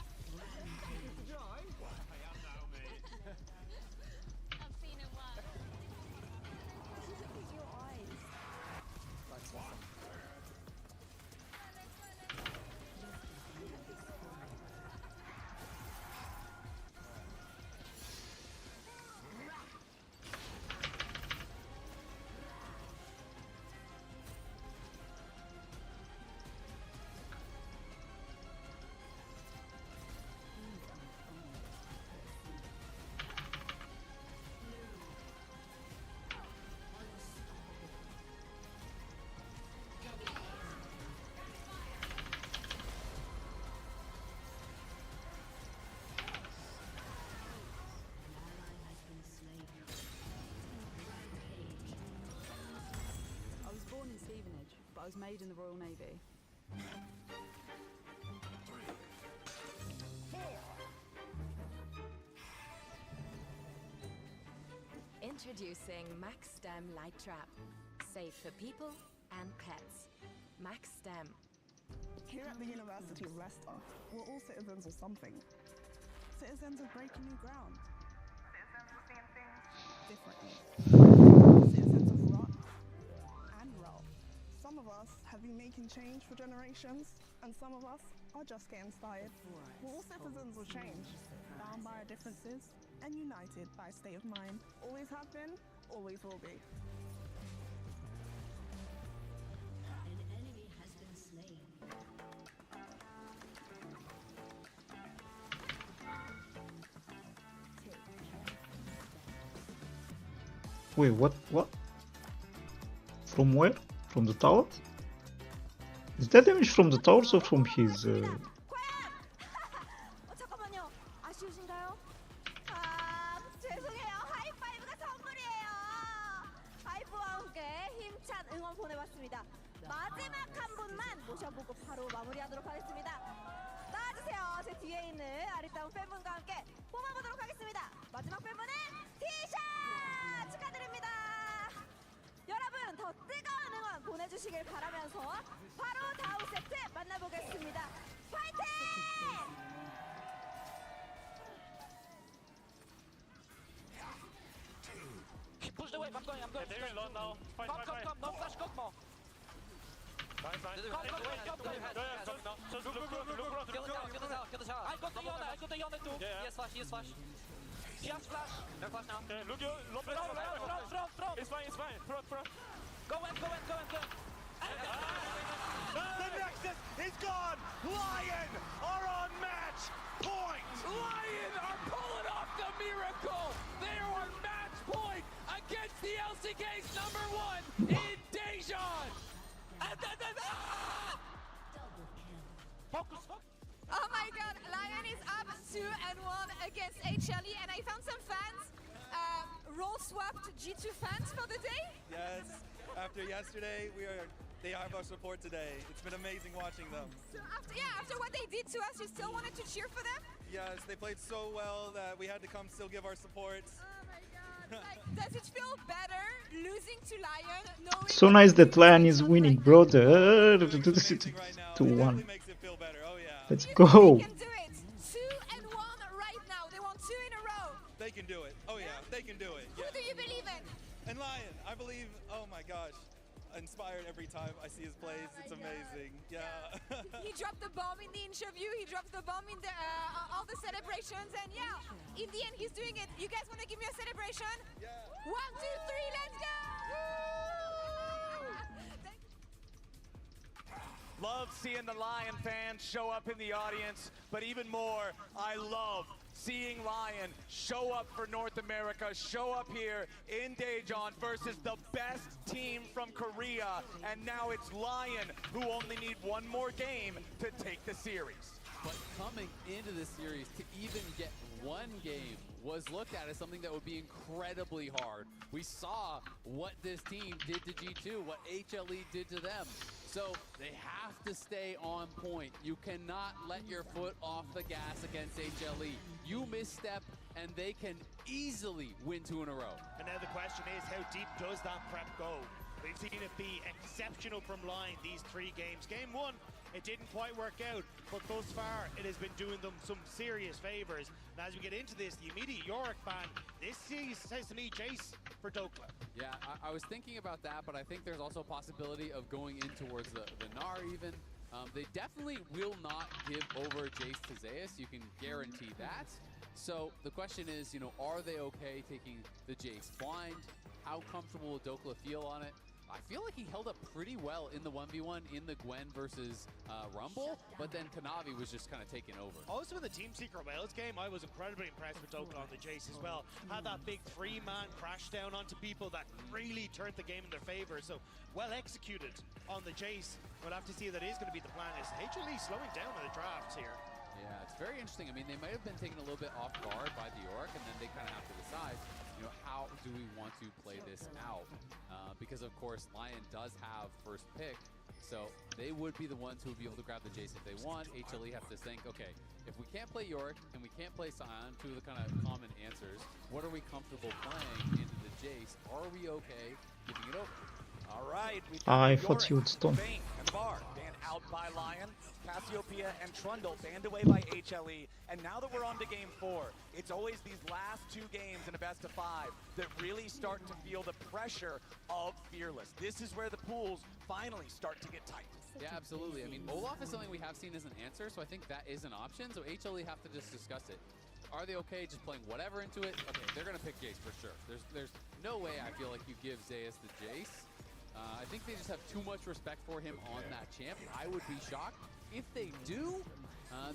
S26: I've seen it work.
S19: Look at your eyes.
S1: That's awesome.
S20: I was born in Stevenage, but I was made in the Royal Navy.
S9: Introducing Max Stem Light Trap. Safe for people and pets. Max Stem.
S21: Here at the University of Leicester, we're all citizens of something. Citizens of breaking new ground. Citizens of seeing things differently. Citizens of rock and roll. Some of us have been making change for generations, and some of us are just getting started. We're all citizens of change, bound by our differences and united by a state of mind. Always have been, always will be.
S19: An enemy has been slain.
S6: Wait, what? What? From where? From the tower? Is that damage from the towers or from his?
S5: 잠깐만요. 아쉬우신가요? 아, 죄송해요. 하이파이브가 선물이에요. 하이브와 함께 힘찬 응원 보내봤습니다. 마지막 한 분만 모셔보고 바로 마무리하도록 하겠습니다. 나와주세요. 제 뒤에 있는 아리따운 팬분과 함께 뽑아보도록 하겠습니다. 마지막 팬분은 티샷 축하드립니다. 여러분 더 뜨거운 응원 보내주시길 바라면서 바로 다음 세트 만나보겠습니다. 파이팅!
S16: Push the wave, I'm going.
S2: They're going low now. Fight,
S16: Come,
S2: fight,
S16: come,
S2: fight.
S16: come, no flash, come more.
S2: Fine, fine.
S16: Come,
S2: Yeah, yeah, coming now. So look,
S16: Kill the tower, kill the tower, kill the tower. I got the Yone too.
S2: Yeah, yeah.
S16: He has flash, he has flash. He has flash. No flash now.
S2: Okay, look, you, Lopez.
S16: Front.
S2: It's fine, it's fine. Front.
S16: Go in.
S18: The Nexus is gone! Lion are on match point!
S11: Lion are pulling off the miracle! They are on match point against the LCK's #1 in Dejan!
S16: Focus.
S5: Oh my god, Lion is up 2-1 against HLE, and I found some fans, role swapped G2 fans for the day.
S22: Yes, after yesterday, they have our support today. It's been amazing watching them.
S5: So after what they did to us, you still wanted to cheer for them?
S22: Yes, they played so well that we had to come still give our support.
S5: Oh my god, like, does it feel better losing to Lion, knowing
S6: So nice that Lion is winning, brother. 2-1. Let's go.
S5: they can do it? 2-1 right now. They won 2 in a row.
S22: They can do it. Oh yeah, they can do it.
S5: Who do you believe in?
S22: And Lion, I believe, oh my gosh, inspired every time I see his plays. It's amazing. Yeah.
S5: He dropped the bomb in the interview. He dropped the bomb in the all the celebrations, and yeah, in the end, he's doing it. You guys want to give me a celebration? Yeah. 1, 2, 3, let's go!
S14: Love seeing the Lion fans show up in the audience, but even more, I love seeing Lion show up for North America, show up here in Daejeon versus the best team from Korea, and now it's Lion who only need one more game to take the series.
S1: But coming into this series, to even get one game was looked at as something that would be incredibly hard. We saw what this team did to G2, what HLE did to them. So they have to stay on point. You cannot let your foot off the gas against HLE. You misstep and they can easily win 2 in a row.
S13: And now the question is, how deep does that prep go? We've seen it be exceptional from Line these 3 games. Game 1, it didn't quite work out, but thus far it has been doing them some serious favors. And as we get into this, the immediate Yorick ban, this says to me Jace for Dokla.
S1: Yeah, I was thinking about that, but I think there's also a possibility of going in towards the Gnar even. They definitely will not give over Jace to Zeus. You can guarantee that. So the question is, you know, are they okay taking the Jace blind? How comfortable will Dokla feel on it? I feel like he held up pretty well in the 1v1 in the Gwen versus Rumble, but then Kanavi was just kind of taking over.
S13: Also in the Team Secret Wales game, I was incredibly impressed with Dokla on the Jace as well. Had that big 3-man crash down onto people that really turned the game in their favor. So well executed on the Jace. We'll have to see if that is going to be the plan. Is HLE slowing down in the drafts here?
S1: Yeah, it's very interesting. I mean, they might have been taken a little bit off guard by the Yorick, and then they kind of have to decide, you know, how do we want to play this out? Because of course Lion does have first pick, so they would be the ones who would be able to grab the Jace if they want. HLE have to think, okay, if we can't play Yorick and we can't play Sion, 2 of the kind of common answers, what are we comfortable playing into the Jace? Are we okay giving it over?
S14: All right.
S6: I thought you would stone.
S14: And the bar banned out by Lion, Cassiopeia and Trundle banned away by HLE, and now that we're on to game 4, it's always these last 2 games in a best of 5 that really start to feel the pressure of Fearless. This is where the pools finally start to get tight.
S1: Yeah, absolutely. I mean, Olaf is something we have seen as an answer, so I think that is an option. So HLE have to just discuss it. Are they okay just playing whatever into it? Okay, they're gonna pick Jace for sure. There's no way I feel like you give Zeus the Jace. I think they just have too much respect for him on that champ. I would be shocked if they do.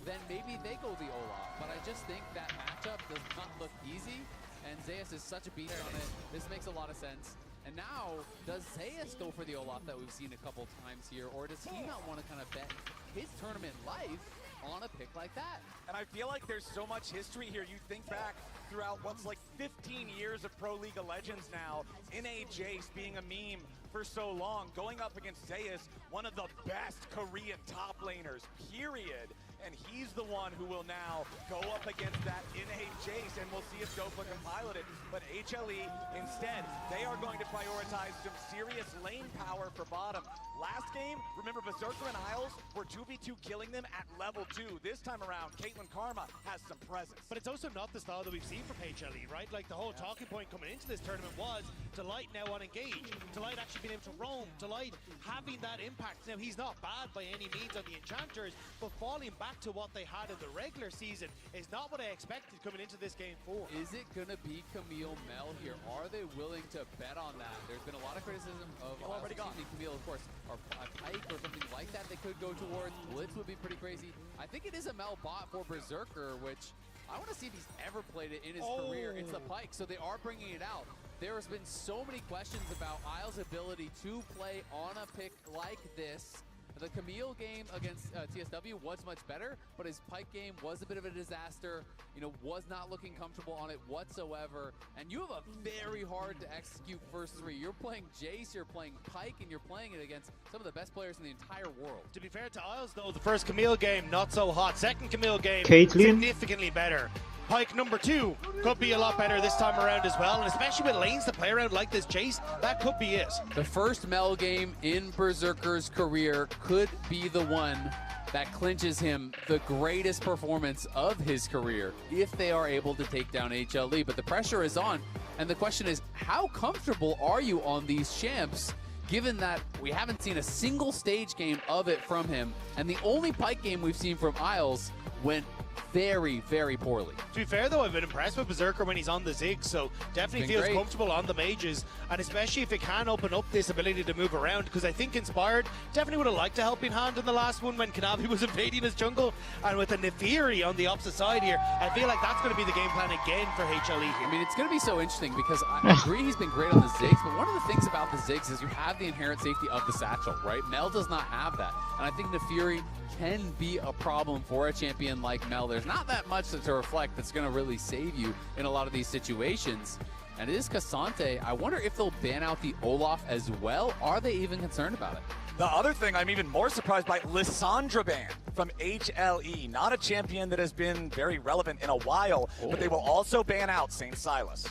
S1: Then maybe they go the Olaf. But I just think that matchup does not look easy, and Zeus is such a beast on it. This makes a lot of sense. And now, does Zeus go for the Olaf that we've seen a couple times here, or does he not want to kind of bet his tournament life on a pick like that?
S14: And I feel like there's so much history here. You think back throughout what's like 15 years of Pro League of Legends now, NA Jace being a meme for so long, going up against Zeus, one of the best Korean top laners, period. And he's the one who will now go up against that NA Jace, and we'll see if Dokla can pilot it. But HLE, instead, they are going to prioritize some serious lane power for bottom. Last game, remember Berserker and Isles were 2v2 killing them at level 2. This time around, Caitlyn Karma has some presence.
S13: But it's also not the style that we've seen from HLE, right? Like the whole talking point coming into this tournament was Delight now on engage, Delight actually being able to roam, Delight having that impact. Now he's not bad by any means on the Enchanters, but falling back to what they had in the regular season is not what I expected coming into this game 4.
S1: Is it gonna be Camille Mel here? Are they willing to bet on that? There's been a lot of criticism of
S14: already gone.
S1: Camille, of course, or a Pike or something like that they could go towards. Blitz would be pretty crazy. I think it is a Mel bot for Berserker, which I want to see if he's ever played it in his career. It's the Pike, so they are bringing it out. There has been so many questions about Isles' ability to play on a pick like this. The Camille game against TSW was much better, but his Pike game was a bit of a disaster. You know, was not looking comfortable on it whatsoever. And you have a very hard to execute first 3. You're playing Jace, you're playing Pike, and you're playing it against some of the best players in the entire world.
S13: To be fair to Isles, though, the first Camille game, not so hot. Second Camille game,
S6: Caitlyn.
S13: significantly better. Pike number 2 could be a lot better this time around as well, and especially with lanes to play around like this Jace, that could be it.
S1: The first Mel game in Berserker's career could be the one that clinches him the greatest performance of his career if they are able to take down HLE. But the pressure is on, and the question is, how comfortable are you on these champs, given that we haven't seen a single stage game of it from him, and the only Pike game we've seen from Isles went very, very poorly.
S13: To be fair, though, I've been impressed with Berserker when he's on the Zig, so definitely feels comfortable on the mages, and especially if it can open up this ability to move around, because I think Inspired definitely would have liked a helping hand in the last one when Kanavi was invading his jungle, and with the Nefiri on the opposite side here, I feel like that's going to be the game plan again for HLE here.
S1: I mean, it's going to be so interesting because I agree he's been great on the Ziggs, but one of the things about the Ziggs is you have the inherent safety of the satchel, right? Mel does not have that, and I think Nefiri can be a problem for a champion like Mel. There's not that much to reflect that's going to really save you in a lot of these situations. And it is Cassante. I wonder if they'll ban out the Olaf as well. Are they even concerned about it?
S14: The other thing I'm even more surprised by, Lissandra ban from HLE. Not a champion that has been very relevant in a while, but they will also ban out St. Silas.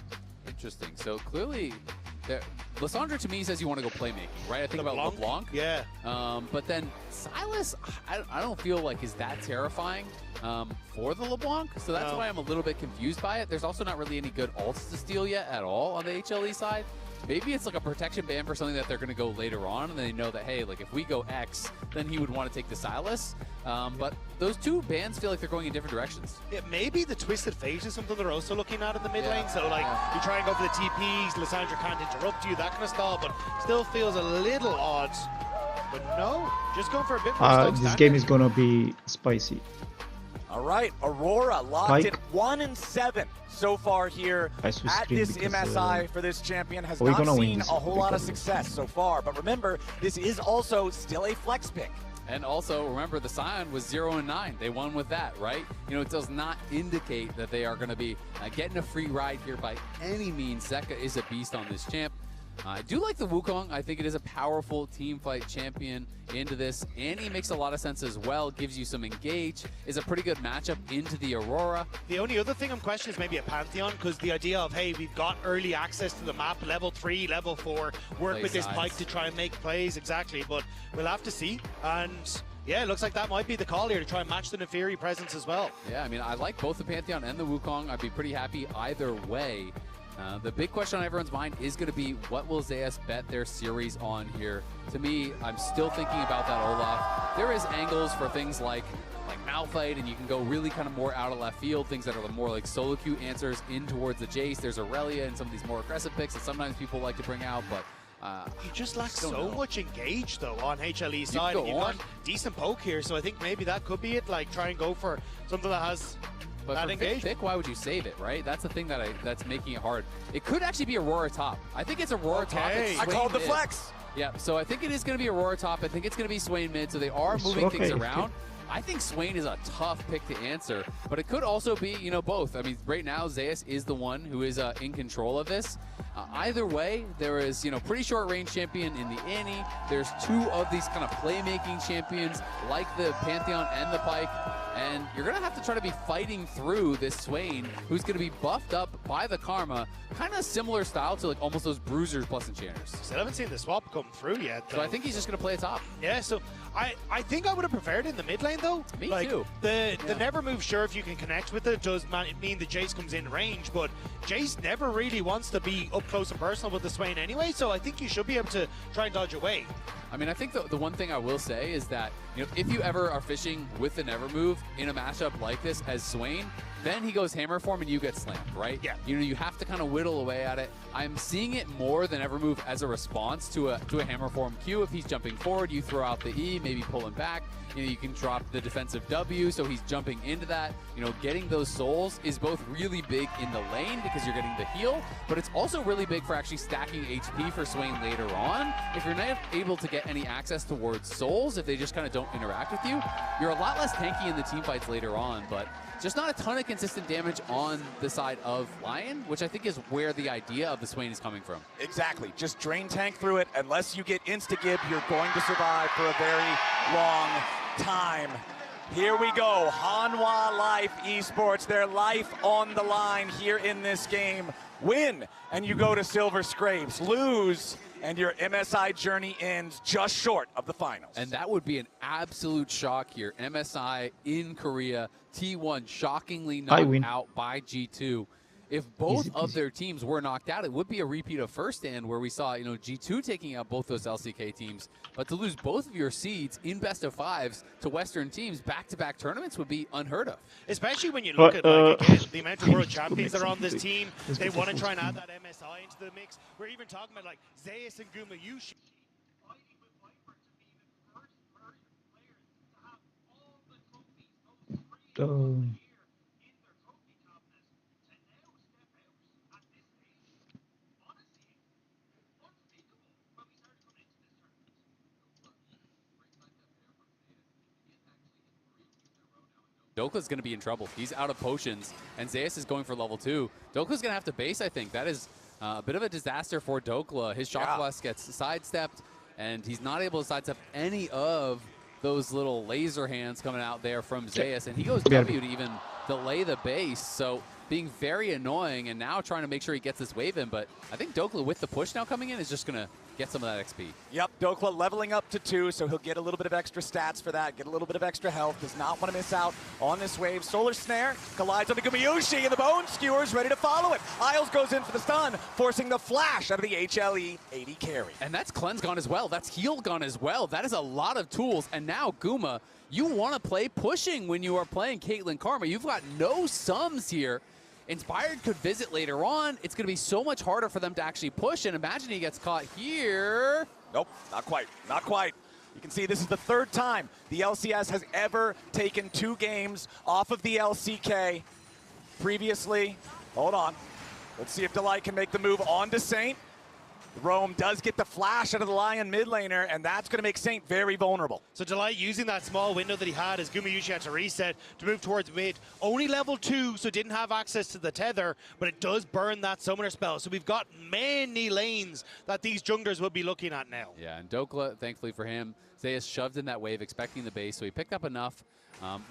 S11: Interesting. So clearly, Lissandra to me says you want to go playmaking, right? I think about LeBlanc.
S13: Yeah.
S11: But then Silas, I don't feel like is that terrifying for the LeBlanc. So that's why I'm a little bit confused by it. There's also not really any good ults to steal yet at all on the HLE side. Maybe it's like a protection ban for something that they're going to go later on, and they know that, hey, like if we go X, then he would want to take the Silas. But those two bans feel like they're going in different directions.
S13: Yeah, maybe the Twisted Fate is something they're also looking at in the mid lane. So like you try and go for the TPs, Lissandra can't interrupt you, that kind of style, but still feels a little odd. But no, just going for a bit more
S6: This game is gonna be spicy.
S14: All right, Aurora locked at 1-7 so far here at this MSI for this champion. Has not seen a whole lot of success so far, but remember, this is also still a flex pick.
S11: And also, remember, the Scion was 0-9. They won with that, right? You know, it does not indicate that they are going to be getting a free ride here by any means. Zeka is a beast on this champ. I do like the Wukong. I think it is a powerful team fight champion into this. Annie makes a lot of sense as well. Gives you some engage. Is a pretty good matchup into the Aurora.
S13: The only other thing I'm questioning is maybe a Pantheon, because the idea of, hey, we've got early access to the map, level 3, level 4, work with this Pyke to try and make plays, exactly. But we'll have to see. And yeah, it looks like that might be the call here to try and match the Neferi presence as well.
S11: Yeah, I mean, I like both the Pantheon and the Wukong. I'd be pretty happy either way. The big question on everyone's mind is going to be, what will Zeus bet their series on here? To me, I'm still thinking about that Olaf. There is angles for things like Malphite, and you can go really kind of more out of left field, things that are more like solo queue answers in towards the Jace. There's Aurelia and some of these more aggressive picks that sometimes people like to bring out, but
S13: you just lack so much engage though on HLE side. You've got decent poke here, so I think maybe that could be it. Like try and go for something that has
S11: But for fifth pick, why would you save it, right? That's the thing that's making it hard. It could actually be Aurora top. I think it's Aurora top.
S14: I called the flex.
S11: Yeah, so I think it is going to be Aurora top. I think it's going to be Swain mid, so they are moving things around. I think Swain is a tough pick to answer, but it could also be, you know, both. I mean, right now, Zeus is the one who is in control of this. Either way, there is, you know, pretty short range champion in the Annie. There's two of these kind of playmaking champions like the Pantheon and the Pyke. And you're going to have to try to be fighting through this Swain, who's going to be buffed up by the Karma. Kind of similar style to like almost those Bruisers plus Enchanters.
S13: Still haven't seen the swap come through yet, though.
S11: So I think he's just going to play a top.
S13: Yeah, so I think I would have preferred in the mid lane, though.
S11: Me too.
S13: The never move, sure, if you can connect with it, does mean the Jace comes in range, but Jace never really wants to be up close and personal with the Swain anyway, so I think you should be able to try and dodge away.
S11: I mean, I think the one thing I will say is that, you know, if you ever are fishing with the never move in a matchup like this as Swain, then he goes hammer form and you get slammed, right?
S13: Yeah.
S11: You know, you have to kind of whittle away at it. I'm seeing it more than ever move as a response to a hammer form Q. If he's jumping forward, you throw out the E, maybe pull him back. You know, you can drop the defensive W, so he's jumping into that. You know, getting those souls is both really big in the lane because you're getting the heal, but it's also really big for actually stacking HP for Swain later on. If you're not able to get any access towards souls, if they just kind of don't interact with you, you're a lot less tanky in the team fights later on, but just not a ton of consistent damage on the side of Lion, which I think is where the idea of the Swain is coming from.
S14: Exactly. Just drain tank through it. Unless you get insta-gib, you're going to survive for a very long time. Here we go. Hanwha Life Esports, their life on the line here in this game. Win, and you go to Silver Scrapes. Lose, and your MSI journey ends just short of the finals.
S11: And that would be an absolute shock here. MSI in Korea, T1 shockingly knocked out by G2. If both of their teams were knocked out, it would be a repeat of first stand where we saw, you know, G2 taking out both those LCK teams. But to lose both of your seeds in best of fives to Western teams back-to-back tournaments would be unheard of.
S13: Especially when you look at, like, again, the amount of world champions that are on this team. They want to try and add that MSI into the mix. We're even talking about, like, Zeus and Gumayushi.
S11: Dokla's going to be in trouble. He's out of potions, and Zeus is going for level 2. Dokla's going to have to base, I think. That is a bit of a disaster for Dokla. His Shock Blast gets sidestepped, and he's not able to sidestep any of those little laser hands coming out there from Zeus, and he goes W to even delay the base. So being very annoying, and now trying to make sure he gets this wave in. But I think Dokla, with the push now coming in, is just going to get some of that XP.
S14: Yep, Dokla leveling up to 2, so he'll get a little bit of extra stats for that, get a little bit of extra health. Does not want to miss out on this wave. Solar Snare collides onto Gumayushi, and the Bone Skewer's ready to follow it. Isles goes in for the stun, forcing the flash out of the HLE 80 carry.
S11: And that's Cleanse gone as well. That's Heal gone as well. That is a lot of tools. And now Guma, you want to play pushing when you are playing Caitlyn Karma. You've got no sums here. Inspired could visit later on. It's going to be so much harder for them to actually push, and imagine he gets caught here.
S14: Nope, not quite, not quite. You can see this is the 3rd time the LCS has ever taken 2 games off of the LCK. Previously, hold on. Let's see if Delight can make the move on to Saint. Rome does get the flash out of the Lion mid laner, and that's going to make Saint very vulnerable.
S13: So Delight using that small window that he had as Gumayushi had to reset to move towards mid. Only level 2, so didn't have access to the tether, but it does burn that summoner spell. So we've got many lanes that these junglers will be looking at now.
S11: Yeah, and Dokla, thankfully for him, Zeus shoved in that wave, expecting the base, so he picked up enough.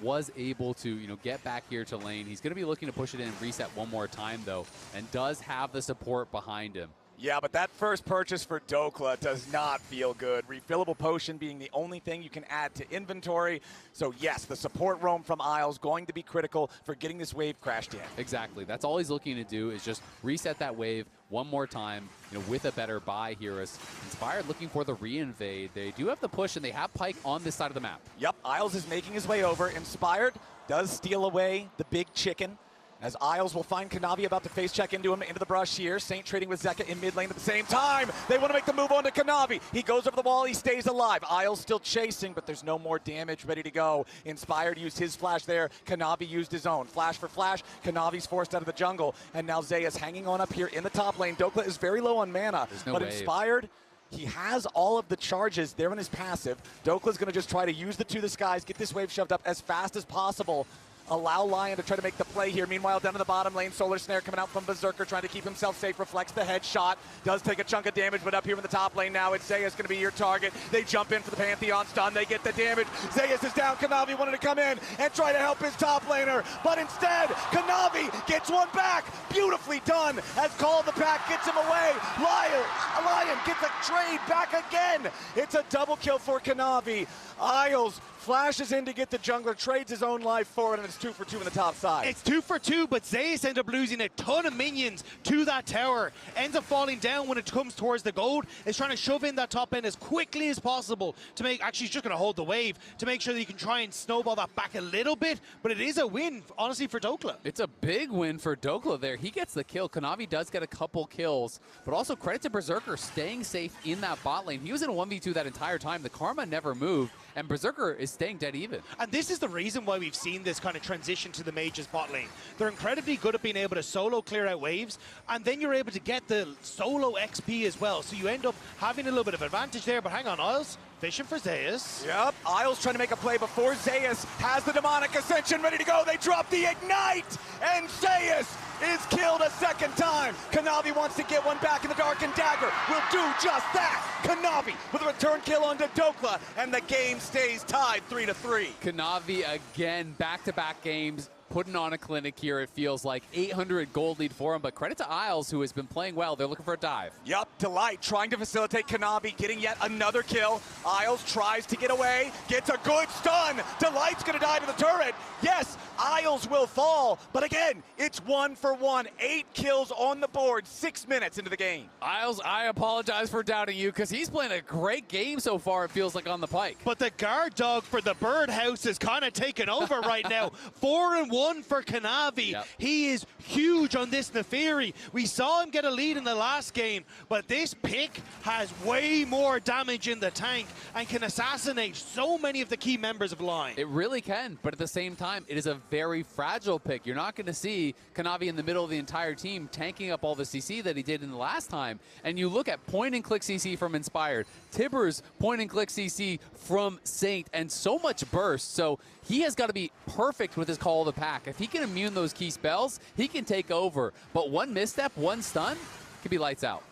S11: Was able to, get back here to lane. He's going to be looking to push it in and reset one more time, though, and does have the support behind him.
S14: Yeah, but that first purchase for Dokla does not feel good. Refillable potion being the only thing you can add to inventory. So yes, the support roam from Isles going to be critical for getting this wave crashed in.
S11: Exactly. That's all he's looking to do, is just reset that wave one more time, with a better buy here. As Inspired looking for the reinvade. They do have the push, and they have Pyke on this side of the map.
S14: Yep, Isles is making his way over. Inspired does steal away the big chicken, as Isles will find Kanavi about to face check into him, into the brush here. Saint trading with Zeka in mid lane at the same time. They want to make the move on to Kanavi. He goes over the wall, he stays alive. Isles still chasing, but there's no more damage, ready to go. Inspired used his flash there. Kanavi used his own. Flash for flash. Kanavi's forced out of the jungle. And now Zeus hanging on up here in the top lane. Dokla is very low on mana, but wave. Inspired, he has all of the charges there in his passive. Dokla's going to just try to use the 2 of the skies, get this wave shoved up as fast as possible. Allow Lion to try to make the play here. Meanwhile, down in the bottom lane, Solar Snare coming out from Berserker, trying to keep himself safe, reflects the headshot, does take a chunk of damage, but up here in the top lane now, it's Zeus going to be your target. They jump in for the Pantheon stun, they get the damage. Zeus is down, Kanavi wanted to come in and try to help his top laner, but instead, Kanavi gets one back. Beautifully done, as Call of the Pack gets him away. Lion gets a trade back again. It's a double kill for Kanavi. Isles flashes in to get the jungler, trades his own life for it, and it's 2 for 2 in the top side.
S13: It's 2 for 2, but Zeus ends up losing a ton of minions to that tower. Ends up falling down when it comes towards the gold. Is trying to shove in that top end as quickly as possible to make, actually he's just going to hold the wave to make sure that he can try and snowball that back a little bit, but it is a win, honestly, for Dokla.
S11: It's a big win for Dokla there. He gets the kill. Kanavi does get a couple kills, but also credit to Berserker staying safe in that bot lane. He was in a 1v2 that entire time. The Karma never moved, and Berserker is staying dead even.
S13: And this is the reason why we've seen this kind of transition to the mages bot lane. They're incredibly good at being able to solo clear out waves, and then you're able to get the solo XP as well. So you end up having a little bit of advantage there, but hang on, Isles fishing for Zeus.
S14: Yep, Isles trying to make a play before Zeus has the demonic ascension ready to go. They drop the ignite, and Zeus is killed a second time. Kanavi wants to get one back, in the dark, and Dagger will do just that. Kanavi with a return kill onto Dokla, and the game stays tied 3-3.
S11: Kanavi again, back-to-back games, putting on a clinic here. It feels like 800 gold lead for him, but credit to Isles, who has been playing well. They're looking for a dive.
S14: Yep, Delight trying to facilitate Kanavi, getting yet another kill. Isles tries to get away, gets a good stun. Delight's gonna die to the turret. Yes, Isles will fall, but again, it's 1 for 1. 8 kills on the board, 6 minutes into the game.
S11: Isles, I apologize for doubting you, because he's playing a great game so far, it feels like, on the Pyke.
S13: But the guard dog for the birdhouse is kind of taking over right now. 4-1 for Kanavi.
S11: Yep.
S13: He is huge on this Neferi. We saw him get a lead in the last game, but this pick has way more damage in the tank and can assassinate so many of the key members of line.
S11: It really can, but at the same time, it is a very fragile pick. You're not going to see Kanavi in the middle of the entire team tanking up all the CC that he did in the last time. And you look at point-and-click CC from Inspired, Tibbers point-and-click CC from Saint, and so much burst. So he has got to be perfect with his Call of the Pack. If he can immune those key spells, he can take over. But one misstep, one stun, could be lights out.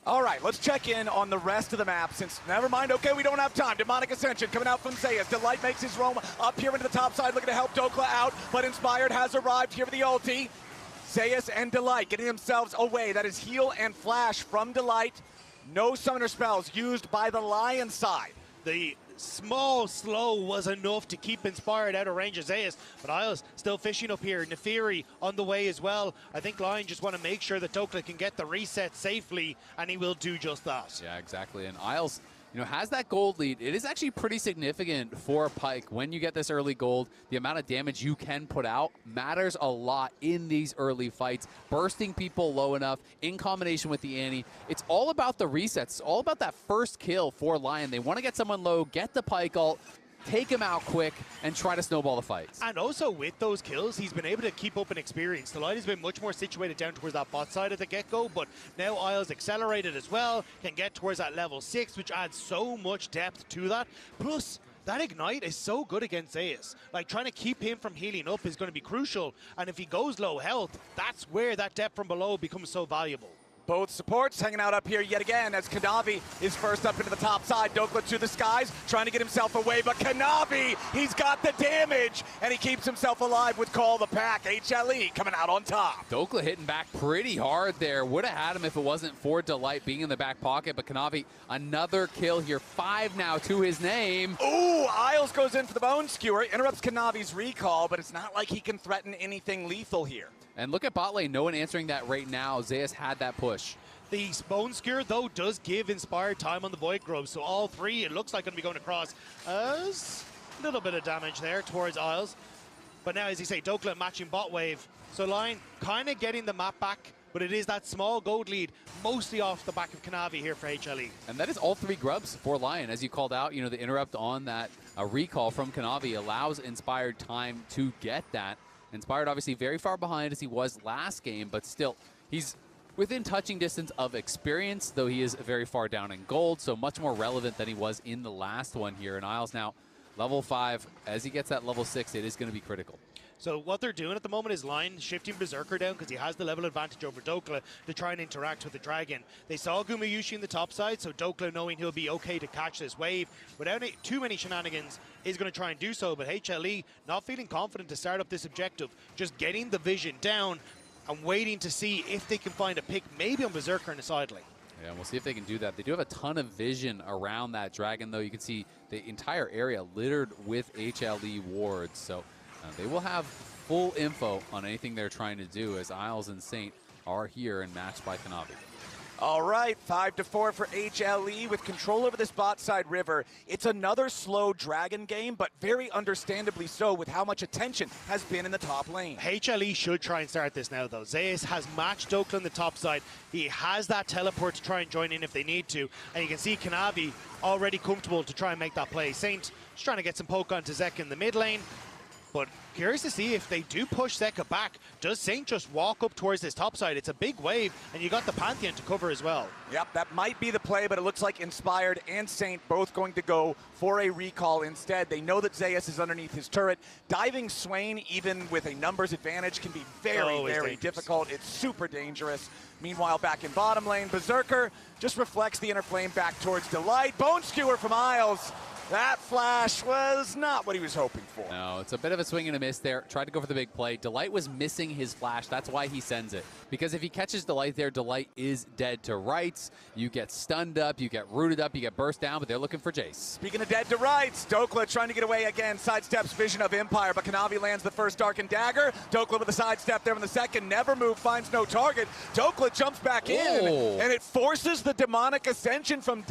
S14: All right, let's check in on the rest of the map since, never mind, okay, we don't have time. Demonic Ascension coming out from Zeus. Delight makes his roam up here into the top side, looking to help Dokla out, but Inspired has arrived here with the ulti. Zeus and Delight getting themselves away. That is heal and flash from Delight. No summoner spells used by the Lion side.
S13: The small slow was enough to keep Inspired out of range of Zeus, but Isles still fishing up here. Nefiri on the way as well. I think Lion just want to make sure that Dokla can get the reset safely, and he will do just that.
S11: Yeah, exactly. And Isles, has that gold lead. It is actually pretty significant for Pyke. When you get this early gold, the amount of damage you can put out matters a lot in these early fights. Bursting people low enough in combination with the Annie. It's all about the resets. It's all about that first kill for Lion. They want to get someone low, get the Pyke ult, take him out quick, and try to snowball the fights.
S13: And also with those kills, he's been able to keep up an experience. Delight has been much more situated down towards that bot side at the get-go, but now Isles accelerated as well, can get towards that level 6, which adds so much depth to that. Plus, that Ignite is so good against Zeus. Like, trying to keep him from healing up is going to be crucial, and if he goes low health, that's where that depth from below becomes so valuable.
S14: Both supports hanging out up here yet again as Kanavi is first up into the top side. Dokla to the skies, trying to get himself away, but Kanavi, he's got the damage, and he keeps himself alive with Call the Pack. HLE coming out on top.
S11: Dokla hitting back pretty hard there. Would have had him if it wasn't for Delight being in the back pocket, but Kanavi, another kill here. 5 now to his name.
S14: Ooh, Isles goes in for the Bone Skewer, interrupts Kanavi's recall, but it's not like he can threaten anything lethal here.
S11: And look at bot lane, no one answering that right now. Zeus had that push.
S13: The Bone Skewer, though, does give Inspired time on the Void Grove, so all three, it looks like, going to be going across. A little bit of damage there towards Isles. But now, as you say, Dokla matching bot wave. So Lion kind of getting the map back, but it is that small gold lead, mostly off the back of Kanavi here for HLE.
S11: And that is all 3 grubs for Lion. As you called out, the interrupt on that recall from Kanavi allows Inspired time to get that. Inspired obviously very far behind as he was last game, but still, he's within touching distance of experience, though he is very far down in gold, so much more relevant than he was in the last one here. And Isles now level 5. As he gets that level 6, it is going to be critical.
S13: So what they're doing at the moment is Lion shifting Berserker down because he has the level advantage over Dokla to try and interact with the Dragon. They saw Gumayushi in the top side, so Dokla, knowing he'll be okay to catch this wave without too many shenanigans, is going to try and do so. But HLE not feeling confident to start up this objective, just getting the vision down and waiting to see if they can find a pick, maybe on Berserker in the side lane.
S11: Yeah, and we'll see if they can do that. They do have a ton of vision around that Dragon, though. You can see the entire area littered with HLE wards, so they will have full info on anything they're trying to do, as Isles and Saint are here and matched by Kanavi.
S14: All right, 5-4 for HLE with control over this bot side river. It's another slow Dragon game, but very understandably so with how much attention has been in the top lane.
S13: HLE should try and start this now, though. Zeus has matched Dokla on the top side. He has that teleport to try and join in if they need to. And you can see Kanavi already comfortable to try and make that play. Saint just trying to get some poke onto Zeka in the mid lane. But curious to see if they do push Zeka back. Does Saint just walk up towards this top side? It's a big wave, and you got the Pantheon to cover as well.
S14: Yep, that might be the play, but it looks like Inspired and Saint both going to go for a recall instead. They know that Zeus is underneath his turret. Diving Swain, even with a numbers advantage, can be very difficult. It's super dangerous. Meanwhile, back in bottom lane, Berserker just reflects the inner flame back towards Delight. Bone Skewer from Isles. That flash was not what he was hoping for.
S11: No, it's a bit of a swing and a miss there. Tried to go for the big play. Delight was missing his flash. That's why he sends it. Because if he catches Delight there, Delight is dead to rights. You get stunned up, you get rooted up, you get burst down, but they're looking for Jace.
S14: Speaking of dead to rights, Dokla trying to get away again. Sidesteps Vision of Empire, but Kanavi lands the first Darkened Dagger. Dokla with a sidestep there in the second. Never move, finds no target. Dokla jumps back in, and it forces the Demonic Ascension from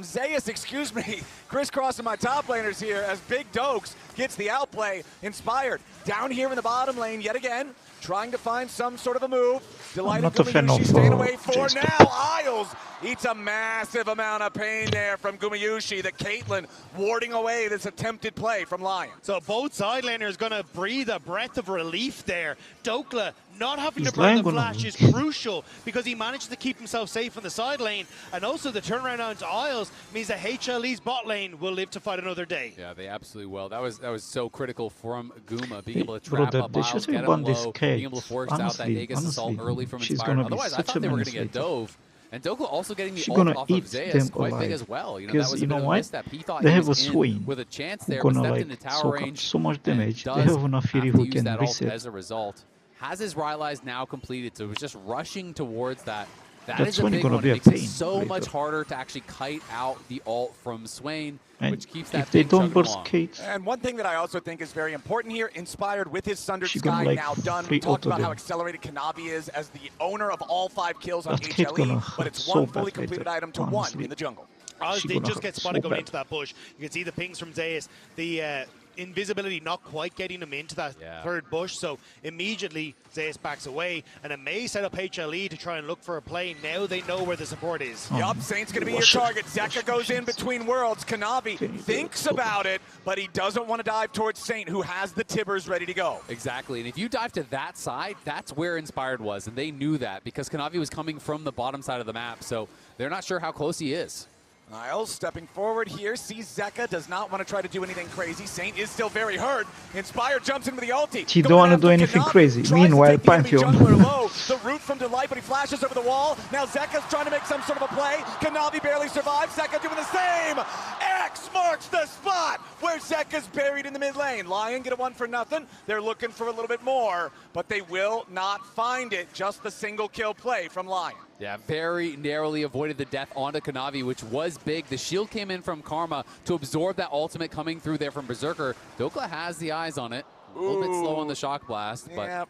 S14: Zeus, excuse me, crisscrossing my top laners here as Big Dokes gets the outplay. Inspired down here in the bottom lane yet again, trying to find some sort of a move.
S6: I'm not a fan of
S14: staying away for
S6: Jace
S14: now. Isles eats a massive amount of pain there from Gumayushi. The Caitlyn warding away this attempted play from Lion.
S13: So both side laners going to breathe a breath of relief there. Dokla not having
S6: He's
S13: to burn the
S6: lying
S13: flash is crucial because he managed to keep himself safe in the side lane. And also the turnaround onto Isles means that HLE's bot lane will live to fight another day.
S11: Yeah, they absolutely will. That was so critical from Guma, being able to trap up
S6: they
S11: Isles,
S6: should
S11: get
S6: have
S11: him
S6: won this
S11: low,
S6: case.
S11: being able to force out that Aegis assault early from
S6: she's
S11: Inspired.
S6: gonna be
S11: Otherwise, I
S6: such
S11: thought
S6: a
S11: they were going
S6: menace
S11: to get
S6: later.
S11: dove. And Dokla also getting the
S6: She's
S11: ult
S6: gonna
S11: off of
S6: eat
S11: Zeus
S6: them
S11: quite big
S6: alive.
S11: as well. You know, that
S6: Because
S11: was
S6: you
S11: a bit
S6: know
S11: of a
S6: what?
S11: misstep. He thought
S6: They
S11: he
S6: have
S11: was
S6: a
S11: in
S6: Swain
S11: with a chance
S6: who
S11: there, but
S6: gonna
S11: stepped
S6: like
S11: into tower
S6: soak up
S11: range.
S6: so much damage. They
S11: Does
S6: have enough Fury
S11: have to
S6: who
S11: use
S6: can
S11: that ult
S6: reset.
S11: as a result. Has his Rylai's now completed, so it was just rushing towards that. That
S6: That's
S11: is a
S6: when
S11: big
S6: gonna
S11: one.
S6: be
S11: It
S6: a
S11: makes it
S6: pain
S11: so
S6: later.
S11: much harder to actually kite out the ult from Swain,
S6: And
S11: which keeps that
S6: if they
S11: thing
S6: don't
S11: chugging
S6: burst
S11: along.
S6: Kate,
S14: And one thing that I also think is very important here, Inspired with his Sundered
S6: She
S14: Sky
S6: gonna, like,
S14: now done.
S6: free
S14: We talked
S6: auto
S14: about how
S6: them.
S14: accelerated Kanavi is as the owner of all 5 kills on
S6: that Kate
S14: HLE,
S6: gonna
S14: but
S6: hurt
S14: it's
S6: so
S14: one
S6: bad
S14: fully completed
S6: later,
S14: item to
S6: honestly.
S14: 1 in the jungle.
S13: As
S6: She
S13: they
S6: gonna
S13: just
S6: hurt
S13: get
S6: so
S13: spotted going
S6: bad.
S13: into that bush. You can see the pings from Zeus. The invisibility not quite getting him into that third bush, so immediately Zeus backs away, and it may set up HLE to try and look for a play. Now they know where the support is.
S14: Yup, Saint's going to be your target. Zeka goes in between worlds. Kanavi thinks about it, but he doesn't want to dive towards Saint, who has the Tibbers ready to go.
S11: Exactly, and if you dive to that side, that's where Inspired was, and they knew that because Kanavi was coming from the bottom side of the map, so they're not sure how close he is.
S14: Niles stepping forward here, sees Zeka, does not want to try to do anything crazy. Saint is still very hurt. Inspired jumps in with the ulti.
S6: she don't want to do anything crazy. Meanwhile, Pantheon.
S14: The root from Delight, but he flashes over the wall. Now Zeka's trying to make some sort of a play. Kanavi barely survives. Zeka doing the same. X marks the spot where Zeka's buried in the mid lane. Lion get a 1 for nothing. They're looking for a little bit more, but they will not find it. Just the single kill play from Lion.
S11: Yeah, very narrowly avoided the death onto Kanavi, which was big. The shield came in from Karma to absorb that ultimate coming through there from Berserker. Dokla has the eyes on it. A little bit slow on the shock blast, but...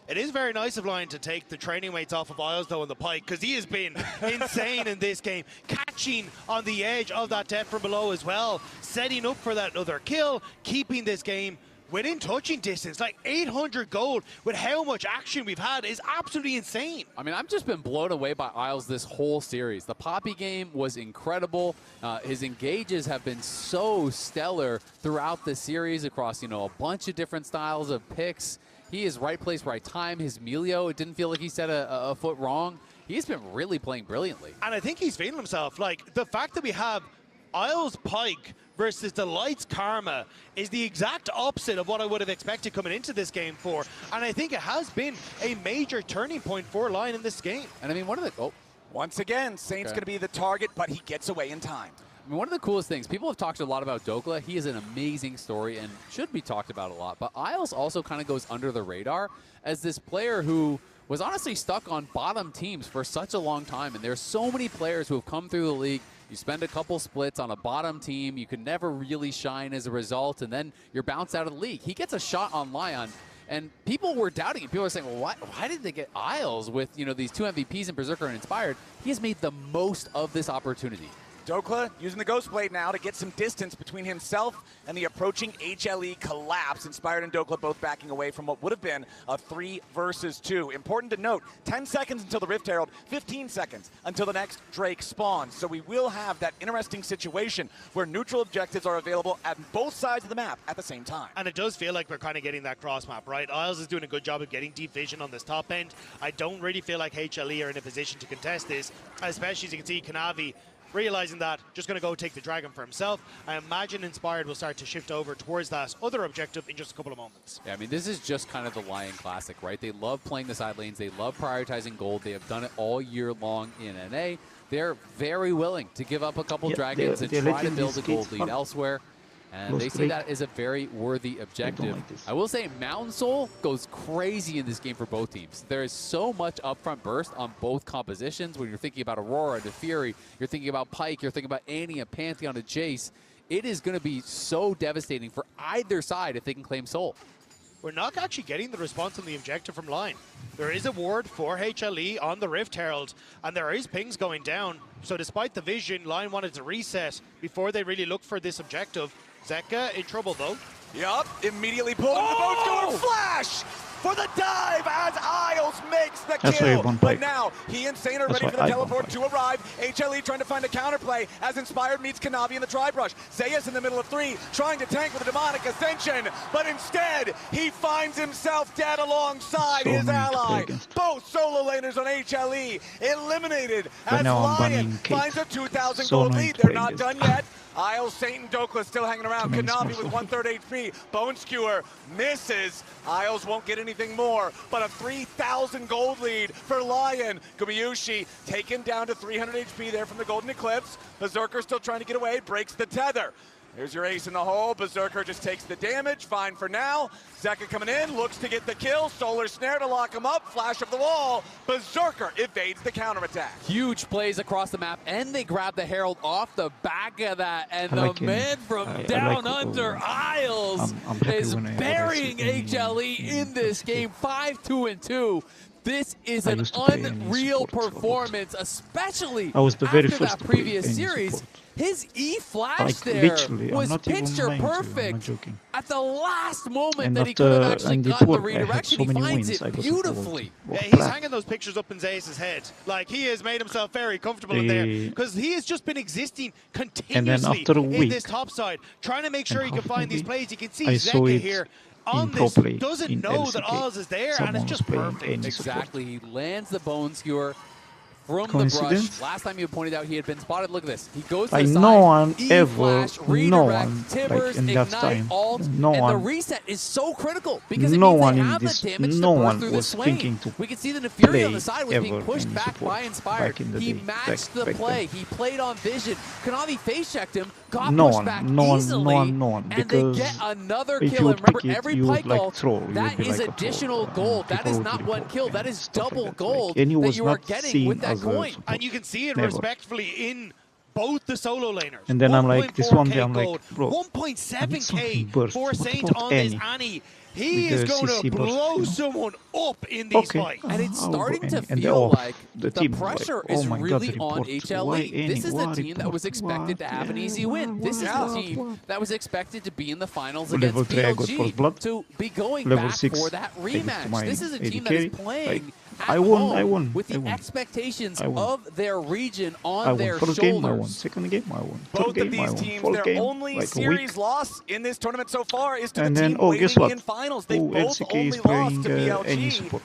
S13: It is very nice of Lion to take the training weights off of Isles, though, in the pike, because he has been insane in this game. Catching on the edge of that death from below as well. Setting up for that other kill, keeping this game within touching distance. Like 800 gold with how much action we've had is absolutely insane.
S11: I mean, I've just been blown away by Isles this whole series. The Poppy game was incredible. His engages have been so stellar throughout the series across, you know, a bunch of different styles of picks. He is right place, right time. His Melio, it didn't feel like he set a foot wrong. He's been really playing brilliantly.
S13: And I think he's feeling himself. Like, the fact that we have Isles Pike versus Delight's Karma is the exact opposite of what I would have expected coming into this game for. And I think it has been a major turning point for Lion in this game.
S11: And I mean, one of the...
S14: Once again, Saint's going to be the target, but he gets away in time.
S11: I mean, one of the coolest things, people have talked a lot about Dokla. He is an amazing story and should be talked about a lot. But Isles also kind of goes under the radar as this player who was honestly stuck on bottom teams for such a long time. And there's so many players who have come through the league. You spend a couple splits on a bottom team. You can never really shine as a result. And then you're bounced out of the league. He gets a shot on Lion. And people were doubting it. People were saying, well, why did they get Isles with, you know, these 2 MVPs in Berserker and Inspired? He has made the most of this opportunity.
S14: Dokla using the Ghost Blade now to get some distance between himself and the approaching HLE collapse. Inspired and Dokla both backing away from what would have been a 3 versus 2. Important to note, 10 seconds until the Rift Herald, 15 seconds until the next Drake spawns. So we will have that interesting situation where neutral objectives are available at both sides of the map at the same time.
S13: And it does feel like we're kind of getting that cross map, right? Isles is doing a good job of getting deep vision on this top end. I don't really feel like HLE are in a position to contest this, especially as you can see Kanavi realizing that, just going to go take the dragon for himself. I imagine Inspired will start to shift over towards that other objective in just a couple of moments.
S11: Yeah, I mean, this is just kind of the Lion Classic, right? They love playing the side lanes. They love prioritizing gold. They have done it all year long in NA. They're very willing to give up a couple dragons and try to build a gold lead elsewhere. And they see that as a very worthy objective. I will say Mountain Soul goes crazy in this game for both teams. There is so much upfront burst on both compositions. When you're thinking about Aurora to Fury, you're thinking about Pike, you're thinking about Annie and Pantheon to Jace. It is going to be so devastating for either side if they can claim Soul.
S13: We're not actually getting the response on the objective from Lion. There is a ward for HLE on the Rift Herald, and there is pings going down. So despite the vision, Lion wanted to reset before they really look for this objective. Zeka in trouble though.
S14: Yup, immediately pulled into the boat score. Flash for the dive as Isles makes the kill. But now he and Saint are ready for the teleport to arrive. HLE trying to find a counterplay as Inspired meets Kanavi in the tri brush. Zeus in the middle of 3 trying to tank with a demonic ascension, but instead he finds himself dead alongside his ally. Both solo laners on HLE eliminated as Lion finds a 2,000 gold lead. They're not done yet. Isles, Saint, and Dokla still hanging around. Kanavi with 1/3 HP. Bone Skewer misses. Isles won't get any anything more, but a 3,000 gold lead for Lion. Gumayushi taken down to 300 HP there from the Golden Eclipse. Berserker still trying to get away, breaks the tether. Here's your ace in the hole. Berserker just takes the damage, fine for now. Zeka coming in, looks to get the kill. Solar Snare to lock him up, flash of the wall. Berserker evades the counterattack.
S1: Huge plays across the map, and they grab the Herald off the back of that. And
S6: I
S1: the
S6: like
S1: man from down under, Isles, is burying HLE in this game, 5-2-2. This is an unreal performance, especially
S6: I was the very
S1: after
S6: first
S1: that
S6: to play
S1: previous
S6: any
S1: series.
S6: support.
S1: His E-flash
S6: Like,
S1: there
S6: literally, I'm
S1: was
S6: not even
S1: picture
S6: lying to you, I'm not
S1: perfect.
S6: joking.
S1: At the last moment
S6: And
S1: that he could have
S6: after
S1: actually
S6: in the
S1: gotten the
S6: tour, I had
S1: redirection,
S6: so
S1: he
S6: many
S1: finds
S6: wins, I
S1: it
S6: got
S1: beautifully.
S13: Yeah, he's hanging those pictures up in Zeus' head. Like, he has made himself very comfortable in there because he has just been existing continuously
S6: after a
S13: in
S6: week
S13: this top side, trying to make sure he can find these plays. You can see
S6: I saw
S13: Zeka
S6: it
S13: here
S6: in
S13: on
S6: pro
S13: this,
S6: play
S13: doesn't
S6: in
S13: know that
S6: LCK.
S13: Oz is there, and
S6: Someone
S13: it's
S6: was
S13: just
S6: playing
S13: perfect.
S6: any support.
S1: Exactly, he lands the Bone Skewer from the brush.
S6: Coincidence?
S1: Last time you pointed out he had been spotted. Look at this. He goes to
S6: Like
S1: the side,
S6: no one
S1: E-flash,
S6: ever,
S1: redirect,
S6: no one,
S1: Tibbers,
S6: like in that
S1: ignite,
S6: time,
S1: alt,
S6: no
S1: and the
S6: one,
S1: reset is so critical because it
S6: no
S1: means
S6: one
S1: they
S6: in
S1: have
S6: this,
S1: the damage
S6: no
S1: to burst
S6: one
S1: through the
S6: was
S1: swain.
S6: thinking to
S1: We can see the Nefuri on the
S6: play
S1: side was being
S6: ever
S1: pushed
S6: any
S1: back
S6: support
S1: by Inspired.
S6: back in the
S1: He
S6: day,
S1: matched the
S6: back
S1: play.
S6: then.
S1: He played on vision. Kanavi face checked him, got
S6: No
S1: pushed
S6: one,
S1: back
S6: no one,
S1: easily,
S6: no one, no one,
S1: and
S6: because
S1: they get another
S6: if
S1: kill.
S6: you would
S1: And remember,
S6: pick it,
S1: every
S6: you would
S1: pike
S6: like
S1: ult,
S6: troll, you
S1: that
S6: would be
S1: is
S6: like a
S1: additional
S6: troll,
S1: gold. That
S6: people
S1: is
S6: would
S1: not one
S6: report
S1: kill.
S6: and
S1: That is
S6: stuff like
S1: double
S6: that.
S1: gold
S6: Like, and he
S1: that
S6: was
S1: you are
S6: not
S1: getting
S6: seen
S1: with that
S6: as a
S1: coin.
S6: support.
S13: And you can see it
S6: Never.
S13: respectfully in both the solo laners.
S6: And then I'm like, this one day I'm like,
S13: gold,
S6: bro, I need
S13: 1.7k
S6: something burst.
S13: for
S6: What
S13: Saint
S6: about
S13: on this
S6: Annie?
S13: Annie. He
S6: With
S13: is
S6: the
S13: going to
S6: CC burst,
S13: blow
S6: you know?
S13: someone up in these
S6: Okay.
S13: fights.
S1: And it's
S6: I'll go
S1: starting to
S6: Annie. And
S1: feel
S6: off
S1: like
S6: the
S1: the
S6: team,
S1: pressure
S6: like,
S1: is
S6: oh my God,
S1: really
S6: the
S1: on
S6: report.
S1: HLE.
S6: Why
S1: This
S6: Annie?
S1: is the
S6: Why
S1: team that
S6: report?
S1: was expected to have an easy win. This is the team that was expected to be in the finals
S6: Level
S1: against
S6: 3 I got first
S1: PLG,
S6: blood.
S1: to be going
S6: Level
S1: back
S6: 6
S1: for that
S6: I get to
S1: rematch.
S6: my
S1: This is a team
S6: AD
S1: that is
S6: carry.
S1: playing
S6: Like,
S1: at
S6: I won,
S1: home
S6: I won,
S1: with
S6: I
S1: the
S6: won.
S1: expectations
S6: I won.
S1: of their region
S6: I
S1: on
S6: won
S1: their
S6: first
S1: shoulders.
S6: game, I won second game, I won
S14: Both
S6: third
S14: of
S6: game, I
S14: these
S6: won
S14: teams,
S6: fourth
S14: their
S6: game,
S14: only
S6: like a
S14: series
S6: week.
S14: loss in this tournament so far is to
S6: And
S14: the
S6: then,
S14: team
S6: oh,
S14: waiting
S6: guess what?
S14: in finals. They
S6: Oh,
S14: both
S6: LCK
S14: only
S6: is
S14: lost
S6: playing
S14: to
S6: any
S14: BLG.
S6: support.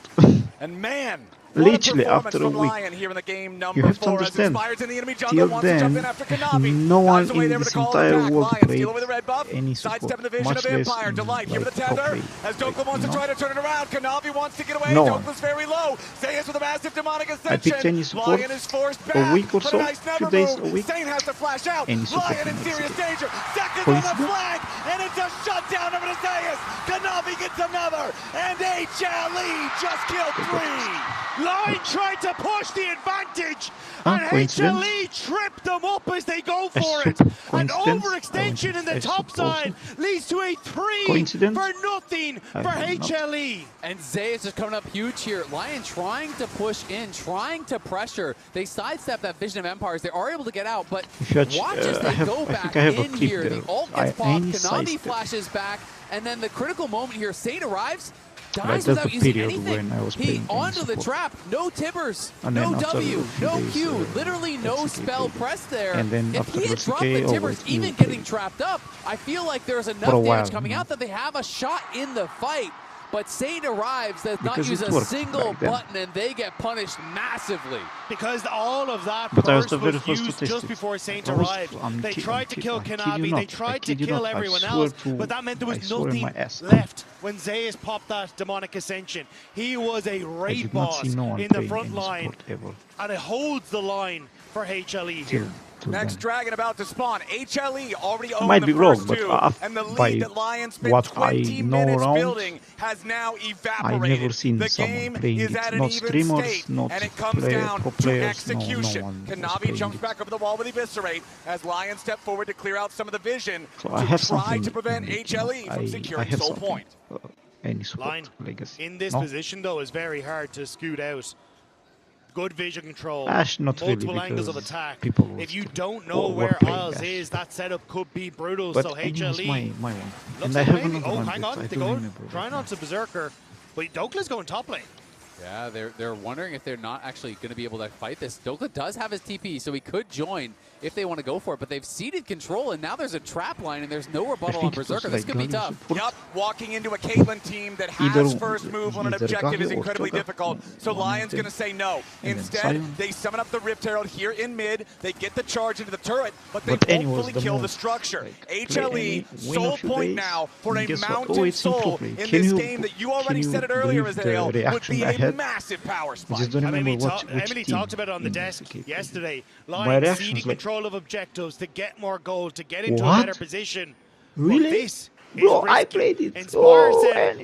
S14: And man, what
S6: Literally
S14: a performance
S6: after a
S14: from
S6: week.
S14: Lion here in the game
S6: You
S14: number
S6: have to
S14: 4 as
S6: understand,
S14: Inspired's in the enemy jungle,
S6: till
S14: wants to jump in
S6: then,
S14: after Kanavi.
S6: no one
S14: Dives away
S6: in
S14: there with
S6: this
S14: a call
S6: entire
S14: attack.
S6: world
S14: Lion
S6: played
S14: steal away the red buff,
S6: any
S14: sidestep
S6: support,
S14: in the vision
S6: much
S14: of
S6: less
S14: Empire.
S6: in,
S14: Delight here
S6: like,
S14: with the
S6: top
S14: tether.
S6: lane.
S14: As Doka
S6: Like,
S14: wants
S6: you
S14: to
S6: know?
S14: try to turn it around. Kanavi wants to get away.
S6: No one.
S14: Doka's very low. Zeus with a massive demonic
S6: I picked any
S14: ascension.
S6: support
S14: Lion is forced
S6: a
S14: back.
S6: week or
S14: but
S6: so,
S14: a nice
S6: few
S14: never
S6: days,
S14: move.
S6: a week.
S14: Saint has to flash out.
S6: Any support
S14: Lion in
S6: in
S14: serious
S6: LCK.
S14: danger. Seconds on the
S6: Coincidence?
S14: flag. And it's a shutdown of Zeus. Kanavi gets another. And HLE just killed 3.
S13: Line tried to push the advantage,
S6: Huh?
S13: and
S6: Coincidence?
S13: HLE tripped them up as they go
S6: A
S13: for it.
S6: super
S13: An
S6: coincidence?
S13: overextension in the
S6: A
S13: top
S6: super also?
S13: side leads to a 3
S6: Coincidence?
S13: for nothing
S6: I
S13: for
S6: don't know.
S13: HLE.
S1: And Zeus is coming up huge here. Lion trying to push in, trying to pressure. They sidestep that Vision of Empires. They are able to get out, but
S6: Judge,
S1: watch as they
S6: I
S1: go
S6: think
S1: back
S6: I have a
S1: in
S6: clip
S1: here.
S6: there.
S1: The ult
S6: I
S1: gets popped,
S6: any
S1: Kanavi
S6: sidestep.
S1: flashes back, and then the critical moment here, Saint arrives,
S6: Like,
S1: dies
S6: that's
S1: without
S6: the
S1: using
S6: period
S1: anything.
S6: when I was
S1: He
S6: playing any
S1: onto the
S6: support.
S1: trap, no Tibbers,
S6: And
S1: no
S6: then after
S1: W,
S6: a few
S1: no
S6: days,
S1: Q, literally no
S6: LCK
S1: spell
S6: played.
S1: press there.
S6: And then
S1: if
S6: after
S1: he had
S6: LCK,
S1: dropped the Tibbers,
S6: always
S1: even
S6: you
S1: getting
S6: played.
S1: trapped up, I feel like there's enough
S6: For a
S1: damage
S6: while,
S1: coming
S6: you know.
S1: out that they have a shot in the fight. But Saint arrives, does not
S6: Because
S1: use
S6: it
S1: a
S6: worked
S1: single
S6: back then.
S1: button, and they get punished massively.
S13: Because all of that
S6: But I was
S13: burst
S6: the very
S13: was
S6: first
S13: used
S6: statistic.
S13: just before Saint
S6: I was-
S13: arrived. They
S6: I'm
S13: tried to kill
S6: I kid you
S13: Kanavi,
S6: not.
S13: they tried
S6: I
S13: to
S6: kid you
S13: kill
S6: not. I
S13: everyone
S6: swear
S13: else,
S6: to-
S13: but that meant there was
S6: I swear in
S13: nothing
S6: my ass.
S13: left when Zeus popped that demonic ascension. He was a
S6: I
S13: raid
S6: did not
S13: boss
S6: see no one
S13: in the
S6: playing
S13: front
S6: any
S13: line,
S6: support ever.
S13: and it holds the line for HLE here.
S6: Till
S14: Next
S6: then.
S14: dragon about to spawn. HLE already owned
S6: might
S14: the
S6: be
S14: first
S6: wrong, but
S14: 2,
S6: by
S14: and the lead that Lions spent
S6: what I
S14: 20
S6: know
S14: minutes
S6: around,
S14: building has now
S6: I
S14: evaporated.
S6: never seen
S14: The
S6: someone
S14: game
S6: playing
S14: is
S6: it.
S14: at an
S6: Not
S14: even
S6: streamers,
S14: state,
S6: not
S14: and it comes
S6: player,
S14: down
S6: pro
S14: to
S6: players.
S14: execution.
S6: No one was
S14: Kanavi
S6: playing
S14: jumps
S6: it.
S14: back over the wall with Eviscerate as Lions step forward to clear out some of the vision
S6: So
S14: to
S6: I have
S14: try
S6: something
S14: to prevent
S6: in it, you know.
S14: HLE from
S6: I
S14: securing
S6: have
S14: Soul
S6: something.
S14: Point.
S6: Any support
S13: Line
S6: legacy.
S13: in this
S6: No?
S13: position though is very hard to scoot out. Good vision control,
S6: Ash, not really,
S13: multiple angles of
S6: because
S13: attack.
S6: people will
S13: If you
S6: still
S13: don't know
S6: were
S13: where
S6: playing
S13: Isles
S6: Ash.
S13: is, that setup could be brutal.
S6: But
S13: So
S6: Annie was
S13: HLE
S6: my one.
S13: looks
S6: And I
S13: like
S6: have
S13: maybe.
S6: another
S13: Oh,
S6: one,
S13: hang
S6: but
S13: on,
S6: I
S13: they
S6: don't
S13: go
S6: remember
S13: trying
S6: right
S13: on to Berserker, but Dokla's going top lane.
S11: Yeah, they're wondering if they're not actually going to be able to fight this. Doka does have his TP, so he could join if they want to go for it, but they've ceded control, and now there's a trap line, and there's no rebuttal on Berserker. This could be tough.
S14: Yup, walking into a Caitlyn team that has first move on an objective is incredibly difficult, so Lion's going to say no. Instead, they summon up the Rift Herald here in mid, they get the charge into the turret, but they won't fully kill the structure. HLE, sole point now for a mountain soul in this game that you already said it earlier, Azrael, would be a massive power spike.
S13: Emily talked about it on the desk yesterday. Lion ceding control of objectives to get more gold, to get into a better position.
S6: Really?
S13: This
S6: Bro, I played it.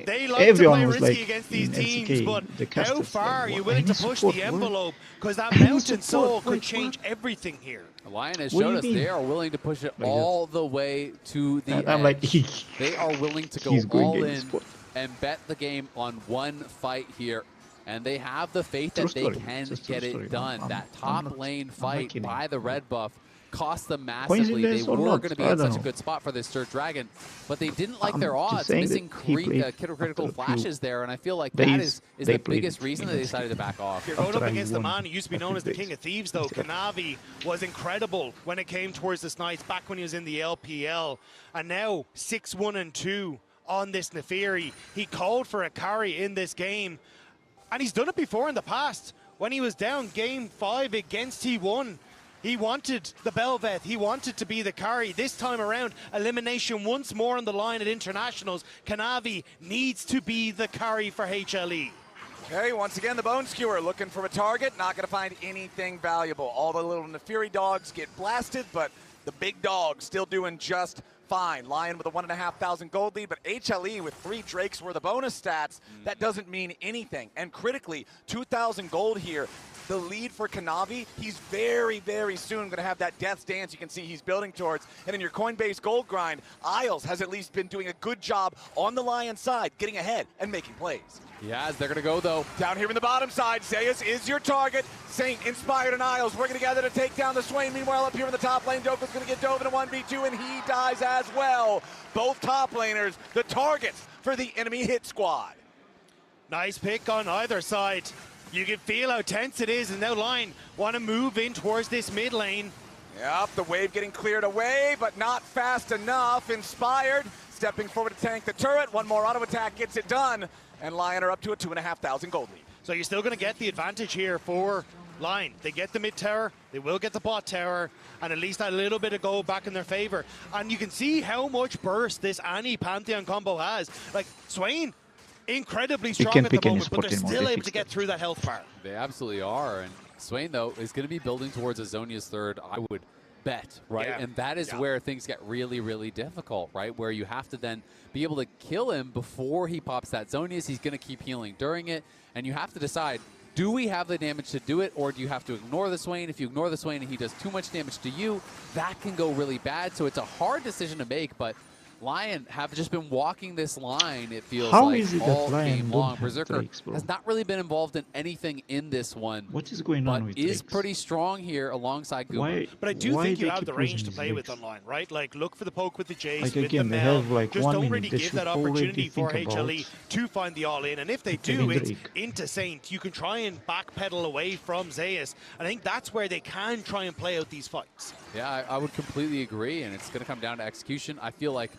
S13: They like
S6: everyone
S13: to
S6: was
S13: play risky
S6: like
S13: against these teams,
S6: LCK,
S13: but how far are you willing to push
S6: support,
S13: the
S6: what?
S13: envelope? Because that
S6: I need
S13: mountain
S6: support,
S13: soul could
S6: wait,
S13: change everything here.
S11: Lion has
S6: What do
S11: showed
S6: you
S11: us
S6: mean?
S11: they are willing to push it all the way to the
S6: I'm like,
S11: edge. They are willing to go
S6: he's going
S11: all
S6: against
S11: in
S6: support.
S11: and bet the game on one fight here. And they have the faith that they can get it done. That top lane fight by the red buff cost them massively. They were going to be in such a good spot for this Sir Dragon, but they didn't like their odds, missing critical flashes there, and I feel like that is the biggest reason they decided to back off.
S13: You're going up against the man who used to be known as the King of Thieves, though. Kanavi was incredible when it came towards the Snipes back when he was in the LPL, and now 6-1-2 on this Nefiri. He called for a carry in this game, and he's done it before in the past. When he was down game 5 against T1, he wanted the Belveth, he wanted to be the carry. This time around, elimination once more on the line at internationals. Kanavi needs to be the carry for HLE.
S14: Okay, once again, the Bone Skewer looking for a target, not going to find anything valuable. All the little Nefiri dogs get blasted, but the big dog still doing just fine. Lion with a 1,500 gold lead, but HLE with 3 Drakes worth of bonus stats, that doesn't mean anything. And critically, 2,000 gold here. The lead for Kanavi, he's very, very soon going to have that Death's Dance you can see he's building towards. And in your Coinbase gold grind, Isles has at least been doing a good job on the Lion side, getting ahead and making plays.
S11: Yeah, they're going to go, though.
S14: Down here in the bottom side, Zeus is your target. Saint, Inspired, and Isles working together to take down the Swain. Meanwhile, up here in the top lane, Doka's going to get dove in a 1v2, and he dies as well. Both top laners, the targets for the enemy hit squad.
S13: Nice pick on either side. You can feel how tense it is, and now Lion want to move in towards this mid lane.
S14: Yep, the wave getting cleared away, but not fast enough. Inspired, stepping forward to tank the turret. One more auto attack gets it done, and Lion are up to a 2,500 gold lead.
S13: So you're still going to get the advantage here for Lion. They get the mid tower, they will get the bot tower, and at least a little bit of gold back in their favor. And you can see how much burst this Annie Pantheon combo has. Like, Swain, incredibly strong at the moment, but they're still able to get through that health bar.
S11: They absolutely are, and Swain, though, is going to be building towards a Zhonya's third, I would bet, right?
S13: Yeah.
S11: And that is where things get really, really difficult, right? Where you have to then be able to kill him before he pops that Zhonya's. He's going to keep healing during it, and you have to decide, do we have the damage to do it, or do you have to ignore the Swain? If you ignore the Swain and he does too much damage to you, that can go really bad. So it's a hard decision to make, but Lion have just been walking this line, it feels like, all game long. Berserker has not really been involved in anything in this one.
S6: What is going on with
S11: is pretty strong here alongside Guma.
S13: But I do think you have the range to play with online, right? Like, look for the poke with the Jace,
S6: like,
S13: with
S6: again,
S13: the
S6: they
S13: Mel.
S6: have like
S13: Just
S6: 1
S13: don't
S6: minute.
S13: really
S6: They
S13: give
S6: should
S13: that
S6: already
S13: opportunity for
S6: think about
S13: HLE to find the all-in. And if they do,
S6: killing
S13: it's
S6: Drake.
S13: into Saint. You can try and backpedal away from Zeus. I think that's where they can try and play out these fights.
S11: Yeah, I would completely agree, and it's going to come down to execution. I feel like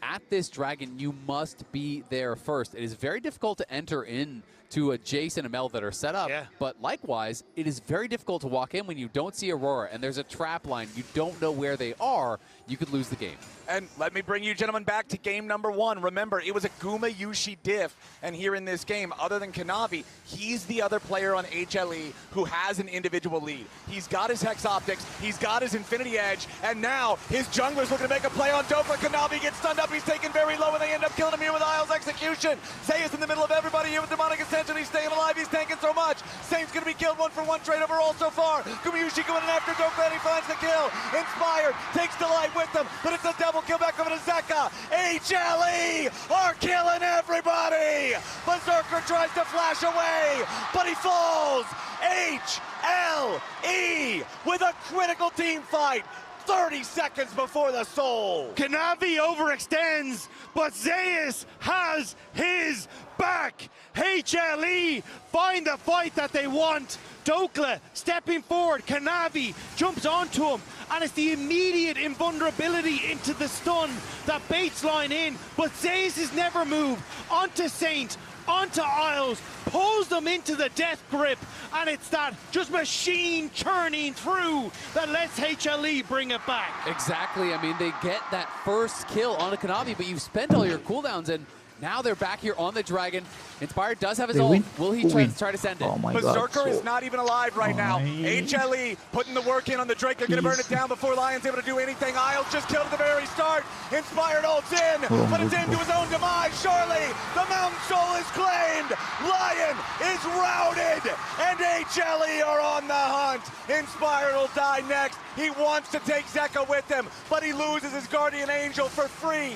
S11: at this Dragon, you must be there first. It is very difficult to enter in to a Jace and a Mel that are set up, but likewise, it is very difficult to walk in when you don't see Aurora and there's a trap line. You don't know where they are. You could lose the game.
S14: And let me bring you gentlemen back to game number 1. Remember, it was a Guma Yushi diff, and here in this game, other than Kanavi, he's the other player on HLE who has an individual lead. He's got his Hex Optics, he's got his Infinity Edge, and now his jungler's looking to make a play on Dopa. Kanavi gets stunned up, he's taken very low, and they end up killing him here with Isles Execution. Zeus in the middle of everybody here with Demonic Ascension, he's staying alive, he's tanking so much. Saint's gonna be killed 1-for-1 trade overall so far. Guma Yushi going in after Dopa, and he finds the kill. Inspired takes Delight with them, but it's a double kill back over to Zeka. HLE are killing everybody. Berserker tries to flash away, but he falls. HLE with a critical team fight. 30 seconds before the Soul.
S13: Kanavi overextends, but Zeus has his back. HLE find the fight that they want. Dokla stepping forward, Kanavi jumps onto him, and it's the immediate invulnerability into the stun that baits line in, but Zeus has never moved. Onto Saint, onto Isles, pulls them into the death grip, and it's that just machine churning through that lets HLE bring it back.
S1: Exactly. I mean, they get that first kill on a Kanavi, but you've spent all your cooldowns, and now they're back here on the Dragon. Inspired does have his ult. Will he try to send it?
S6: Oh my
S14: Berserker
S6: God,
S14: is not even alive right now. HLE putting the work in on the Drake. They're going to burn it down before Lion's able to do anything. Isles just killed at the very start. Inspired ults in, but it's into his own demise. Surely the Mountain Soul is claimed. Lion is routed, and HLE are on the hunt. Inspired will die next. He wants to take Zeka with him, but he loses his Guardian Angel for free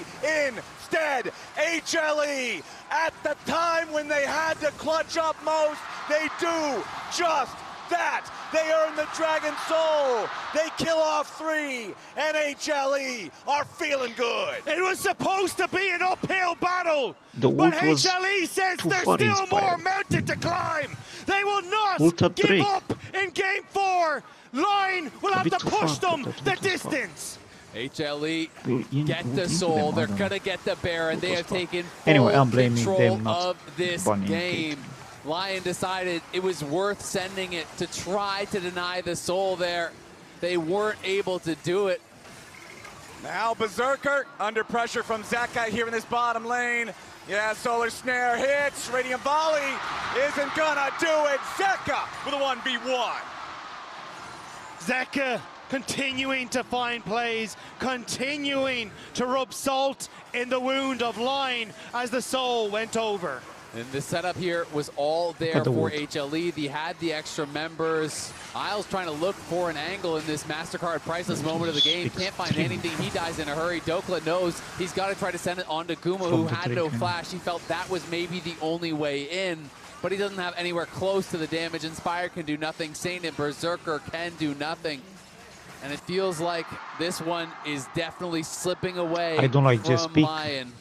S14: instead. HLE, at the time when they had to clutch up most, they do just that. They earn the Dragon Soul. They kill off 3, and HLE are feeling good.
S13: It was supposed to be an uphill battle,
S6: The
S13: but
S6: ult was
S13: HLE says
S6: too
S13: there's
S6: far
S13: still more
S6: inspired.
S13: mountain to climb. They will not
S6: Ult at
S13: give
S6: 3.
S13: up in game 4. Line will have
S6: bit
S13: to
S6: too
S13: push
S6: far,
S13: them
S6: but a
S13: the
S6: bit too far.
S13: distance.
S1: HLE
S6: Will
S1: get
S6: in-
S1: the
S6: into
S1: Soul.
S6: them, I
S1: They're
S6: don't
S1: going
S6: know.
S1: to get the Baron. They have taken
S6: Anyway,
S1: full
S6: I'm blaming
S1: control
S6: them, not
S1: of this
S6: Bunny and
S1: game. Lion decided it was worth sending it to try to deny the Soul there. They weren't able to do it.
S14: Now Berserker under pressure from Zeka here in this bottom lane. Yeah, Solar Snare hits. Radiant Volley isn't gonna do it. Zeka with a 1v1.
S13: Zeka continuing to find plays, continuing to rub salt in the wound of Line as the Soul went over.
S1: And the setup here was all there
S6: At the
S1: for
S6: wood.
S1: HLE. They had the extra members. Isles trying to look for an angle in this MasterCard priceless moment of the game. Can't find anything. He dies in a hurry. Dokla knows he's got to try to send it on to Guma, who had no flash. He felt that was maybe the only way in, but he doesn't have anywhere close to the damage. Inspire can do nothing. Saint and Berserker can do nothing. And it feels like this one is definitely slipping away
S6: I don't like this
S1: from
S6: peak.
S1: Lion.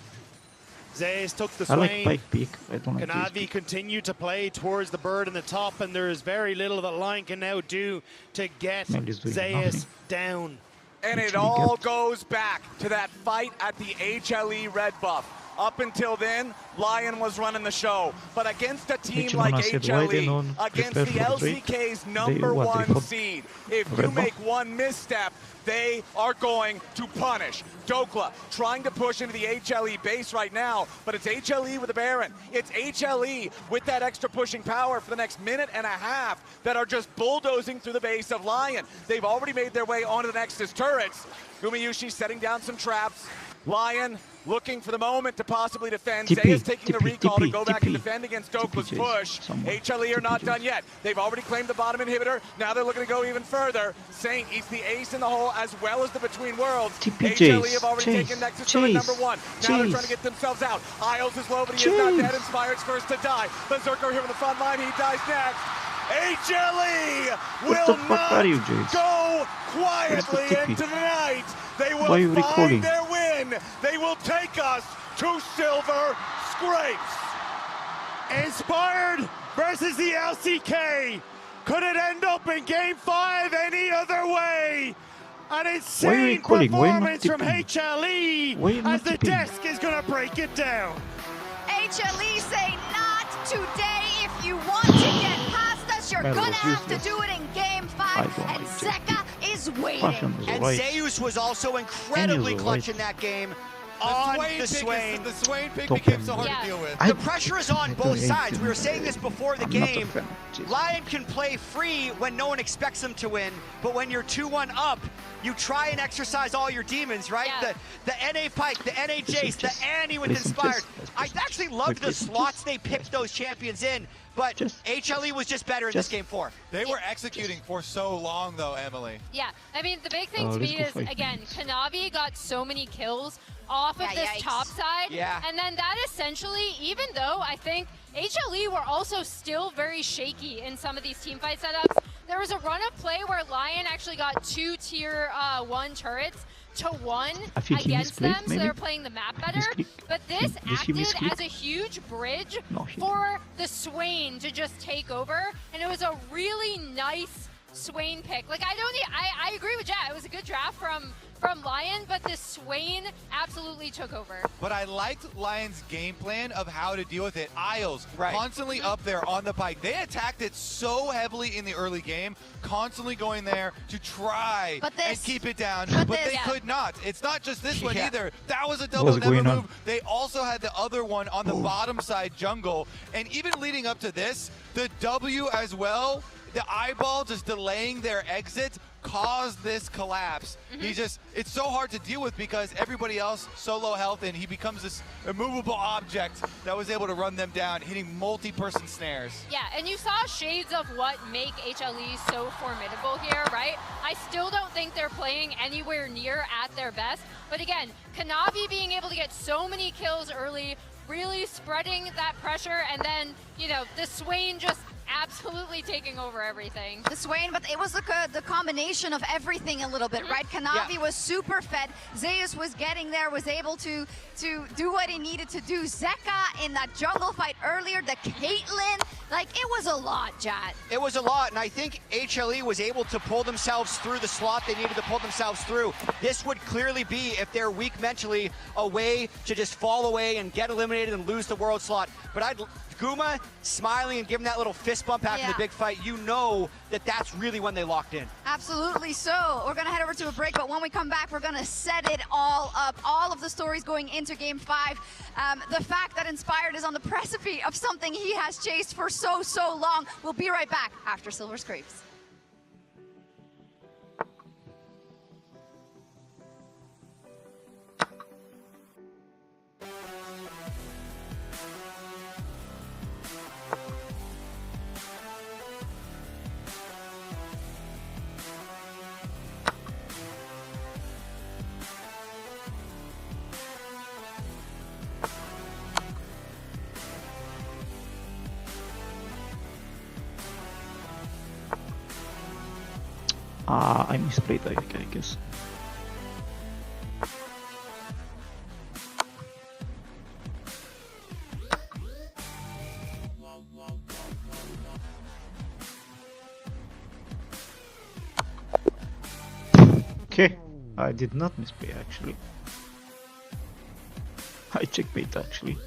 S13: Zeus took the
S6: I like
S13: Swain.
S6: Pike peak. I don't like this
S13: Kanavi
S6: peak.
S13: continued to play towards the bird in the top, and there is very little that Lion can now do to get
S6: Man, he's doing
S13: Zeus
S6: nothing.
S13: down.
S14: And it
S6: Actually
S14: all
S6: get-
S14: goes back to that fight at the HLE red buff. Up until then, Lion was running the show. But against a team
S6: Actually,
S14: like
S6: when I said why they
S14: HLE,
S6: don't
S14: against
S6: prepare
S14: the
S6: for the Drake,
S14: LCK's
S6: they
S14: number
S6: what, they
S14: one
S6: fought
S14: seed, if
S6: red
S14: you
S6: buff?
S14: make one misstep, they are going to punish. Dokla trying to push into the HLE base right now, but it's HLE with the Baron. It's HLE with that extra pushing power for the next minute and a half that are just bulldozing through the base of Lion. They've already made their way onto the Nexus turrets. Gumayushi setting down some traps. Lion looking for the moment to possibly defend.
S6: TP,
S14: Zeus taking the
S6: TP,
S14: recall to go back and
S6: TP.
S14: defend against Dokla's
S6: TP,
S14: push.
S6: someone.
S14: HLE are
S6: TP,
S14: not
S6: Jace.
S14: done yet. They've already claimed the bottom inhibitor. Now they're looking to go even further. Saint, he's the ace in the hole as well as the between worlds.
S6: TP,
S14: HLE
S6: Jace,
S14: have already
S6: Jace,
S14: taken Nexus turret
S6: Jace,
S14: number 1. Now they're
S6: Jace.
S14: trying to get themselves out. Isles is low, but he is not
S6: Jace.
S14: dead. Inspired's first to die. Berserker here on the front line. He dies next. HLE
S6: What
S14: will
S6: the fuck
S14: not
S6: are you, Jace?
S14: go quietly
S6: TP?
S14: into the night. They will
S6: Why are you
S14: find
S6: recording?
S14: their win. They will take us to Silver Scrapes.
S13: Inspired versus the LCK. Could it end up in game 5 any other way? An insane
S6: recording? Why am I
S13: performance from
S6: tipping?
S13: HLE
S6: Why am I
S13: as the
S6: tipping?
S13: desk is going to break it down.
S5: HLE say not today. If you want to get past us, you're
S6: That
S5: gonna
S6: was
S5: have to
S6: useless.
S5: do it in game
S6: I
S5: 5.
S6: don't
S5: And
S6: like
S5: Zeka is waiting.
S6: Passion was
S4: And
S6: right.
S4: Zeus was also incredibly
S6: was
S4: clutch
S6: right.
S4: in that game
S7: The
S4: on
S7: Swain
S4: the
S7: pick
S4: Swain.
S7: The Swain pick
S6: Top
S7: became
S6: end.
S7: so hard
S26: Yeah.
S7: to deal with.
S4: The pressure is on both sides. We were saying this before the
S6: I'm not a
S4: game.
S6: fan. Jeez.
S4: Lion can play free when no one expects them to win, but when you're 2-1 up, you try and exercise all your demons, right?
S26: Yeah.
S4: The NA Pike, the NA Jace, the
S6: Just
S4: Annie with
S6: listen,
S4: Inspired.
S6: just
S4: I
S6: listen.
S4: actually love
S6: Wait,
S4: the
S6: listen,
S4: slots
S6: just-
S4: they picked those champions in, but
S6: Just-
S4: HLE was just better in this
S6: just-
S4: game 4.
S7: They were executing for so long, though, Emily.
S26: Yeah, I mean, the big thing
S6: Oh,
S26: to
S6: let's
S26: me
S6: go
S26: is,
S6: fight.
S26: again, Kanavi got so many kills off of
S5: Yeah,
S26: this
S5: yikes.
S26: top side.
S4: Yeah.
S26: And then that essentially, even though I think HLE were also still very shaky in some of these teamfight setups, there was a run of play where Lion actually got 2 tier 1 turrets to 1 against them, so they were playing the map better. But this acted as a huge bridge for the Swain to just take over, and it was a really nice Swain pick. Like, I agree with Jet. It was a good draft from Lion, but this Swain absolutely took over.
S7: But I liked Lion's game plan of how to deal with it. Isles, constantly up there on the pike. They attacked it so heavily in the early game, constantly going there to try and keep it down, but they could not. It's not just this one either. That was a double never move. They also had the other one on the bottom side jungle, and even leading up to this, the W as well, the eyeball just delaying their exit caused this collapse. It's so hard to deal with because everybody else so low health, and he becomes this immovable object that was able to run them down, hitting multi-person snares.
S26: Yeah, and you saw shades of what make HLE so formidable here, right? I still don't think they're playing anywhere near at their best, but again, Kanavi being able to get so many kills early, really spreading that pressure, and then, you know, the Swain just absolutely taking over everything.
S5: The Swain, but it was the combination of everything a little bit, right? Kanavi was super fed. Zeus was getting there, was able to do what he needed to do. Zeka in that jungle fight earlier, the Caitlyn, like, it was a lot, Jad.
S4: It was a lot, and I think HLE was able to pull themselves through the slot they needed to pull themselves through. This would clearly be, if they're weak mentally, a way to just fall away and get eliminated and lose the world slot. But Guma smiling and giving that little fist bump after the big fight, you know that that's really when they locked in.
S5: Absolutely. So we're going to head over to a break, but when we come back, we're going to set it all up. All of the stories going into Game 5. The fact that Inspired is on the precipice of something he has chased for so long. We'll be right back after Silver Scrapes.
S6: I misplayed, I guess. Okay, I did not misplay actually. I checkmate actually.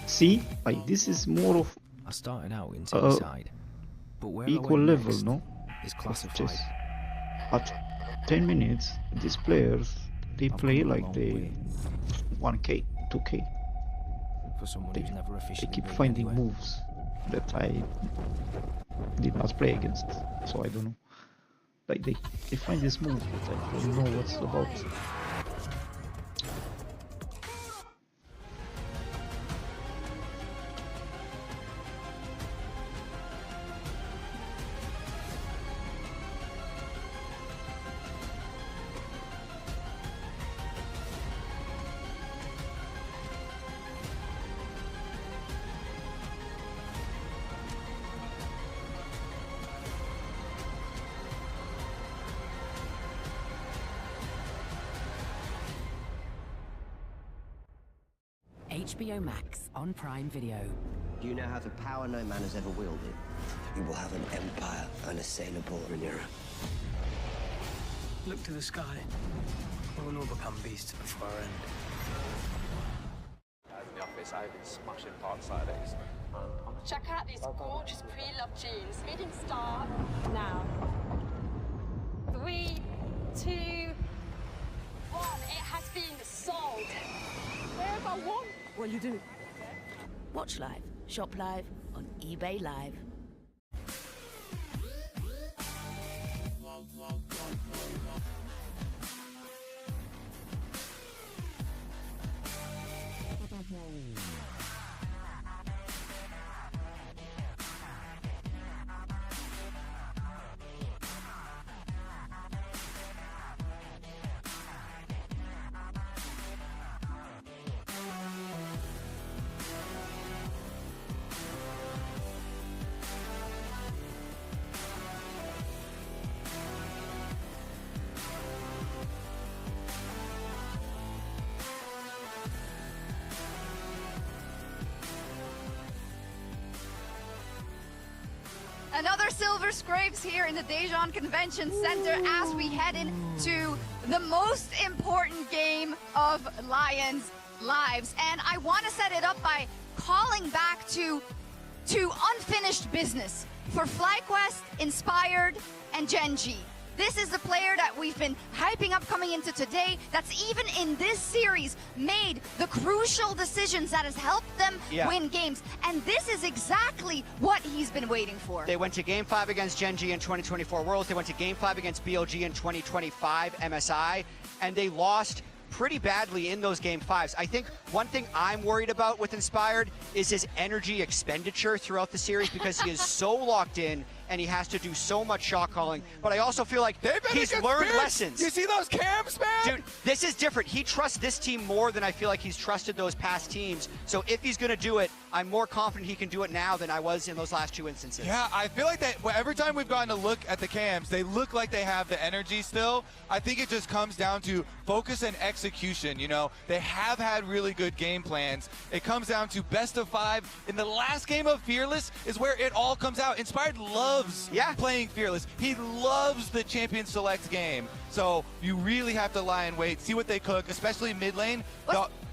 S6: See, like this is more of
S15: I started out in side, but where
S6: equal level, no?
S15: Is classified.
S6: At 10 minutes, these players, they play like they 1k, 2k.
S15: For someone who's never officially
S6: they keep finding moves that I did not play against, so I don't know. Like they find this move, but I don't know what's about.
S10: HBO Max on Prime Video.
S12: Do you now have the power no man has ever wielded? We will have an empire unassailable, Rhaenyra.
S15: Look to the sky. We'll all become beasts before our end.
S17: In the office, I've been smashing parts like this.
S23: Check out these gorgeous pre-loved jeans. Bidding start now. 3, 2, 1. It has been sold. Where have I won?
S10: Well, you do. Watch live, shop live, on eBay Live.
S5: silver scrapes here in the Daejeon Convention Center as we head into the most important game of Lions' lives. And I want to set it up by calling back to unfinished business for FlyQuest, Inspired, and Genji. This is the player that we've been hyping up coming into today that's even in this series made the crucial decisions that has helped them win games. And this is exactly what he's been waiting for.
S4: They went to Game 5 against Genji in 2024 Worlds. They went to Game 5 against BLG in 2025 MSI. And they lost pretty badly in those Game 5s. I think one thing I'm worried about with Inspired is his energy expenditure throughout the series because he is so locked in and he has to do so much shot calling. But I also feel like he's learned lessons.
S3: You see those cams, man?
S4: Dude, this is different. He trusts this team more than I feel like he's trusted those past teams. So if he's going to do it, I'm more confident he can do it now than I was in those last 2 instances.
S3: Yeah, I feel like that every time we've gotten to look at the cams, they look like they have the energy still. I think it just comes down to focus and execution. You know, they have had really good game plans. It comes down to best of 5. In the last game of Fearless is where it all comes out. Inspired loves playing Fearless. He loves the Champion Select game. So you really have to lie and wait, see what they cook, especially mid lane.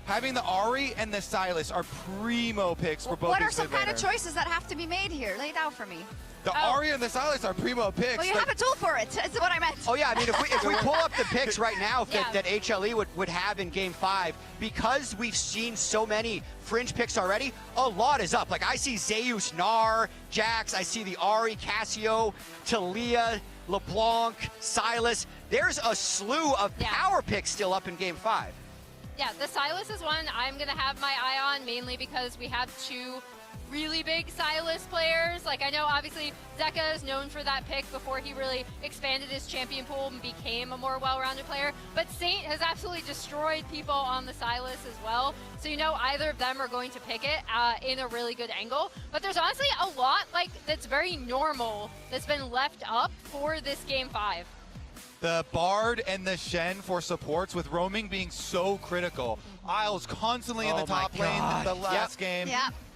S3: Having the Ahri and the Silas are primo picks for both.
S5: What are some kind of choices that have to be made here? Lay it out for me.
S3: The Ahri and the Silas are primo picks.
S5: Well, you have a tool for it. That's what I meant.
S4: Oh, yeah. I mean, if we pull up the picks right now that HLE would have in Game 5, because we've seen so many fringe picks already, a lot is up. Like, I see Zeus, Gnar, Jax. I see the Ahri, Cassio, Talia, LeBlanc, Silas. There's a slew of power picks still up in Game 5.
S26: Yeah, the Silas is one I'm going to have my eye on, mainly because we have 2 really big Silas players. Like, I know obviously Zeka is known for that pick before he really expanded his champion pool and became a more well-rounded player, but Saint has absolutely destroyed people on the Silas as well. So you know either of them are going to pick it in a really good angle. But there's honestly a lot like that's very normal that's been left up for this Game 5.
S3: The Bard and the Shen for supports, with roaming being so critical. Isles constantly in the top lane in the last game.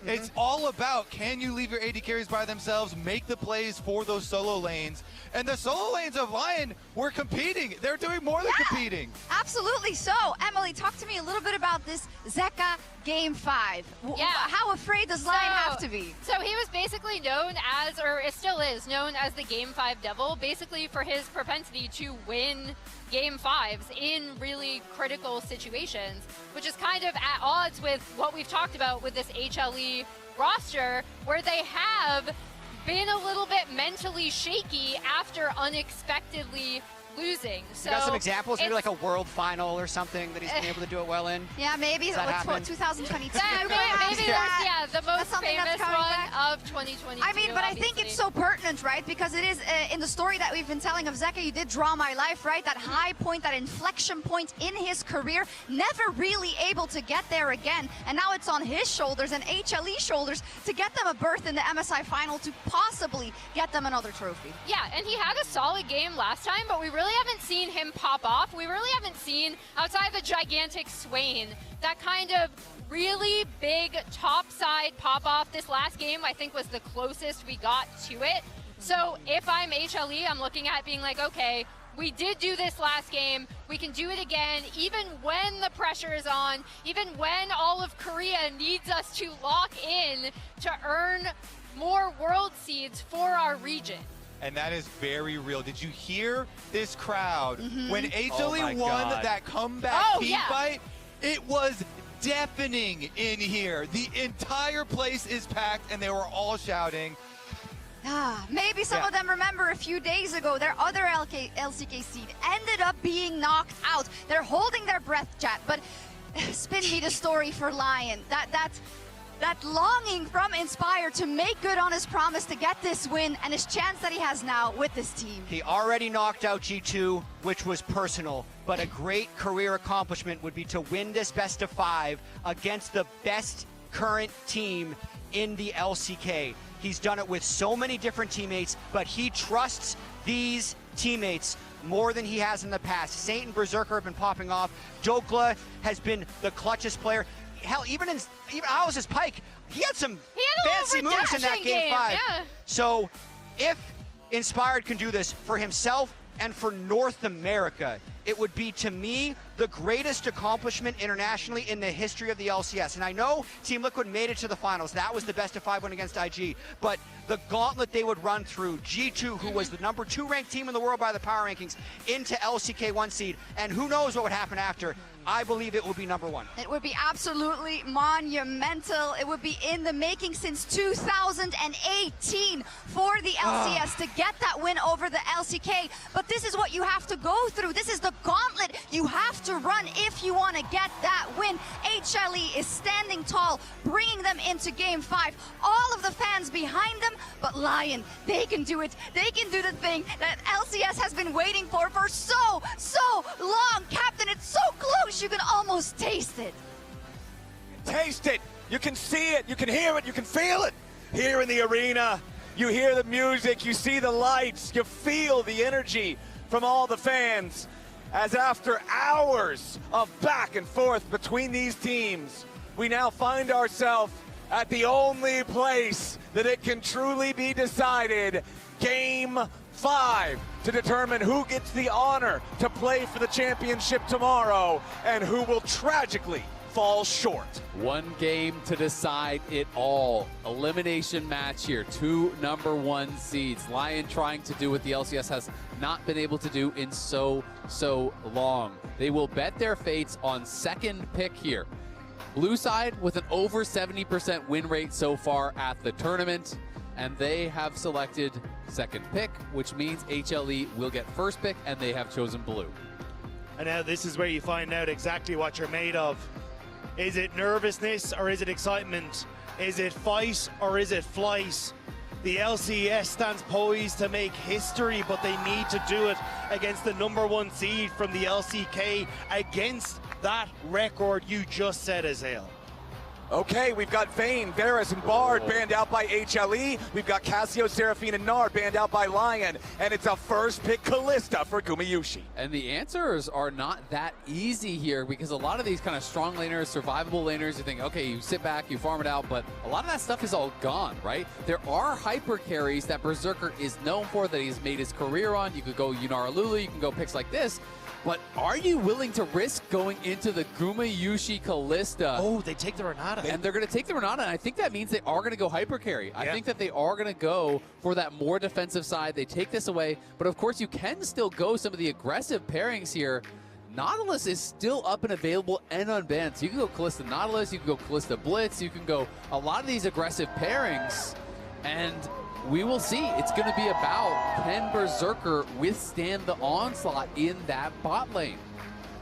S3: It's all about, can you leave your AD carries by themselves, make the plays for those solo lanes. And the solo lanes of Lion were competing. They're doing more than competing.
S5: Absolutely. So, Emily, talk to me a little bit about this Zeka Game 5. How afraid does Lion have to be?
S26: So he was basically known as, or it still is, known as the Game 5 Devil, basically for his propensity to win Game 5s in really critical situations, which is kind of at odds with what we've talked about with this HLE roster, where they have been a little bit mentally shaky after unexpectedly losing. So
S4: you got some examples, maybe like a world final or something that he's been able to do it well in?
S5: Yeah, maybe.
S4: Like
S5: 2022.
S26: maybe the most famous one of 2022.
S5: I mean, but I think it's so pertinent, right? Because it is in the story that we've been telling of Zeka, you did draw my life, right? That high point, that inflection point in his career, never really able to get there again. And now it's on his shoulders and HLE shoulders to get them a berth in the MSI final to possibly get them another trophy.
S26: Yeah, and he had a solid game last time, but we really haven't seen him pop off. We really haven't seen, outside the gigantic Swain, that kind of really big topside pop off. This last game, I think, was the closest we got to it. So if I'm HLE, I'm looking at being like, okay, we did do this last game. We can do it again, even when the pressure is on, even when all of Korea needs us to lock in to earn more world seeds for our region.
S3: And that is very real. Did you hear this crowd? When HLE won that comeback team fight, it was deafening in here. The entire place is packed and they were all shouting.
S5: Maybe some of them remember a few days ago their other LCK seed ended up being knocked out. They're holding their breath, chat, but spin me the story for Lion. That longing from Inspire to make good on his promise to get this win and his chance that he has now with this team.
S4: He already knocked out G2, which was personal, but a great career accomplishment would be to win this best of 5 against the best current team in the LCK. He's done it with so many different teammates, but he trusts these teammates more than he has in the past. Saint and Berserker have been popping off. Jokla has been the clutchest player. Hell, even Owls' Pike, he had some fancy moves in that game 5.
S26: Yeah.
S4: So if Inspired can do this for himself and for North America, it would be, to me, the greatest accomplishment internationally in the history of the LCS. And I know Team Liquid made it to the finals. That was the best of 5 win against IG. But the gauntlet they would run through, G2, who was the number 2 ranked team in the world by the power rankings, into LCK 1 seed, and who knows what would happen after. I believe it will be number 1.
S5: It would be absolutely monumental. It would be in the making since 2018 for the LCS to get that win over the LCK. But this is what you have to go through. This is the gauntlet you have to run if you want to get that win. HLE is standing tall, bringing them into Game 5. All of the fans behind them, but Lion, they can do it. They can do the thing that LCS has been waiting for so long. Captain, it's so close. You can almost taste it.
S8: Taste it. You can see it. You can hear it. You can feel it. Here in the arena, you hear the music. You see the lights. You feel the energy from all the fans. As after hours of back and forth between these teams, we now find ourselves at the only place that it can truly be decided. Game 5 to determine who gets the honor to play for the championship tomorrow and who will tragically fall short.
S11: One game to decide it all. Elimination match here. 2 number 1 seeds. Lion trying to do what the LCS has not been able to do in so long. They will bet their fates on second pick here. Blue side with an over 70% win rate so far at the tournament. And they have selected second pick, which means HLE will get first pick, and they have chosen blue.
S13: And now this is where you find out exactly what you're made of. Is it nervousness or is it excitement? Is it fight or is it flight? The LCS stands poised to make history, but they need to do it against the number 1 seed from the LCK, against that record you just said, Azael.
S8: Okay, we've got Vayne, Varus, and Bard banned out by HLE. We've got Cassio, Seraphine, and Nard banned out by Lion. And it's a first pick Kalista for Gumayushi.
S11: And the answers are not that easy here, because a lot of these kind of strong laners, survivable laners, you think, okay, you sit back, you farm it out, but a lot of that stuff is all gone, right? There are hyper carries that Berserker is known for, that he's made his career on. You could go Yunara Lulu, you can go picks like this. But are you willing to risk going into the Gumayushi Kalista?
S13: Oh, they take the Renata.
S11: And they're going to take the Renata, and I think that means they are going to go hyper carry. I think that they are going to go for that more defensive side. They take this away, but of course you can still go some of the aggressive pairings here. Nautilus is still up and available and unbanned. So you can go Kalista Nautilus, you can go Kalista Blitz, you can go a lot of these aggressive pairings, and we will see. It's going to be about, can Berserker withstand the onslaught in that bot lane?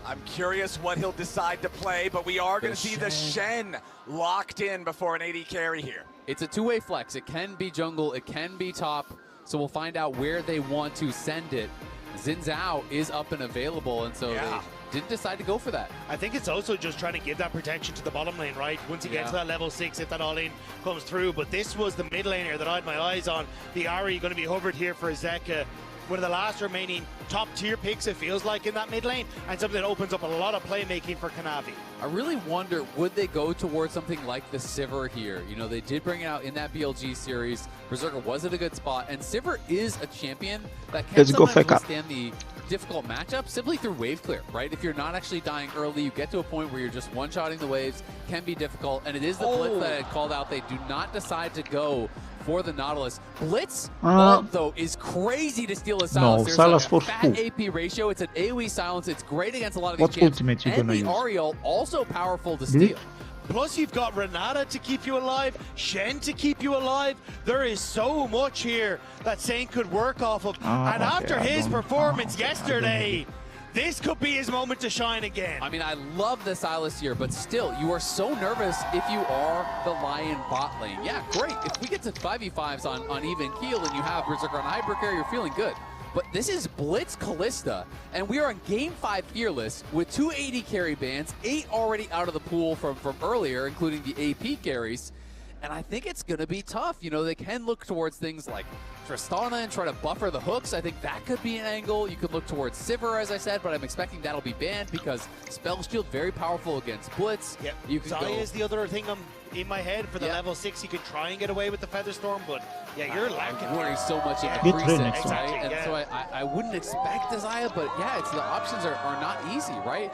S8: I'm curious what he'll decide to play, but we are going to see the Shen locked in before an AD carry here.
S11: It's a two-way flex. It can be jungle, it can be top, so we'll find out where they want to send it. Xin Zhao is up and available, and so they didn't decide to go for that.
S13: I think it's also just trying to give that protection to the bottom lane, right? Once you get to that level 6, if that all-in comes through. But this was the mid laner that I had my eyes on. The Ahri going to be hovered here for Zeka. One of the last remaining top-tier picks, it feels like, in that mid lane, and something that opens up a lot of playmaking for Kanavi.
S11: I really wonder, would they go towards something like the Sivir here? You know, they did bring it out in that BLG series. Berserker was at a good spot, and Sivir is a champion that can sometimes withstand the difficult matchup simply through wave clear, right? If you're not actually dying early, you get to a point where you're just one-shotting the waves, can be difficult, and it is the Blitz that I had called out. They do not decide to go for the Nautilus. Blitz, though, is crazy to steal a silence. There's
S6: Silas
S11: like
S6: for
S11: a fat AP ratio. It's an AoE silence. It's great against a lot of these
S6: What
S11: champs.
S6: ultimate you
S11: And
S6: gonna
S11: the
S6: use?
S11: Ariel, also powerful to steal.
S13: Plus, you've got Renata to keep you alive, Shen to keep you alive. There is so much here that Saint could work off of. And after his performance yesterday, this could be his moment to shine again.
S11: I mean, I love the Silas here, but still, you are so nervous if you are the Lion bot lane. Yeah, great. If we get to 5v5s on even keel and you have Berserker on Hypercarry, you're feeling good. But this is Blitz Kalista, and we are in Game 5 Fearless with 2 AD carry bans, 8 already out of the pool from earlier, including the AP carries. And I think it's going to be tough. You know, they can look towards things like Tristana and try to buffer the hooks. I think that could be an angle. You could look towards Sivir, as I said, but I'm expecting that'll be banned because Spell Shield, very powerful against Blitz.
S13: Yep.
S11: You can
S13: Zaya
S11: go
S13: is the other thing I'm in my head for the level 6. You could try and get away with the Featherstorm, but yeah, you're lacking.
S11: I'm worrying so much into
S6: Good
S11: presets,
S6: next
S11: right?
S6: time.
S11: And so I wouldn't expect Zaya, but yeah, the options are not easy, right?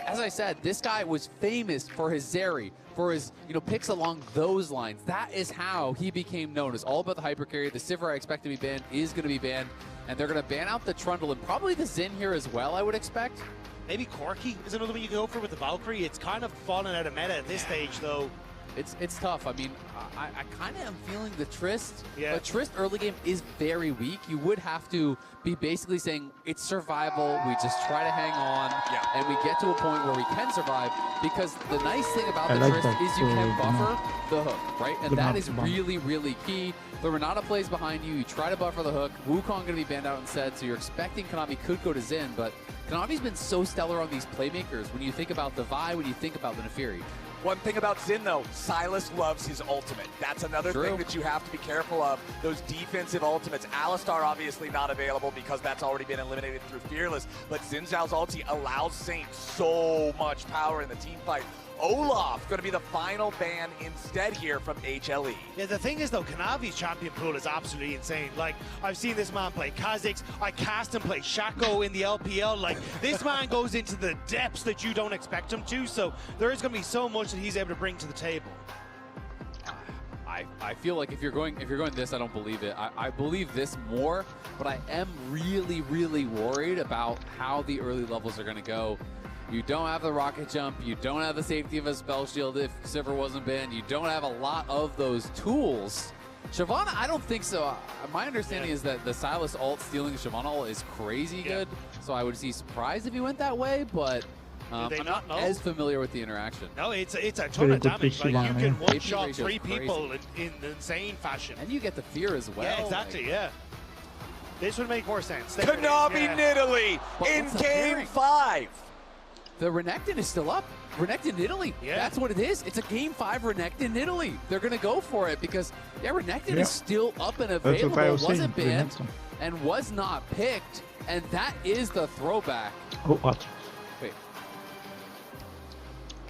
S11: As I said, this guy was famous for his Zeri, for his picks along those lines. That is how he became known. It's all about the hyper carry. The Sivir I expect to be banned is going to be banned, and they're going to ban out the Trundle and probably the Xin here as well, I would expect.
S13: Maybe Corki is another one you can go for with the Valkyrie. It's kind of fallen out of meta at this stage, though.
S11: It's tough. I mean, I kind of am feeling the Trist.
S13: Yeah.
S11: But Trist early game is very weak. You would have to be basically saying it's survival. We just try to hang on, and we get to a point where we can survive. Because the nice thing about the Trist is you can buffer the hook, right? And that is really, really key. The Renata plays behind you. You try to buffer the hook. Wukong going to be banned out instead, so you're expecting Konami could go to Xin, but Konami's been so stellar on these playmakers. When you think about the Vi, when you think about the Nefiri.
S14: One thing about Xin, though, Silas loves his ultimate. That's another thing that you have to be careful of, those defensive ultimates. Alistar obviously not available because that's already been eliminated through Fearless, but Xin Zhao's ulti allows Saint so much power in the team fight. Olaf going to be the final ban instead here from HLE.
S13: Yeah, the thing is, though, Kanavi's champion pool is absolutely insane. Like, I've seen this man play Kha'Zix. I cast him play Shaco in the LPL. Like, this man goes into the depths that you don't expect him to, so there is going to be so much that he's able to bring to the table.
S11: I feel like if you're going this, I don't believe it. I believe this more, but I am really, really worried about how the early levels are going to go. You don't have the rocket jump. You don't have the safety of a spell shield if Sivir wasn't banned. You don't have a lot of those tools. Shyvana, I don't think so. My understanding is that the Silas ult stealing Shyvana ult is crazy good. So I would be surprised if he went that way, but I'm not as familiar with the interaction.
S13: No, it's a ton of damage. Like, you can one-shot 3 people in insane fashion.
S11: And you get the fear as well.
S13: Yeah, exactly, yeah. This would make more sense.
S14: Konami Nidalee in Game 5.
S11: The Renekton is still up. Renekton Nidalee. Yeah. That's what it is. It's a Game 5 Renekton Nidalee. They're going to go for it because, Renekton is still up and available. Wasn't banned and was not picked. And that is the throwback.
S6: Oh, what?
S11: Wait.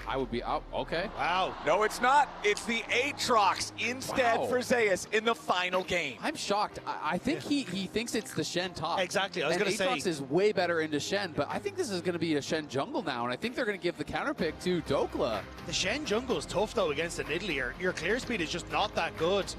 S11: I would be out. Okay.
S14: Wow. No, it's not. It's the Aatrox instead for Zeus in the final game.
S11: I'm shocked. I think he thinks it's the Shen top.
S13: Exactly. I was going to say.
S11: Aatrox is way better into Shen, but I think this is going to be a Shen jungle now, and I think they're going to give the counter pick to Dokla.
S13: The Shen jungle is tough, though, against the Nidalee. Your clear speed is just not that good.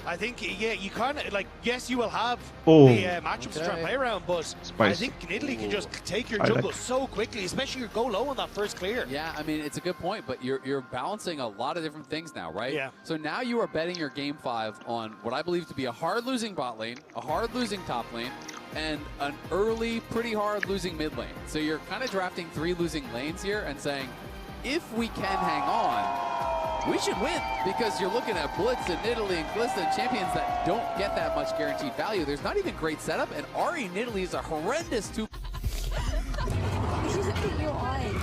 S13: I think, yeah, you kind of, like, yes, you will have the matchups to try and play around, but I think Nidalee can just take your jungle so quickly, especially you go low on that first clear.
S11: Yeah, I mean, it's a good point, but you're balancing a lot of different things now, right?
S13: Yeah.
S11: So now you are betting your Game 5 on what I believe to be a hard-losing bot lane, a hard-losing top lane, and an early, pretty hard-losing mid lane. So you're kind of drafting 3 losing lanes here and saying, if we can hang on, we should win, because you're looking at Blitz and Nidalee and Glista and champions that don't get that much guaranteed value. There's not even great setup, and Ari Nidalee is a horrendous 2.
S23: Look at your eyes.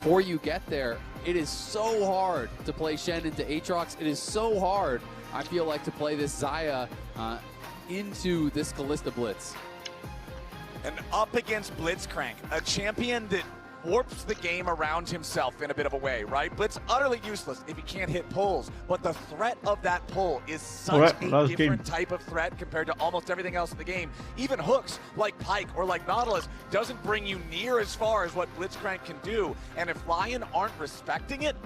S11: Before you get there, it is so hard to play Shen into Aatrox. It is so hard, I feel like, to play this Zaya into this Kalista Blitz.
S14: And up against Blitzcrank, a champion that warps the game around himself in a bit of a way, right? Blitz utterly useless if he can't hit pulls, but the threat of that pull is such a different type of threat compared to almost everything else in the game. Even hooks like Pyke or like Nautilus doesn't bring you near as far as what Blitzcrank can do, and if Lion aren't respecting it,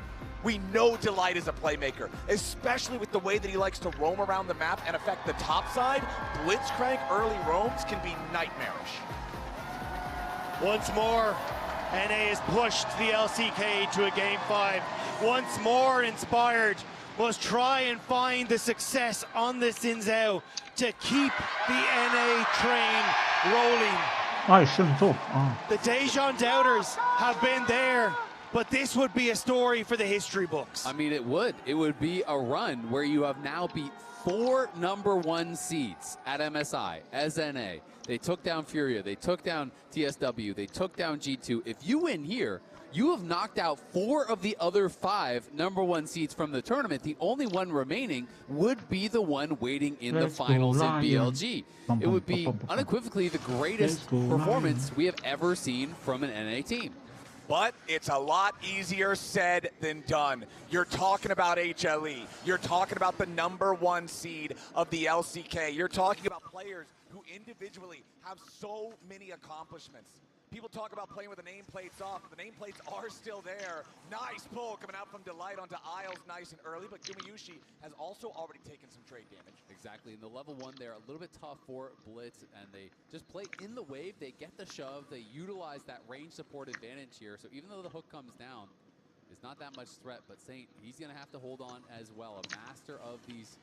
S14: we know Delight is a playmaker, especially with the way that he likes to roam around the map and affect the top side. Blitzcrank early roams can be nightmarish.
S13: Once more, NA has pushed the LCK to a Game 5. Once more, Inspired must try and find the success on the Xin Zhao to keep the NA train rolling.
S6: I shouldn't talk. Oh.
S13: The Dejan doubters have been there, but this would be a story for the history books.
S11: I mean, it would. It would be a run where you have now beat 4 #1 seeds at MSI as NA. They took down Furia, they took down TSW, they took down G2. If you win here, you have knocked out 4 of the other 5 #1 seeds from the tournament. The only one remaining would be the one waiting in the finals in BLG. It would be unequivocally the greatest performance we have ever seen from an NA team.
S14: But it's a lot easier said than done. You're talking about HLE. You're talking about the #1 seed of the LCK. You're talking about players who individually have so many accomplishments. People talk about playing with the nameplates off. The nameplates are still there. Nice pull coming out from Delight onto Isles, nice and early, but Gumayushi has also already taken some trade damage.
S11: Exactly, and the level 1 there, a little bit tough for Blitz, and they just play in the wave, they get the shove, they utilize that range support advantage here, so even though the hook comes down, it's not that much threat, but Saint, he's gonna have to hold on as well. A master of these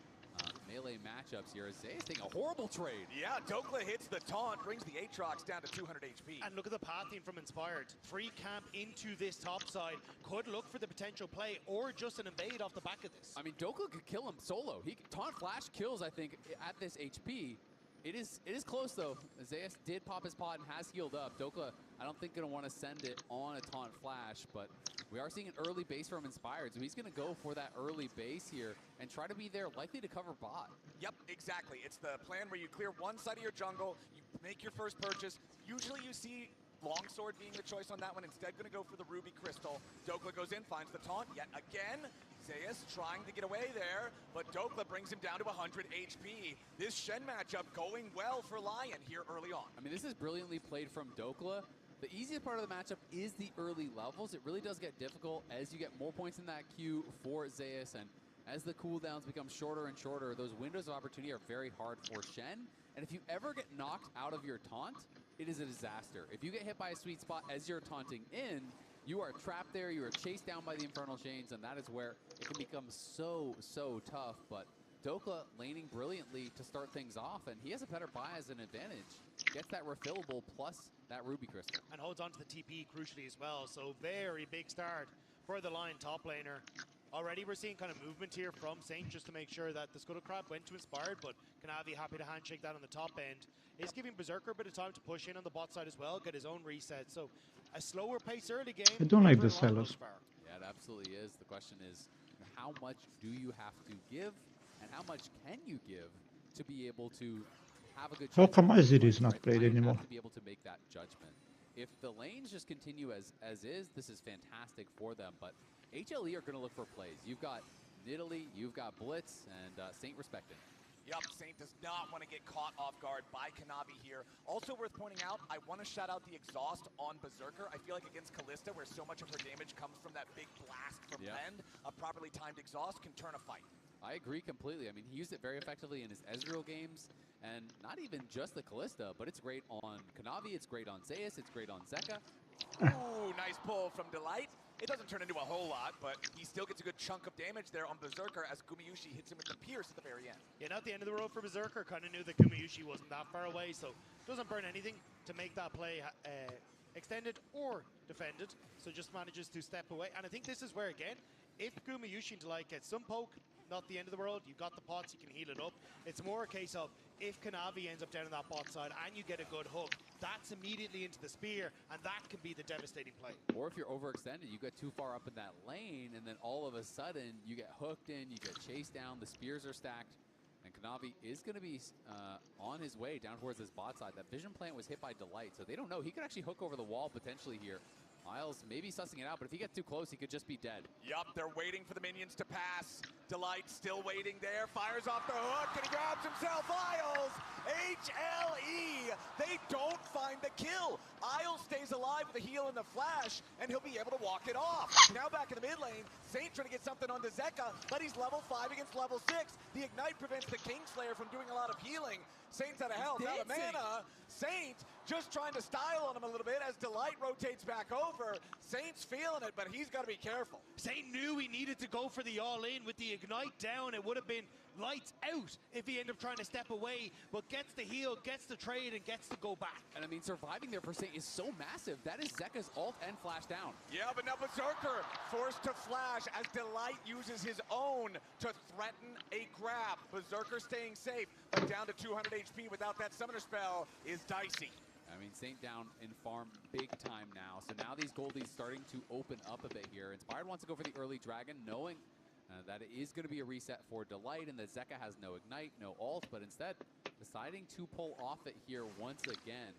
S11: melee matchups here. Zayas taking a horrible trade.
S14: Yeah, Dokla hits the taunt, brings the Aatrox down to 200 HP.
S13: And look at the pathing from Inspired. 3 camp into this top side. Could look for the potential play or just an invade off the back of this.
S11: I mean, Dokla could kill him solo. He taunt flash kills, I think, at this HP. It is close though. Zayas did pop his pot and has healed up. Dokla, I don't think gonna want to send it on a taunt flash, but we are seeing an early base from Inspired, so he's gonna go for that early base here and try to be there, likely to cover bot.
S14: Yep, exactly. It's the plan where you clear one side of your jungle, you make your first purchase. Usually you see Longsword being the choice on that one. Instead, gonna go for the Ruby Crystal. Dokla goes in, finds the taunt yet again. Zayas trying to get away there, but Dokla brings him down to 100 HP. This Shen matchup going well for Lion here early on.
S11: I mean, this is brilliantly played from Dokla. The easiest part of the matchup is the early levels. It really does get difficult as you get more points in that queue for Zayas, and as the cooldowns become shorter and shorter, those windows of opportunity are very hard for Shen. And if you ever get knocked out of your taunt, it is a disaster. If you get hit by a sweet spot as you're taunting in, you are trapped there, you are chased down by the Infernal Chains, and that is where it can become so tough. But Dokla laning brilliantly to start things off, and he has a better buy as an advantage. Gets that refillable plus that Ruby Crystal.
S13: And holds on to the TP crucially as well, so very big start for the Lion top laner. Already we're seeing kind of movement here from Saint just to make sure that the Scuttle Crab went to Inspired, but Kanavi happy to handshake that on the top end. Is giving Berserker a bit of time to push in on the bot side as well, get his own reset. So a slower pace early game.
S6: I don't like the sellers.
S11: Yeah, it absolutely is. The question is, how much do you have to give, and how much can you give to be able to have a good
S6: How
S11: chance?
S6: come Azir is not played
S11: Lion
S6: anymore?
S11: have to be able to make that judgment. If the lanes just continue as is, this is fantastic for them, but HLE are going to look for plays. You've got Nidalee, you've got Blitz, and Saint respecting.
S14: Yup, Saint does not want to get caught off guard by Kanavi here. Also worth pointing out, I want to shout out the exhaust on Berserker. I feel like against Kalista, where so much of her damage comes from that big blast from Pend, a properly timed exhaust can turn a fight.
S11: I agree completely. I mean, he used it very effectively in his Ezreal games, and not even just the Kalista, but it's great on Kanavi, it's great on Zayas, it's great on Zeka.
S14: Ooh, nice pull from Delight. It doesn't turn into a whole lot, but he still gets a good chunk of damage there on Berserker as Gumayushi hits him with the Pierce at the very end.
S13: Yeah, not the end of the road for Berserker. Kind of knew that Gumayushi wasn't that far away, so doesn't burn anything to make that play extended or defended. So just manages to step away. And I think this is where, again, if Gumayushi and Delight get some poke, not the end of the world. You've got the pots, you can heal it up. It's more a case of if Kanavi ends up down on that bot side and you get a good hook, that's immediately into the spear, and that can be the devastating play.
S11: Or if you're overextended, you get too far up in that lane, and then all of a sudden you get hooked in, you get chased down, the spears are stacked, and Kanavi is going to be on his way down towards this bot side. That vision plant was hit by Delight, so they don't know. He could actually hook over the wall potentially here. Isles maybe sussing it out, but if he gets too close, he could just be dead.
S14: Yup, they're waiting for the minions to pass. Delight still waiting there, fires off the hook, and he grabs himself Isles! HLE! They don't find the kill. Isles stays alive with a heal and the flash, and he'll be able to walk it off. Now back in the mid lane, Saint trying to get something onto Zeka, but he's level 5 against level 6. The Ignite prevents the Kingslayer from doing a lot of healing. Saint's out of health, out of mana. Saint just trying to style on him a little bit as Delight rotates back over. Saint's feeling it, but he's got to be careful.
S13: Saint knew he needed to go for the all-in with the Ignite down. It would have been lights out if he ended up trying to step away, but gets the heal, gets the trade, and gets to go back.
S11: And I mean, surviving there for Saint is so massive. That is Zeka's ult and flash down.
S14: Yeah, but now Berserker forced to flash as Delight uses his own to threaten a grab. Berserker staying safe, but down to 200 HP without that summoner spell is dicey.
S11: I mean, Saint down in farm big time now. So now these goldies starting to open up a bit here. Inspired wants to go for the early dragon, knowing that it is going to be a reset for Delight, and that Zeka has no ignite, no ult, but instead deciding to pull off it here once again.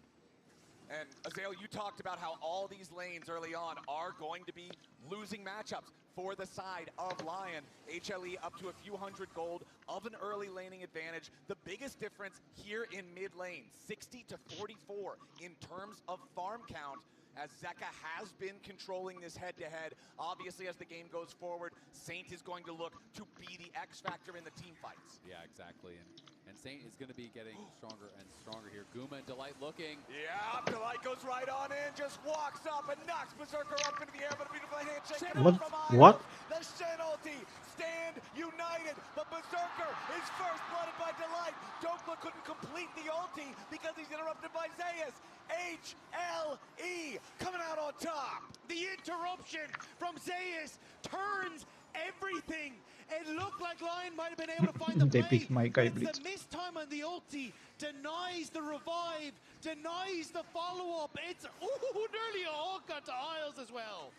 S14: And Azale, you talked about how all these lanes early on are going to be losing matchups for the side of Lion. HLE up to a few hundred gold of an early laning advantage. The biggest difference here in mid lane, 60 to 44 in terms of farm count, as Zeka has been controlling this head-to-head. Obviously, as the game goes forward, Saint is going to look to be the X factor in the team fights.
S11: Yeah, exactly. And Saint is going to be getting stronger and stronger here. Guma and Delight looking.
S14: Yeah, Delight goes right on in, just walks up and knocks Berserker up into the air, but a beautiful handshake.
S6: What?
S14: The Shen ulti, stand united, but Berserker is first blooded by Delight. Dokla couldn't complete the ulti because he's interrupted by Zeus. HLE coming out on top.
S13: The interruption from Zeus turns everything. It looked like Lion might have been able to find the
S6: They
S13: play.
S6: picked my guy
S13: It's
S6: Blitz.
S13: the missed time on the ulti, denies the revive, denies the follow-up. It's nearly a hook onto Isles as well.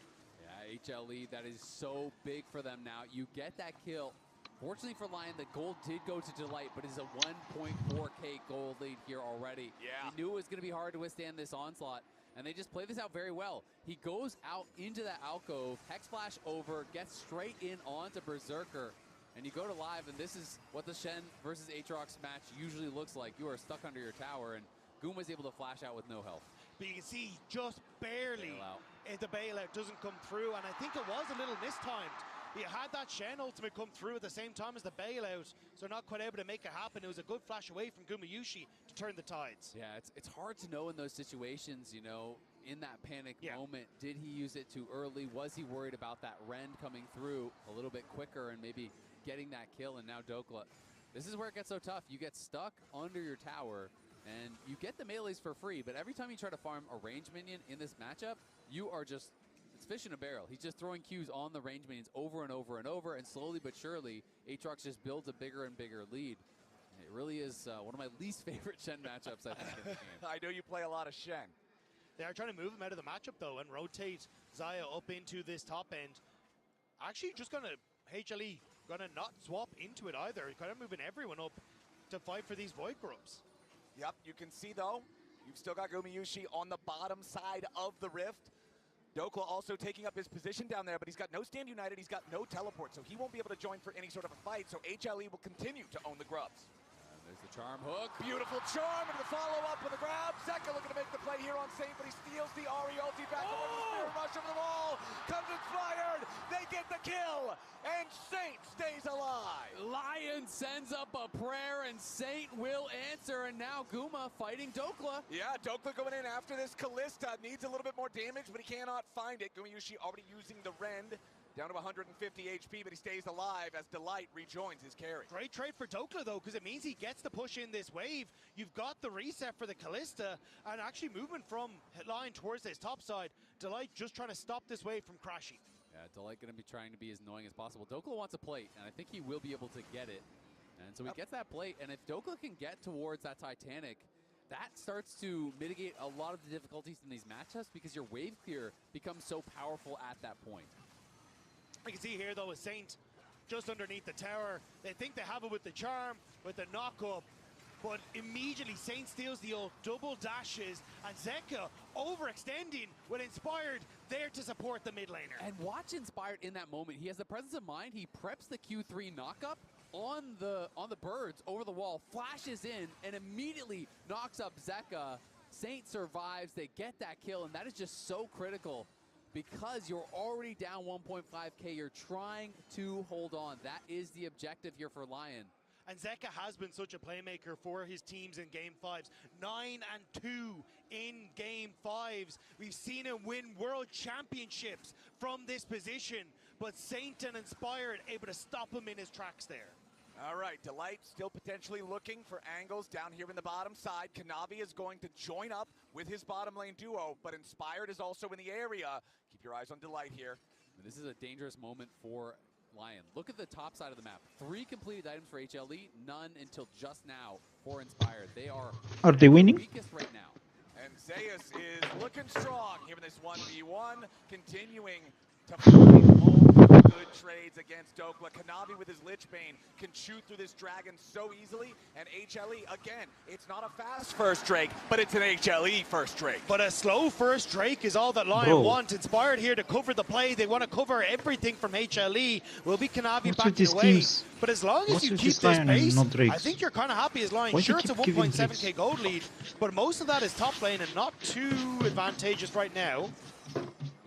S11: Yeah, HLE, that is so big for them now. You get that kill. Fortunately for Lion, the gold did go to Delight, but it's a 1.4k gold lead here already.
S14: Yeah.
S11: He knew it was going to be hard to withstand this onslaught, and they just play this out very well. He goes out into that alcove, Hex Flash over, gets straight in onto Berserker, and you go to live, and this is what the Shen versus Aatrox match usually looks like. You are stuck under your tower, and Goom was able to flash out with no health.
S13: But you can see just barely the bailout doesn't come through, and I think it was a little mistimed. He had that Shen ultimate come through at the same time as the bailout, so not quite able to make it happen. It was a good flash away from Gumayushi to turn the tides.
S11: Yeah, it's hard to know in those situations, you know, in that panic moment. Did he use it too early? Was he worried about that Rend coming through a little bit quicker and maybe getting that kill? And now Dokla, this is where it gets so tough. You get stuck under your tower, and you get the melees for free, but every time you try to farm a range minion in this matchup, you are just, it's fish in a barrel. He's just throwing Qs on the range minions over and over and over, and slowly but surely, Aatrox just builds a bigger and bigger lead. It really is one of my least favorite Shen matchups, I think, in the game.
S14: I know you play a lot of Shen.
S13: They are trying to move him out of the matchup, though, and rotate Xayah up into this top end. Actually, just going to, HLE, going to not swap into it either. Kind of moving everyone up to fight for these Void Grubs.
S14: Yep, you can see, though, you've still got Gumayushi on the bottom side of the rift. Dokla also taking up his position down there, but he's got no stand united, he's got no teleport, so he won't be able to join for any sort of a fight, so HLE will continue to own the grubs.
S11: There's the charm hook.
S14: Beautiful charm, and the follow-up with the grab. Zeka looking to make the play here on Saint, but he steals the Ari ulti back over the spear rush over the wall. Comes inspired, they get the kill, and Saint stays alive.
S11: Lion sends up a prayer, and Saint will answer, and now Guma fighting Dokla.
S14: Yeah, Dokla going in after this. Kalista needs a little bit more damage, but he cannot find it. Gumayushi already using the Rend. Down to 150 HP, but he stays alive as Delight rejoins his carry.
S13: Great trade for Dokla, though, because it means he gets to push in this wave. You've got the reset for the Kalista, and actually movement from line towards this top side. Delight just trying to stop this wave from crashing.
S11: Yeah, Delight going to be trying to be as annoying as possible. Dokla wants a plate, and I think he will be able to get it. And so he gets that plate, and if Dokla can get towards that Titanic, that starts to mitigate a lot of the difficulties in these matchups because your wave clear becomes so powerful at that point.
S13: You can see here, though, with Saint just underneath the tower. They think they have it with the charm, with the knock-up, but immediately Saint steals the old double dashes, and Zeka overextending with Inspired there to support the mid laner.
S11: And watch Inspired in that moment. He has the presence of mind. He preps the Q3 knockup on the birds over the wall, flashes in, and immediately knocks up Zeka. Saint survives. They get that kill, and that is just so critical. Because you're already down 1.5k, you're trying to hold on. That is the objective here for Lion.
S13: And Zeka has been such a playmaker for his teams in Game 5s. 9-2 in Game 5s. We've seen him win world championships from this position, but Saint and Inspired able to stop him in his tracks there.
S14: All right, Delight still potentially looking for angles down here in the bottom side. Kanavi is going to join up with his bottom lane duo, but Inspired is also in the area. Keep your eyes on Delight here.
S11: This is a dangerous moment for Lion. Look at the top side of the map. 3 completed items for HLE, none until just now for Inspired. They are
S6: they winning?
S11: Weakest right now.
S14: And Zayas is looking strong here in this 1v1, continuing to find all the good trades against Dokla. Kanavi with his Lich Bane can shoot through this dragon so easily, and HLE, again, it's not a fast first Drake, but it's an HLE first Drake.
S13: But a slow first Drake is all that Lion wants. Inspired here to cover the play. They want to cover everything from HLE. Will be Kanavi backing away. But as long as you keep this pace, I think you're kind of happy as Lion. Sure, it's a 1.7k gold lead, but most of that is top lane and not too advantageous right now.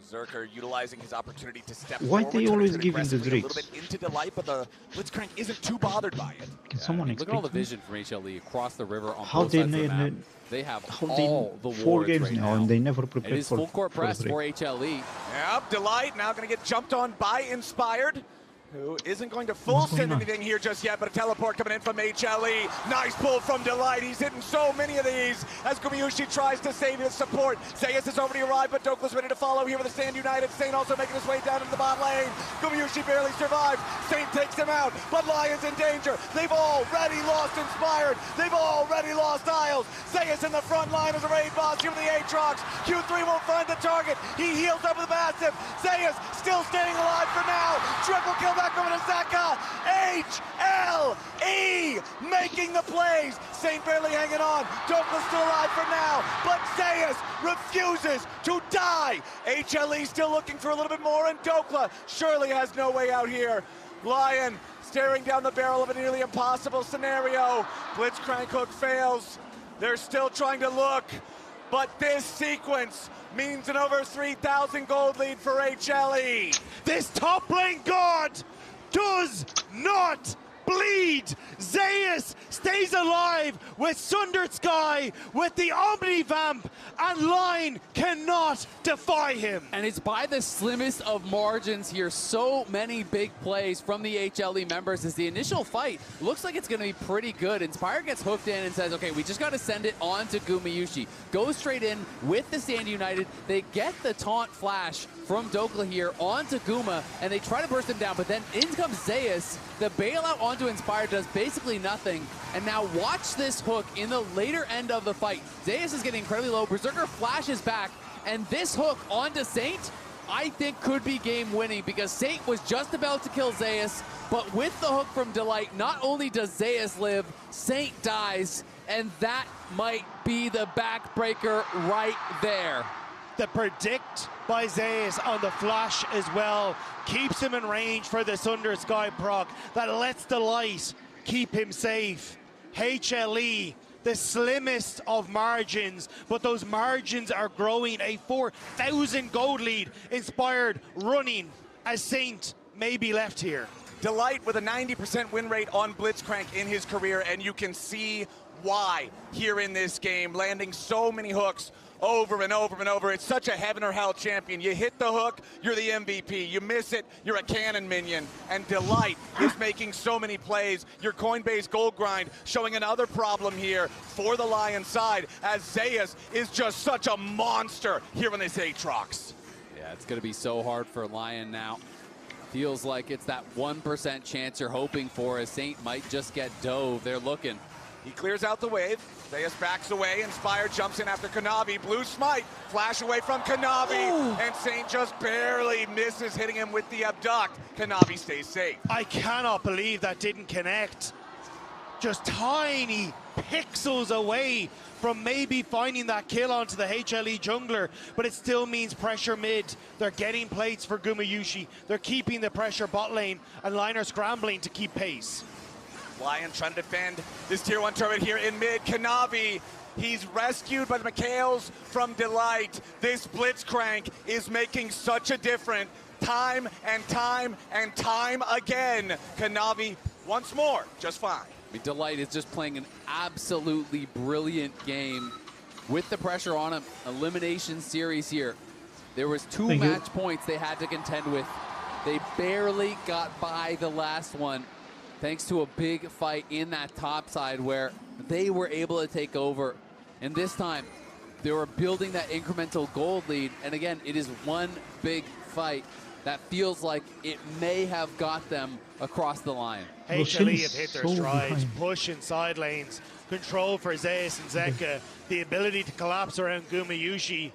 S14: Zerker utilizing his opportunity to step
S6: Why
S14: forward.
S6: they always give him the
S14: A little
S6: Drakes?
S14: bit into Delight, but the Blitzcrank isn't too bothered by it.
S6: Can someone
S11: Look at all the
S6: explain?
S11: vision from HLE across the river on
S6: How
S11: both
S6: they
S11: sides of the map.
S6: need
S11: They have
S6: how
S11: all the
S6: 4
S11: wards
S6: games
S11: right
S6: now, and they never prepared
S11: It is
S6: for
S11: full court press
S6: Drake.
S11: for HLE.
S14: Yep, Delight now going to get jumped on by Inspired, who isn't going to full send anything here just yet, but a teleport coming in from HLE. Nice pull from Delight. He's hitting so many of these as Gumayushi tries to save his support. Zayas has already arrived, but Dokla's ready to follow here with the Stand United. Saint also making his way down into the bot lane. Gumayushi barely survives. Saint takes him out, but Lion's in danger. They've already lost Inspired. They've already lost Isles. Zayas in the front line as a raid boss here with the Aatrox. Q3 won't find the target. He heals up with Massive. Zayas still staying alive for now. Triple kill back over to Zeka. HLE making the plays. Saint barely hanging on. Dokla's still alive for now, but Zayas refuses to die. HLE still looking for a little bit more, and Dokla surely has no way out here. Lion staring down the barrel of a nearly impossible scenario. Blitzcrank hook fails. They're still trying to look, but this sequence means an over 3,000 gold lead for HLE.
S13: This top lane god does not bleed. Zayas stays alive with Sundered Sky, with the Omnivamp, and Line cannot defy him.
S11: And it's by the slimmest of margins here. So many big plays from the HLE members as the initial fight looks like it's going to be pretty good. Inspire gets hooked in and says, okay, we just got to send it on to Gumayushi. Go straight in with the Stand United. They get the taunt flash from Dokla here onto Guma, and they try to burst him down, but then in comes Zayas. The bailout onto Inspire does basically nothing. And now watch this hook in the later end of the fight. Zayas is getting incredibly low. Berserker flashes back, and this hook onto Saint, I think could be game winning because Saint was just about to kill Zayas, but with the hook from Delight, not only does Zayas live, Saint dies, and that might be the backbreaker right there.
S13: The predict by Zayas on the flash as well keeps him in range for the Sundered Sky proc that lets Delight keep him safe. HLE, the slimmest of margins, but those margins are growing. A 4,000 gold lead. Inspired running as Saint may be left here.
S14: Delight with a 90% win rate on Blitzcrank in his career, and you can see why here in this game, landing so many hooks over and over and over. It's such a heaven or hell champion. You hit the hook, you're the MVP. You miss it, you're a cannon minion. And Delight is making so many plays. Your Coinbase gold grind showing another problem here for the Lion side, as Zayas is just such a monster here in this Aatrox.
S11: Yeah, it's going to be so hard for Lion now. Feels like it's that 1% chance you're hoping for, as Saint might just get dove. They're looking.
S14: He clears out the wave. Zayas backs away. Inspire jumps in after Kanavi. Blue smite. Flash away from Kanavi.
S13: Ooh.
S14: And Saint just barely misses hitting him with the abduct. Kanavi stays safe.
S13: I cannot believe that didn't connect. Just tiny pixels away from maybe finding that kill onto the HLE jungler, but it still means pressure mid. They're getting plates for Gumayushi. They're keeping the pressure bot lane, and Liner scrambling to keep pace.
S14: Lion trying to defend this tier 1 turret here in mid. Kanavi, he's rescued by the McHales from Delight. This Blitzcrank is making such a difference time and time and time again. Kanavi once more, just fine.
S11: I mean, Delight is just playing an absolutely brilliant game with the pressure on him. Elimination series here. There was 2 match points they had to contend with. They barely got by the last one, thanks to a big fight in that top side where they were able to take over. And this time, they were building that incremental gold lead. And again, it is one big fight.
S1: that feels like it may have got them across the line.
S13: HLE have hit their strides, push in side lanes, control for Zeus and Zeka, the ability to collapse around Gumayushi.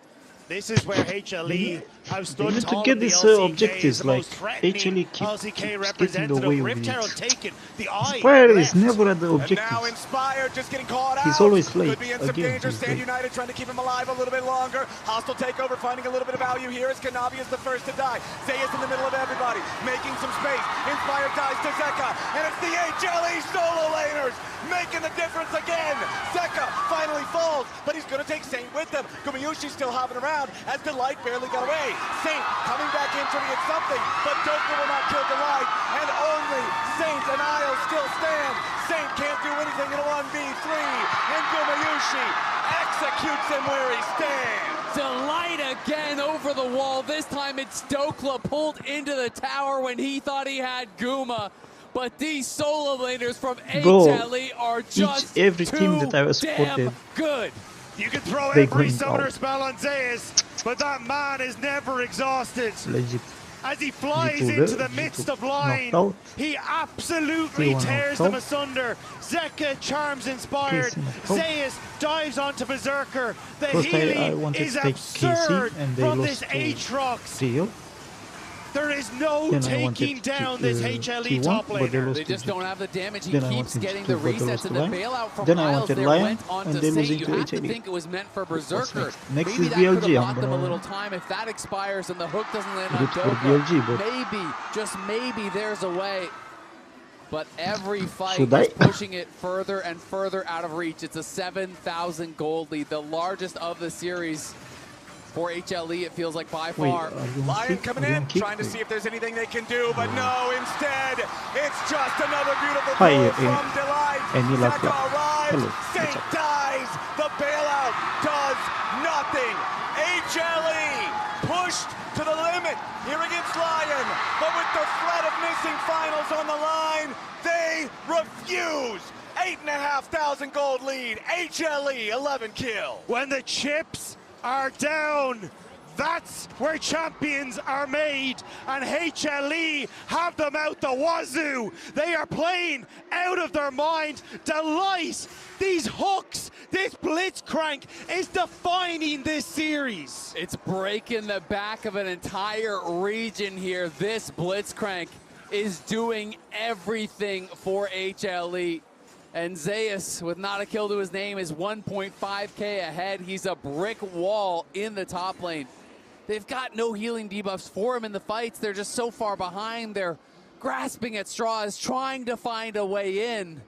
S13: This is where HLE have stood
S6: They need to
S13: tall
S6: get
S13: in the
S6: these
S13: LCK,
S6: objectives,
S13: the
S6: like
S13: most threatening
S6: HLE keeps
S13: LCK
S6: getting
S13: representative.
S6: away with
S13: Rift Herald
S6: it.
S13: taken, the eye
S6: Inspired is
S13: left.
S6: never at the
S14: And now
S6: objectives.
S14: Inspired just getting caught out.
S6: He's always late.
S14: Could be in some
S6: Again,
S14: danger.
S6: he's
S14: Stand
S6: late.
S14: United trying to keep him alive a little bit longer. Hostile takeover, finding a little bit of value here as Kanavi is the first to die. Zeus in the middle of everybody, making some space. Inspired dies to Zeka, and it's the HLE solo laners making the difference again. Zeka finally falls, but he's going to take Saint with him. Gumayushi's still hopping around as Delight barely got away. Saint coming back in trying to get something, but Doka will not kill Delight, and only Saint and Isle still stand. Saint can't do anything in a 1v3, and Gumayushi executes him where he stands.
S1: Delight again over the wall. This time it's Dokla pulled into the tower when he thought he had Guma. But these solo laners from HLE are just
S6: every team that I was
S1: damn
S6: supported,
S1: good.
S13: You can throw
S6: they
S13: every
S6: going
S13: summoner
S6: out.
S13: spell on Zeus, but that man is never exhausted.
S6: Legit.
S13: As he flies
S6: G2
S13: into
S6: there,
S13: the midst
S6: G2
S13: of line,
S6: knocked out.
S13: he absolutely
S6: T1
S13: tears
S6: knocked
S13: them
S6: out.
S13: asunder. Zeka charms Inspired.
S6: KC knocked out.
S13: Zeus dives onto Berserker. The
S6: First I
S13: healing
S6: wanted
S13: is
S6: to take
S13: absurd
S6: KC and they
S13: from
S6: lost
S13: this
S6: to
S13: Aatrox.
S6: Theo.
S13: There is no
S6: Then I wanted
S13: taking
S6: to
S13: down
S6: keep,
S13: this
S6: T1,
S13: HLE top
S6: but they
S13: laner.
S6: lost
S1: They
S6: to
S1: just don't have the damage. He
S6: Then I
S1: keeps
S6: wanted
S1: getting
S6: to
S1: the
S6: go to
S1: resets
S6: Lost
S1: and the
S6: Lion.
S1: bailout from
S6: Then I
S1: Miles
S6: wanted
S1: there
S6: Lion,
S1: went on
S6: and
S1: to
S6: then
S1: Saint.
S6: losing
S1: You
S6: to
S1: have to
S6: HLE.
S1: think it was meant for Berserker.
S6: next? Next
S1: Maybe
S6: is
S1: that could
S6: BLG,
S1: have
S6: I'm
S1: bought them a
S6: gonna
S1: little time. If that expires and the hook doesn't land on
S6: root for
S1: Doka,
S6: BLG, but
S1: maybe, just maybe there's a way. But every fight
S6: Should I?
S1: is pushing it further and further out of reach. It's a 7,000 gold lead, the largest of the series for HLE, it feels like by
S6: Wait,
S1: far.
S14: Lion coming in, trying to see if there's anything they can do, but no, instead, it's just another beautiful
S6: Hi,
S14: goal from Delight.
S6: Any luck?
S14: Zeka arrives,
S6: Hello,
S14: Saint
S6: what's up?
S14: dies, the bailout does nothing. HLE pushed to the limit here against Lion, but with the threat of missing finals on the line, they refuse. 8,500 gold lead, HLE 11 kill.
S13: When the chips are down, that's where champions are made, and HLE have them out the wazoo. They are playing out of their mind. Delight, these hooks, this blitzcrank is defining this series.
S1: It's breaking the back of an entire region here. This blitzcrank is doing everything for HLE. And Zeus, with not a kill to his name, is 1.5k ahead. He's a brick wall in the top lane. They've got no healing debuffs for him in the fights. They're just so far behind. They're grasping at straws, trying to find a way in.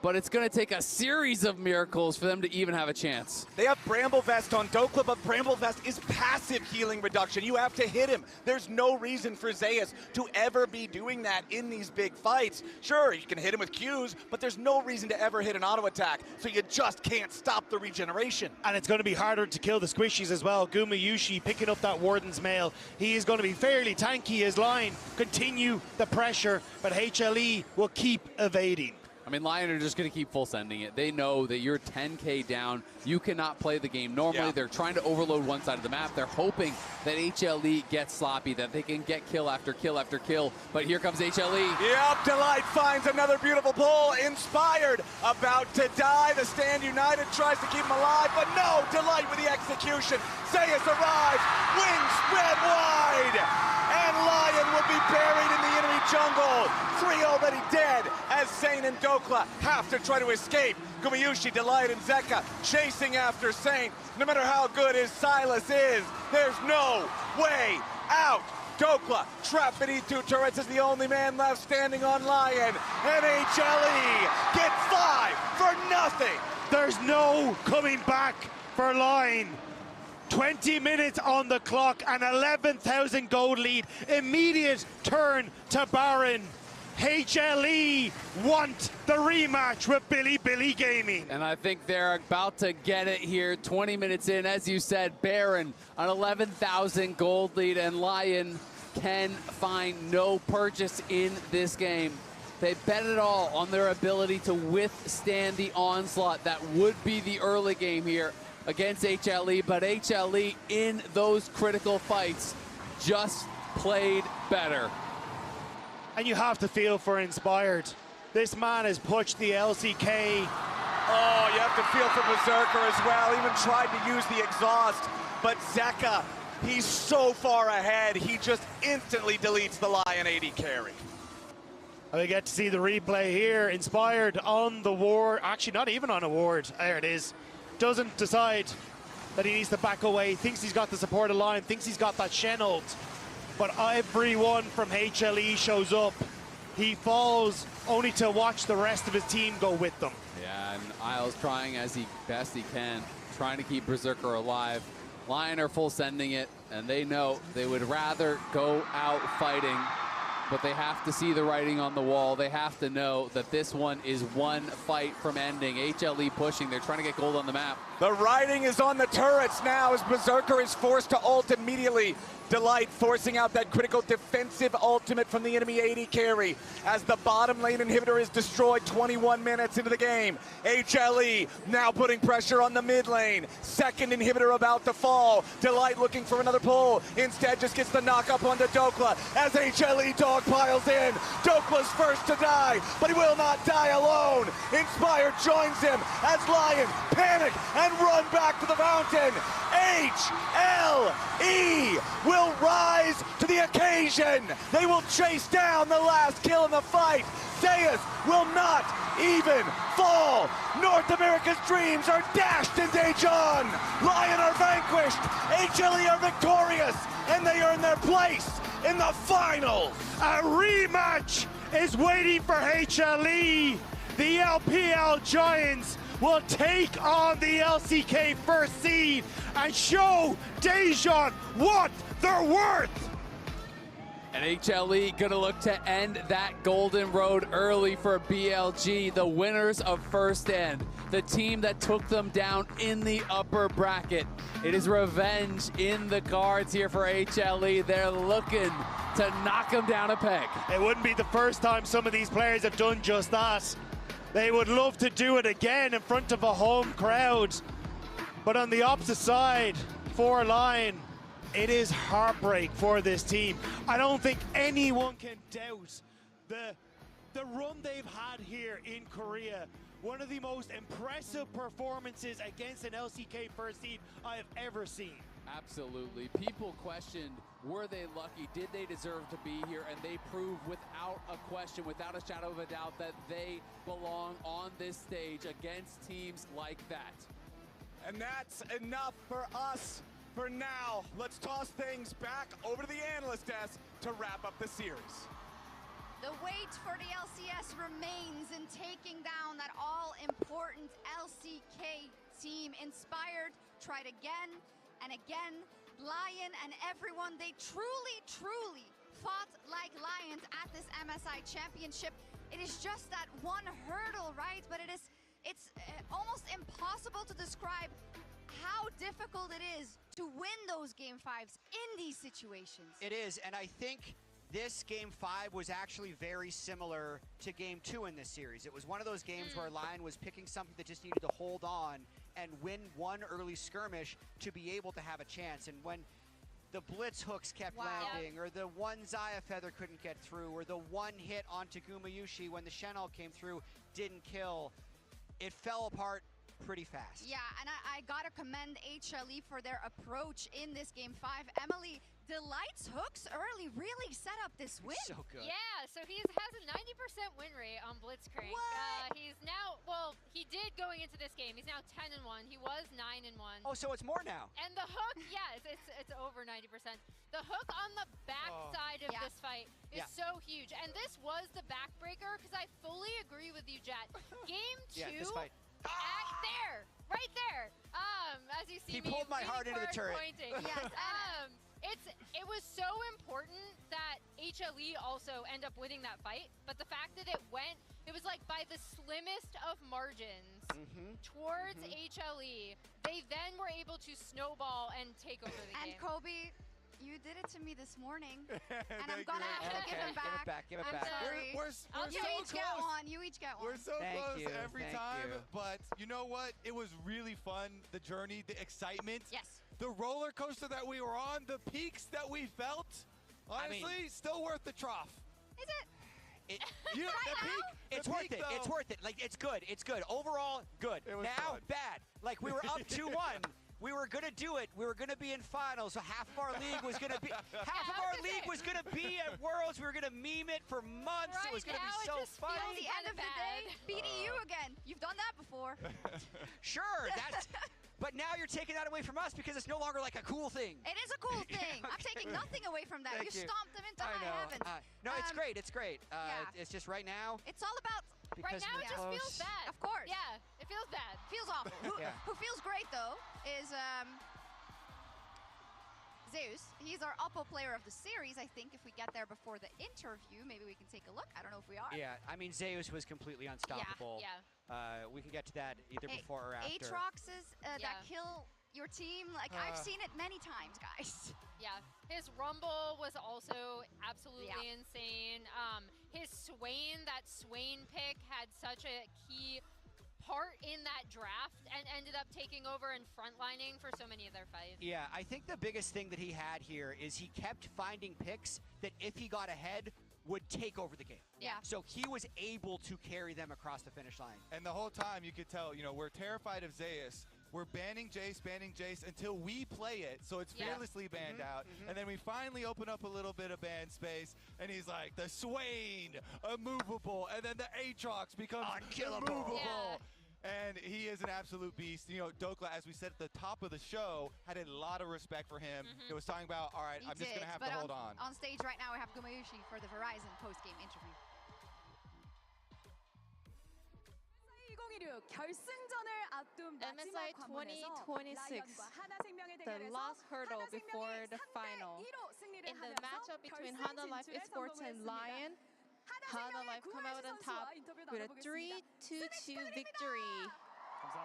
S1: But it's going to take a series of miracles for them to even have a chance.
S14: They have Bramble Vest on Dokla, but Bramble Vest is passive healing reduction. You have to hit him. There's no reason for Zeus to ever be doing that in these big fights. Sure, you can hit him with Qs, but there's no reason to ever hit an auto attack, so you just can't stop the regeneration.
S13: And it's going to be harder to kill the squishies as well. Gumayushi picking up that Warden's Mail. He is going to be fairly tanky as Line continue the pressure, but HLE will keep evading.
S1: I mean, Lion are just going to keep full sending it. They know that you're 10k down. You cannot play the game normally.
S14: Yeah.
S1: They're trying to overload one side of the map. They're hoping that HLE gets sloppy, that they can get kill after kill after kill. But here comes HLE.
S14: Yep, Delight finds another beautiful pull. Inspired, about to die. The Stand United tries to keep him alive, but no, Delight with the execution. Zeus arrives, wings spread wide, and Lion will be buried in the enemy jungle. 3 already dead as Saint and Dokla have to try to escape. Gumayushi, Delight, and Zeka chasing after Saint. No matter how good his Silas is, there's no way out. Dokla trapped beneath 2 turrets is the only man left standing on Lion. And HLE get 5 for nothing.
S13: There's no coming back for Line. 20 minutes on the clock, an 11,000 gold lead. Immediate turn to Baron. HLE want the rematch with Billy Gaming.
S1: And I think they're about to get it here. 20 minutes in, as you said, Baron, an 11,000 gold lead, and Lion can find no purchase in this game. They bet it all on their ability to withstand the onslaught that would be the early game here against HLE, but HLE in those critical fights just
S11: played better.
S13: And you have to feel for Inspired. This man has pushed the LCK.
S14: Oh, you have to feel for Berserker as well. Even tried to use the exhaust, but Zeka, he's so far ahead, he just instantly deletes the Lion AD carry.
S13: We get to see the replay here. Inspired on the ward. Actually, not even on a ward. There it is. Doesn't decide that he needs to back away. Thinks he's got the supported line. Thinks he's got that Shen ult. But everyone from HLE shows up. He falls only to watch the rest of his team go with them.
S11: Yeah, and Isles trying as best he can, trying to keep Berserker alive. Lion are full sending it, and they know they would rather go out fighting, but they have to see the writing on the wall. They have to know that this one is one fight from ending. HLE pushing, they're trying to get gold on the map.
S14: The writing is on the turrets now as Berserker is forced to ult immediately. Delight forcing out that critical defensive ultimate from the enemy AD carry as the bottom lane inhibitor is destroyed 21 minutes into the game. HLE now putting pressure on the mid lane. Second inhibitor about to fall. Delight looking for another pull. Instead just gets the knock up onto Dokla as HLE dog piles in. Dokla's first to die, but he will not die alone. Inspired joins him as Lion panic and run back to the fountain. HLE will rise to the occasion. They will chase down the last kill in the fight. Zeus will not even fall. North America's dreams are dashed in Daejeon. Lion are vanquished. HLE are victorious, and they earn their place in the finals.
S13: A rematch is waiting for HLE. The LPL Giants will take on the LCK first seed and show Daejeon what they're worth.
S11: And HLE gonna look to end that golden road early for BLG, the winners of first end, the team that took them down in the upper bracket. It is revenge in the cards here for HLE. They're looking to knock them down a peg.
S13: It wouldn't be the first time some of these players have done just that. They would love to do it again in front of a home crowd. But on the opposite side, for Lion, it is heartbreak for this team. I don't think anyone can doubt the run they've had here in Korea. One of the most impressive performances against an LCK first seed I have ever seen.
S11: Absolutely. People questioned, were they lucky? Did they deserve to be here? And they proved without a question, without a shadow of a doubt, that they belong on this stage against teams like that.
S14: And that's enough for us for now. Let's toss things back over to the analyst desk to wrap up the series.
S5: The wait for the LCS remains in taking down that all-important LCK team. Inspired tried again and again. Lion and everyone, they truly fought like lions at this MSI championship. It is just that one hurdle, right? But it's almost impossible to describe how difficult it is to win those game fives in these situations.
S4: It is, and I think this game 5 was actually very similar to game 2 in this series. It was one of those games where Lion was picking something that just needed to hold on and win one early skirmish to be able to have a chance. And when the blitz hooks kept landing, or the one Xayah feather couldn't get through, or the one hit onto Gumayushi when the Shen ult came through didn't kill, it fell apart pretty fast.
S5: Yeah, and I gotta commend HLE for their approach in this game 5. Emily, Delight's hooks early really set up this win.
S4: So good.
S26: Yeah, so he has a 90% win rate on Blitzcrank. He's now, well, he did going into this game. He's now 10-1. He was 9-1.
S4: Oh, so it's more now.
S26: And the hook, yeah, it's over 90%. The hook on the back side of this fight is so huge. And this was the backbreaker, because I fully agree with you, Jet. Game 2,
S4: this fight.
S26: there, right there. As you see,
S4: he pulled my heart into the turret.
S26: Pointing. Yes. It was so important that HLE also end up winning that fight, but the fact that it was like by the slimmest of margins towards HLE, they then were able to snowball and take over the game.
S5: And Kobe, you did it to me this morning, and I'm gonna have to give him back.
S4: Give it back.
S5: Sorry.
S7: We're
S5: You
S7: so
S5: each get one. You each get one.
S7: We're so close every time, but you know what? It was really fun. The journey, the excitement.
S5: Yes.
S7: The roller coaster that we were on, the peaks that we felt.
S3: Honestly, still worth the trough.
S5: Is it?
S4: It's worth it. It's worth it. Like, it's good. It's good. Overall, good. Now, bad. Like, we were up 2-1. We were gonna do it. We were gonna be in finals. So half of our league was gonna be at Worlds. We were gonna meme it for months.
S5: Right,
S4: it was gonna
S5: now
S4: be so
S5: it just
S4: fun.
S5: feels at the end of the day, beating you again. You've done that before.
S4: Sure, that's. But now you're taking that away from us because it's no longer like a cool thing.
S5: It is a cool thing. I'm taking nothing away from that.
S4: Thank
S5: You
S4: you.
S5: stomped them into
S4: I
S5: high
S4: know.
S5: heaven.
S4: No, it's great. It's great.
S5: Yeah.
S4: It's just right now.
S5: It's all about.
S4: Because
S26: right now,
S4: we're
S26: it just
S4: close.
S26: feels bad.
S5: Of course.
S26: Yeah, it feels bad.
S5: Feels awful. Who feels great though is Zeus. He's our Oppo player of the series. I think if we get there before the interview, maybe we can take a look. I don't know if we are.
S4: Yeah, I mean Zeus was completely unstoppable.
S26: Yeah.
S4: We can get to that either before or after.
S5: Aatrox's that kill your team. Like I've seen it many times, guys.
S26: Yeah, his Rumble was also absolutely insane. His Swain, that Swain pick had such a key part in that draft and ended up taking over and frontlining for so many of their fights.
S4: Yeah, I think the biggest thing that he had here is he kept finding picks that if he got ahead would take over the game.
S5: Yeah.
S4: So he was able to carry them across the finish line.
S3: And the whole time you could tell, we're terrified of Zeus. We're banning Jace until we play it, so it's fearlessly banned out. And then we finally open up a little bit of ban space, and he's like, the Swain, immovable, and then the Aatrox becomes
S4: unkillable.
S3: Immovable.
S26: Yeah.
S3: And he is an absolute beast. Dokla, as we said at the top of the show, had a lot of respect for him. It was talking about, all right, I'm just going to have to hold on.
S5: On stage right now, we have Gumayushi for the Verizon post-game interview.
S9: 2016 결승전을 앞둔
S19: MSI 2026, the last hurdle before the final. In the matchup between Hana Life Esports and Lion, Hana Life come out on top with a 3-2-2 victory.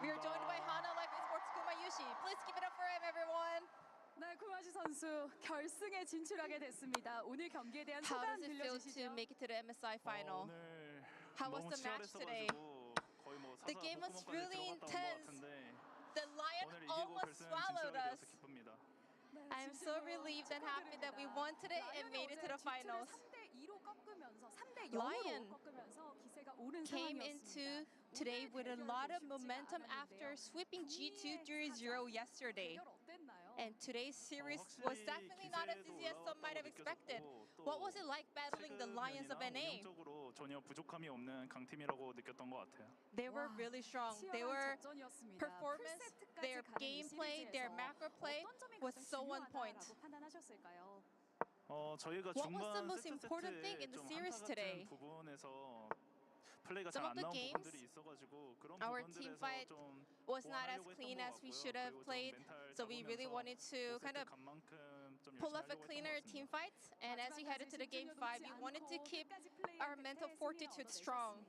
S19: We are joined by Hana Life Esports Gumayushi. Please give it up for him, everyone.
S9: 네, 구마시 선수 결승에 진출하게 됐습니다. 오늘 경기에 대한
S19: How
S9: 소감
S19: does it feel
S9: 들려주시죠.
S19: to make it to the MSI final? How was the match today? The game was really intense. The Lion almost swallowed us. I'm so relieved and happy that we won today and made it to the finals. Lion came into today with a lot of momentum after sweeping G2 3-0 yesterday. And today's series was definitely not as easy as some might have expected. What was it like battling the Lions of NA? They were really strong. Their performance, their gameplay, their macro play was so on point. What was the most important thing in the series today? Some of the games, our team fight was not as clean as we should have played, so we really wanted to kind of pull off a cleaner team fight. And as we headed to the game 5, we wanted to keep our mental fortitude strong.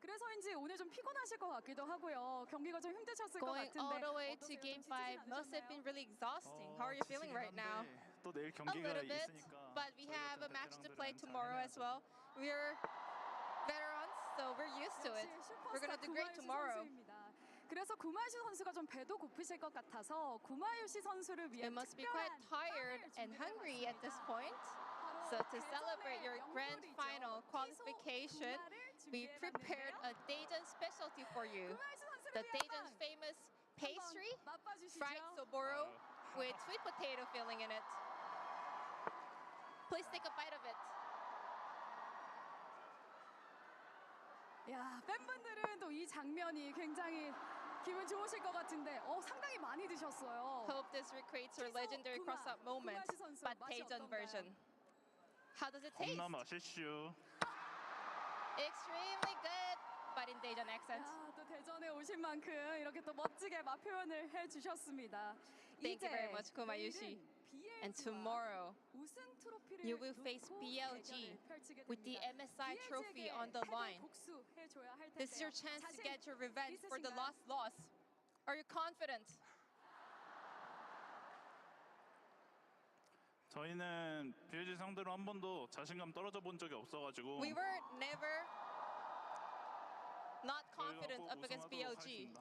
S9: 그래서인지 오늘 좀 피곤하실 것 같기도 하고요. 경기가 좀 힘드셨을 것
S19: Going
S9: 같은데.
S19: all the way to game 5 must have been really exhausting. How are you feeling right now?
S2: 또 내일
S19: A little
S2: 경기가
S19: bit,
S2: 있으니까
S19: but we have a match to play tomorrow as well. We're veterans, so we're used to it. We're gonna do great tomorrow.
S9: 그래서 구마유시 선수가 좀 배도 고프실 것 같아서 구마유시 선수를 위해
S19: You must be quite tired and hungry at this point. So to celebrate your grand final qualification, we prepared a Daejeon specialty for you. The Daejeon's famous pastry, fried soboro with sweet potato filling in it. Please take a bite of it.
S9: 야, 팬분들은 또 이 장면이 굉장히 기분 좋으실 것 같은데 상당히 많이 드셨어요.
S19: Hope this recreates your legendary cross-up moment, but Daejeon version. How does it taste?
S2: 겁나 맛있슈.
S19: Extremely good, but in Daejeon accent.
S9: 야, 또 대전에 오신 만큼 이렇게 또 멋지게 맛 표현을 해주셨습니다.
S19: Thank you very much, Gumayushi. And tomorrow, you will face BLG with the MSI trophy on the line. This is your chance to get your revenge for the last loss. Are you confident?
S2: 저희는 BLG 상대로 한 번도 자신감 떨어져 본 적이 없어가지고
S19: We were never not confident up against BLG.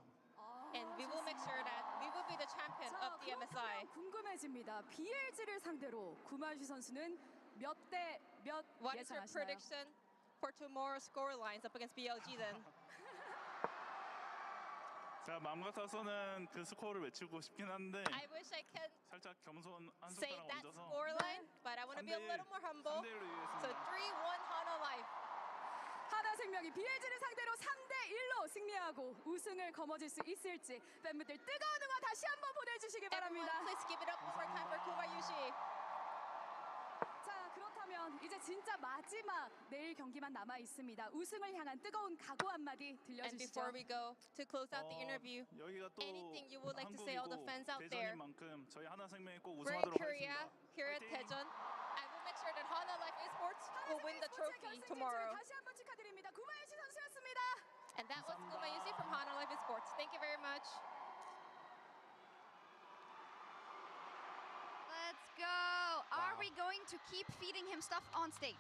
S19: And we will make sure that we will be the champion of the MSI.
S9: 궁금해집니다. BLG를 상대로 구마유시 선수는
S19: What is your prediction for tomorrow's score lines up against BLG then?
S2: 제가 마음 같아서는 그 스코어를 외치고 싶긴 한데
S19: I wish I could
S2: 살짝 겸손 한
S19: say
S2: 숟가락
S19: that
S2: 얹어서
S19: score line, but I want to be a little more humble.
S2: 3대1로
S19: So
S2: 이기겠습니다.
S19: 3-1 Hana Life.
S9: 하나생명이 BLG를 상대로 3대1로 승리하고 우승을 거머쥘 수 있을지 팬분들 뜨거운 응원 다시 한번 보내주시기 바랍니다.
S19: Everyone, please give it up one more time for Kobayushi.
S9: 자, 그렇다면 이제 진짜 마지막 내일 경기만 남아 있습니다. 우승을 향한 뜨거운 각오 한마디
S19: And
S9: 들려주시죠.
S19: before we go to close out the interview,
S2: 여기가 또
S19: anything you would like to say all the
S2: 한국이고
S19: fans out there?
S2: 대전인 만큼 저희 하나생명이 꼭
S19: We're in
S2: 우승하도록
S19: Korea,
S2: 하겠습니다.
S19: here at Daejeon. I will make sure that Hana Life Esports will win the trophy tomorrow.
S9: 다시 한번 축하드립니다. 구마유시 선수였습니다.
S19: And that was Kobayushi from Hana Life Esports. Thank you very much.
S5: Let's go. Are we going to keep feeding him stuff on stage?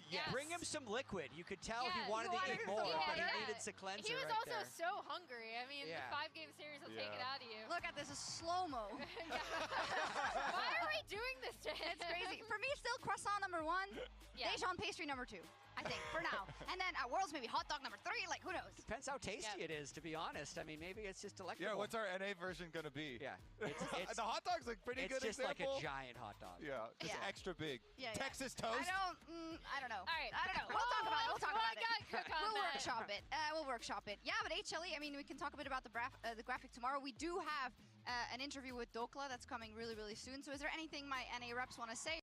S4: Yeah, bring him some liquid. You could tell he
S26: Yeah,
S4: wanted to eat more, but he
S26: yeah.
S4: needed a cleanser
S26: He was
S4: right
S26: also
S4: there.
S26: so hungry. I mean,
S4: Yeah.
S26: the 5-game series will take it out of you.
S5: Look at this, a slow-mo.
S26: Why are we doing this to him?
S5: It's crazy. For me, still croissant number 1,
S26: Yeah.
S5: Daejeon pastry number 2, I think, for now. And then at Worlds, maybe hot dog number 3, like, who knows?
S4: Depends how tasty it is, to be honest. I mean, maybe it's just delectable.
S3: Yeah, what's our NA version gonna be?
S4: Yeah, it's
S3: the hot dog's a pretty
S4: it's
S3: good
S4: just
S3: example.
S4: like a giant hot dog.
S3: Yeah, just
S5: Yeah.
S3: extra big.
S5: Yeah, yeah.
S3: Texas toast.
S5: I don't know.
S26: All right.
S5: I don't know. We'll talk about it. We'll talk about it.
S26: Cook on
S5: We'll
S26: that.
S5: workshop it. We'll workshop it. Yeah, but HLE, I mean, we can talk a bit about the graphic tomorrow. We do have an interview with Dokla that's coming really, really soon. So is there anything my NA reps want to say?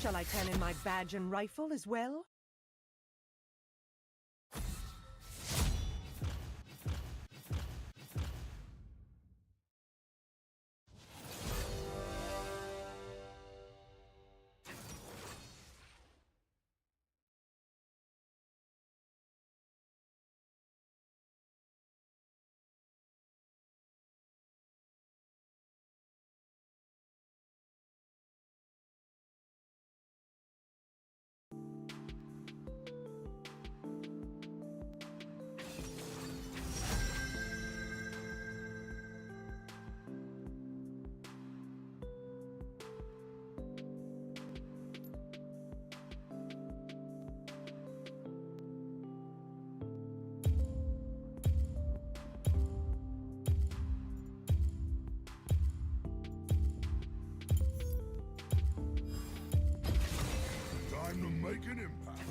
S16: Shall I turn in my badge and rifle as well?
S18: Time to make an impact.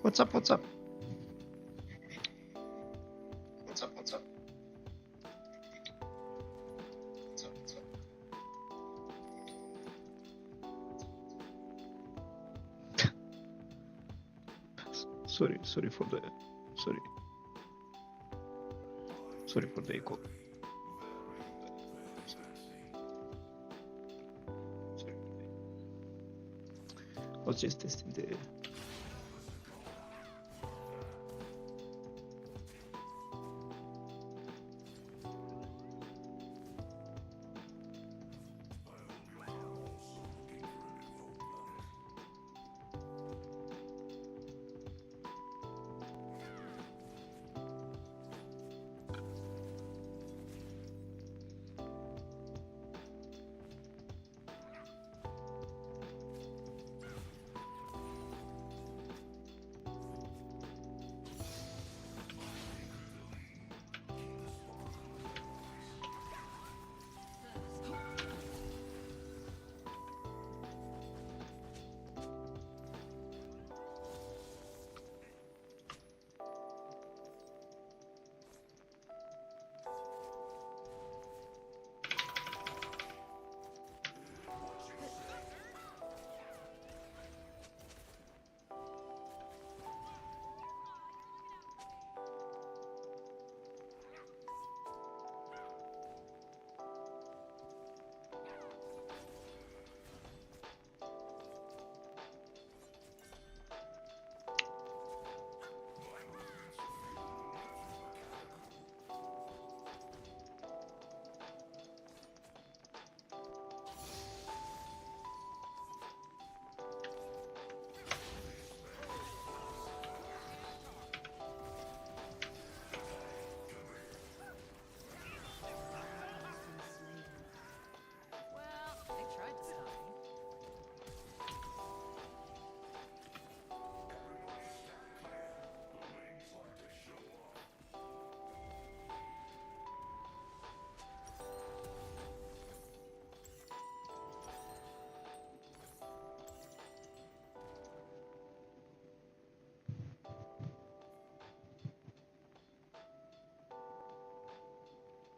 S6: What's up? What's up? What's up? What's up? Sorry for the echo. I was just testing the.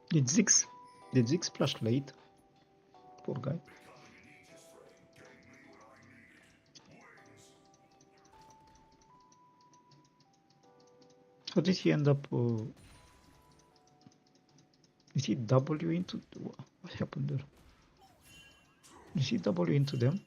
S6: Did Ziggs splash late? Poor guy. How did he end up? Did he W into? What happened there? Did he W into them?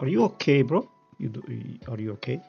S6: Are you okay, bro? Are you okay?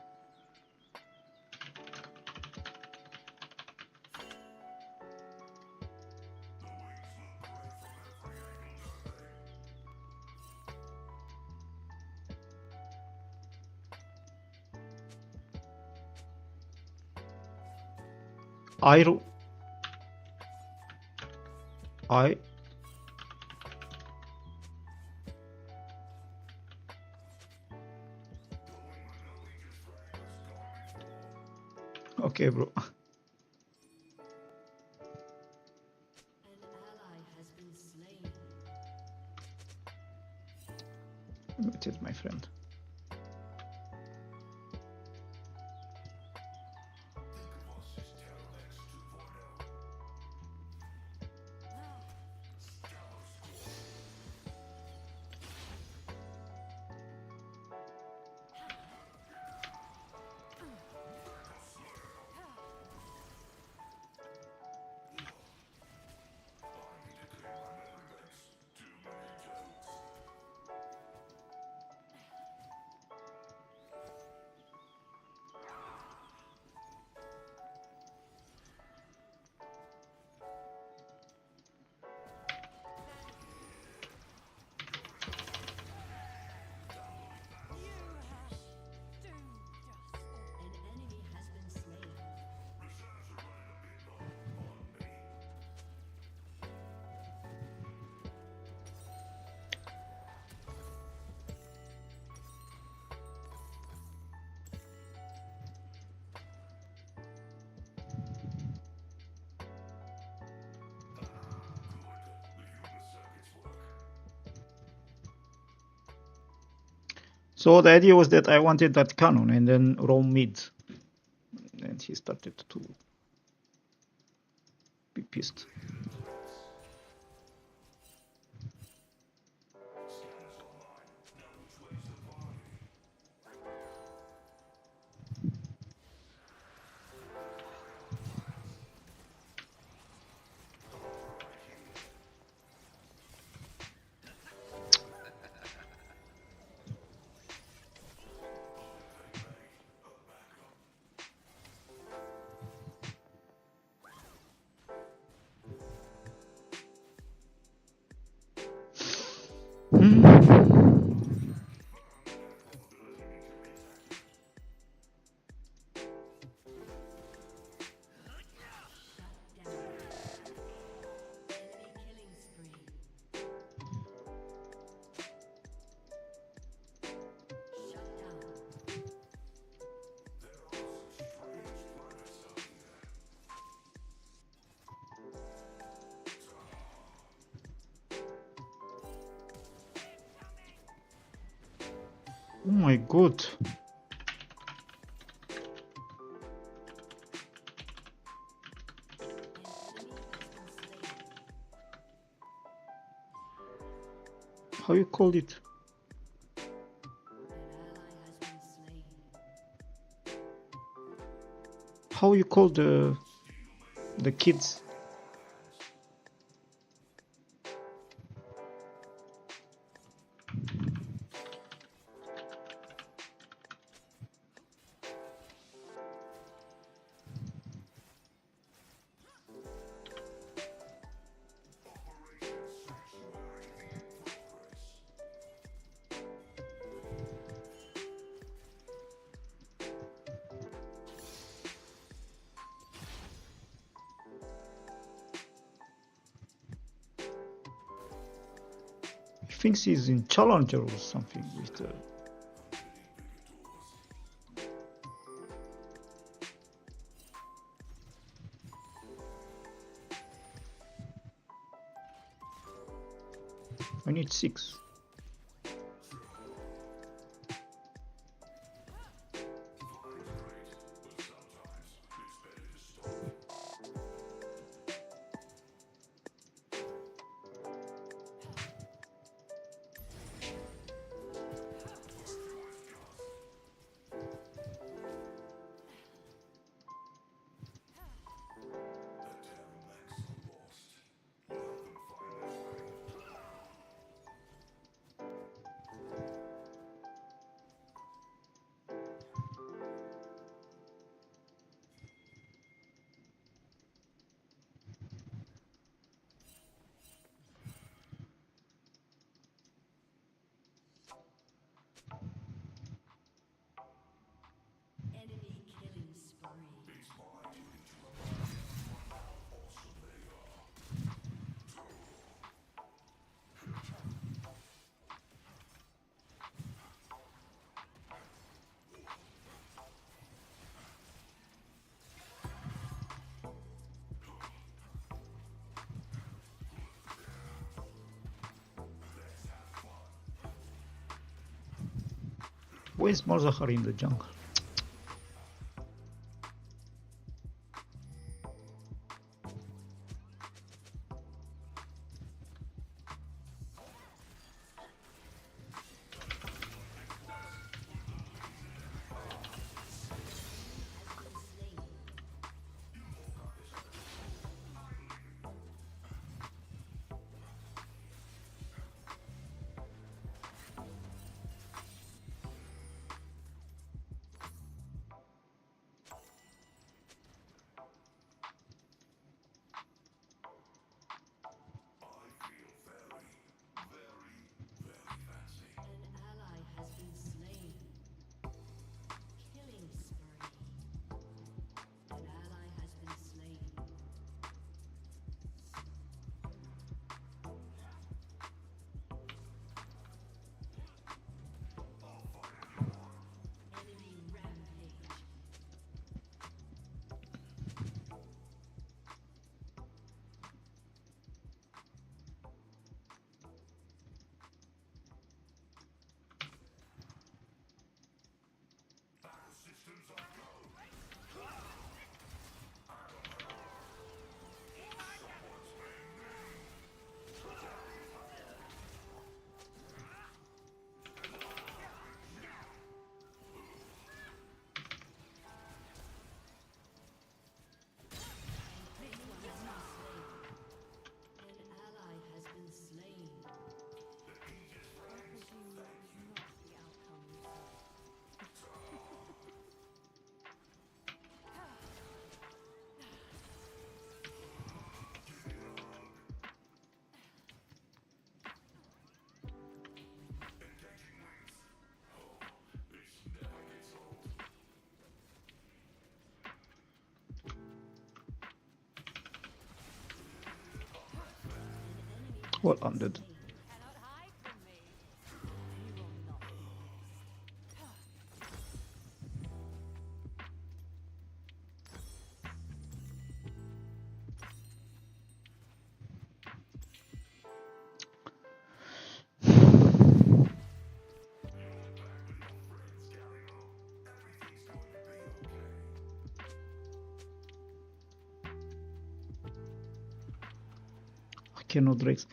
S6: Okay, bro. Muted, my friend. So the idea was that I wanted that cannon and then roam mid. And he started to be pissed. Oh my god. How you call it? How you call the kids? He thinks he's in Challenger or something with the... I need 6. Where's Malzahar in the jungle? Well ended. I cannot Drakes.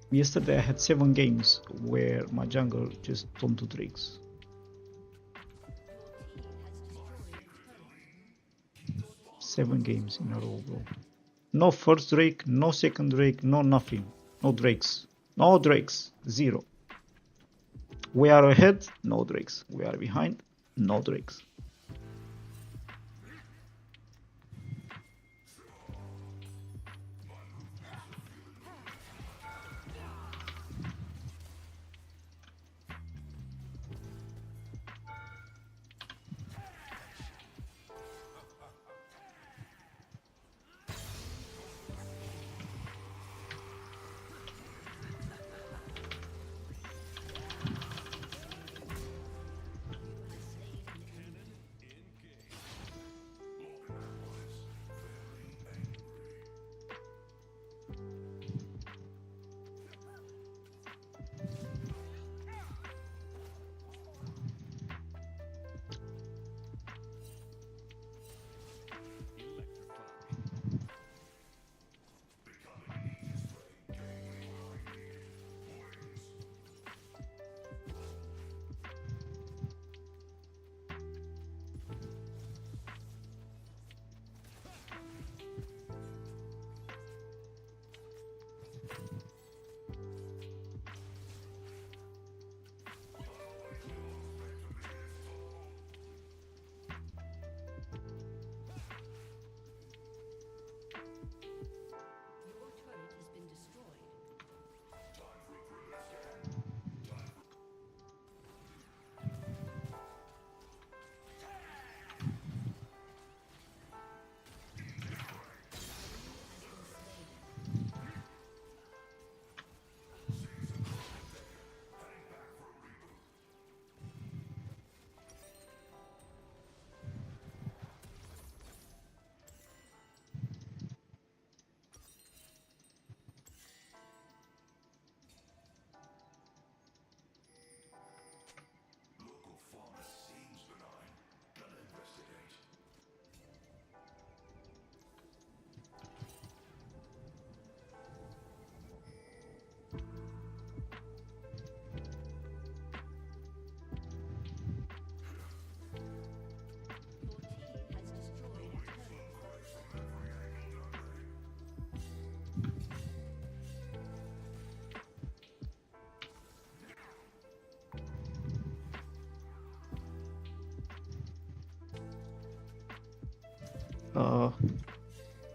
S6: Yesterday I had 7 games where my jungle just don't do Drakes. Seven games in a row, bro. No first Drake, no second Drake, no nothing. No Drakes. No Drakes. 0. We are ahead, no Drakes. We are behind, no Drakes.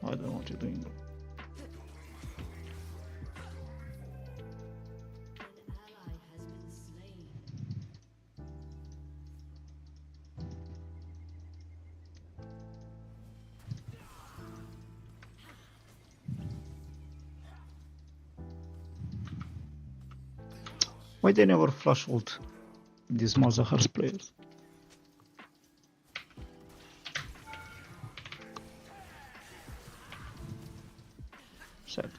S6: I don't know what you're doing. Why they never flash ult these Malzahar's players? Sad.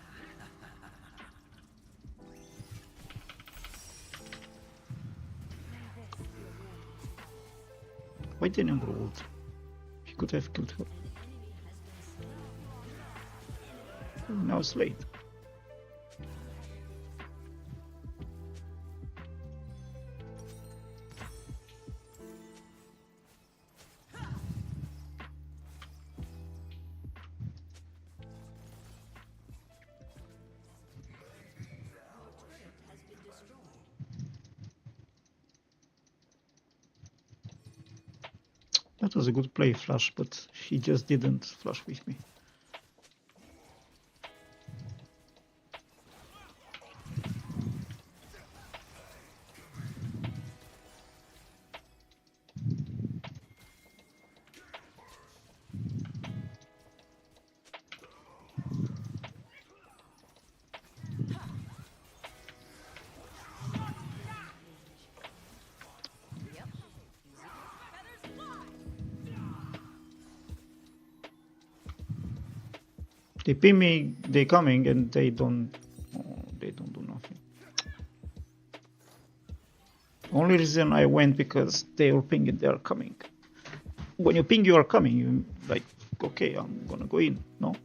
S6: Why didn't Ember ult? He could have killed her. Now it's late. That was a good play, Flash, but he just didn't flash with me. They ping me, they coming, and they don't do nothing. Only reason I went because they were pinging, they are coming. When you ping, you are coming. You like, okay, I'm gonna go in. No.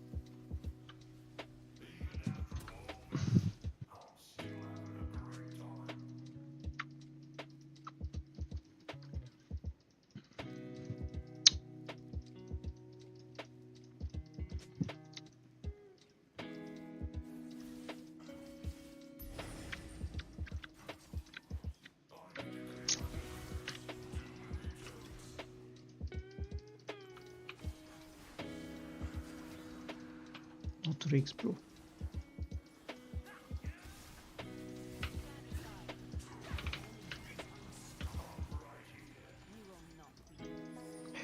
S6: Not rigs, bro.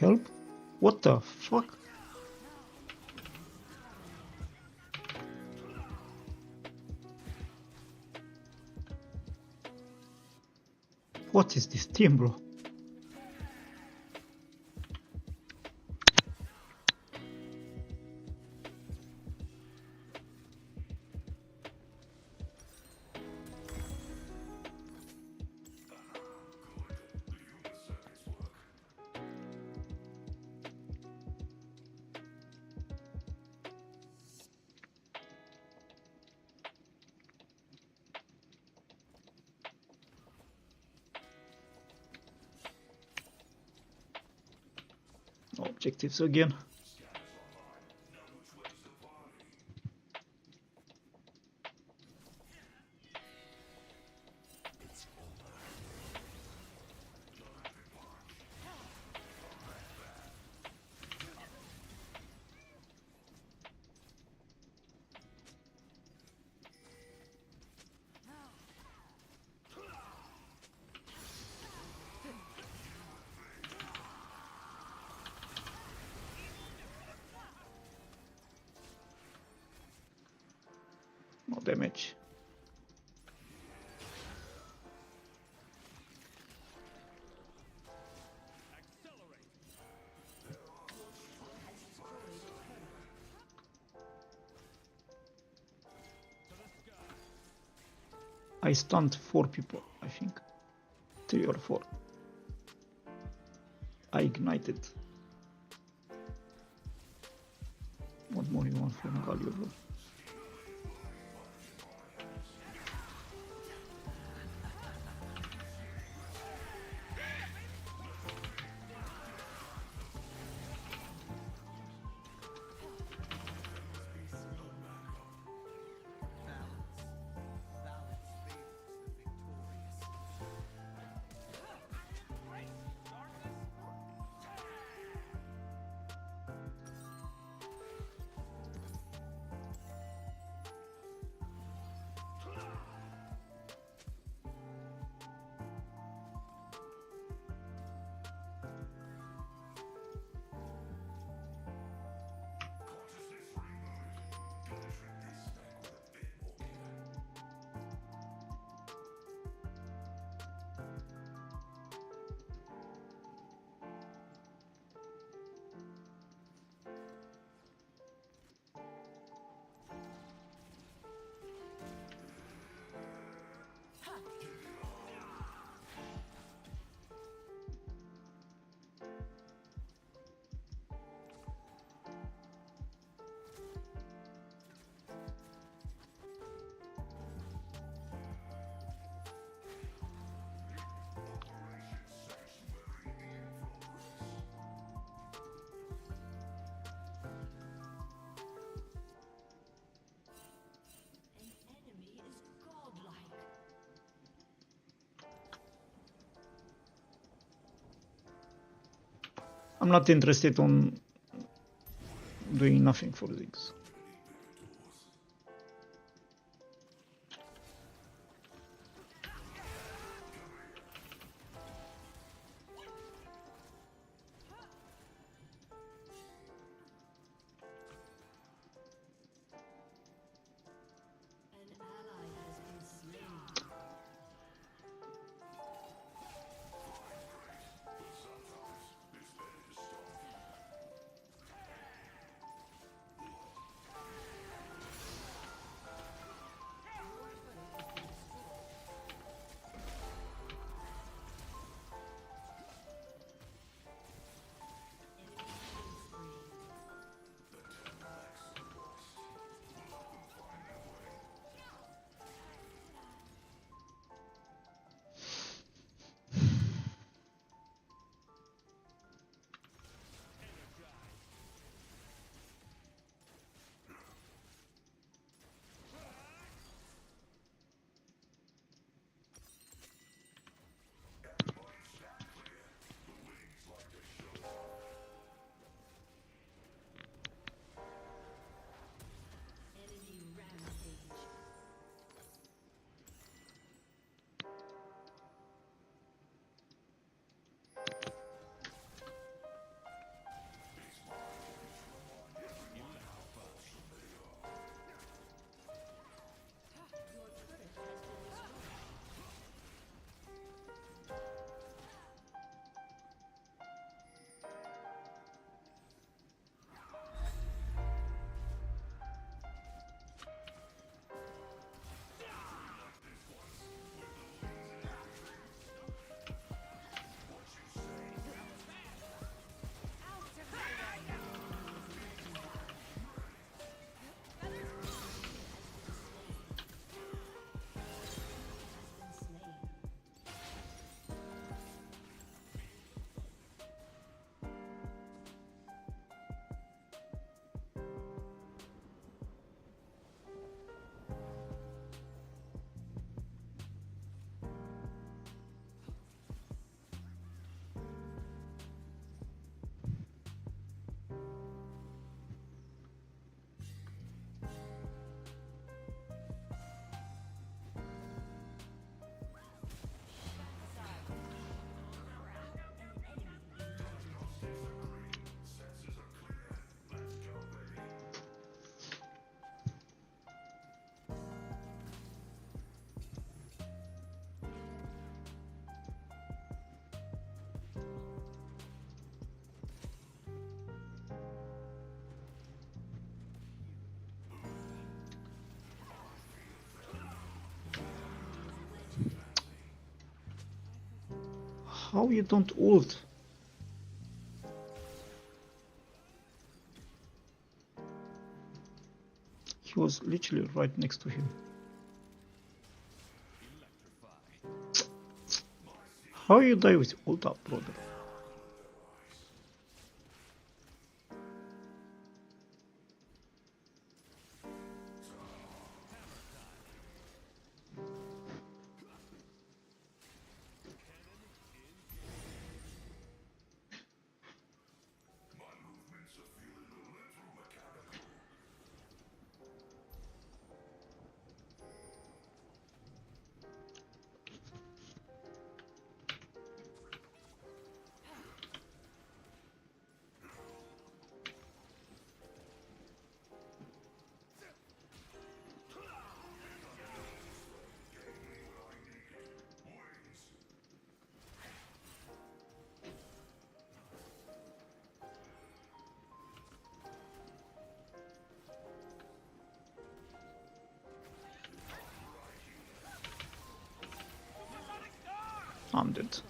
S6: Help? What the fuck? What is this team, bro? Objectives again. No damage. I stunned 4 people, I think. 3 or 4. I ignited. What more you want from Galio, bro? I'm not interested on doing nothing for this. How you don't ult? He was literally right next to him. How you die with ult up, brother? I'm dead.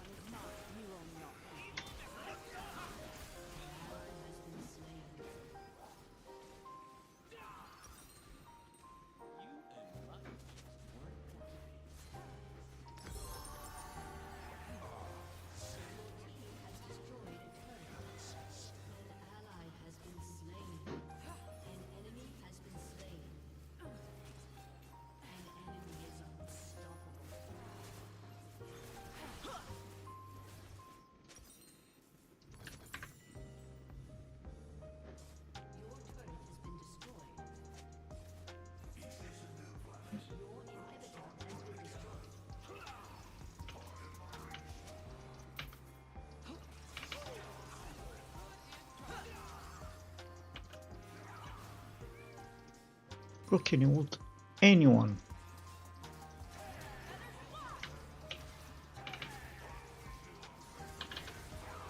S6: Bro, can you ult anyone?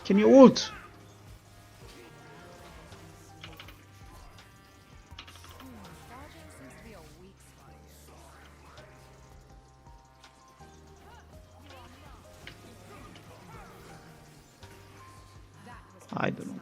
S6: Can you ult? I don't know.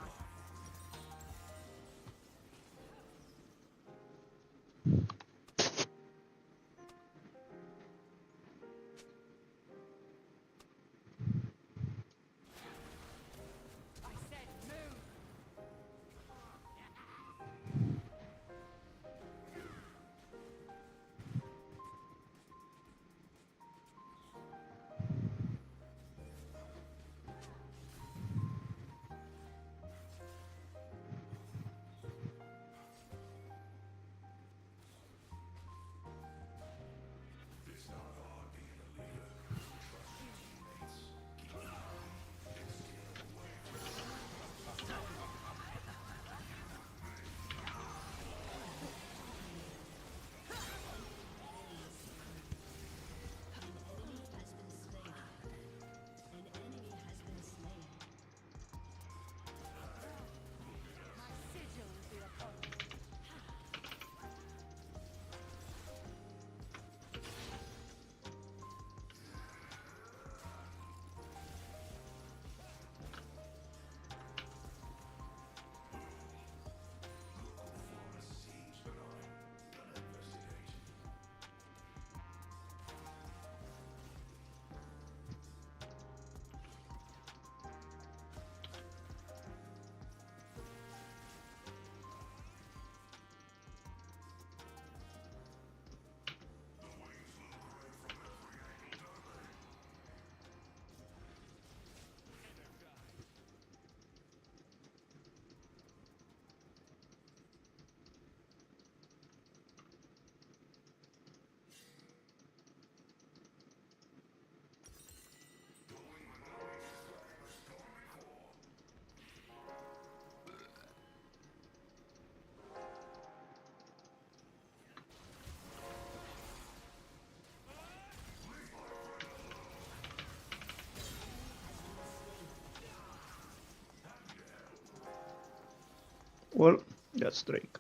S6: Well, that's Drake.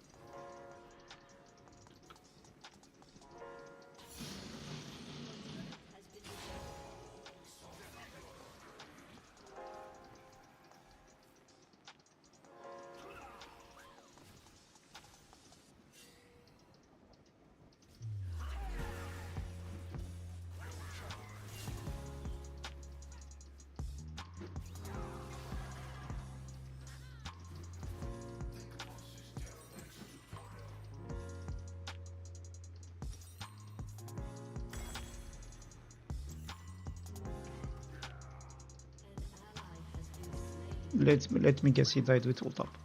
S6: Let me guess, he died with ult up.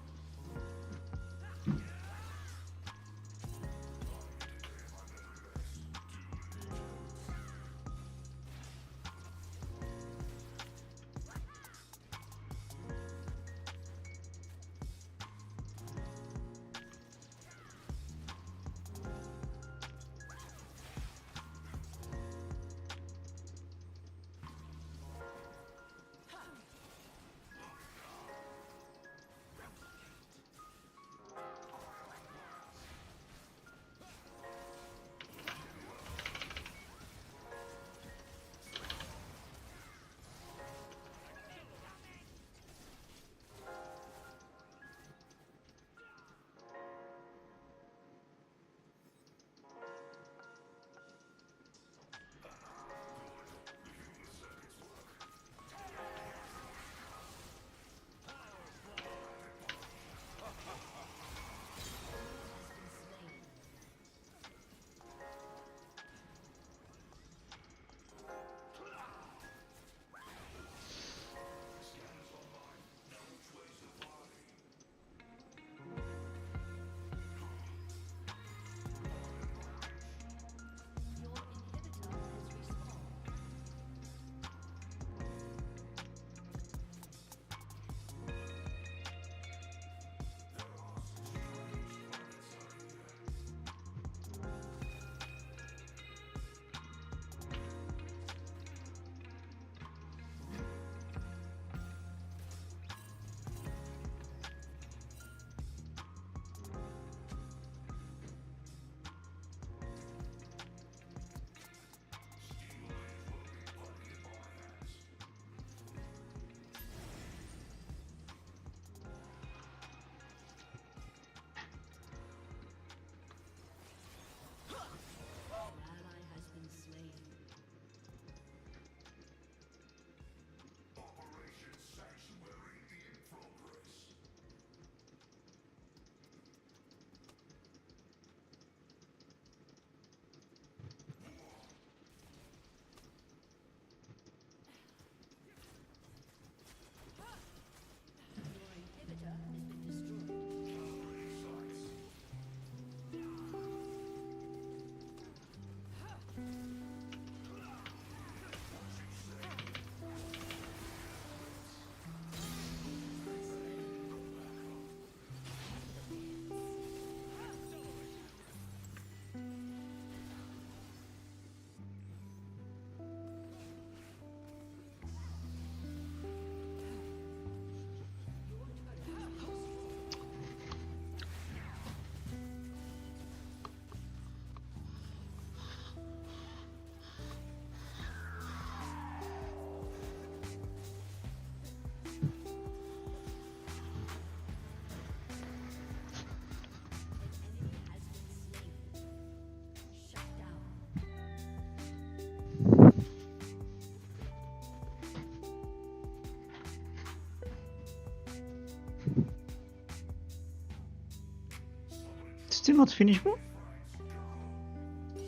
S6: not finish bro?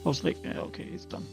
S6: I was like, yeah, okay, it's done.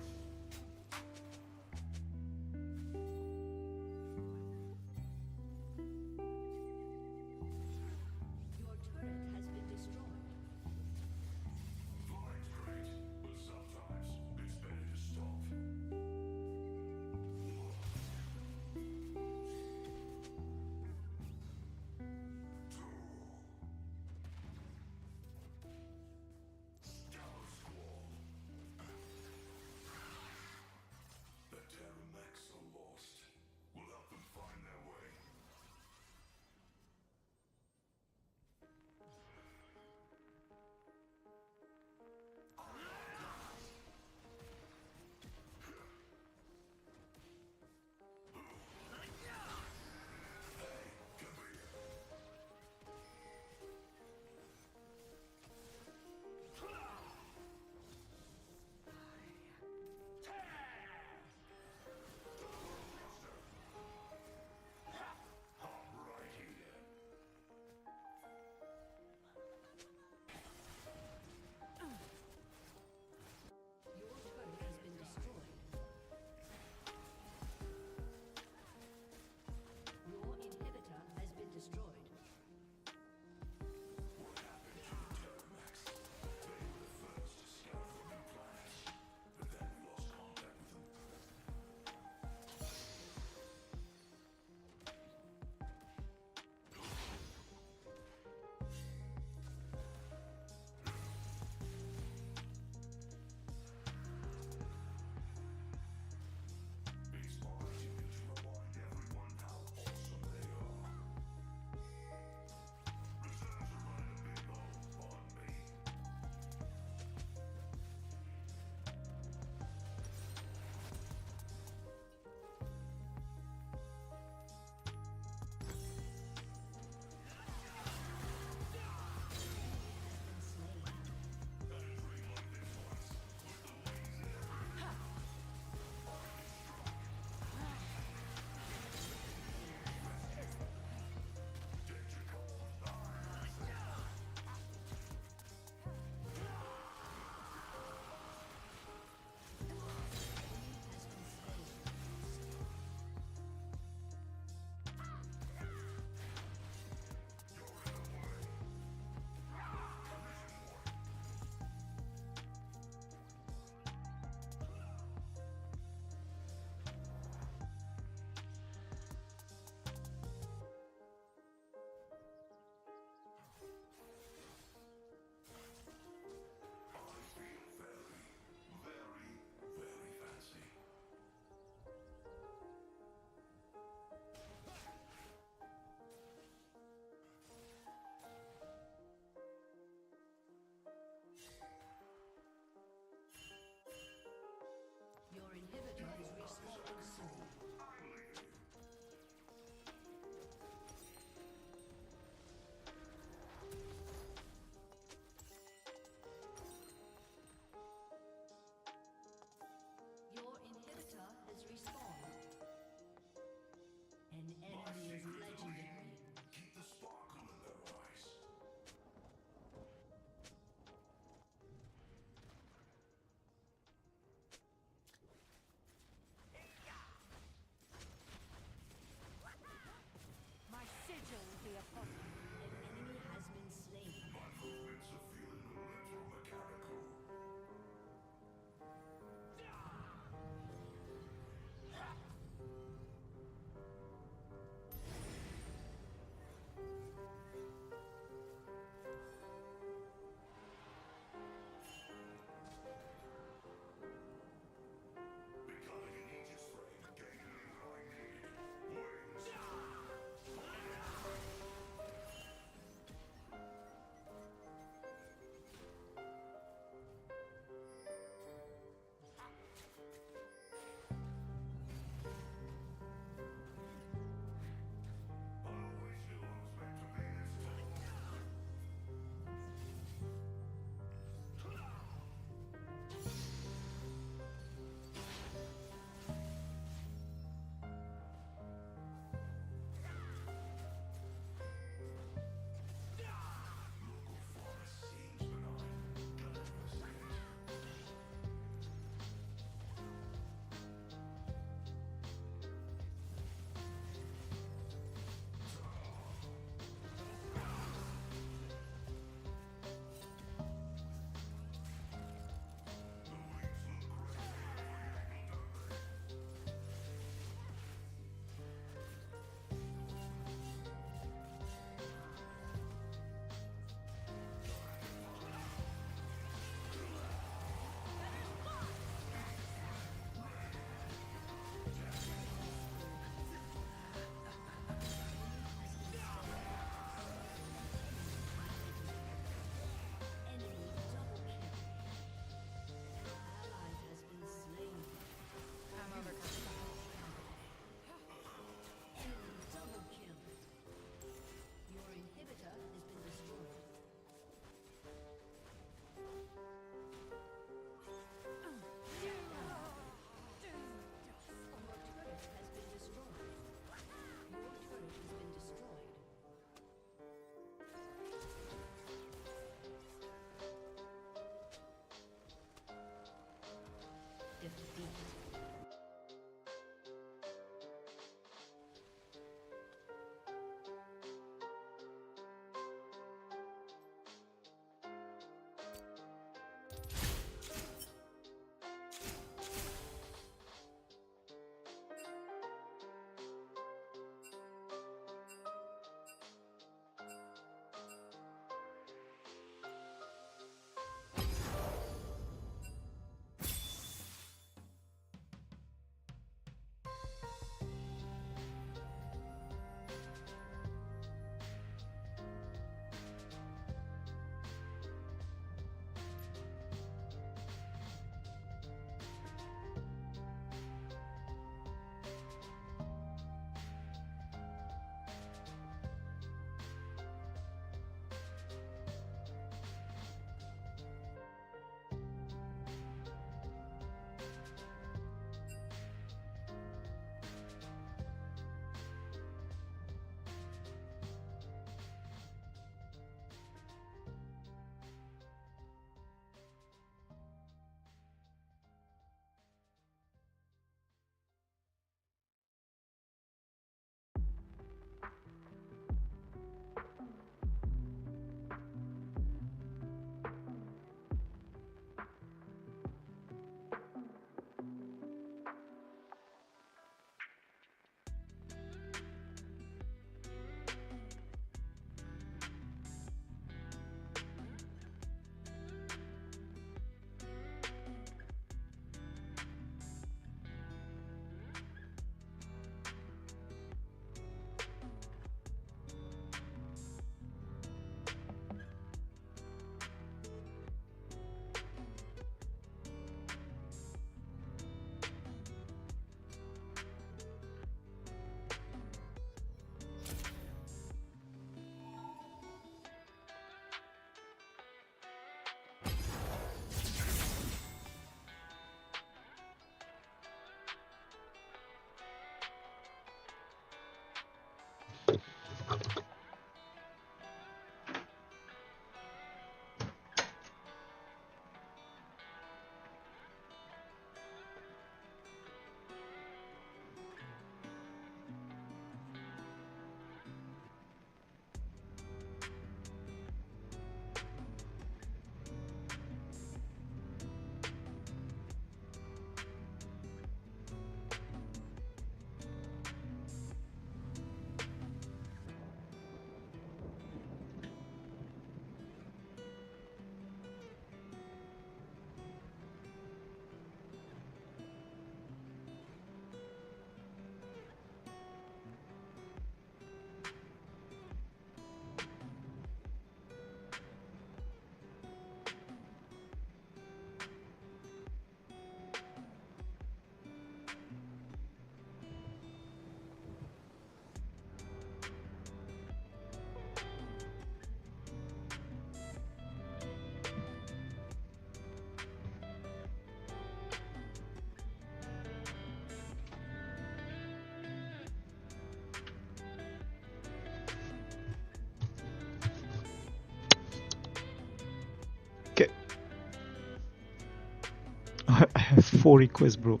S6: 4 requests, bro,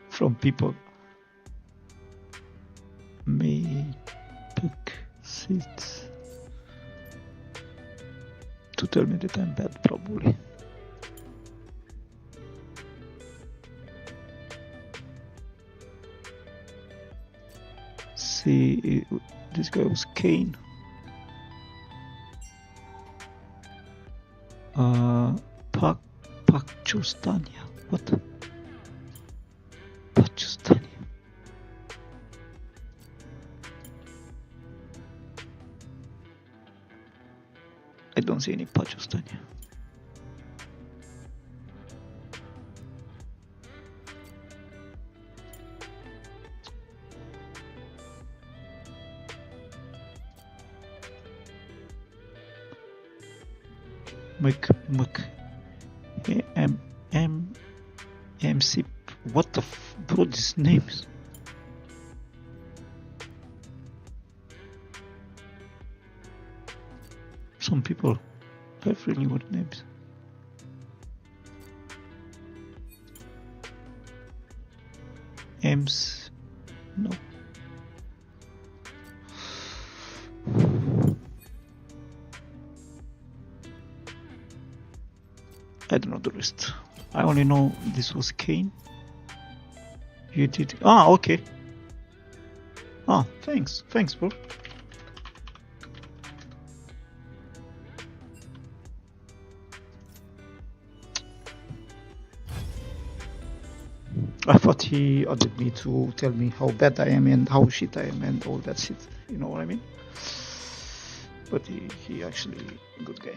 S6: from people. May pick seats to tell me that I'm bad, probably. See, this guy was Kane. Pakistania. What? Pakistania. I don't see any Pakistania. MC. What the bro? These names. Some people have really weird names. Ems. No. I don't know the rest. I only know this was Kane. You did. Ah, okay. Ah, thanks. Thanks, bro. I thought he added me to tell me how bad I am and how shit I am and all that shit. You know what I mean? But he actually a good guy.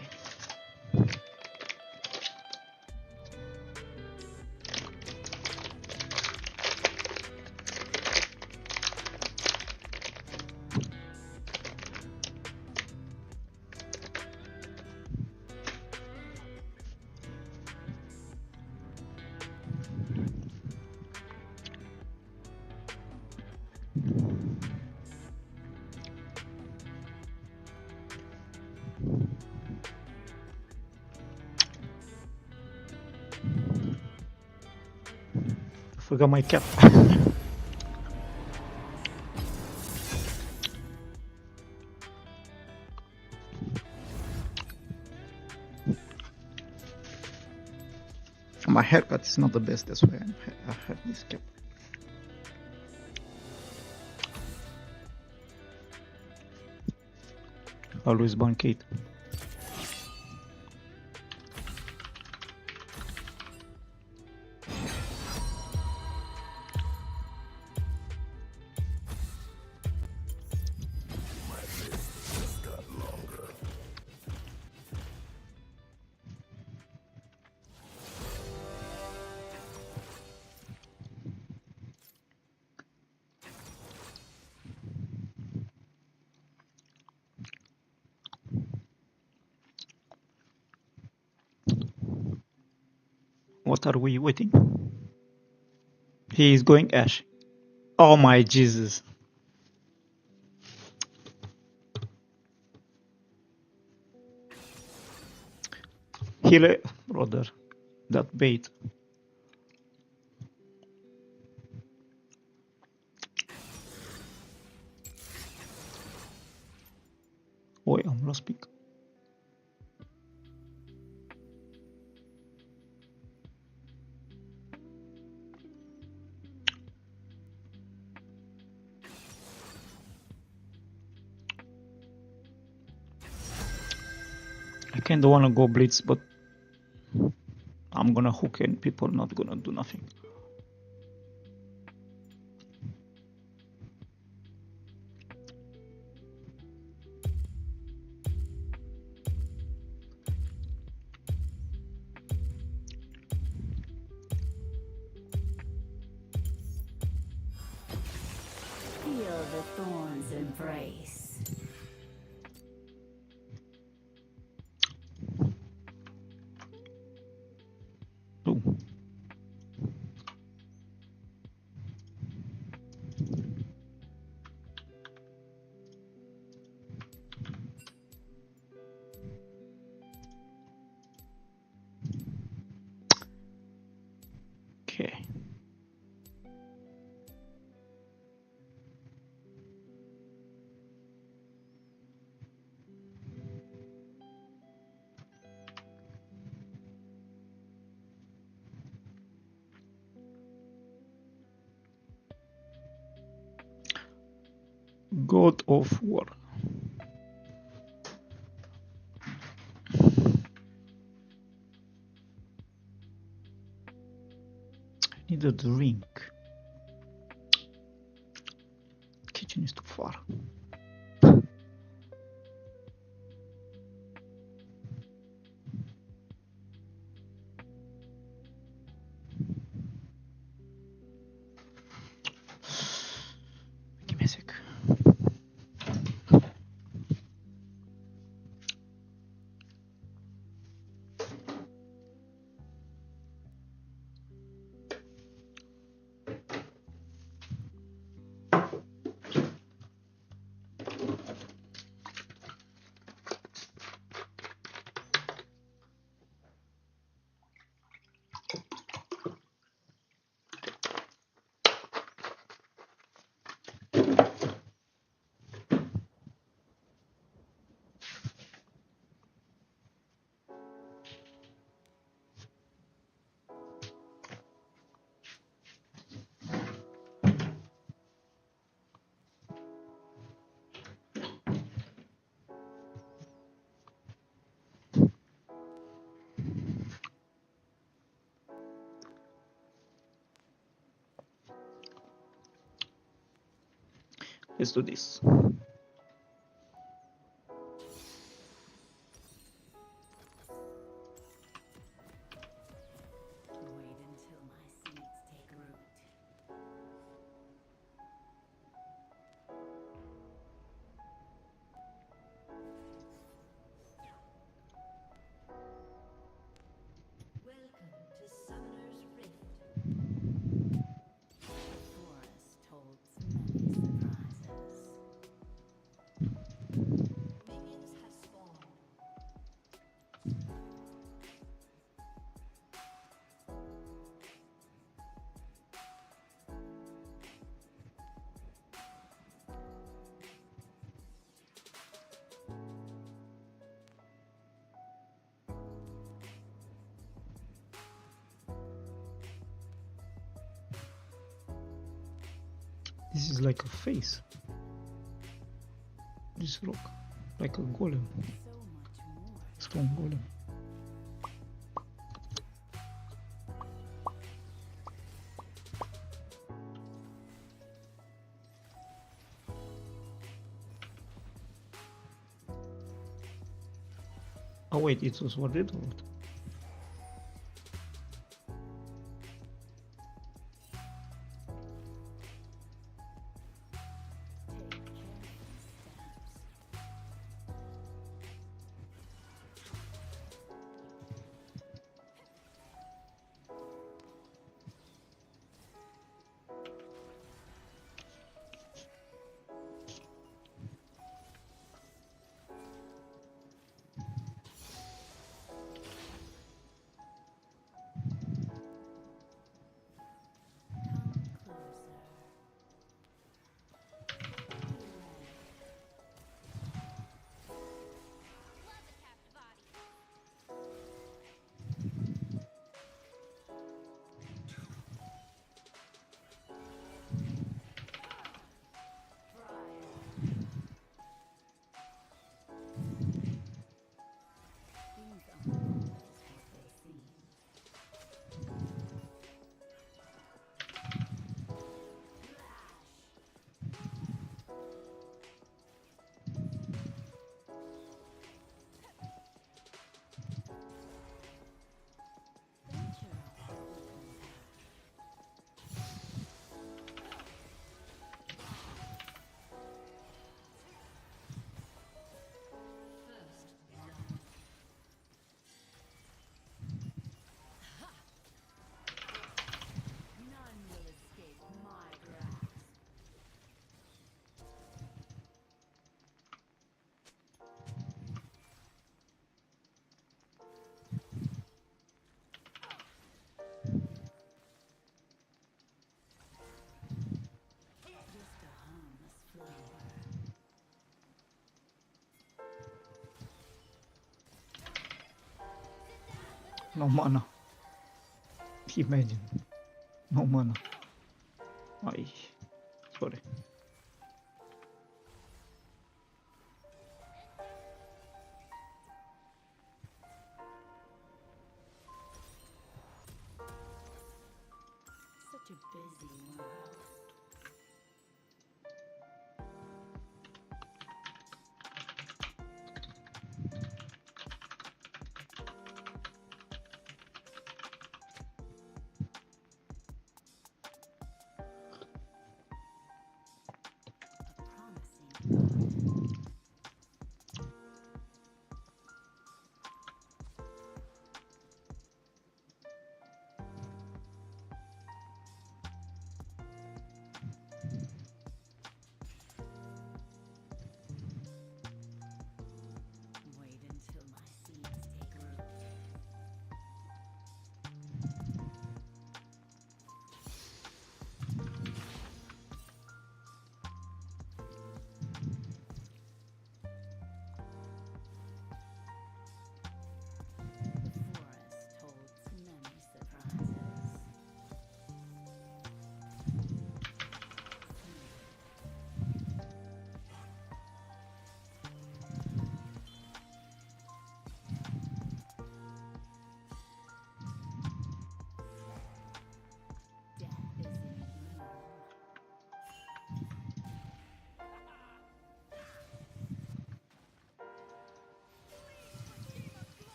S6: Forgot my cap. My haircut is not the best, that's why I have this cap. Always bankate. What are we waiting? He is going Ash. Oh my Jesus. Heal, brother. That bait. Oh, I'm lost pick. I kinda wanna go blitz, but I'm gonna hook and people not gonna do nothing.
S10: Feel the thorns embrace. Okay.
S6: God of War. I need a drink. Kitchen is too far. Give me a sec. Let's do this. This is like a face. This rock, like a golem, stone golem. Oh wait, it was worded or what? No mana. Imagine. No mana. Ay, sorry.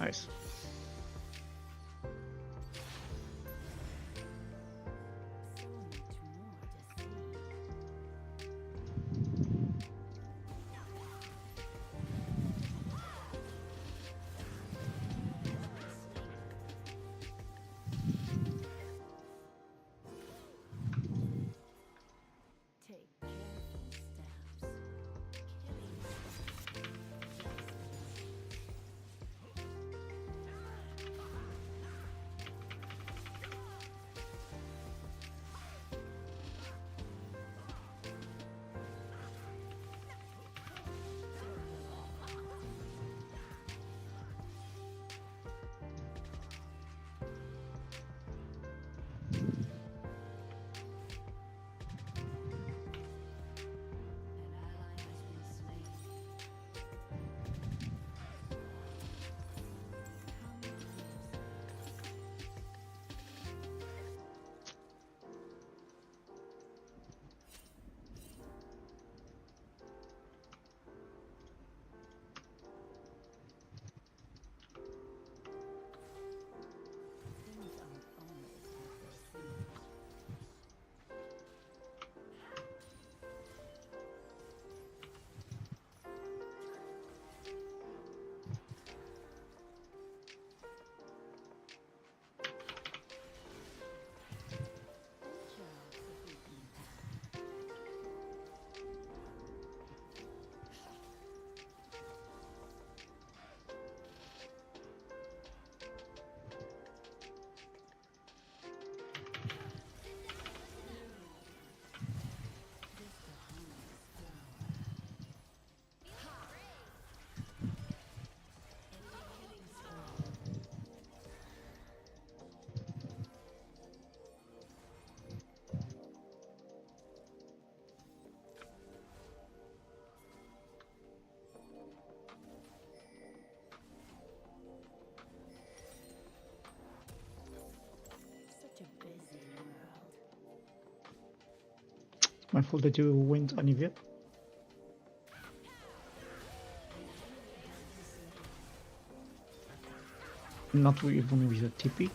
S6: Nice. My fault that you went Anivia. Not even with a TP.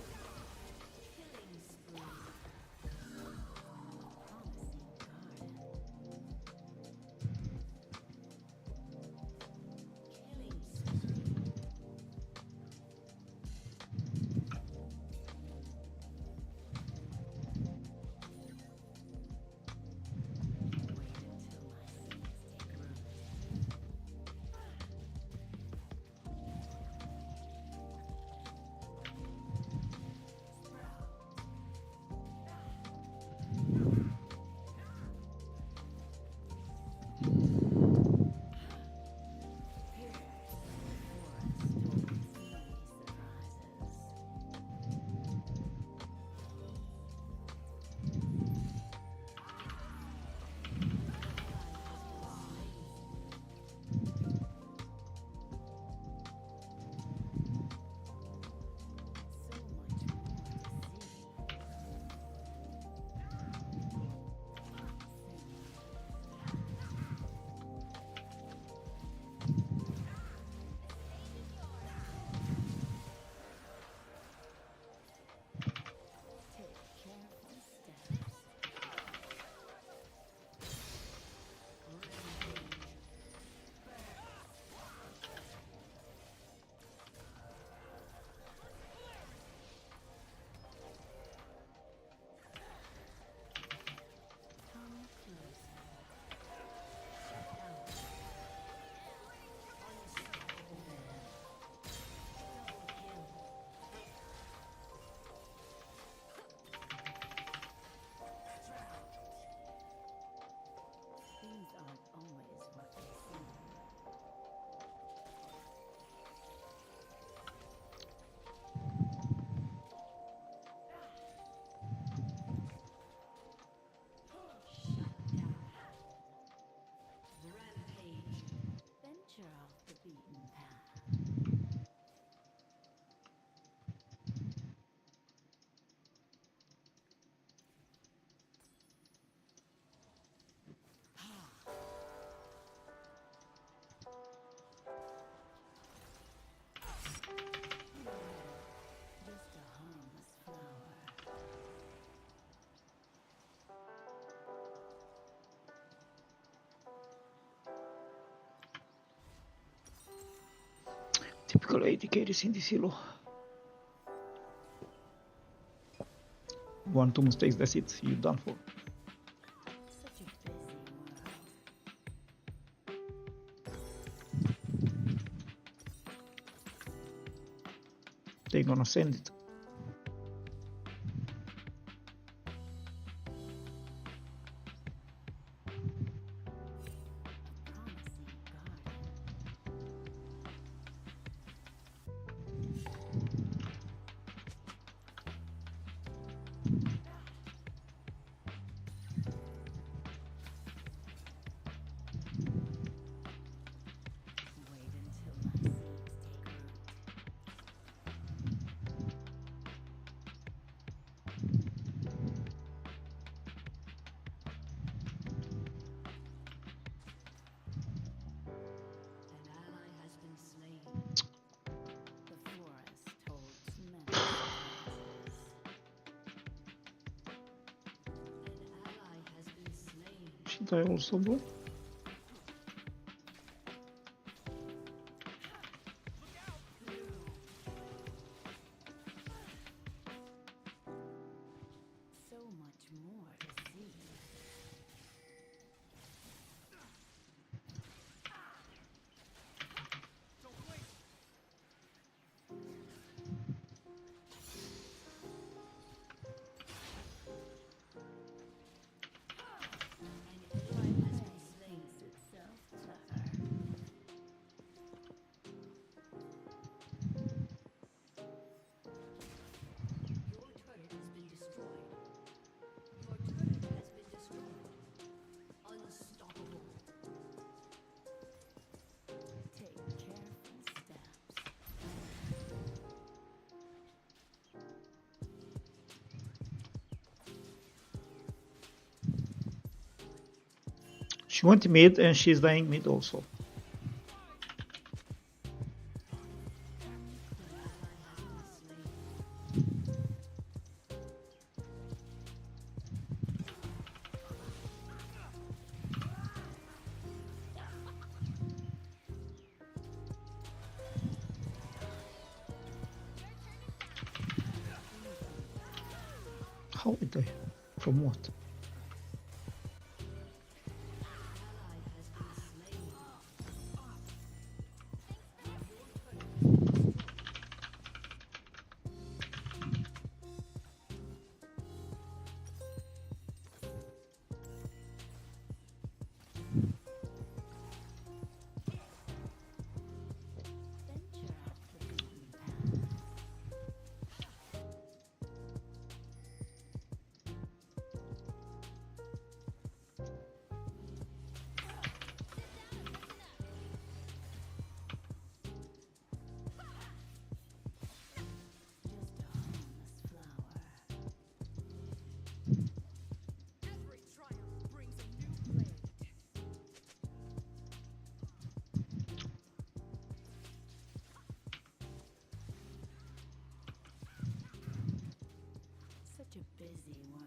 S6: Typical AD carries in this elo. One, two mistakes, that's it, you're done for. They're gonna send it. Should I also go? She went mid and she's dying mid also. How did I? From what?
S10: Such a busy world.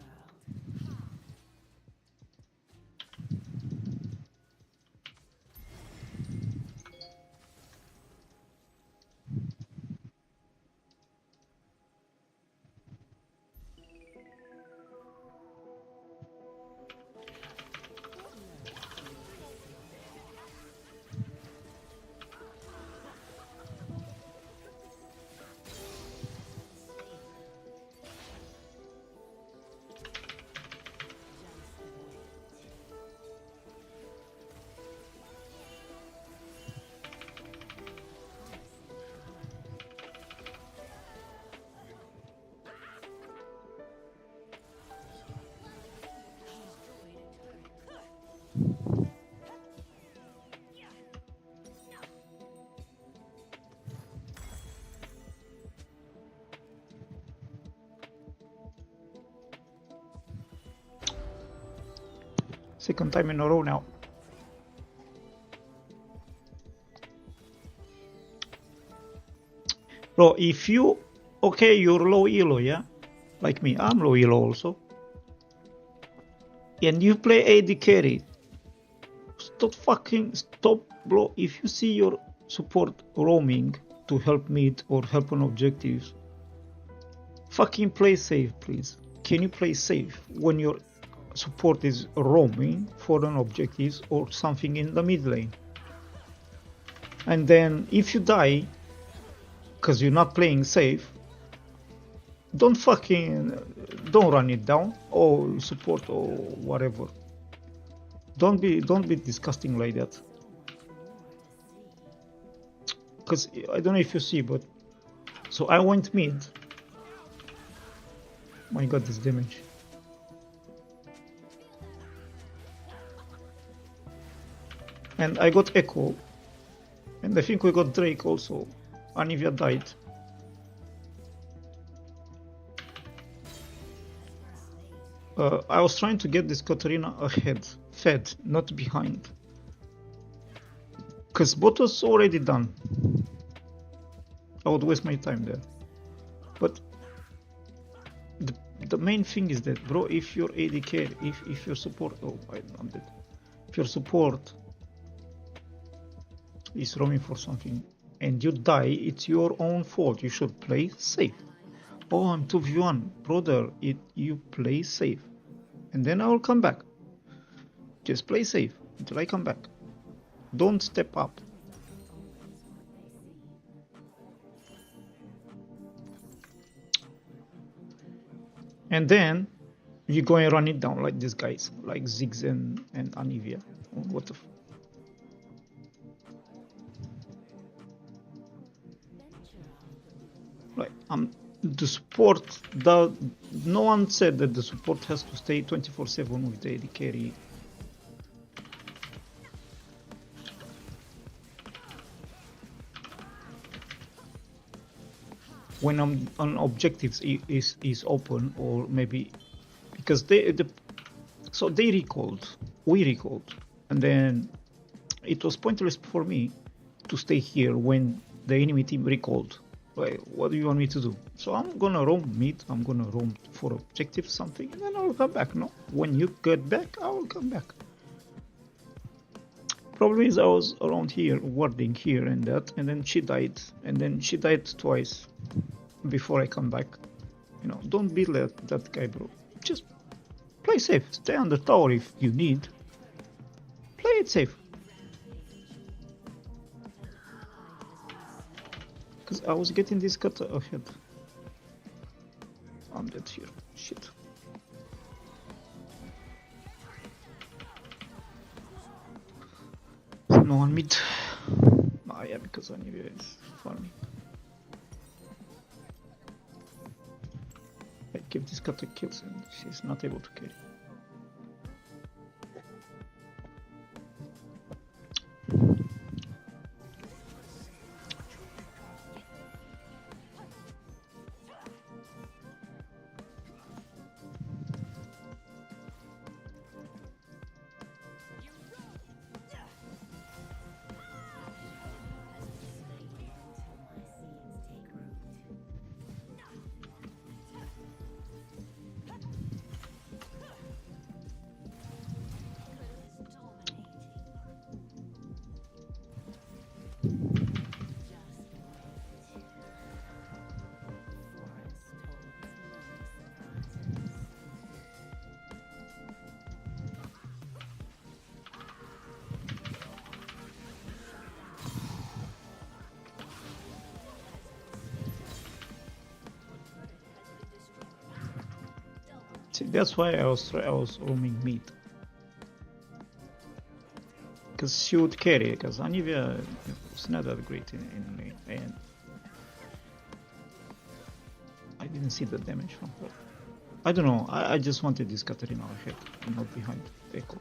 S6: Second time in a row now. Bro, if you... Okay, you're low elo, yeah? Like me, I'm low elo also. And you play AD carry. Stop, bro. If you see your support roaming to help mid or help on objectives, fucking play safe, please. Can you play safe when your support is roaming for an objectives or something in the mid lane? And then if you die because you're not playing safe, don't run it down or support or whatever. Don't be disgusting like that. Because I don't know if you see, but so I went mid. My god, this damage. And I got Echo. And I think we got Drake also. Anivia died. I was trying to get this Katarina ahead. Fed, not behind. Because bot was already done. I would waste my time there. But the main thing is that, bro, if your AD carry, if your support, I'm dead. If your support is roaming for something and you die, it's your own fault. You should play safe. Oh, I'm 2v1, brother. You play safe, and then I will come back. Just play safe until I come back. Don't step up. And then you go and run it down like these guys, like Ziggs and Anivia. Oh, what the like the support, no one said that the support has to stay 24/7 with the AD carry. When on objectives is open, or maybe because we recalled, And then it was pointless for me to stay here when the enemy team recalled. Like, what do you want me to do? So I'm gonna roam mid, I'm gonna roam for objective something, and then I'll come back, no? When you get back, I will come back. Problem is I was around here, warding here and that, and then she died. And then she died twice before I come back. You know, don't be like that guy, bro. Just play safe. Stay on the tower if you need. Play it safe. Because I was getting this cut ahead. I'm dead here. Shit. No one mid. Ah, yeah, because Anivia is farming. I give this cut kills and she's not able to carry. See, that's why I was roaming mid. Because she would carry, because Anivia was not that great in lane, and I didn't see the damage from her. I don't know, I just wanted this Katarina ahead, and not behind Echo.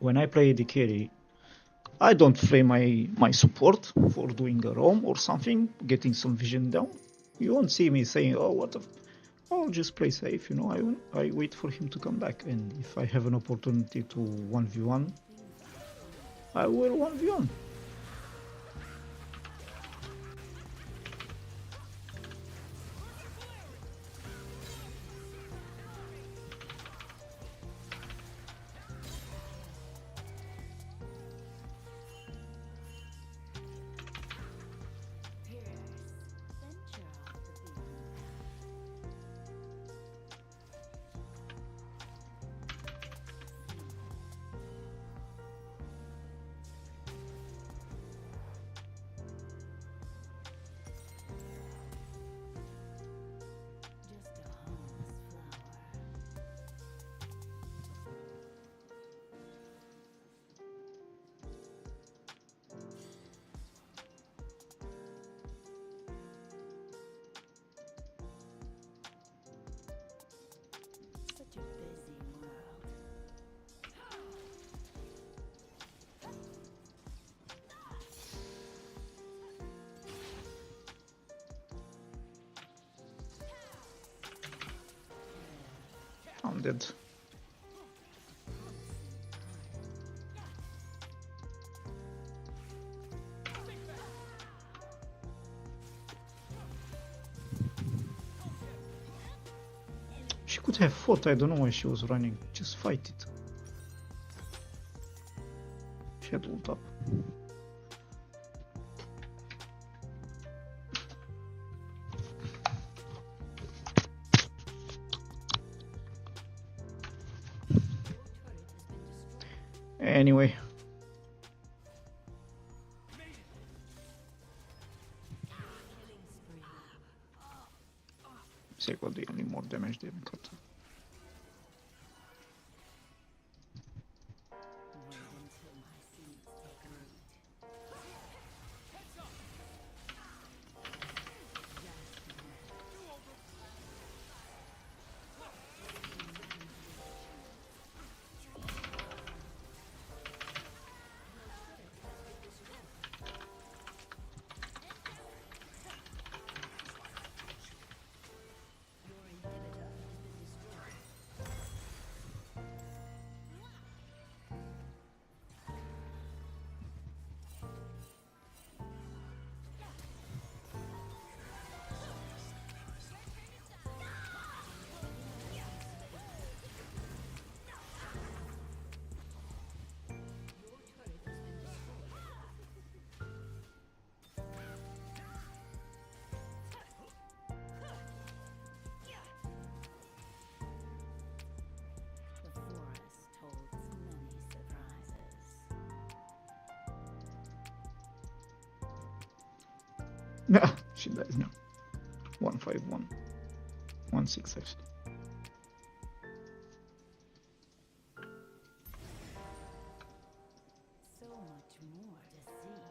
S6: When I play the carry, I don't flame my support for doing a roam or something, getting some vision down. You won't see me saying, oh, what the I'll just play safe, you know, I wait for him to come back, and if I have an opportunity to 1v1, I will 1v1. I'm dead. She could have fought, I don't know why she was running. Just fight it. She had ult up. Anyway. Seiko dealing more damage than Kata. Yeah, she dies now. 151. 1-6 actually.
S10: So much more to see.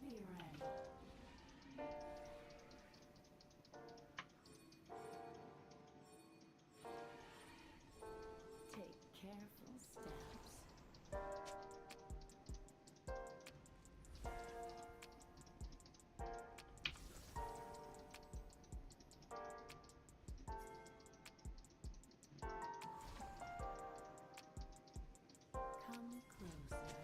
S10: Be ready. Take careful steps. Come closer.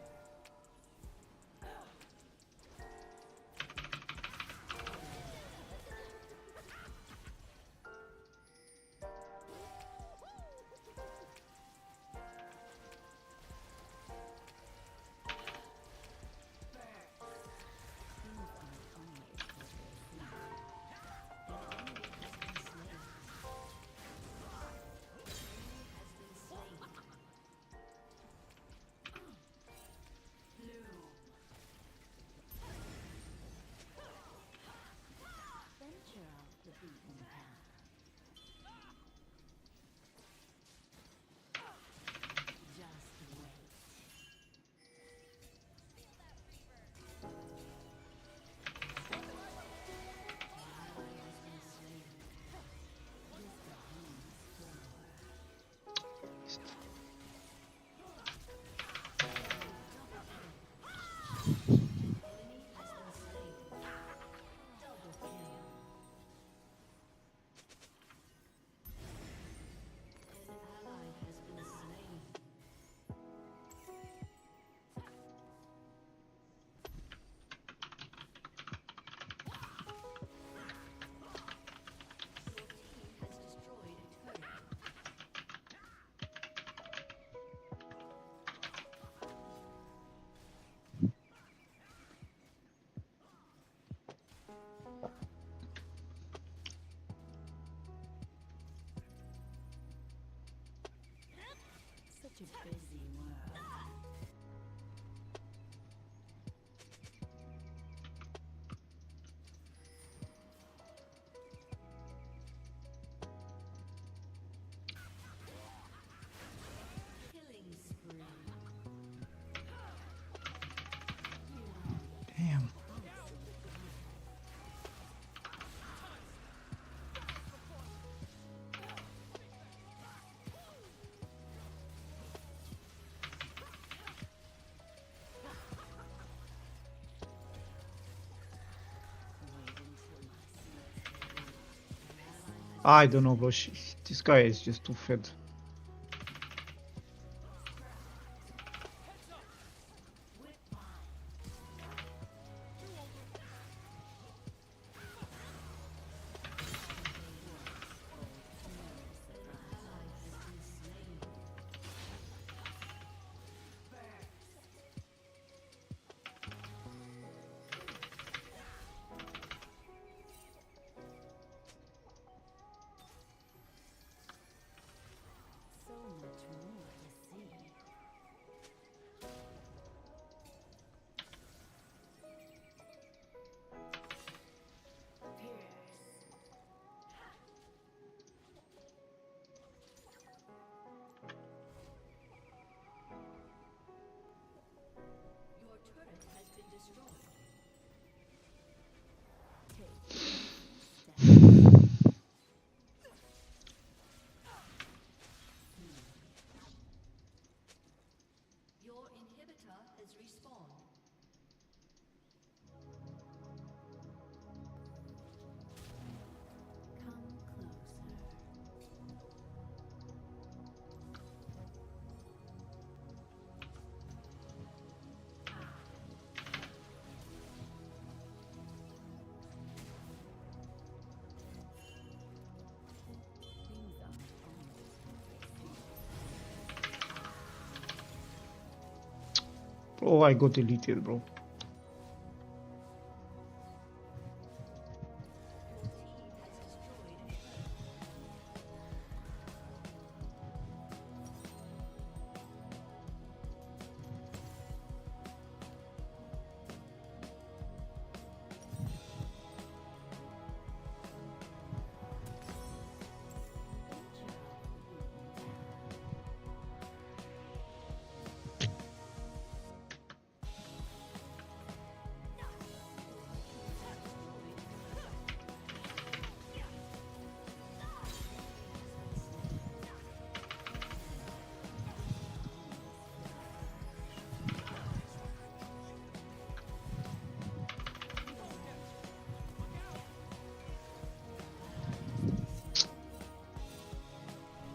S10: Venture off the beaten path. Just wait. Such a busy world. Killing spree.
S6: Damn. I don't know, bro. This guy is just too fed.
S10: Your inhibitor has respawned. Come closer.
S6: Oh, I got deleted, bro.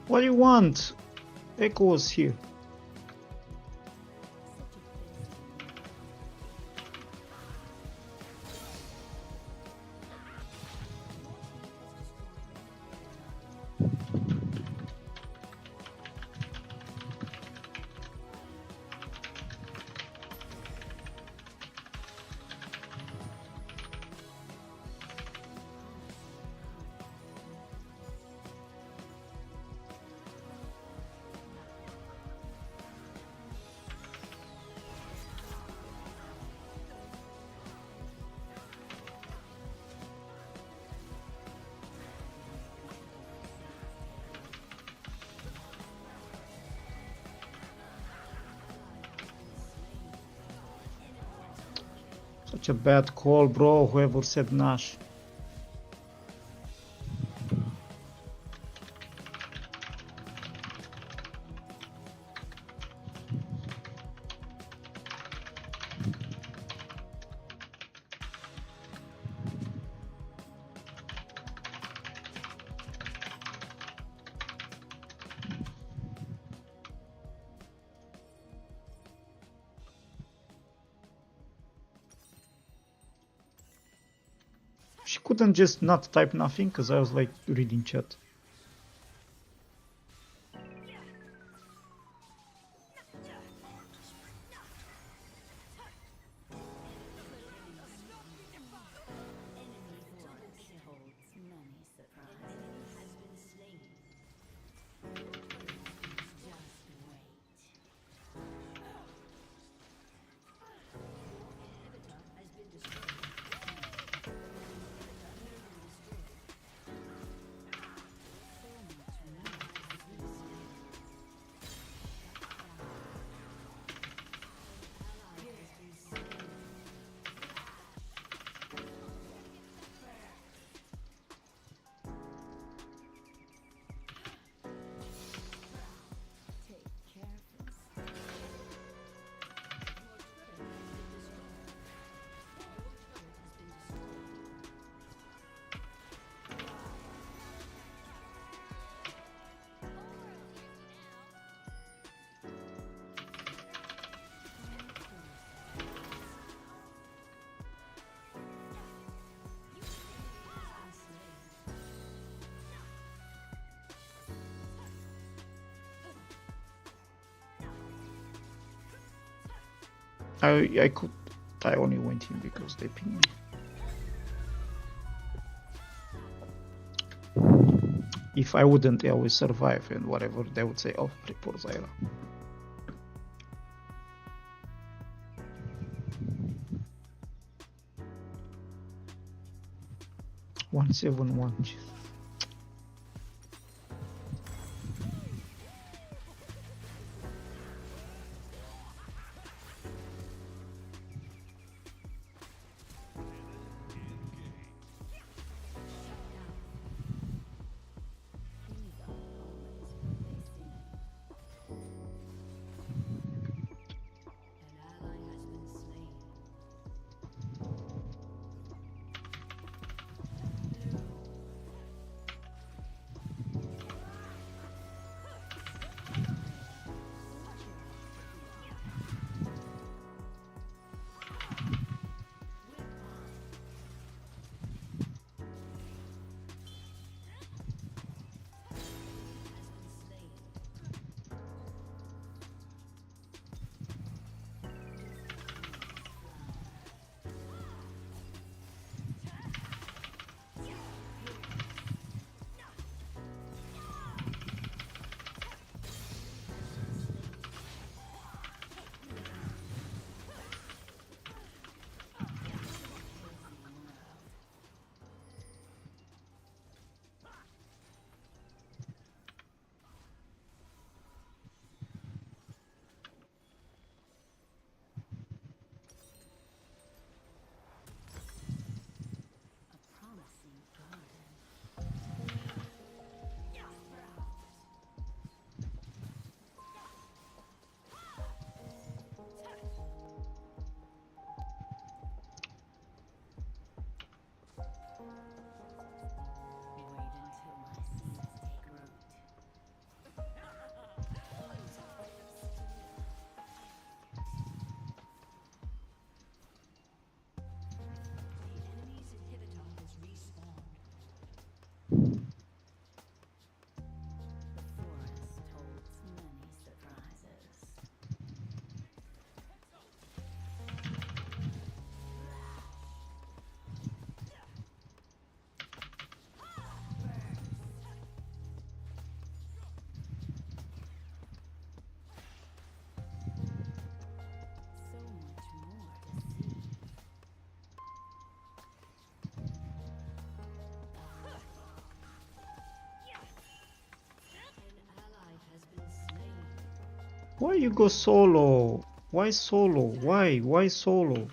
S6: What do you want? Echo was here. Such a bad call, bro. Whoever said Nash. She couldn't just not type nothing because I was like reading chat. I only went in because they pinged me. If I wouldn't, I would survive and whatever they would say, oh, report Zyra. One 171. Why you go solo? Why solo? Why solo?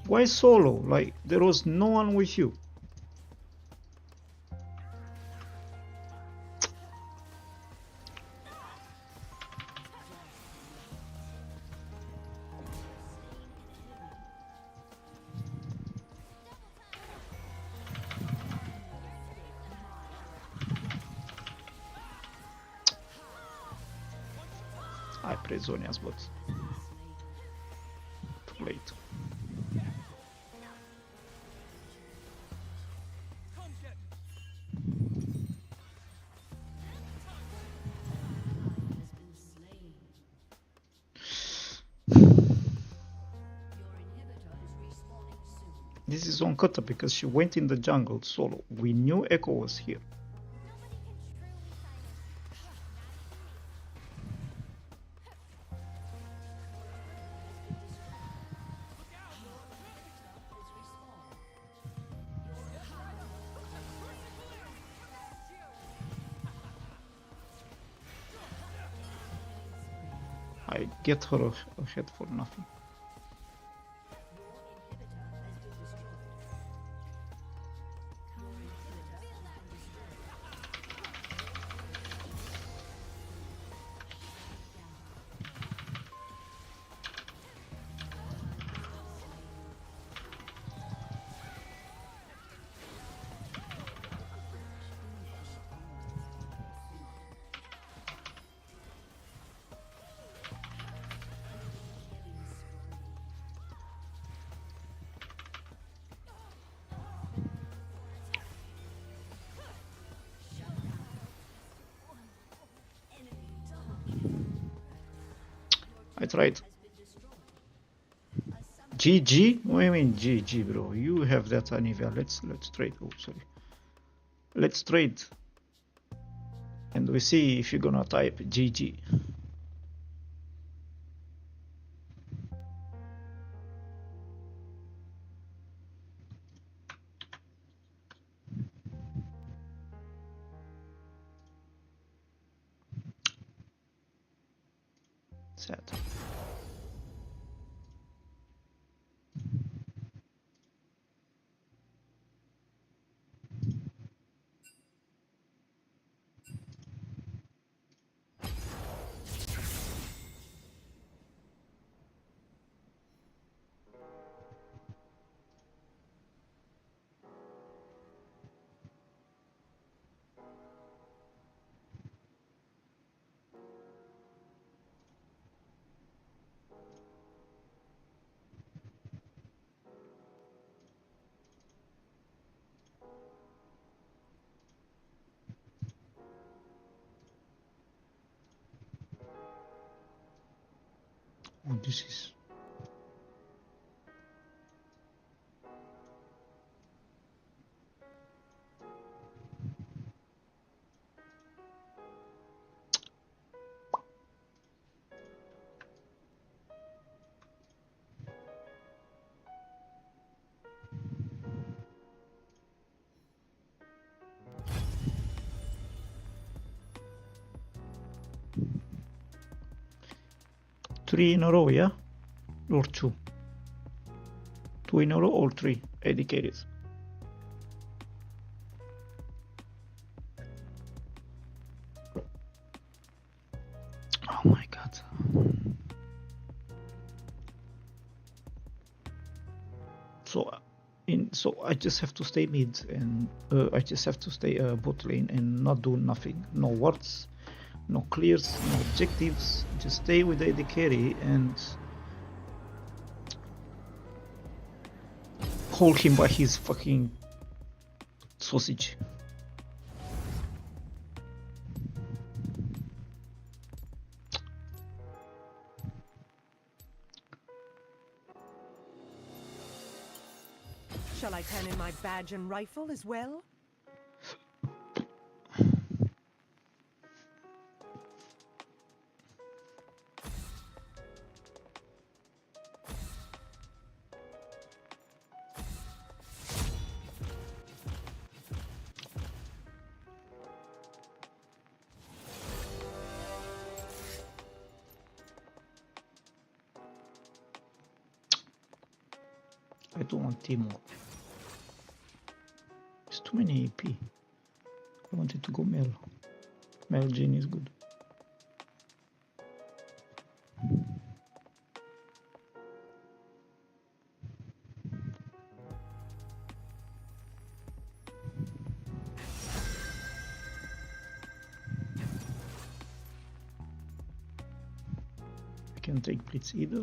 S6: Why solo? Like, there was no one with you. I press Zonia's but too late. This is on Kata because she went in the jungle solo. We knew Echo was here. I get her a head for nothing. I tried. GG? What do you mean GG, bro? You have that Anivia. Let's trade. Oh, sorry. Let's trade. And we see if you're gonna type GG. Sad. Oh, this is... Three in a row, yeah? Or two? Two in a row or three? Educated. Oh my god. So I just have to stay mid and I just have to stay bot lane and not do nothing. No wards, no clears, no objectives. Just stay with the AD carry and hold him by his fucking sausage.
S16: Shall I turn in my badge and rifle as well?
S6: I don't want Timo. It's too many AP. I wanted to go Mel. Mel Jin is good. I can take Blitz either.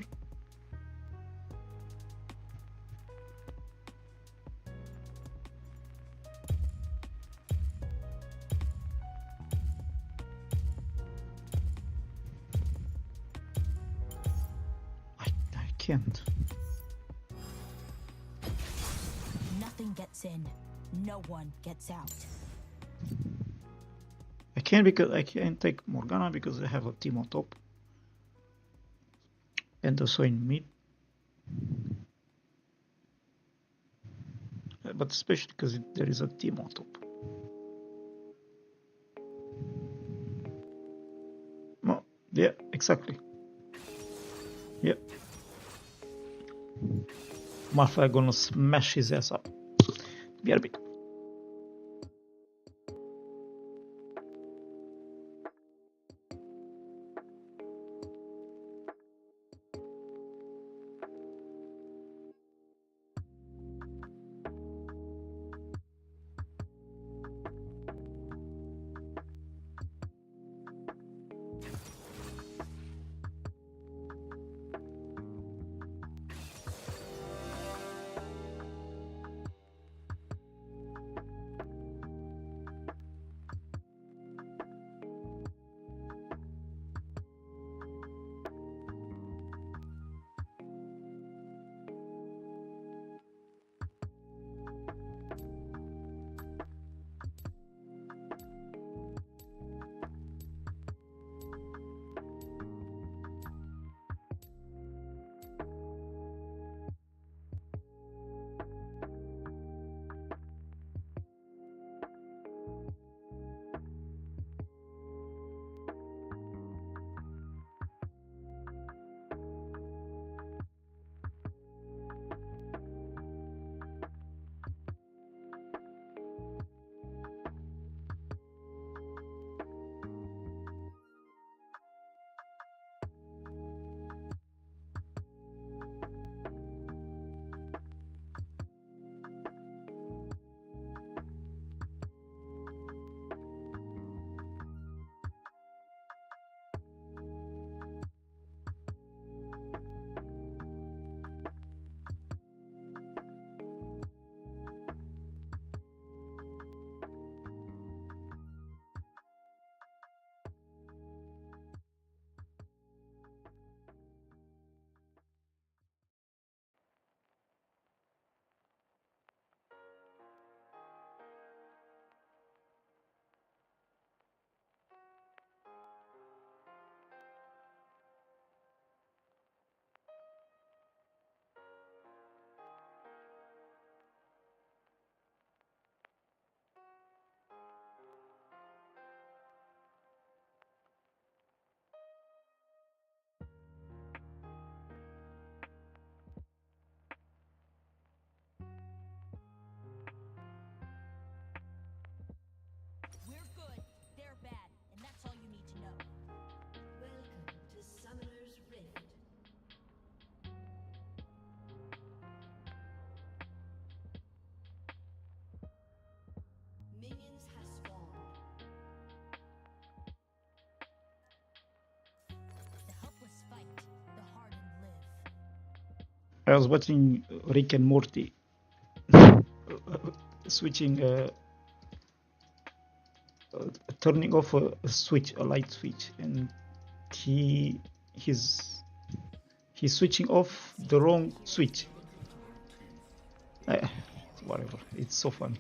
S6: I can't.
S10: Nothing gets in. No one gets out.
S6: I can't because I can't take Morgana because I have a team on top. And also in mid. But especially because there is a team on top. No, yeah, exactly. Yep. Malphite gonna smash his ass up. BRB. I was watching Rick and Morty, switching, turning off a switch, a light switch, and he's switching off the wrong switch. Whatever, it's so funny.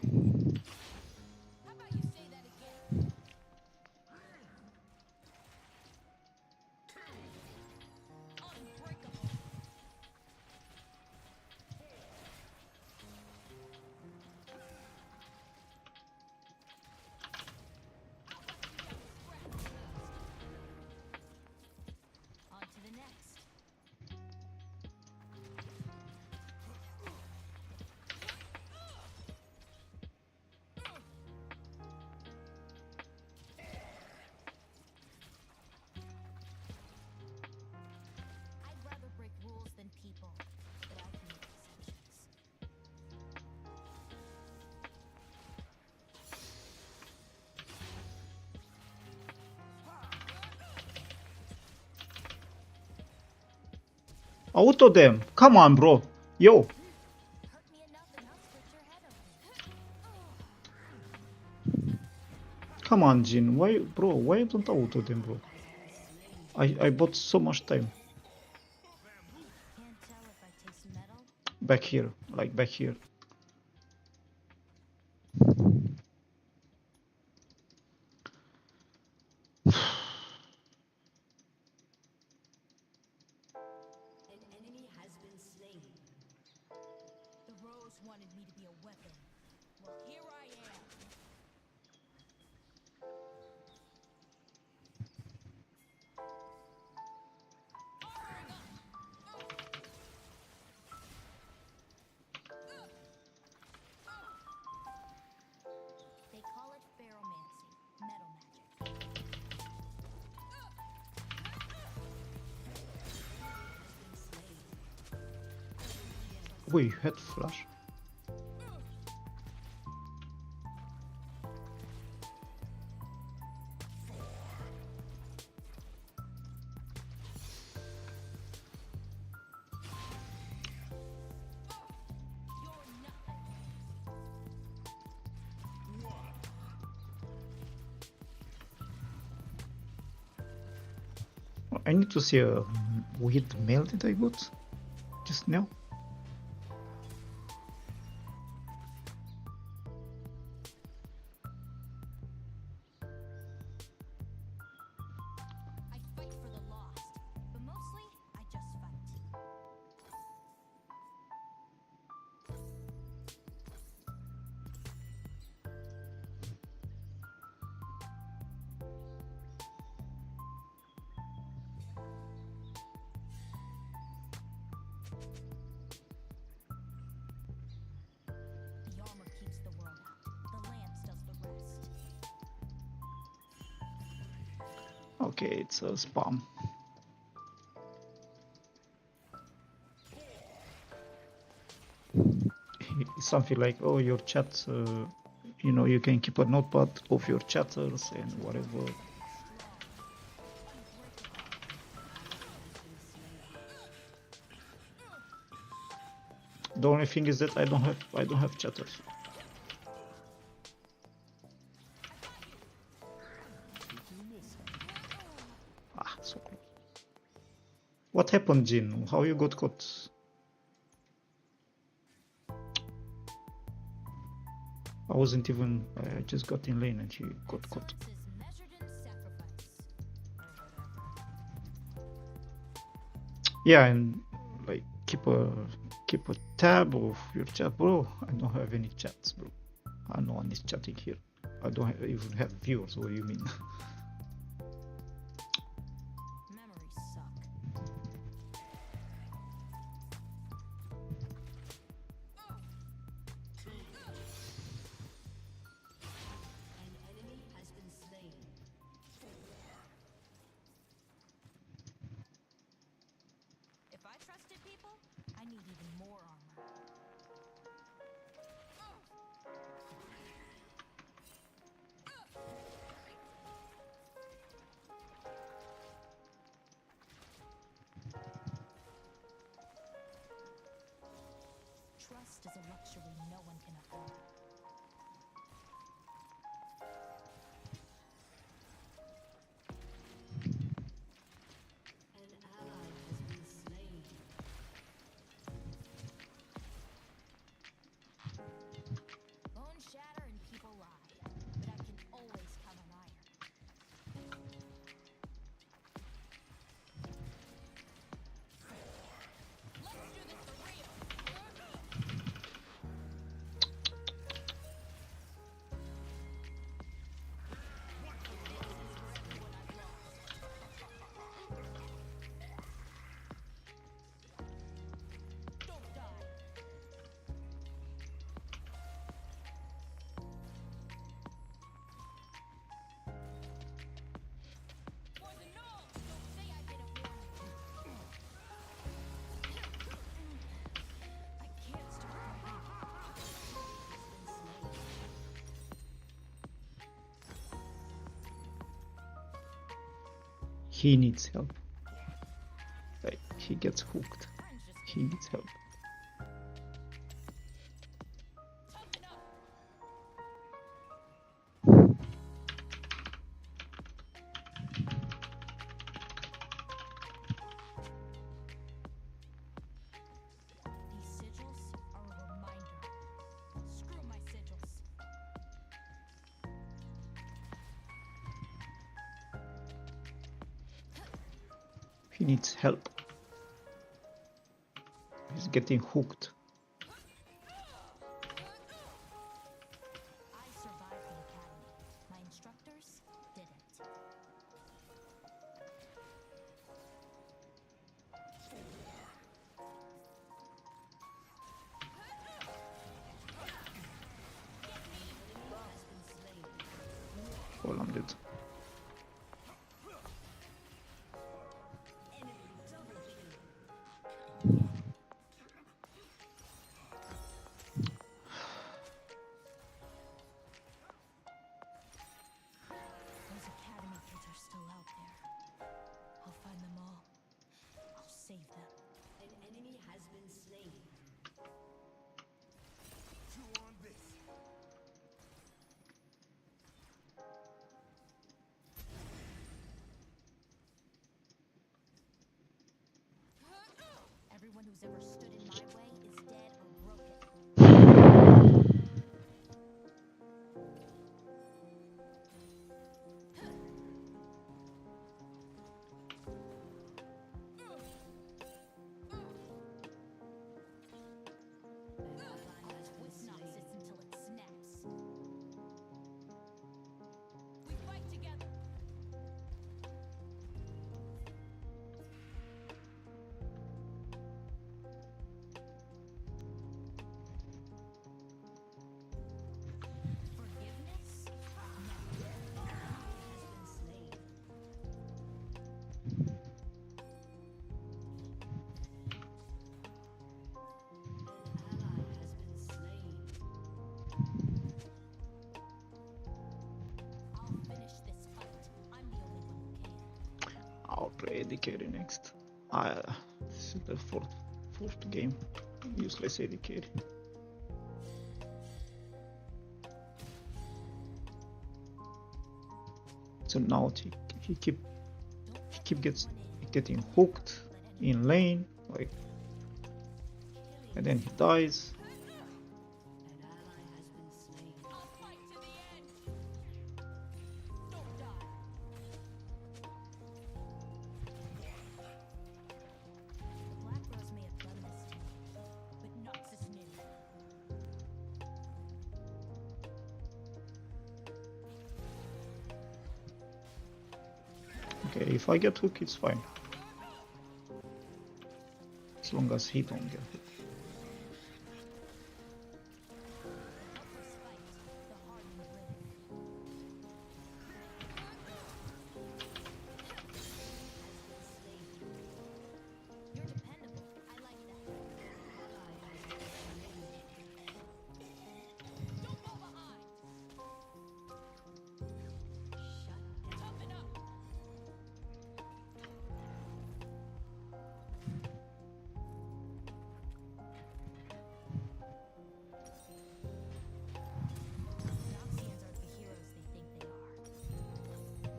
S6: Auto them. Come on, bro. Yo. Come on, Jin. Why, bro? Why don't auto them, bro? I bought so much time. Back here, like back here. Wait, head flash. I need to see a weird mail that I got just now. Okay, it's a spam. It's something like, oh, your chat, you know, you can keep a notepad of your chatters and whatever. The only thing is that I don't have chatters. Ah, so close. What happened, Jin? How you got caught? I wasn't even, I just got in lane and he got caught. Yeah, and like keep a tab of your chat, bro. I don't have any chats, bro. No one is chatting here. I don't even have viewers. What do you mean?
S12: Trust is a luxury no one can afford. An ally has been slain. Bones shatter and people lie, but I can always count on iron.
S6: He needs help. Like, he gets hooked. He needs help.
S12: These sigils are a reminder. Screw my sigils.
S6: He needs help. He's getting hooked.
S12: I survived the academy. My instructors didn't.
S6: Well, I'm dead.
S12: Those academy kids are still out there. I'll find them all. I'll save them. An enemy has been slain.
S18: Chew on this.
S12: Everyone who's ever stood in my way is dead or broken. What's not sits until it snaps. We fight together. Forgiveness? No. Has been slain. An ally has been slain. I'll finish this fight. I'm the only one who can.
S6: I'll play AD carry next. This is the fourth game. Useless AD carry. So now he keep getting hooked in lane, like, and then he dies.
S12: An ally has been slain. I'll fight to the end. Don't die. The Black Rose may have done this to me, but Noxus knew.
S6: Okay, if I get hooked, it's fine. As long as he don't get hooked.
S12: Helpless fight, the hardened live. You're dependable. I like that. Don't go behind. Shut down. Toughen up. Noxians aren't the heroes they think they are.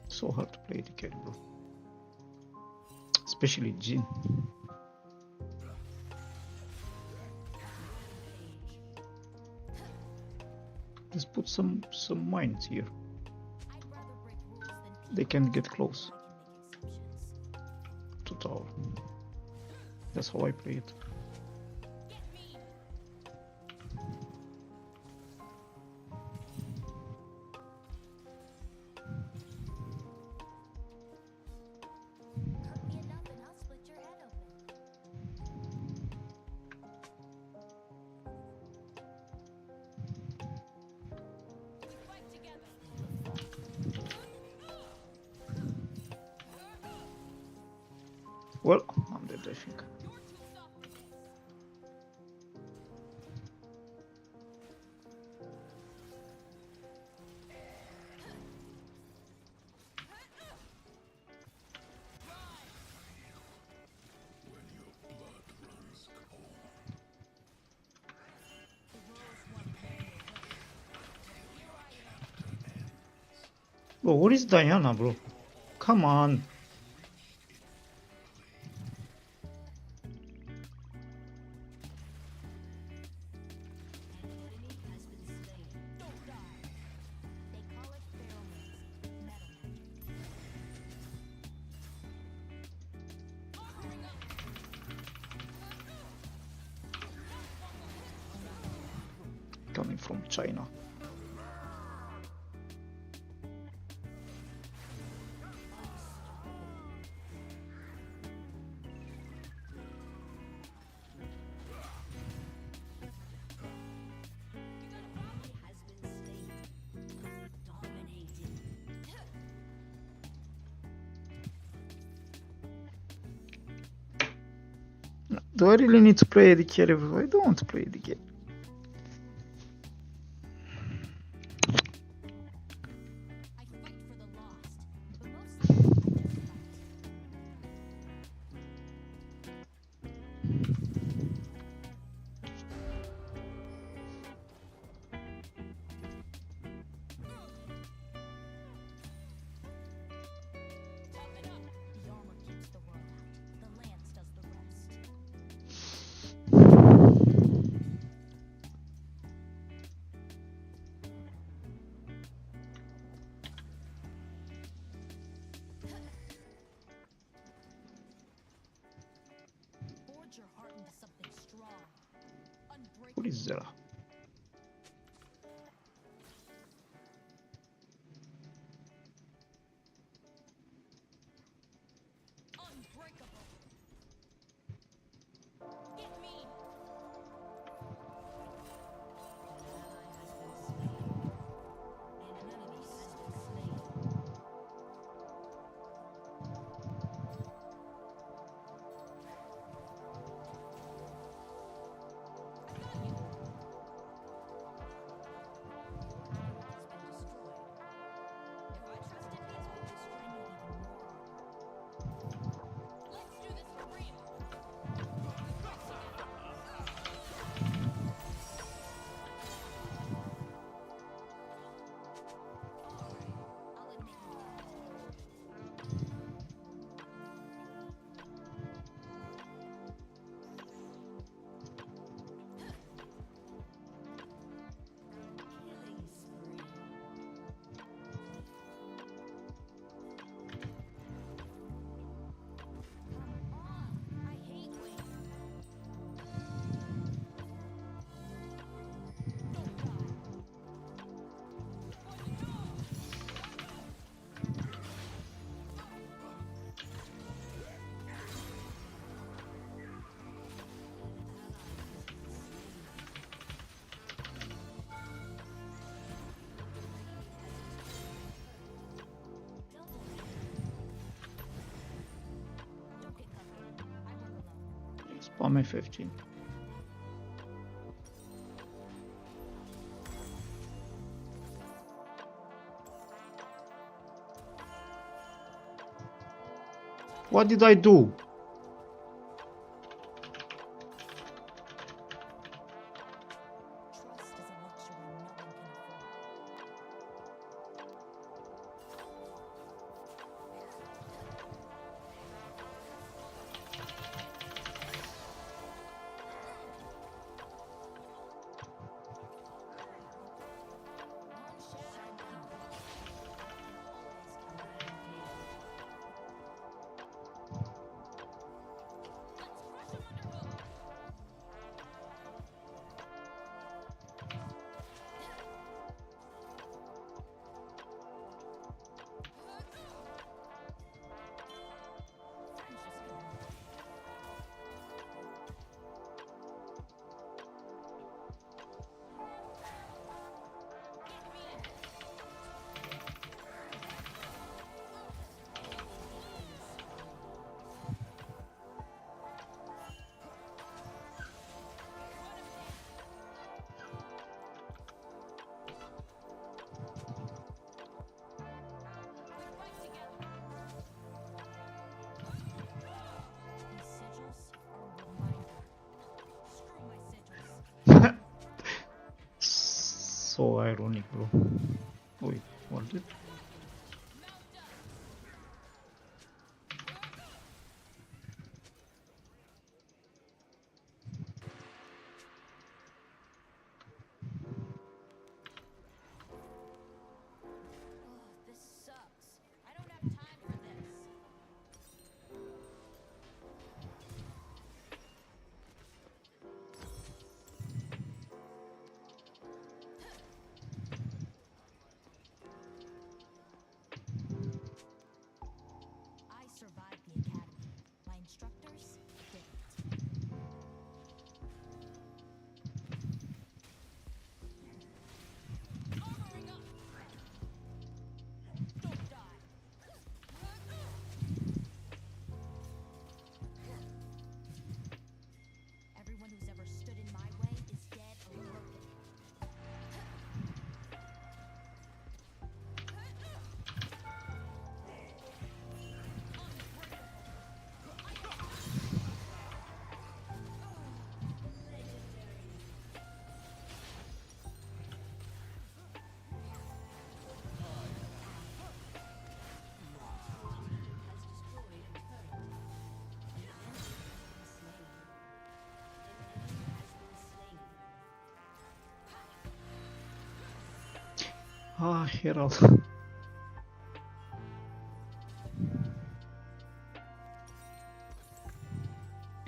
S6: So hard to play the carry, bro. Especially Jin. Let's put some mines here.
S12: I'd rather break rules than
S6: They can get close
S12: I can make exceptions.
S6: to tower. That's how I play it.
S12: Get me. Hurt me enough and I'll split your head open. We fight together.
S6: Well, I'm dead, I think.
S12: You're too soft for this.
S18: When your blood
S6: Bro, what is Diana, bro? Come on. Coming from China. Do I really need to play AD carry? I don't want to play AD carry. What is that? Spam F15. What did I do? So ironic, bro. Wait, what did? Ah, Herald.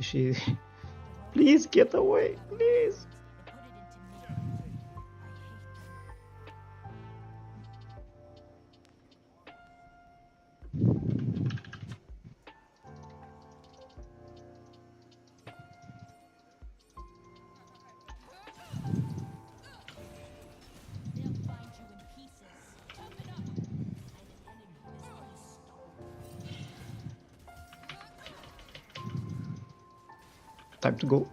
S6: She... Please get away, please. Time to go.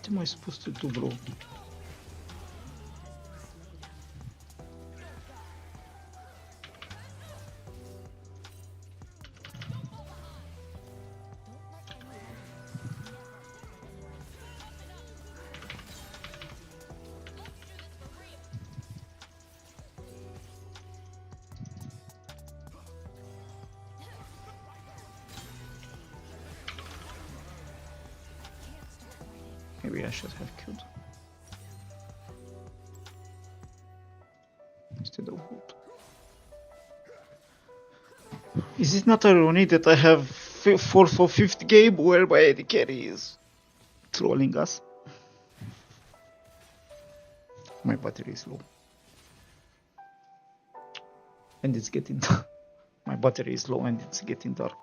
S6: What am I supposed to do, bro? Maybe I should have killed instead of wood. Is it not ironic that I have 4th or 5th game where my AD carry is trolling us? My battery is low. And it's getting dark. My battery is low and it's getting dark.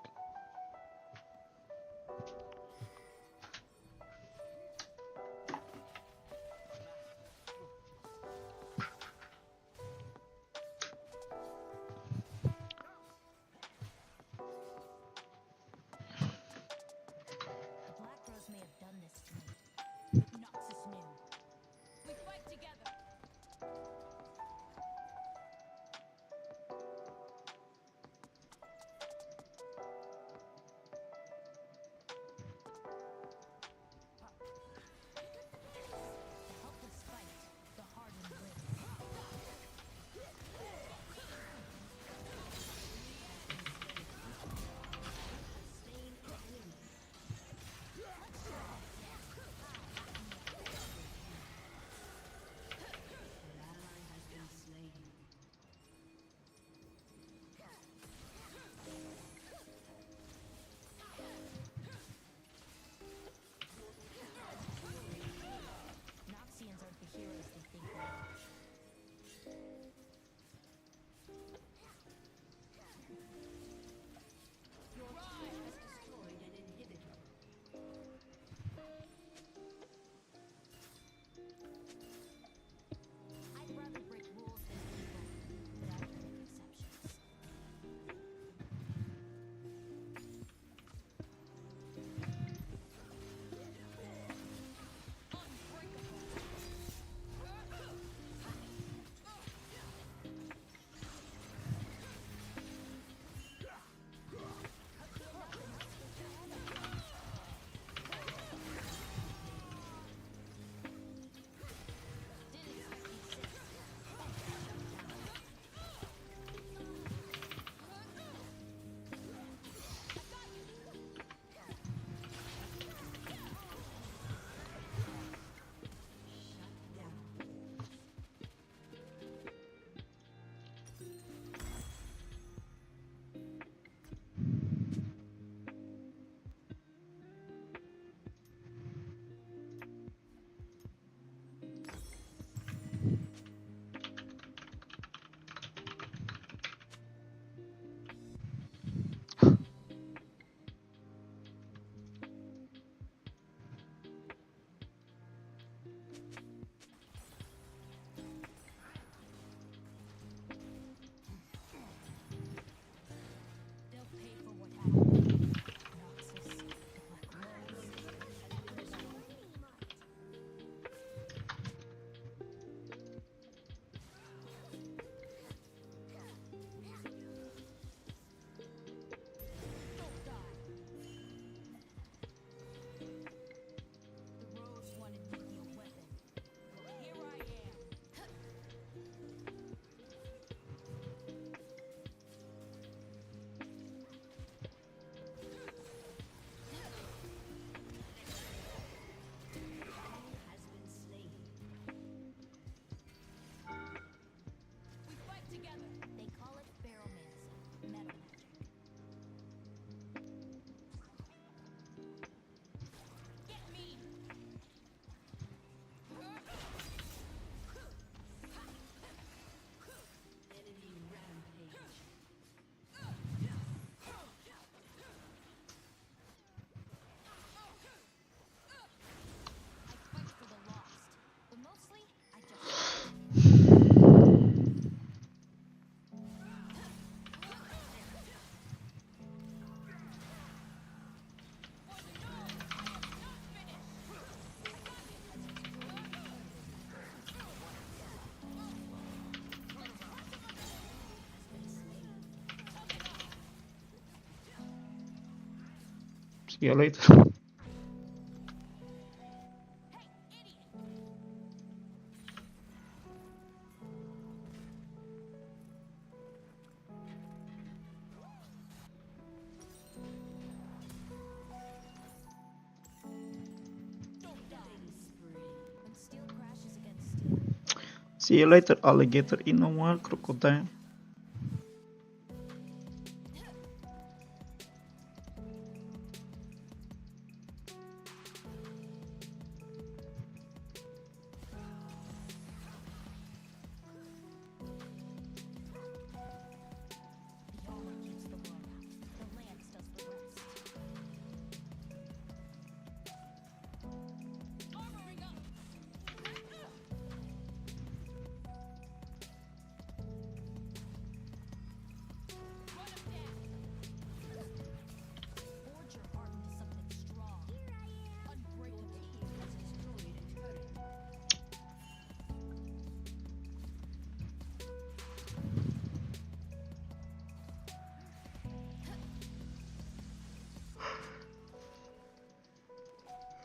S6: See you later. See you later, alligator in a while, crocodile.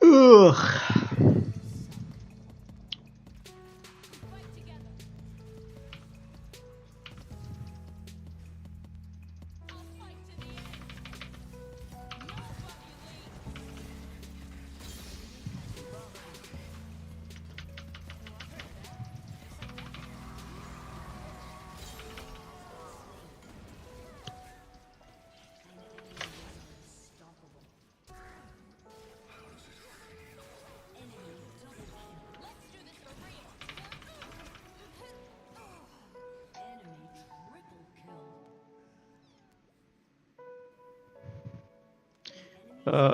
S6: Ugh.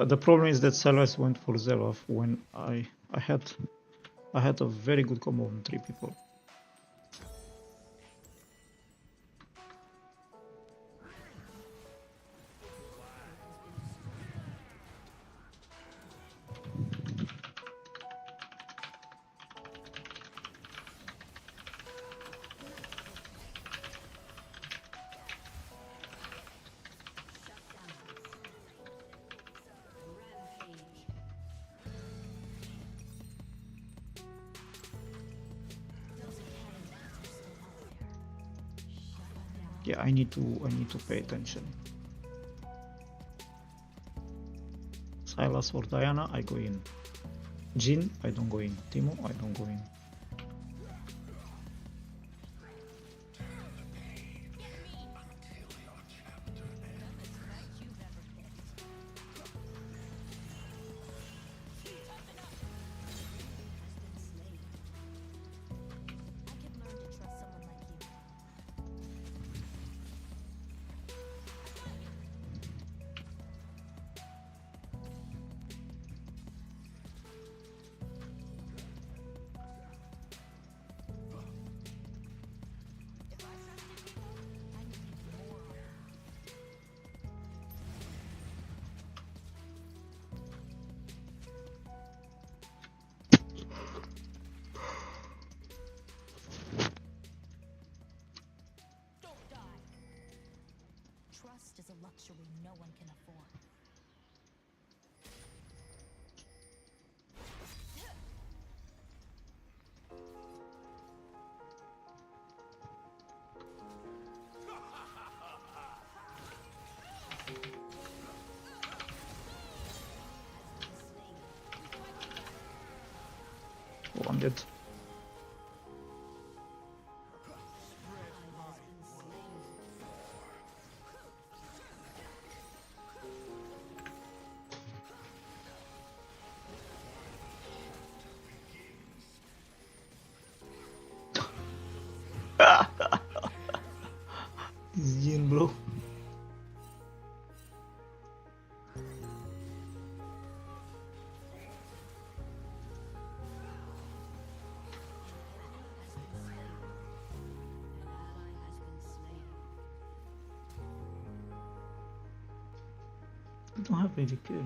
S6: The problem is that Silas went for Zelov when I had a very good combo on 3 people. Yeah, I need to pay attention. Silas or Diana, I go in. Jin, I don't go in. Timo, I don't go in.
S12: Trust is a luxury no one can afford.
S6: Wounded. Jin, bro. I don't have any kill.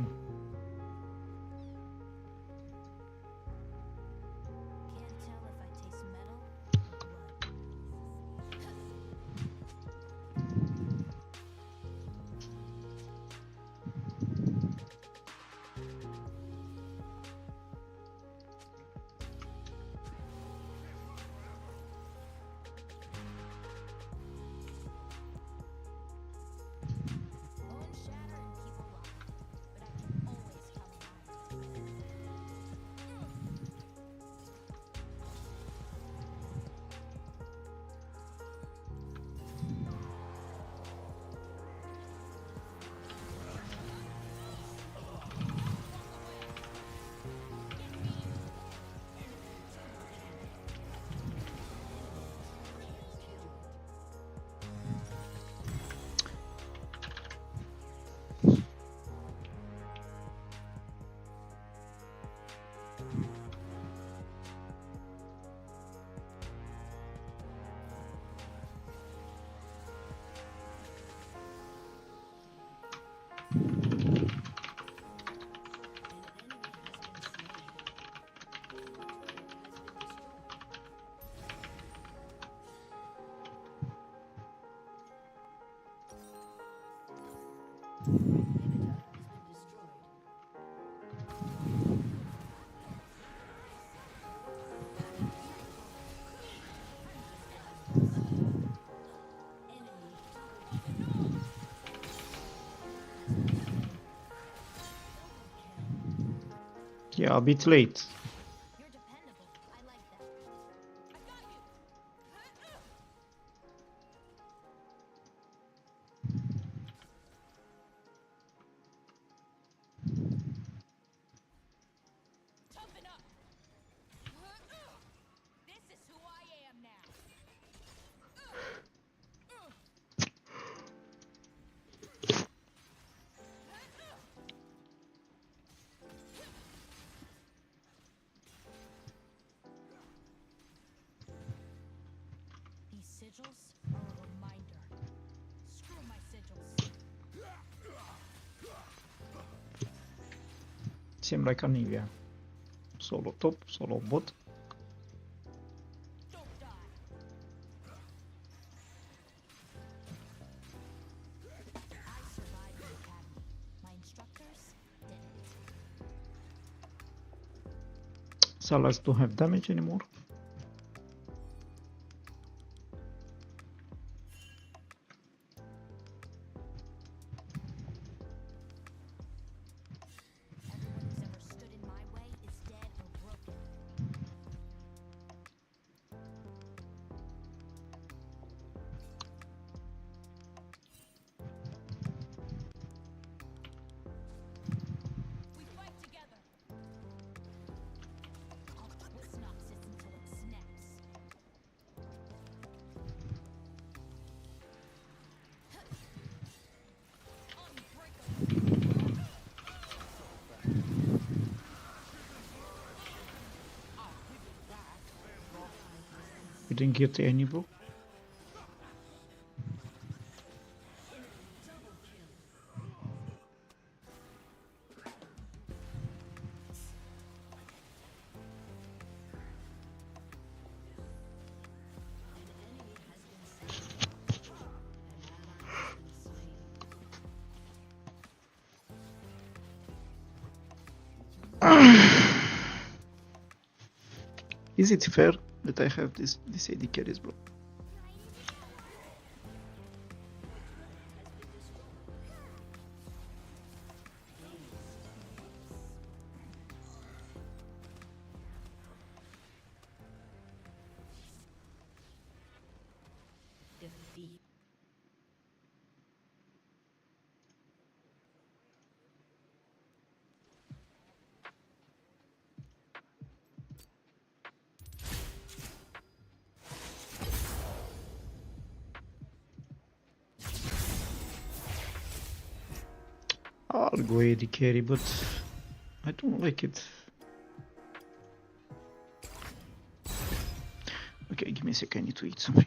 S6: Yeah, a bit late.
S12: These sigils are a reminder. Screw my sigils.
S6: Seem like Anivia. Solo top, solo bot. Salas don't have damage anymore. We didn't get any, bro. Is it fair that I have this AD carries, bro? I'll go AD carry, but I don't like it. Okay, give me a sec, I need to eat something.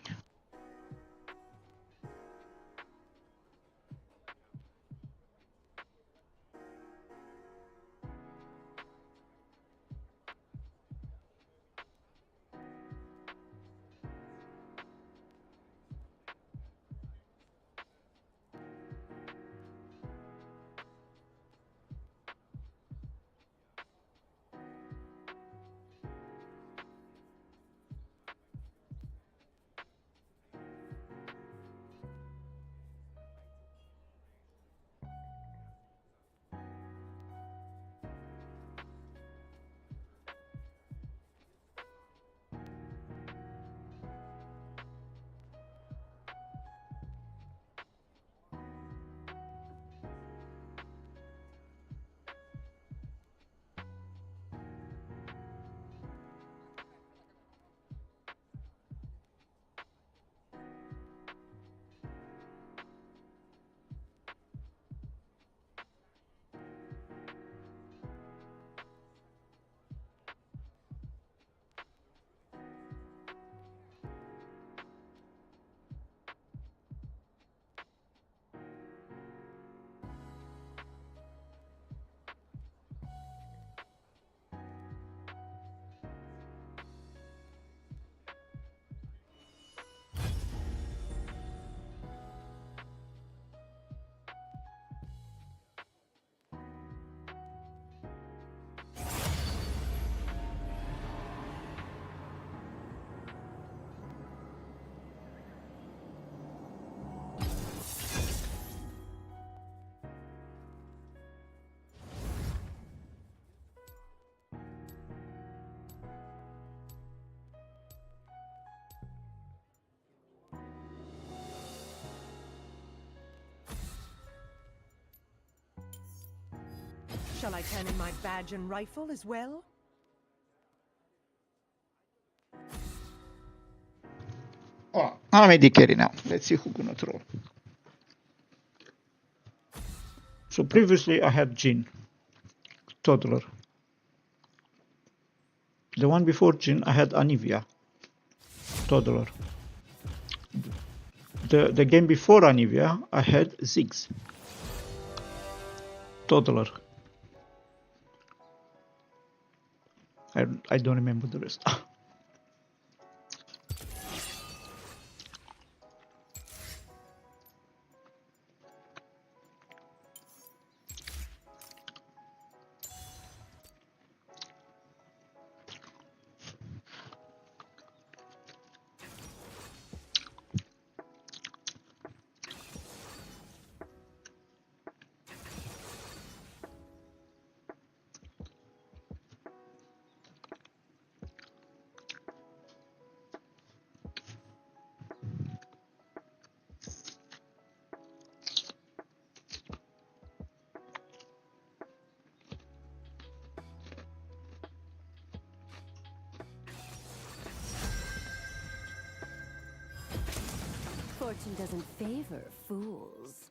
S16: Shall I turn in my badge and rifle as well?
S6: Oh, I'm AD carry now. Let's see who's gonna throw. So previously I had Jin, Toddler. The one before Jin I had Anivia, Toddler. The game before Anivia I had Ziggs, Toddler. I don't remember the rest.
S12: Fortune doesn't favor fools.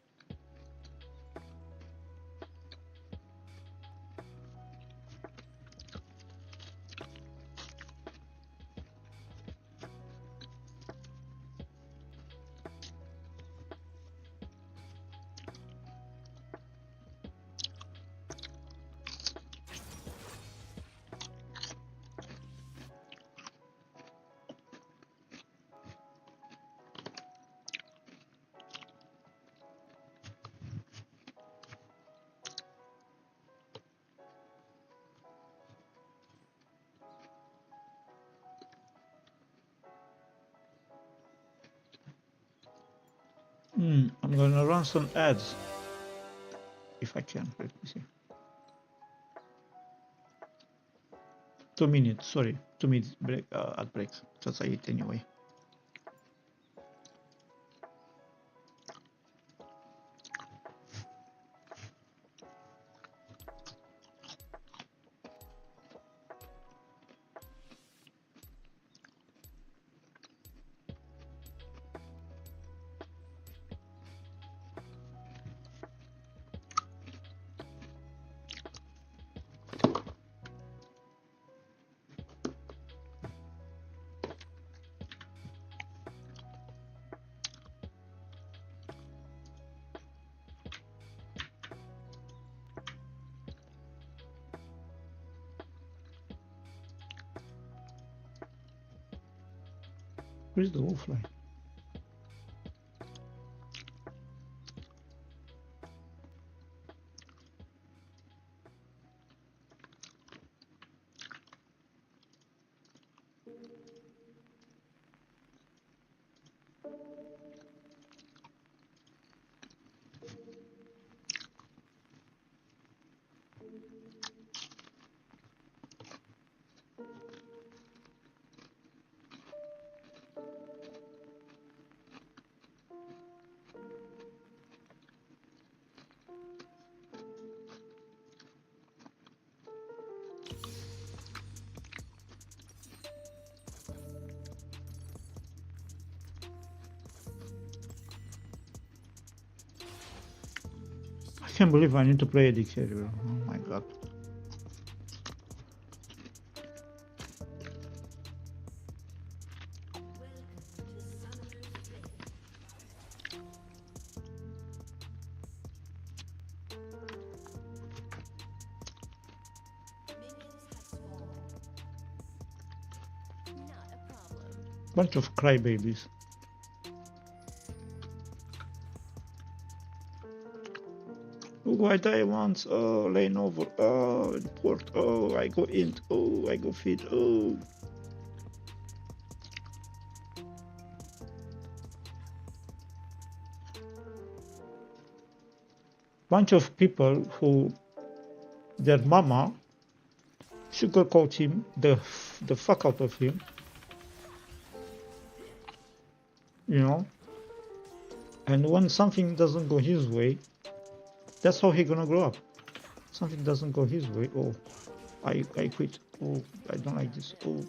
S12: I'm gonna run some ads if I can. Let me see. 2 minutes, sorry, 2 minutes break, ad break. That's I eat anyway. Where's the offline? I can't believe I need to play AD carry. Oh my god. Bunch of crybabies. Oh, I die once. Oh, lane over. Oh, port. Oh, I go int. Oh, I go feed. Oh. Bunch of people who their mama sugarcoat him the fuck out of him, you know, and when something doesn't go his way, that's how he gonna grow up.
S6: Something doesn't go his way. Oh, I quit. Oh, I don't like this. Oh.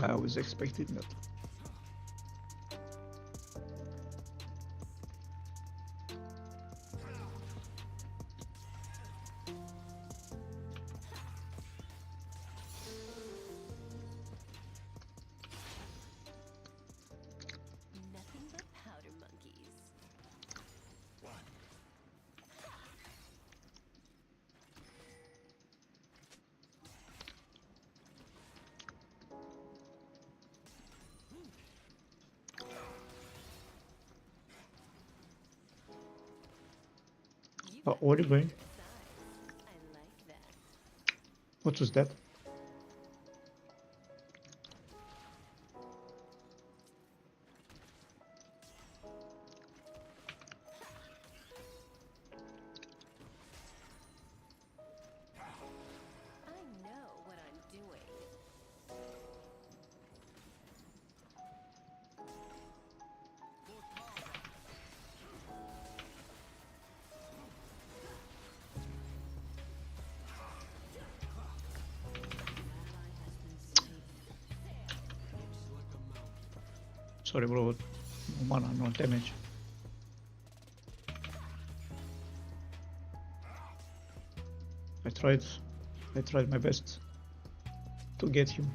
S6: I was expecting that.
S12: Nothing but powder monkeys.
S6: What are you doing? What was that?
S12: I know what I'm doing.
S6: Sorry, bro. Mana, no damage. I tried my best to get him.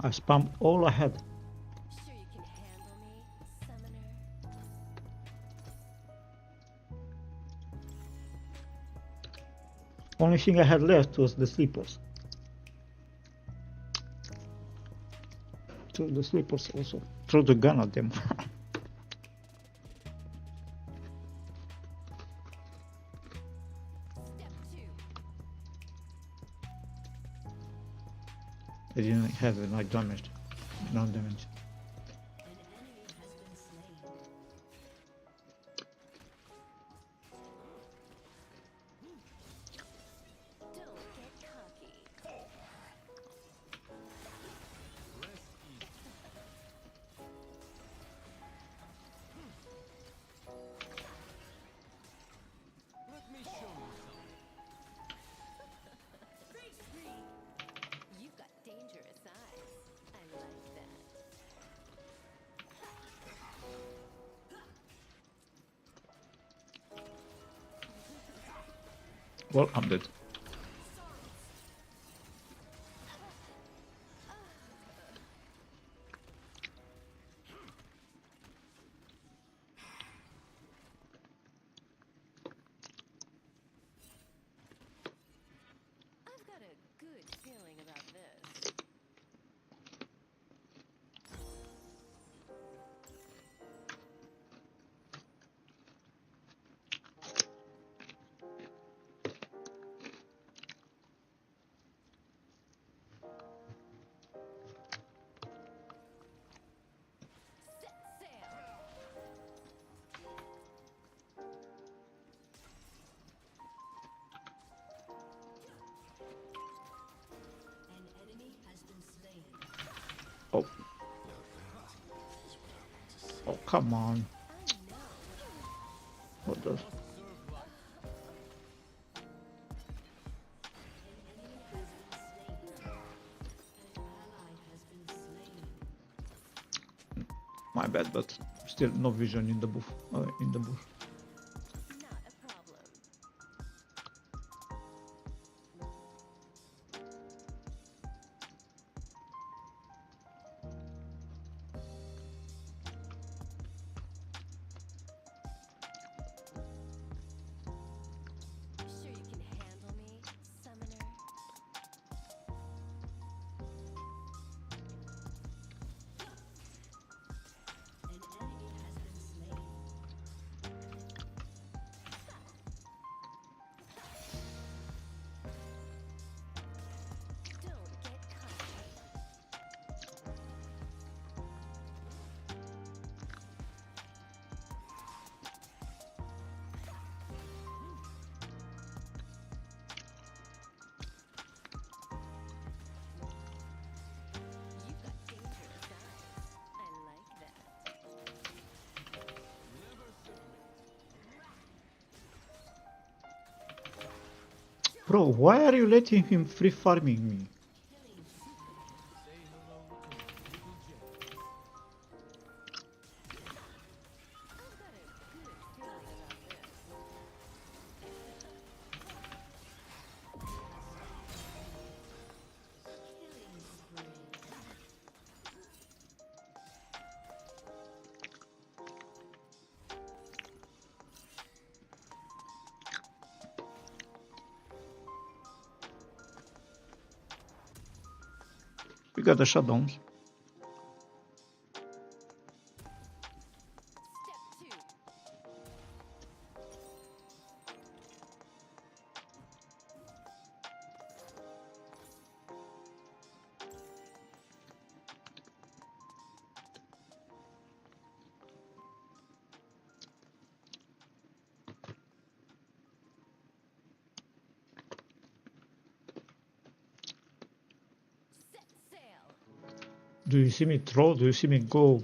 S6: I spammed all I had.
S12: Sure you can handle me, summoner?
S6: Only thing I had left was the sleepers. Throw the sleepers also. Throw the gun at them. I didn't have enough damage. No damage.
S12: You've got dangerous eyes. I like that.
S6: Well, I'm dead.
S12: I've got a good feeling about this. Set sail. An enemy has been slain.
S6: Oh. Oh, come on. What the? My bad, but still no vision in the bush. In the bush.
S12: Not a problem. Sure you can handle me, summoner?
S6: Bro, why are you letting him free farming me? We got the shutdowns. Do you see me throw? Do you see me go?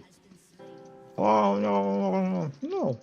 S6: Oh no, no.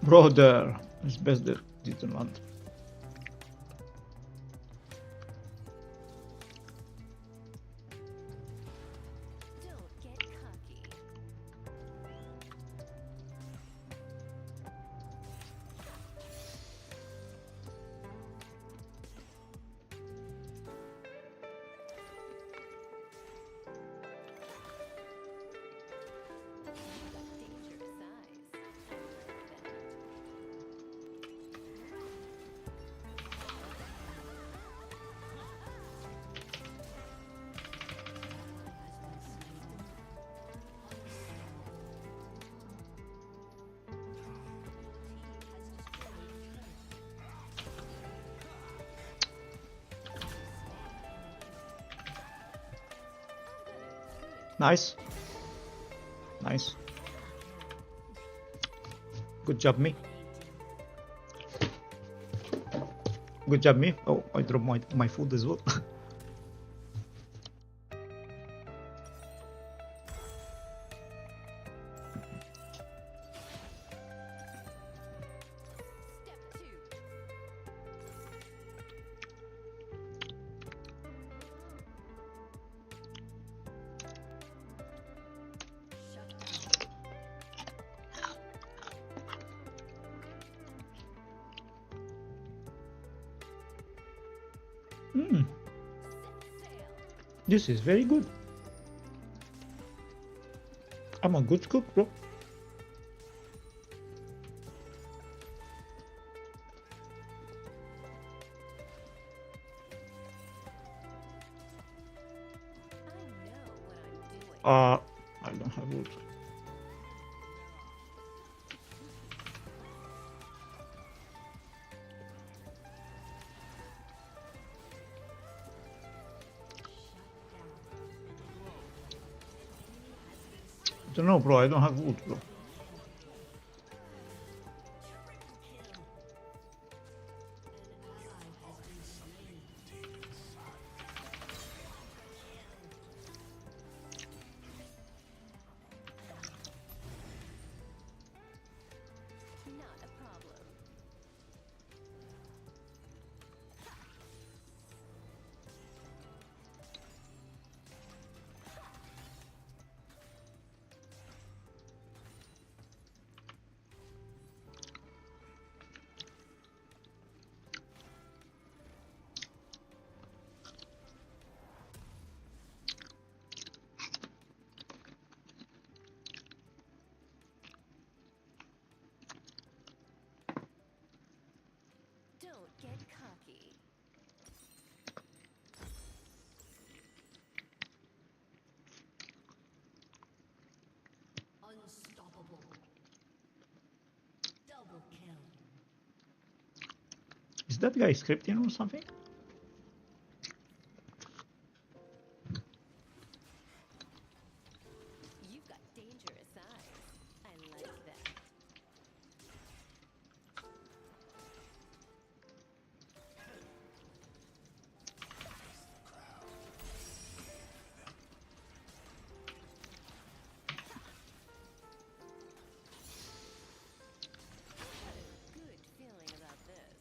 S6: Brother, it's best that didn't land. Nice. Nice. Good job, me. Good job, me. Oh, I dropped my food as well. This is very good. I'm a good cook, bro. I don't have wood. I don't know, bro. I don't have wood, bro.
S12: Don't get cocky. Unstoppable. Double kill.
S6: Is that guy scripting or something?
S12: You've got dangerous eyes. I like that. Good feeling about this.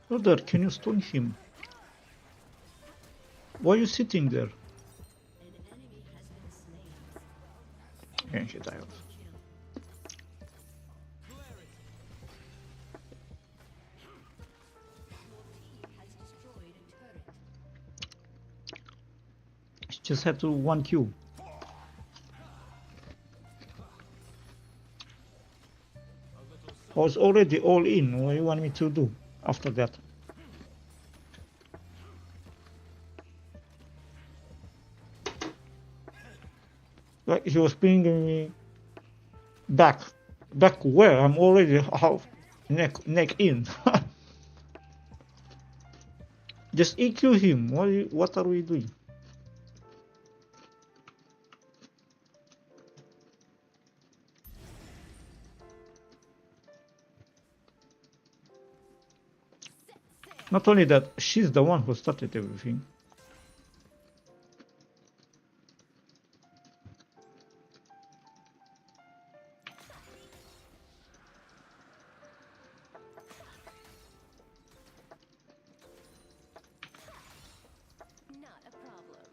S6: Brother, can you stone him? Why are you sitting there? Yeah, she died. She just had to 1Q. I was already all in. What do you want me to do after that? Like he was bringing me back. Back where? I'm already half neck in. Just EQ him. What are we doing? Not only that, she's the one who started everything.
S12: Not a problem.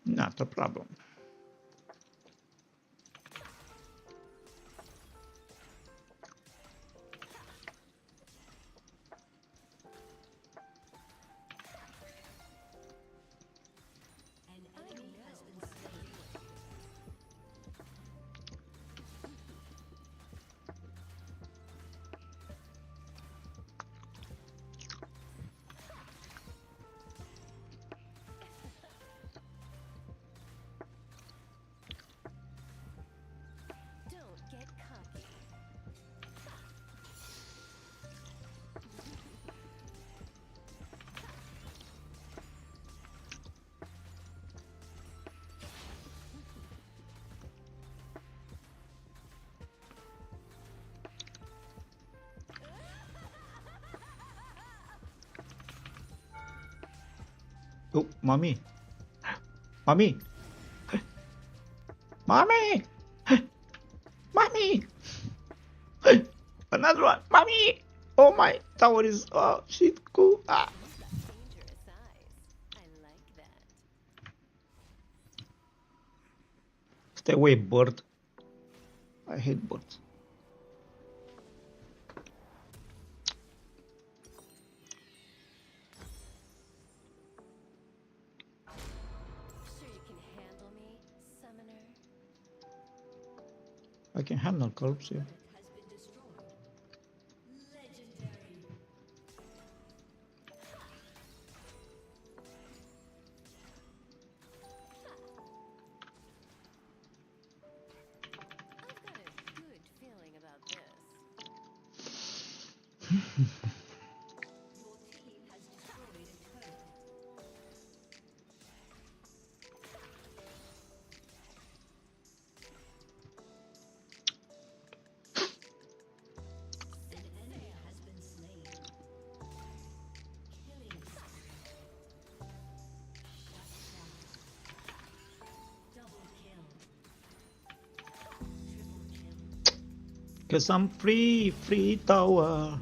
S6: Not a problem.
S12: Don't get cocky.
S6: Oh, mommy. Mommy. Mommy. Mommy. Another one. Mommy. Oh my tower is shit cool. Ah.
S12: Dangerous eyes. I like that.
S6: Stay away, bird. I hate birds. I can handle corpse, yeah. Cause I'm free tower.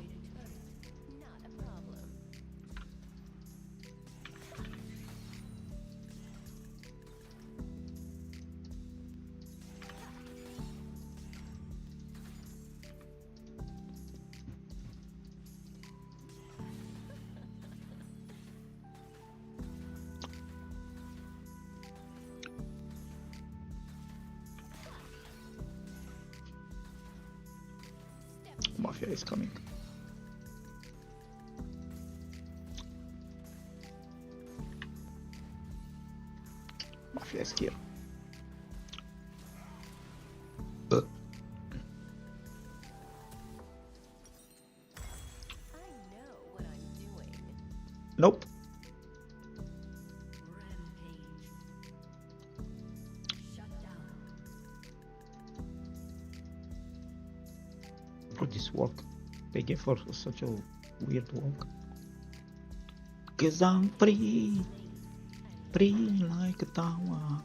S6: Mafia is coming. Mafia is here. Nope. For this walk, they gave her such a weird walk. Cause I'm free like a tower.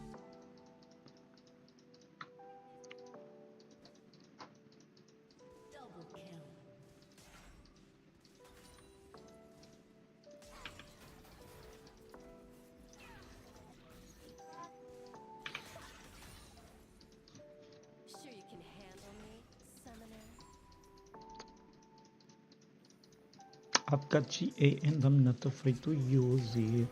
S12: Sure you can handle me, summoner?
S6: I've got GA and I'm not afraid to use it.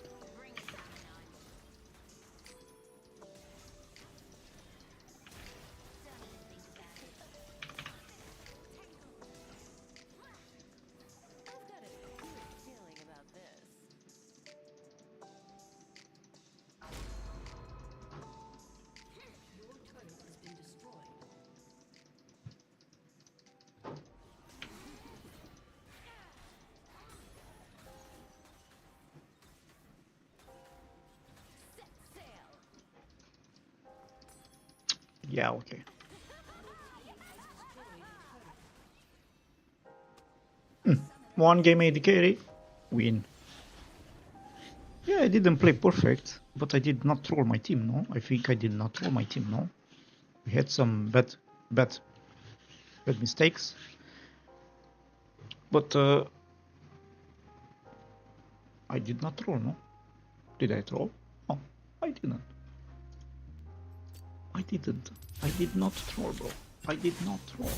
S6: Yeah, okay. One game AD carry, win. Yeah, I didn't play perfect, but I did not troll my team, no? I think I did not troll my team, no? We had some bad mistakes. But I did not troll, no? Did I troll? No, I didn't. I didn't. I did not troll, bro. I did not troll.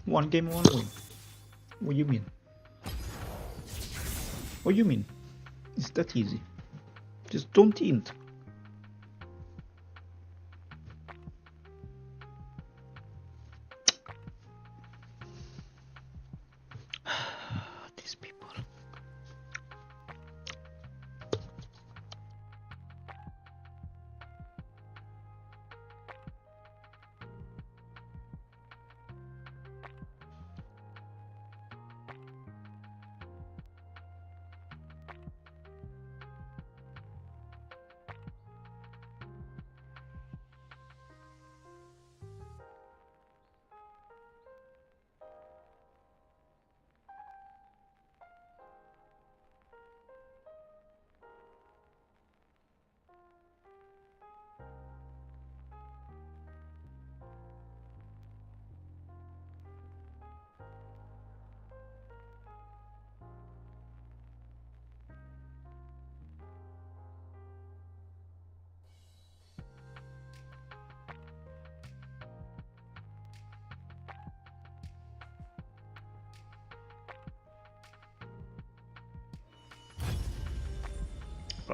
S6: One game, one win. What do you mean? What do you mean? It's that easy. Just don't int. These people.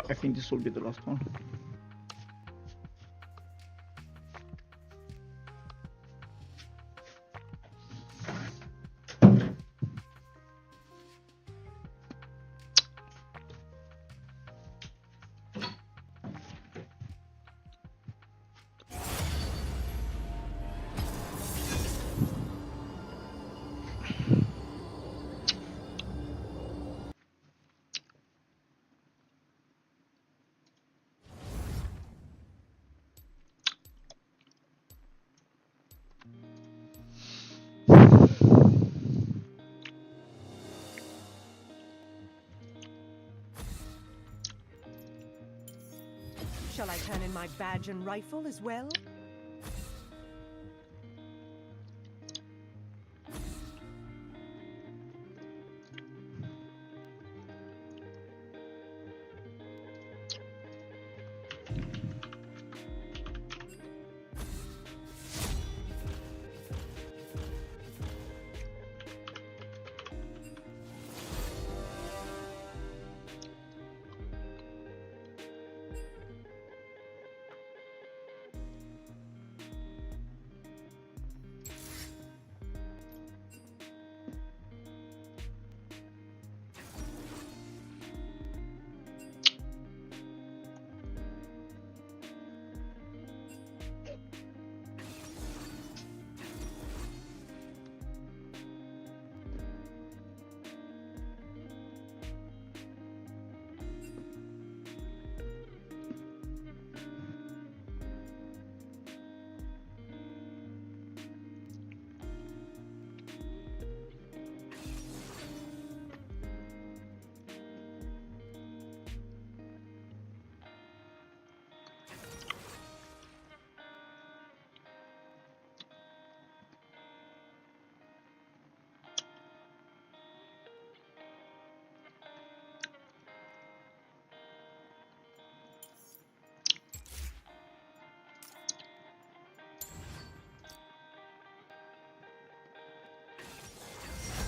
S6: I think this will be the last one.
S16: turn in my badge and rifle as well?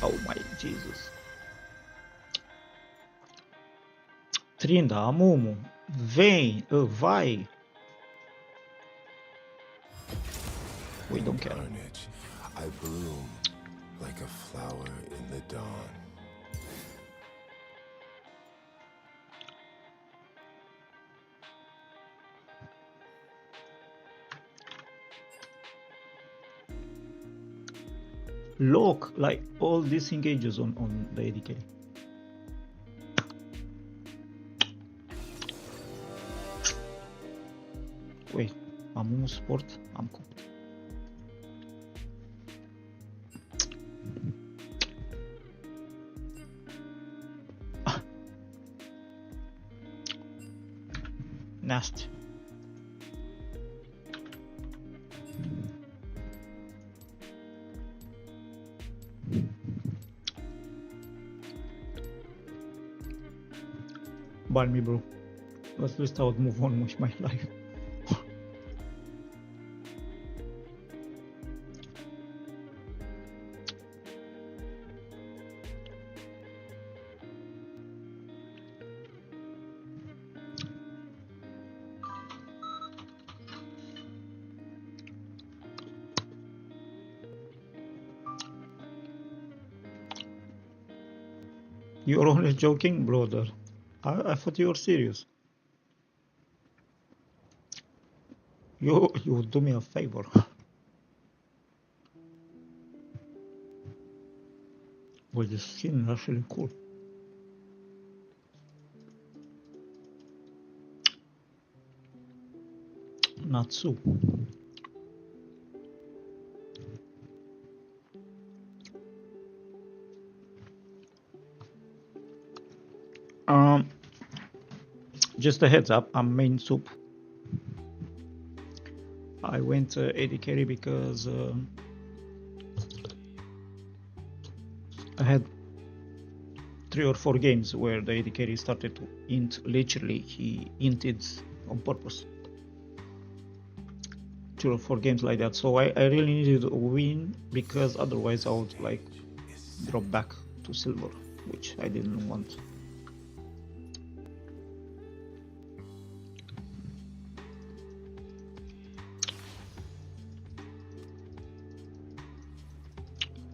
S6: Oh my Jesus. Trinda, Amumu, vem, vai. We don't care.
S18: Carnage, I bloom like a flower in the dawn.
S6: Look, like all disengages on the AD carry. Wait, Amumu support? I'm cooked. Nasty. Ban me, bro. Let's just out move on with my life. You're only joking, brother. I thought you were serious. You would do me a favor. Well, this skin is actually cool. Natsu. Just a heads up, I'm main soup. I went AD carry because I had 3 or 4 games where the AD carry started to int. Literally, he inted on purpose. 2 or 4 games like that. So I really needed a win because otherwise I would like drop back to silver, which I didn't want.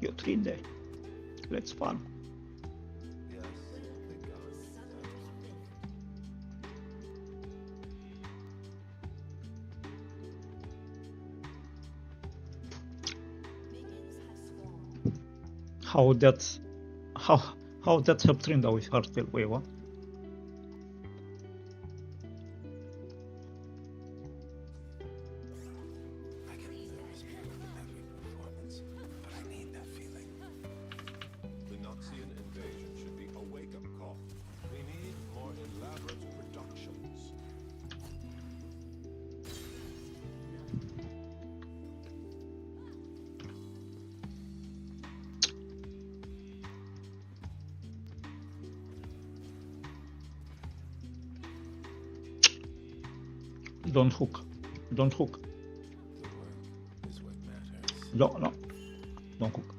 S6: You're 3 there. Let's fun. How that helped Trinda with her still? Wait, what? Don't hook. Don't hook. No, no. Don't hook.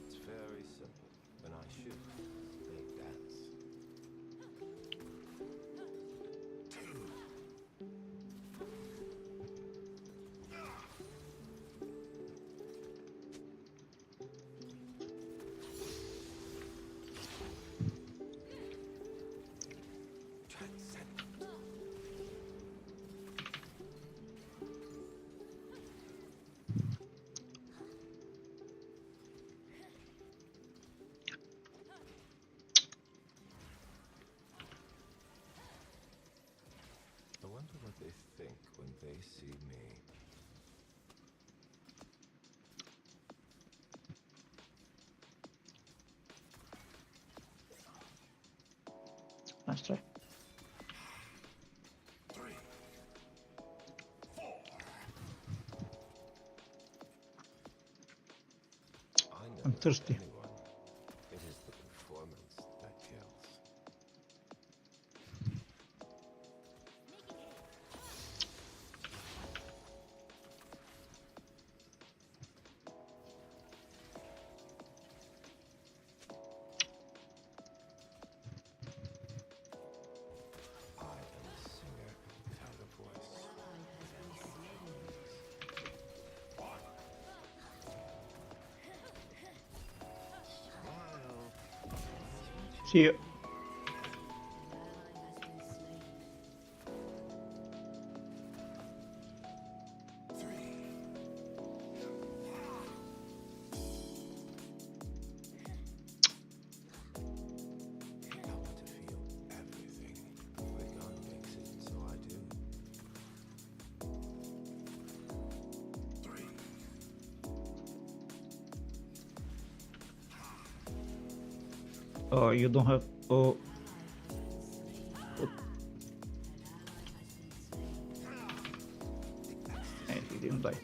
S18: It's very simple. When I shoot, they dance. I wonder what they think when they see me.
S6: Nice try. I'm thirsty.
S18: It is the performance that kills. I am a singer without a voice.
S6: See you.
S18: I want to feel everything. The gun makes it, so I do.
S6: Oh, you don't have. Oh. Hey, he didn't die.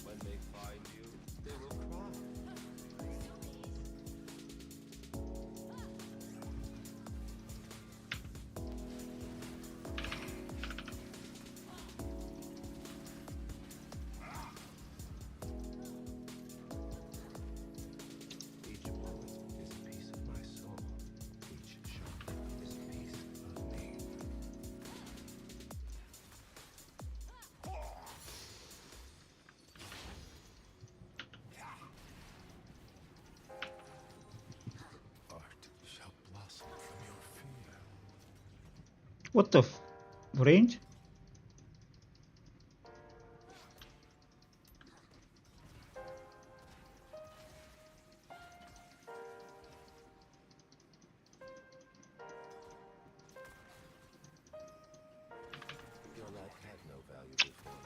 S18: When they find you, they will cry. Each moment is a piece of my soul. Each shot is a piece of me. Art shall blossom from your fear.
S6: What the range?
S18: Your life had no value before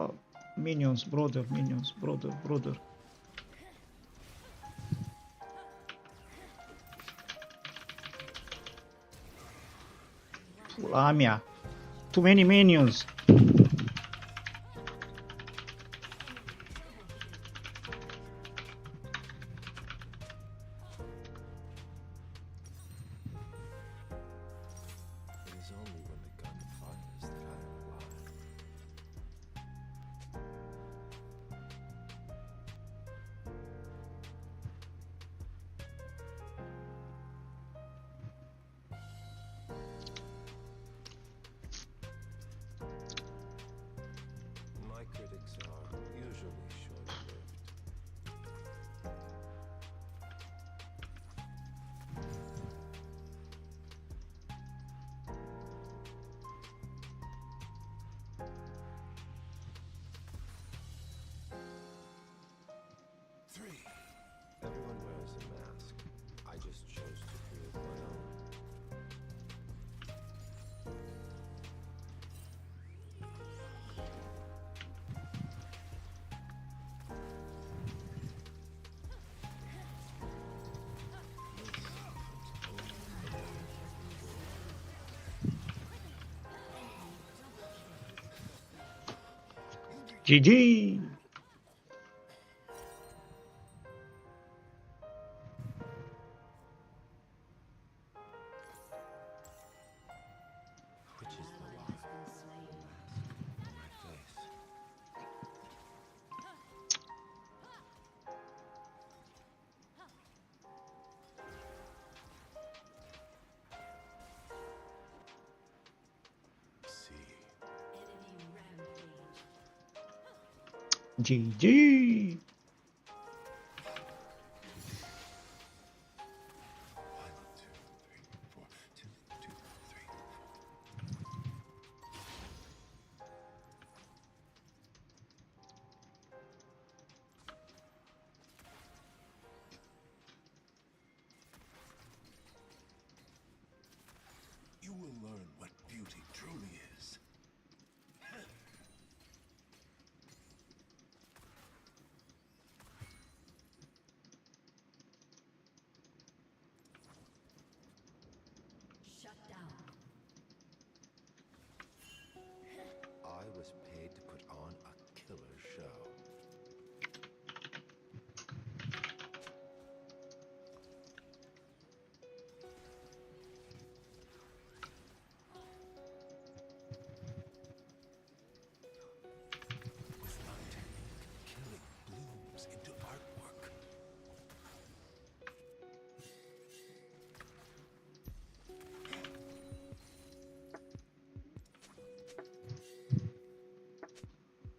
S18: me.
S6: Minions, brother, minions, brother. Lamia. Too many minions.
S18: It is only when the gun fires that I am alive. just chose to create my own.
S6: GG.
S18: Which is the lie? Mask on my face.
S6: GG.
S18: You will learn what beauty truly is.
S12: Shut down.
S18: I was paid to put on a killer show. With my technique, killing blooms into artwork.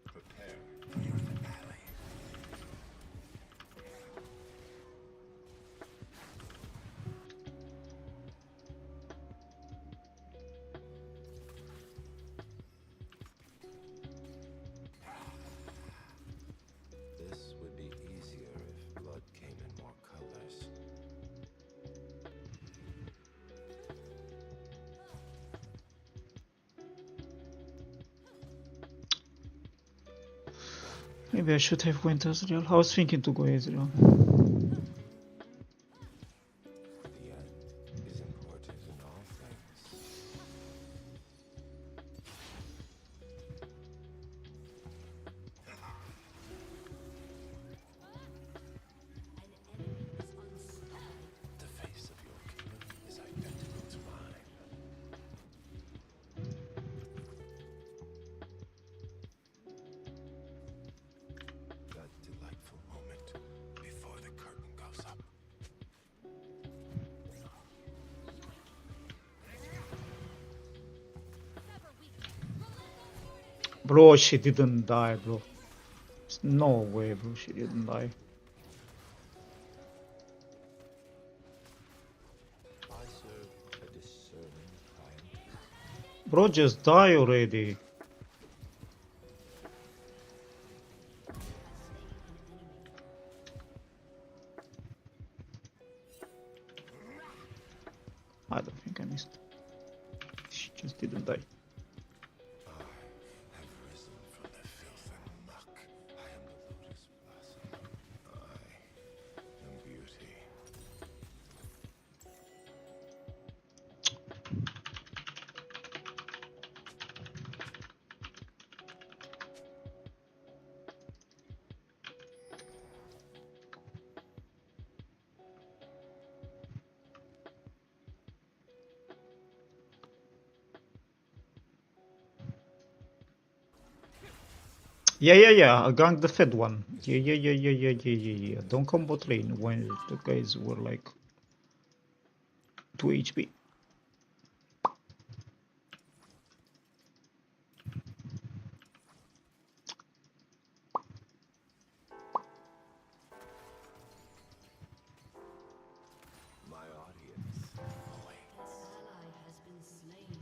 S18: Prepare for your finale. This would be easier if blood came in more colors.
S6: Maybe I should have went Ezreal. I was thinking to go Ezreal.
S18: The end is important in all things. The face of your killer is identical to mine. That delightful moment before the curtain goes up.
S6: Bro, she didn't die, bro. There's no way, bro, she didn't die.
S18: I serve a discerning client.
S6: Bro, just die already. I don't think I missed. She just didn't die.
S18: I have risen from the filth and muck. I am the lotus blossom. I am beauty.
S6: Yeah. I ganked the fed one. Yeah. Don't come bot lane when the guys were like 2 HP.
S18: My audience awaits.
S12: Ally has been slain.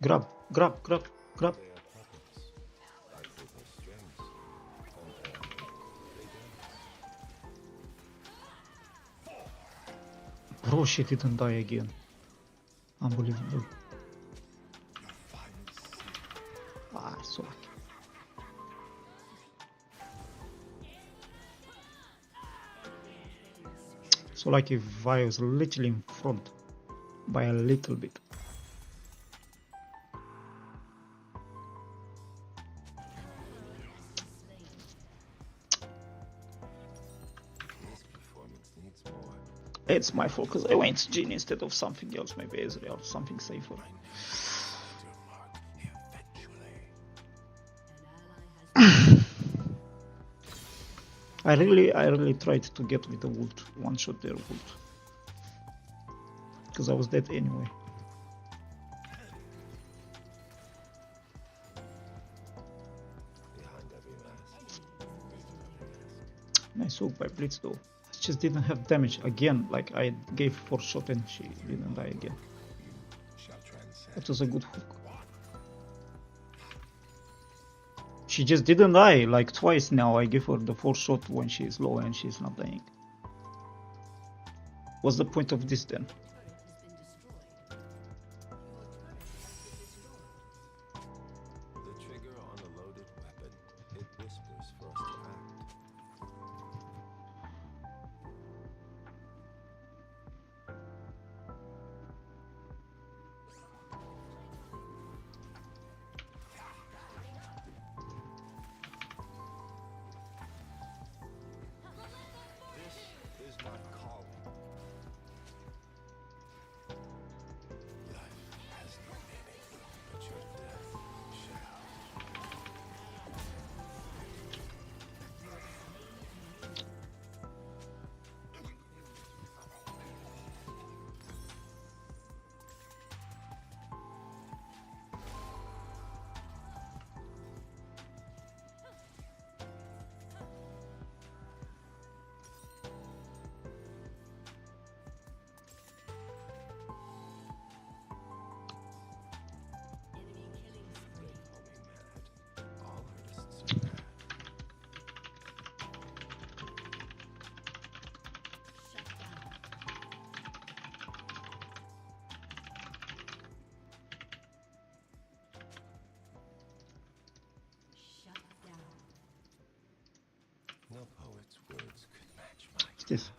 S6: Grab, grab, grab, grab. Bro, she didn't die again. Unbelievable. Ah, so lucky. So lucky Vi was literally in front by a little bit. It's my fault because I went Jin instead of something else, maybe Ezreal, something safer. I really tried to get with the ult, one shot their ult, because I was dead anyway. Nice hook by Blitz though. I just didn't have damage again, like I gave 4 shot and she didn't die again. That was a good hook. She just didn't die, like twice now. I give her the 4 shot when she is low and she's not dying. What's the point of this then?
S18: The trigger on a loaded weapon, it whispers for us to act. This is not calling. Life has no meaning, but your death shall. No poet's words could match my
S6: What's this?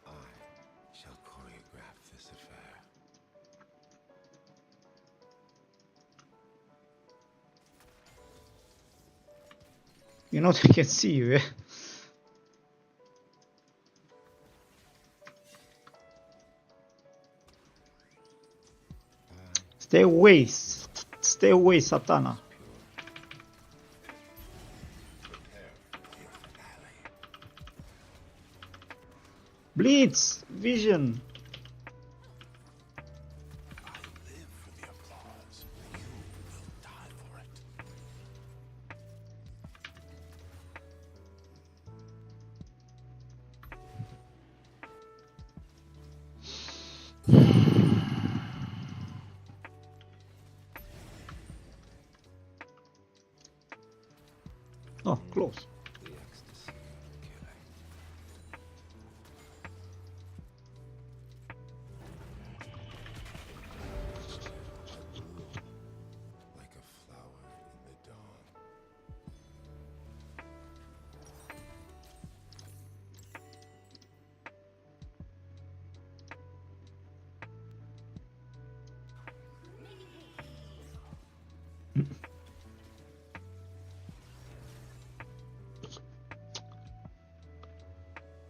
S18: I shall choreograph this affair.
S6: You know they can see you, eh? Stay away, stay away, Satana. Blitz, Vision. Oh, close.
S18: Like a flower in the dawn.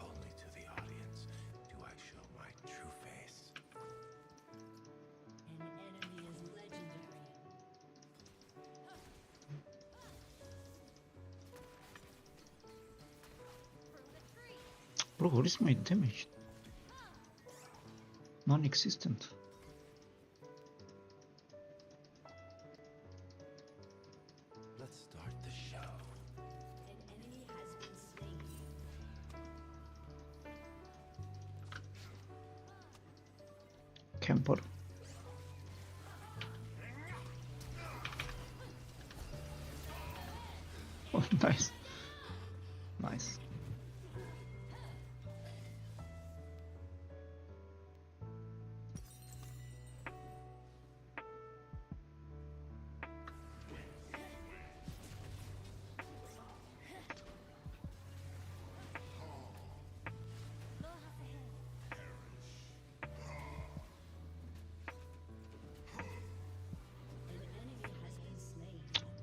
S18: Only to the audience do I show my true face.
S12: An enemy is legendary.
S6: Bro, what is my damage? Non-existent. camper. Oh, nice. Nice.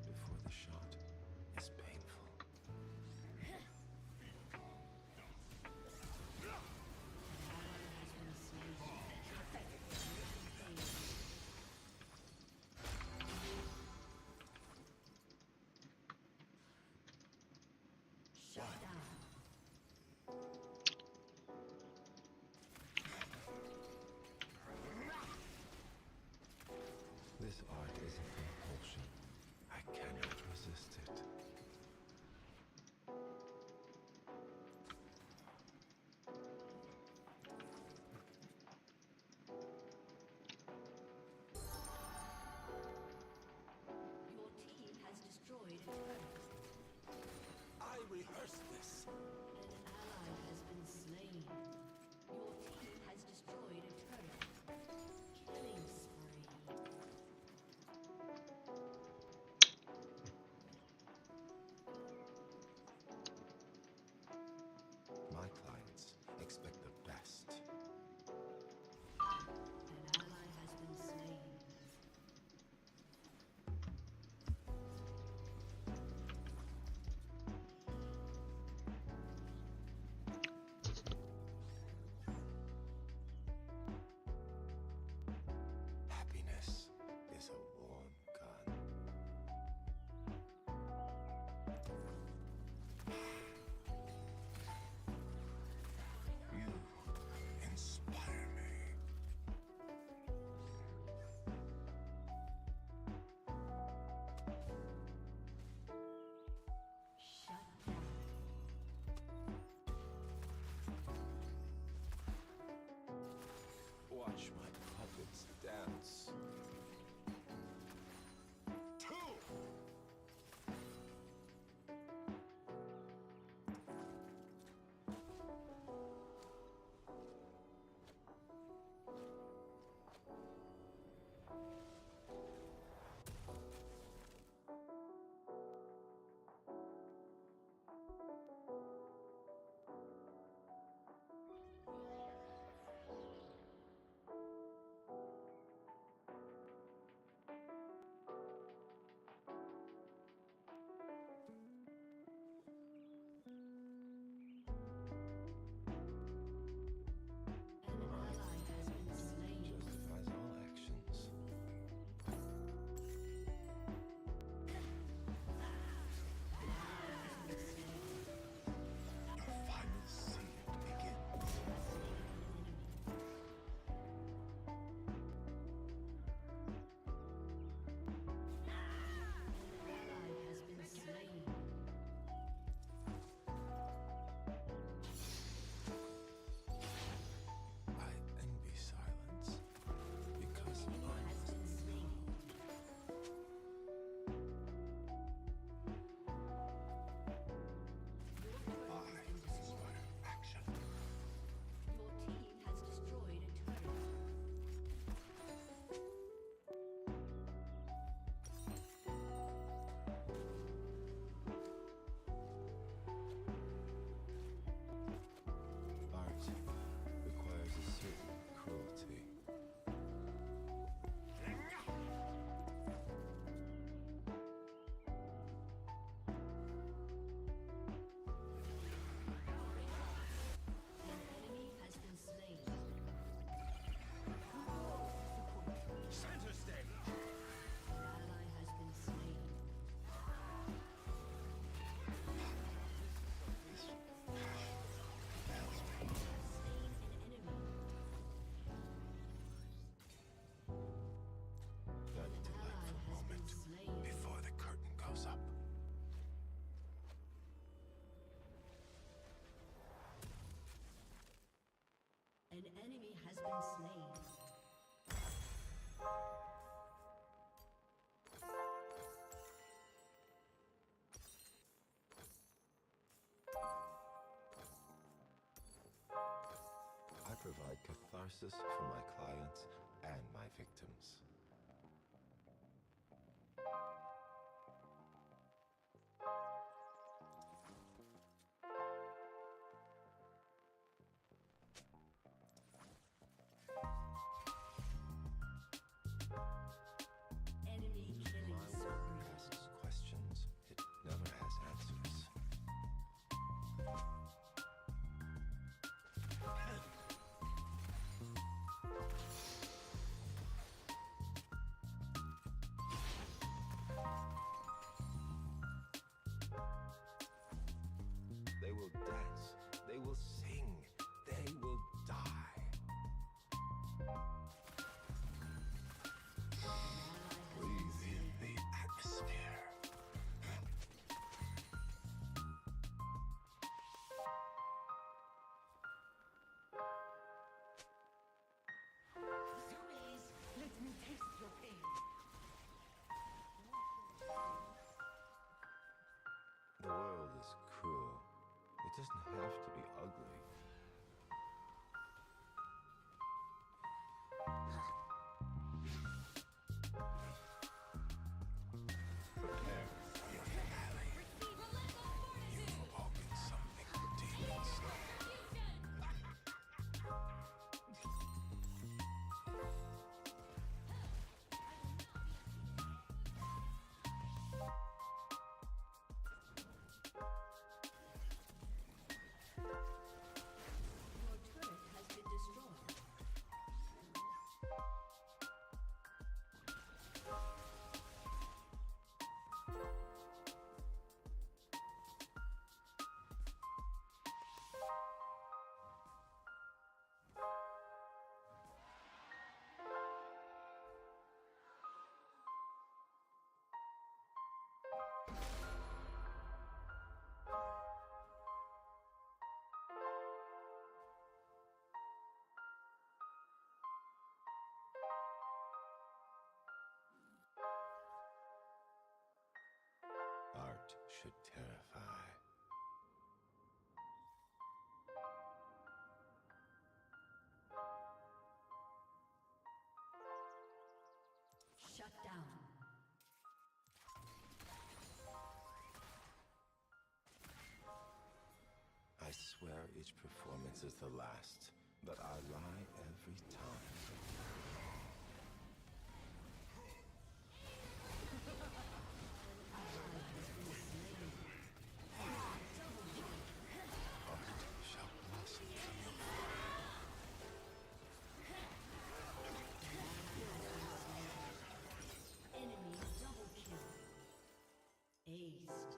S18: Before the shot is painful. This art is a compulsion. I cannot resist it.
S12: Your team has destroyed a turret.
S18: I rehearsed this.
S12: An ally has been slain. Your team has destroyed a turret. Killing spree.
S18: My clients expect the best.
S12: An ally has been slain.
S18: Happiness is a warm gun. You inspire me.
S12: Shut down.
S18: Watch my puppets dance. Two.
S12: An ally has been slain.
S18: Justifies all actions. Your final scene begins.
S12: Ally has been slain.
S18: I envy silence because
S12: Enemy
S18: mine
S12: has been slain.
S18: I inspire action.
S12: Your team has destroyed a turret.
S18: Art requires a certain cruelty.
S12: An enemy has been slain.
S18: Center stage.
S12: An ally has been slain.
S18: This passion compels me.
S12: Slain an enemy.
S18: That delightful moment
S12: Slain.
S18: before the curtain goes up.
S12: An enemy has been slain.
S18: I provide catharsis for my clients and my victims.
S12: Enemy killing
S18: My work asks questions. It never has answers. They will dance. They will sing. They will die. Breathe in the atmosphere.
S12: Zombies, let me taste your pain.
S18: The world is cruel. It doesn't have to be ugly. Prepare for your finale. You've awoken something deep inside.
S12: Your turret has been destroyed.
S18: Art should terrify.
S12: Shut down.
S18: I swear each performance is the last, but I lie every time. Art shall blossom from your
S12: Enemy double kill. Aced.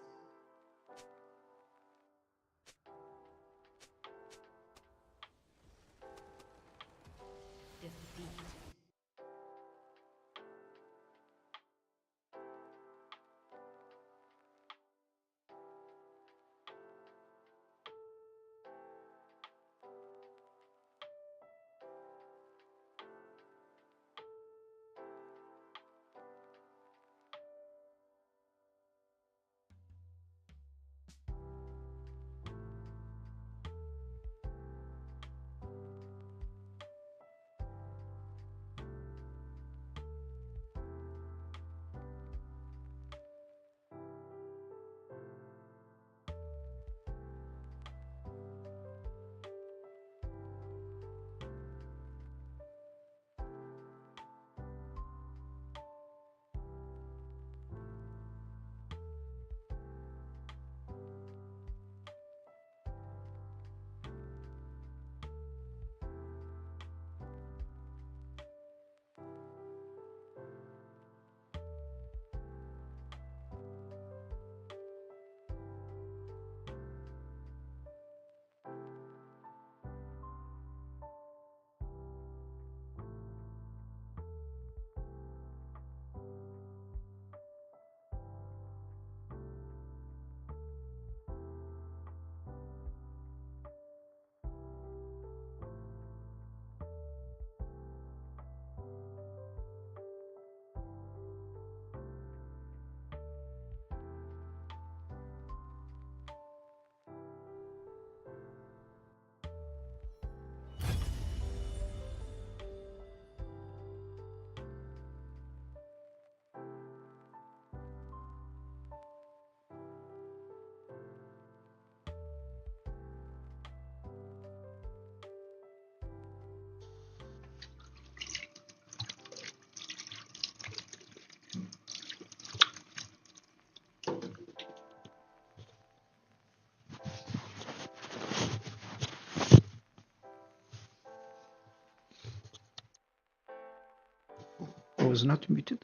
S6: was not muted.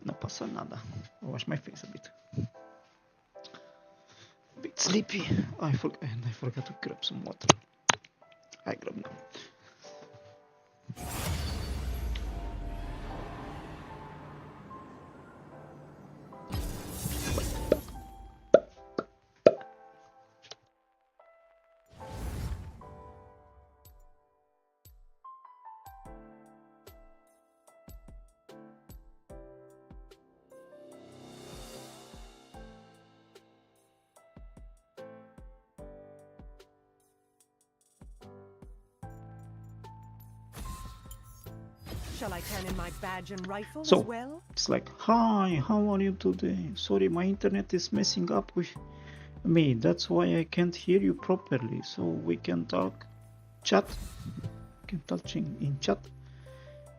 S6: No pasa nada. I'll wash my face a bit. A bit sleepy. I forgot to grab some water. I grab now.
S16: Shall I turn in my badge and rifle
S6: So
S16: as well?
S6: it's like, hi, how are you today? Sorry, my internet is messing up with me. That's why I can't hear you properly. So we can talk, chat. Can touch in chat.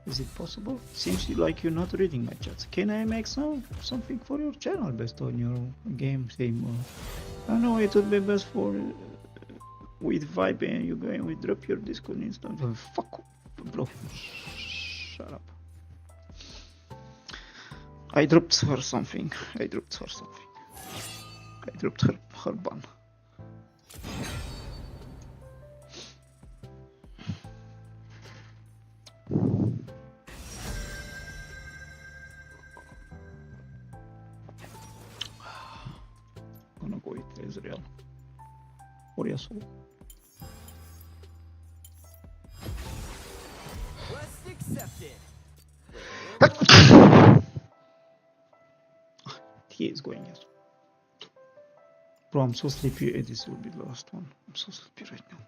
S6: Is it possible? Seems like you're not reading my chats. Can I make something for your channel based on your game theme? I know it would be best for with Vibe and you going with drop your Discord instant. Fuck, bro. Shut up. I dropped her something. I dropped her ban. Gonna go with Israel. Or Yasuo.
S15: Quest accepted.
S6: He is going Yasuo. Bro, I'm so sleepy. This will be the last one. I'm so sleepy right now.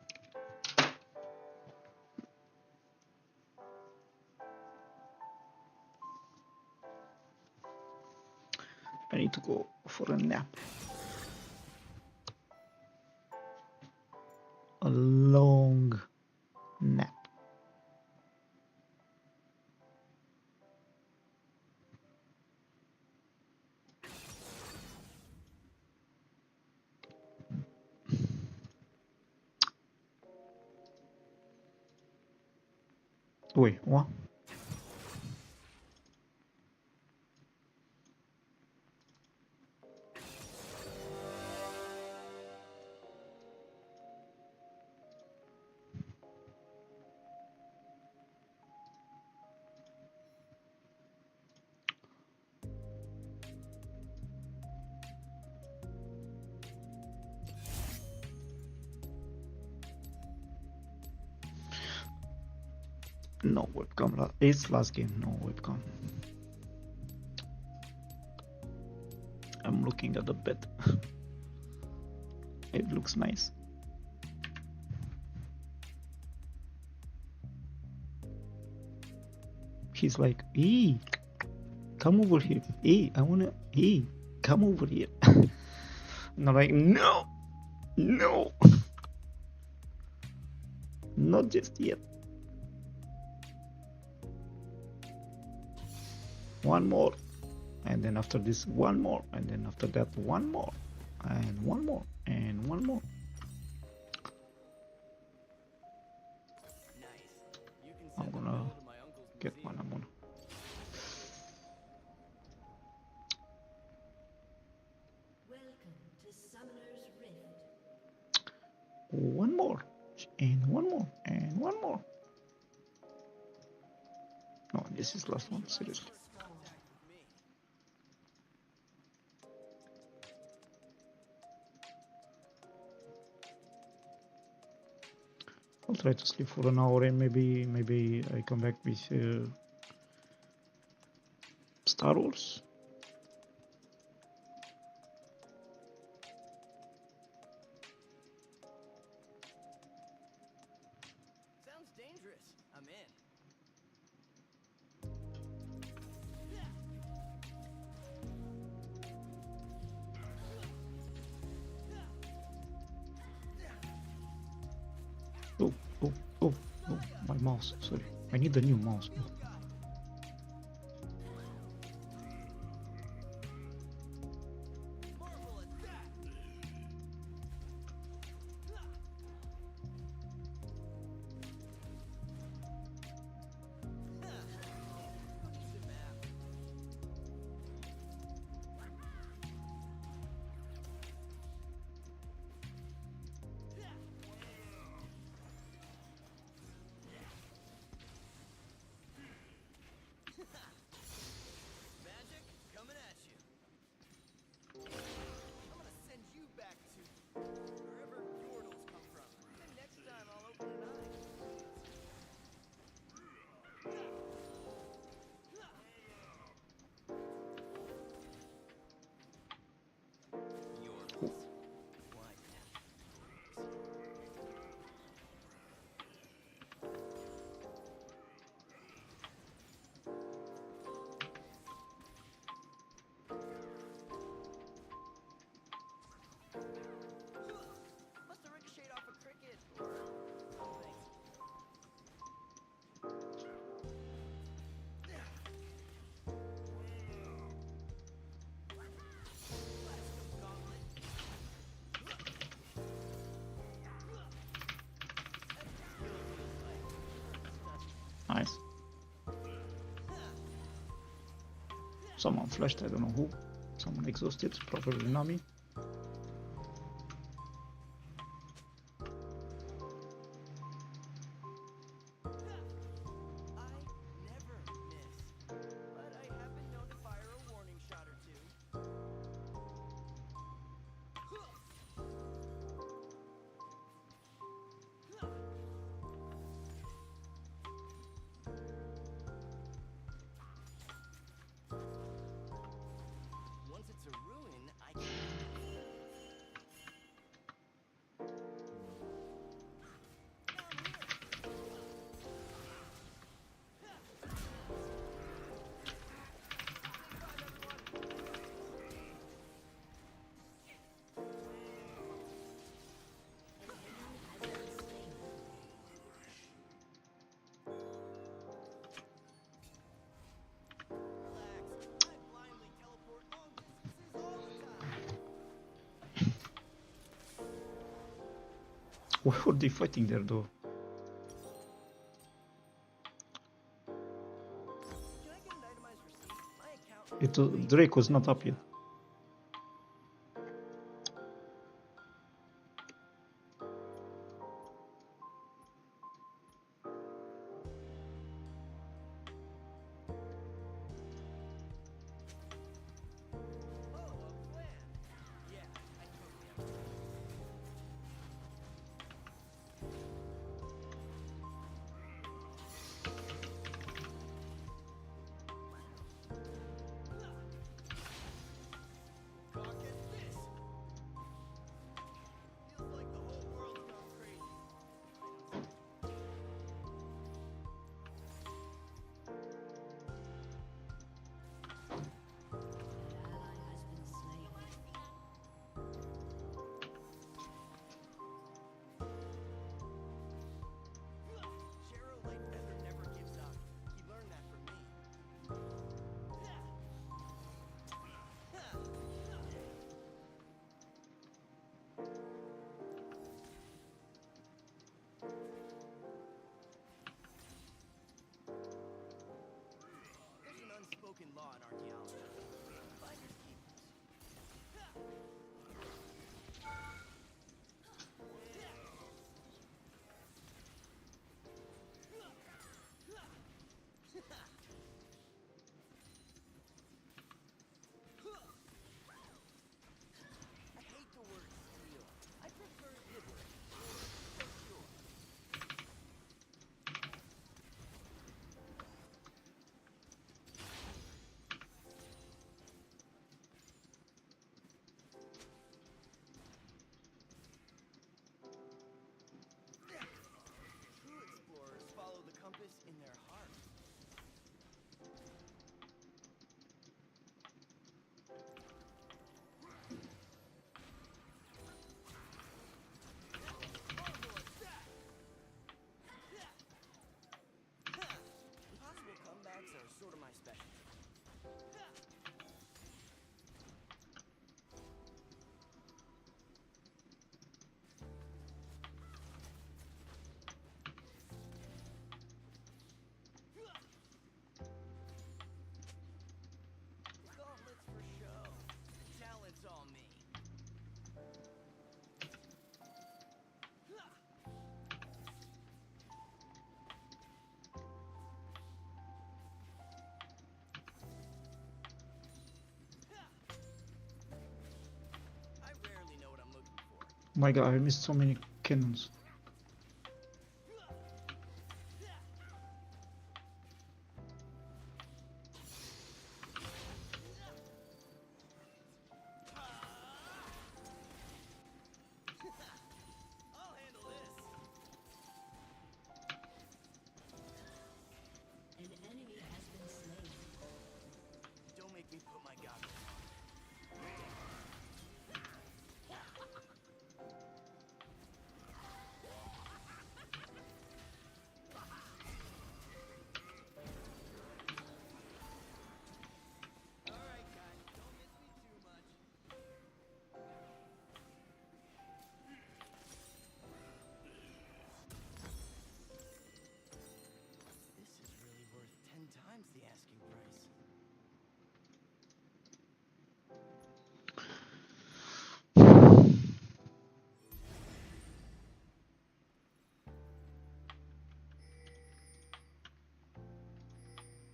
S6: I need to go for a nap. A long nap. Wait, what? No webcam. It's last game, no webcam. I'm looking at the bed. It looks nice. He's like, hey, come over here. Hey, hey, come over here. And I'm like, no, no, not just yet. One more, and then after this one more, and then after that one more, and one more, and one more. I'm gonna get one. I'm gonna. One more, and one more, and one more. No, this is the last one, seriously. I'll try to sleep for an hour and maybe I come back with Star Wars.
S15: Sounds dangerous. I'm in.
S6: Oh, my mouse, sorry. I need a new mouse. Nice. Someone flashed, I don't know who. Someone exhausted, probably Nami.
S15: Once it's a ruin, I can...
S6: Why were they fighting there though? Drake was not up yet.
S15: Unspoken law in archaeology. Finders keepers. I hate the word steal. I prefer liberate. For sure. True explorers follow the compass in their heart. Impossible comebacks are sort of my specialty. Gauntlets for show. Talent's all me. I rarely know what I'm looking for.
S6: My god, I missed so many cannons.
S15: I'll handle this.
S12: An enemy has been slain.
S15: Don't make me put my goggles on. comes the asking price.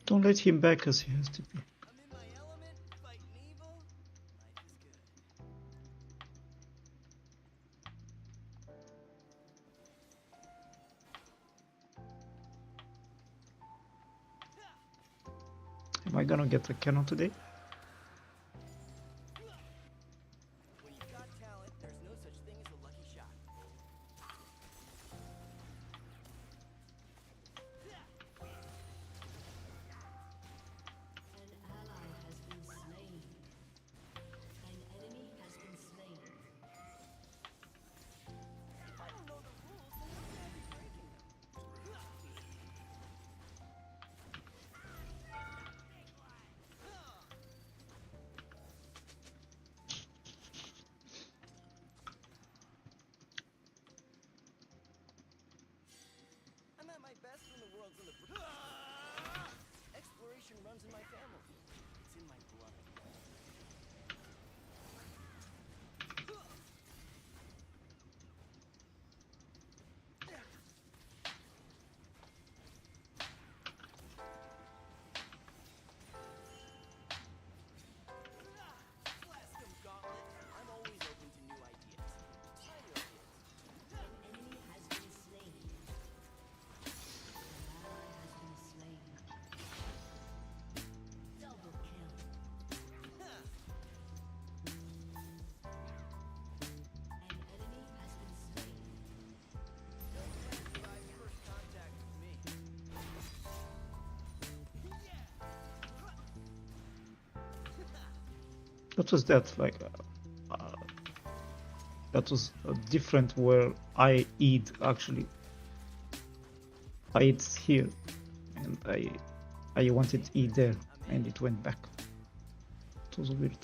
S6: Don't let him back as he has to be.
S15: I'm in my element, fighting evil. Life is good.
S6: Am I gonna get a cannon today?
S15: When you've got talent, there's no such thing as a lucky shot.
S12: An ally has been slain. An enemy has been slain.
S15: If I don't know the rules, then how can I be breaking them? I'm at my best when the world's in the exploration runs in my family. It's in my blood. Blast 'em, Gauntlet. I'm always open to new ideas. Try new ideas.
S12: An enemy has been slain. An ally has been slain. Double kill. An enemy has been slain.
S15: No plan for live first contact with me.
S6: What was that like? That was different where I eat actually. I eat here, and I wanted to eat there, and it went back. It was weird.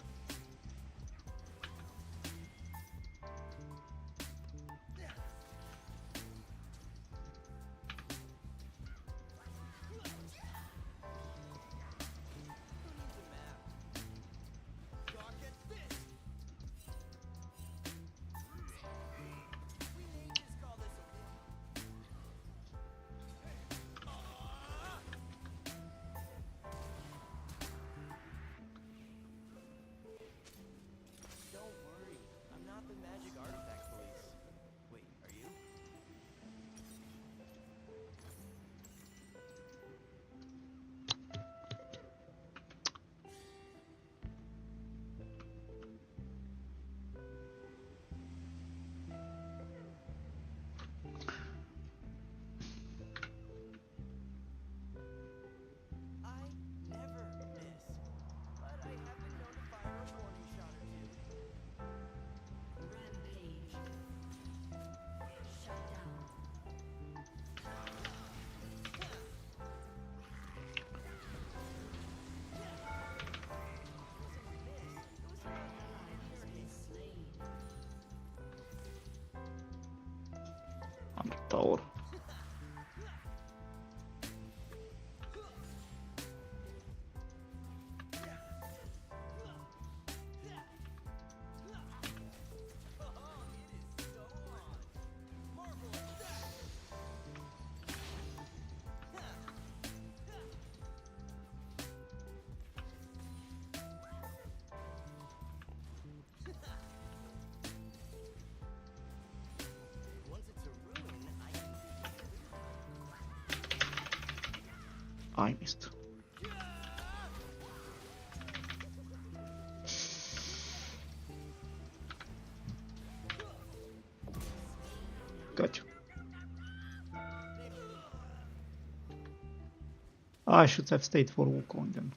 S15: Don't worry, I'm not the magic artifact police. Wait, are you? I never miss, but I have been known to fire a warning shot or two.
S12: Rampage. Shut down.
S6: On the tower.
S15: Once it's a ruin, I can
S6: I missed. Gotcha. I should have stayed for Wukong then.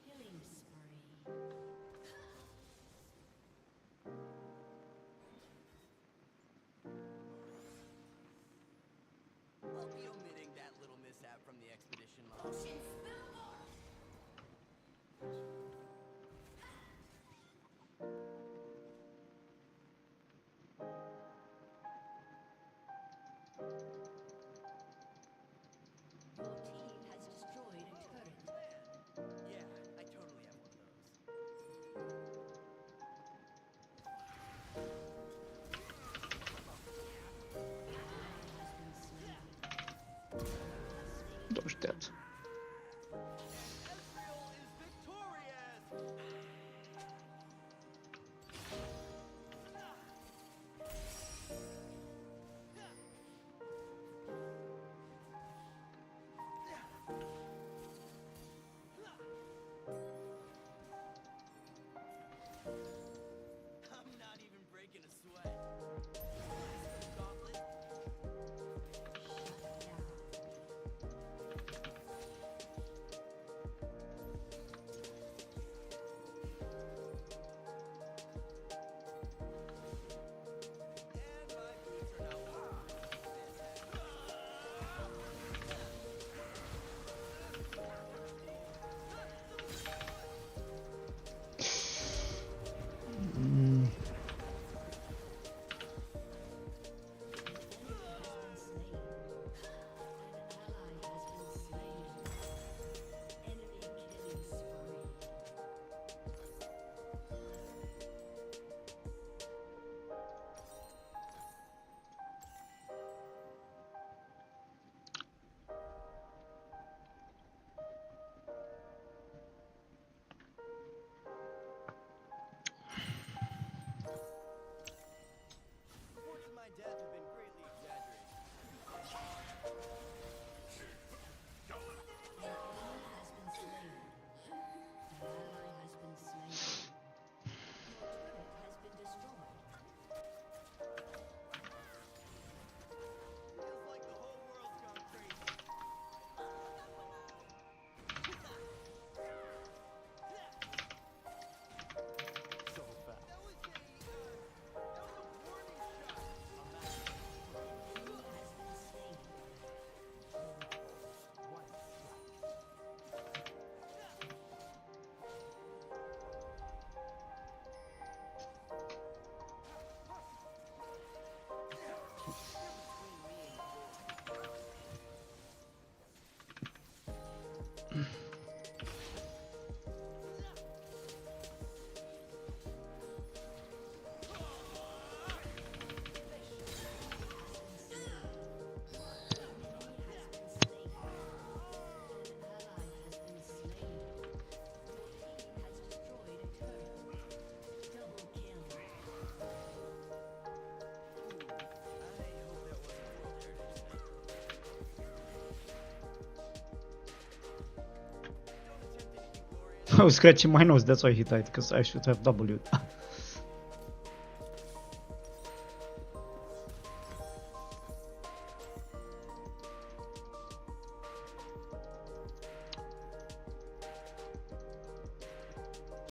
S12: Killing spree.
S15: I'll be omitting that little mishap from the expedition log.
S6: I was scratching my nose, that's why he died, because I should have W.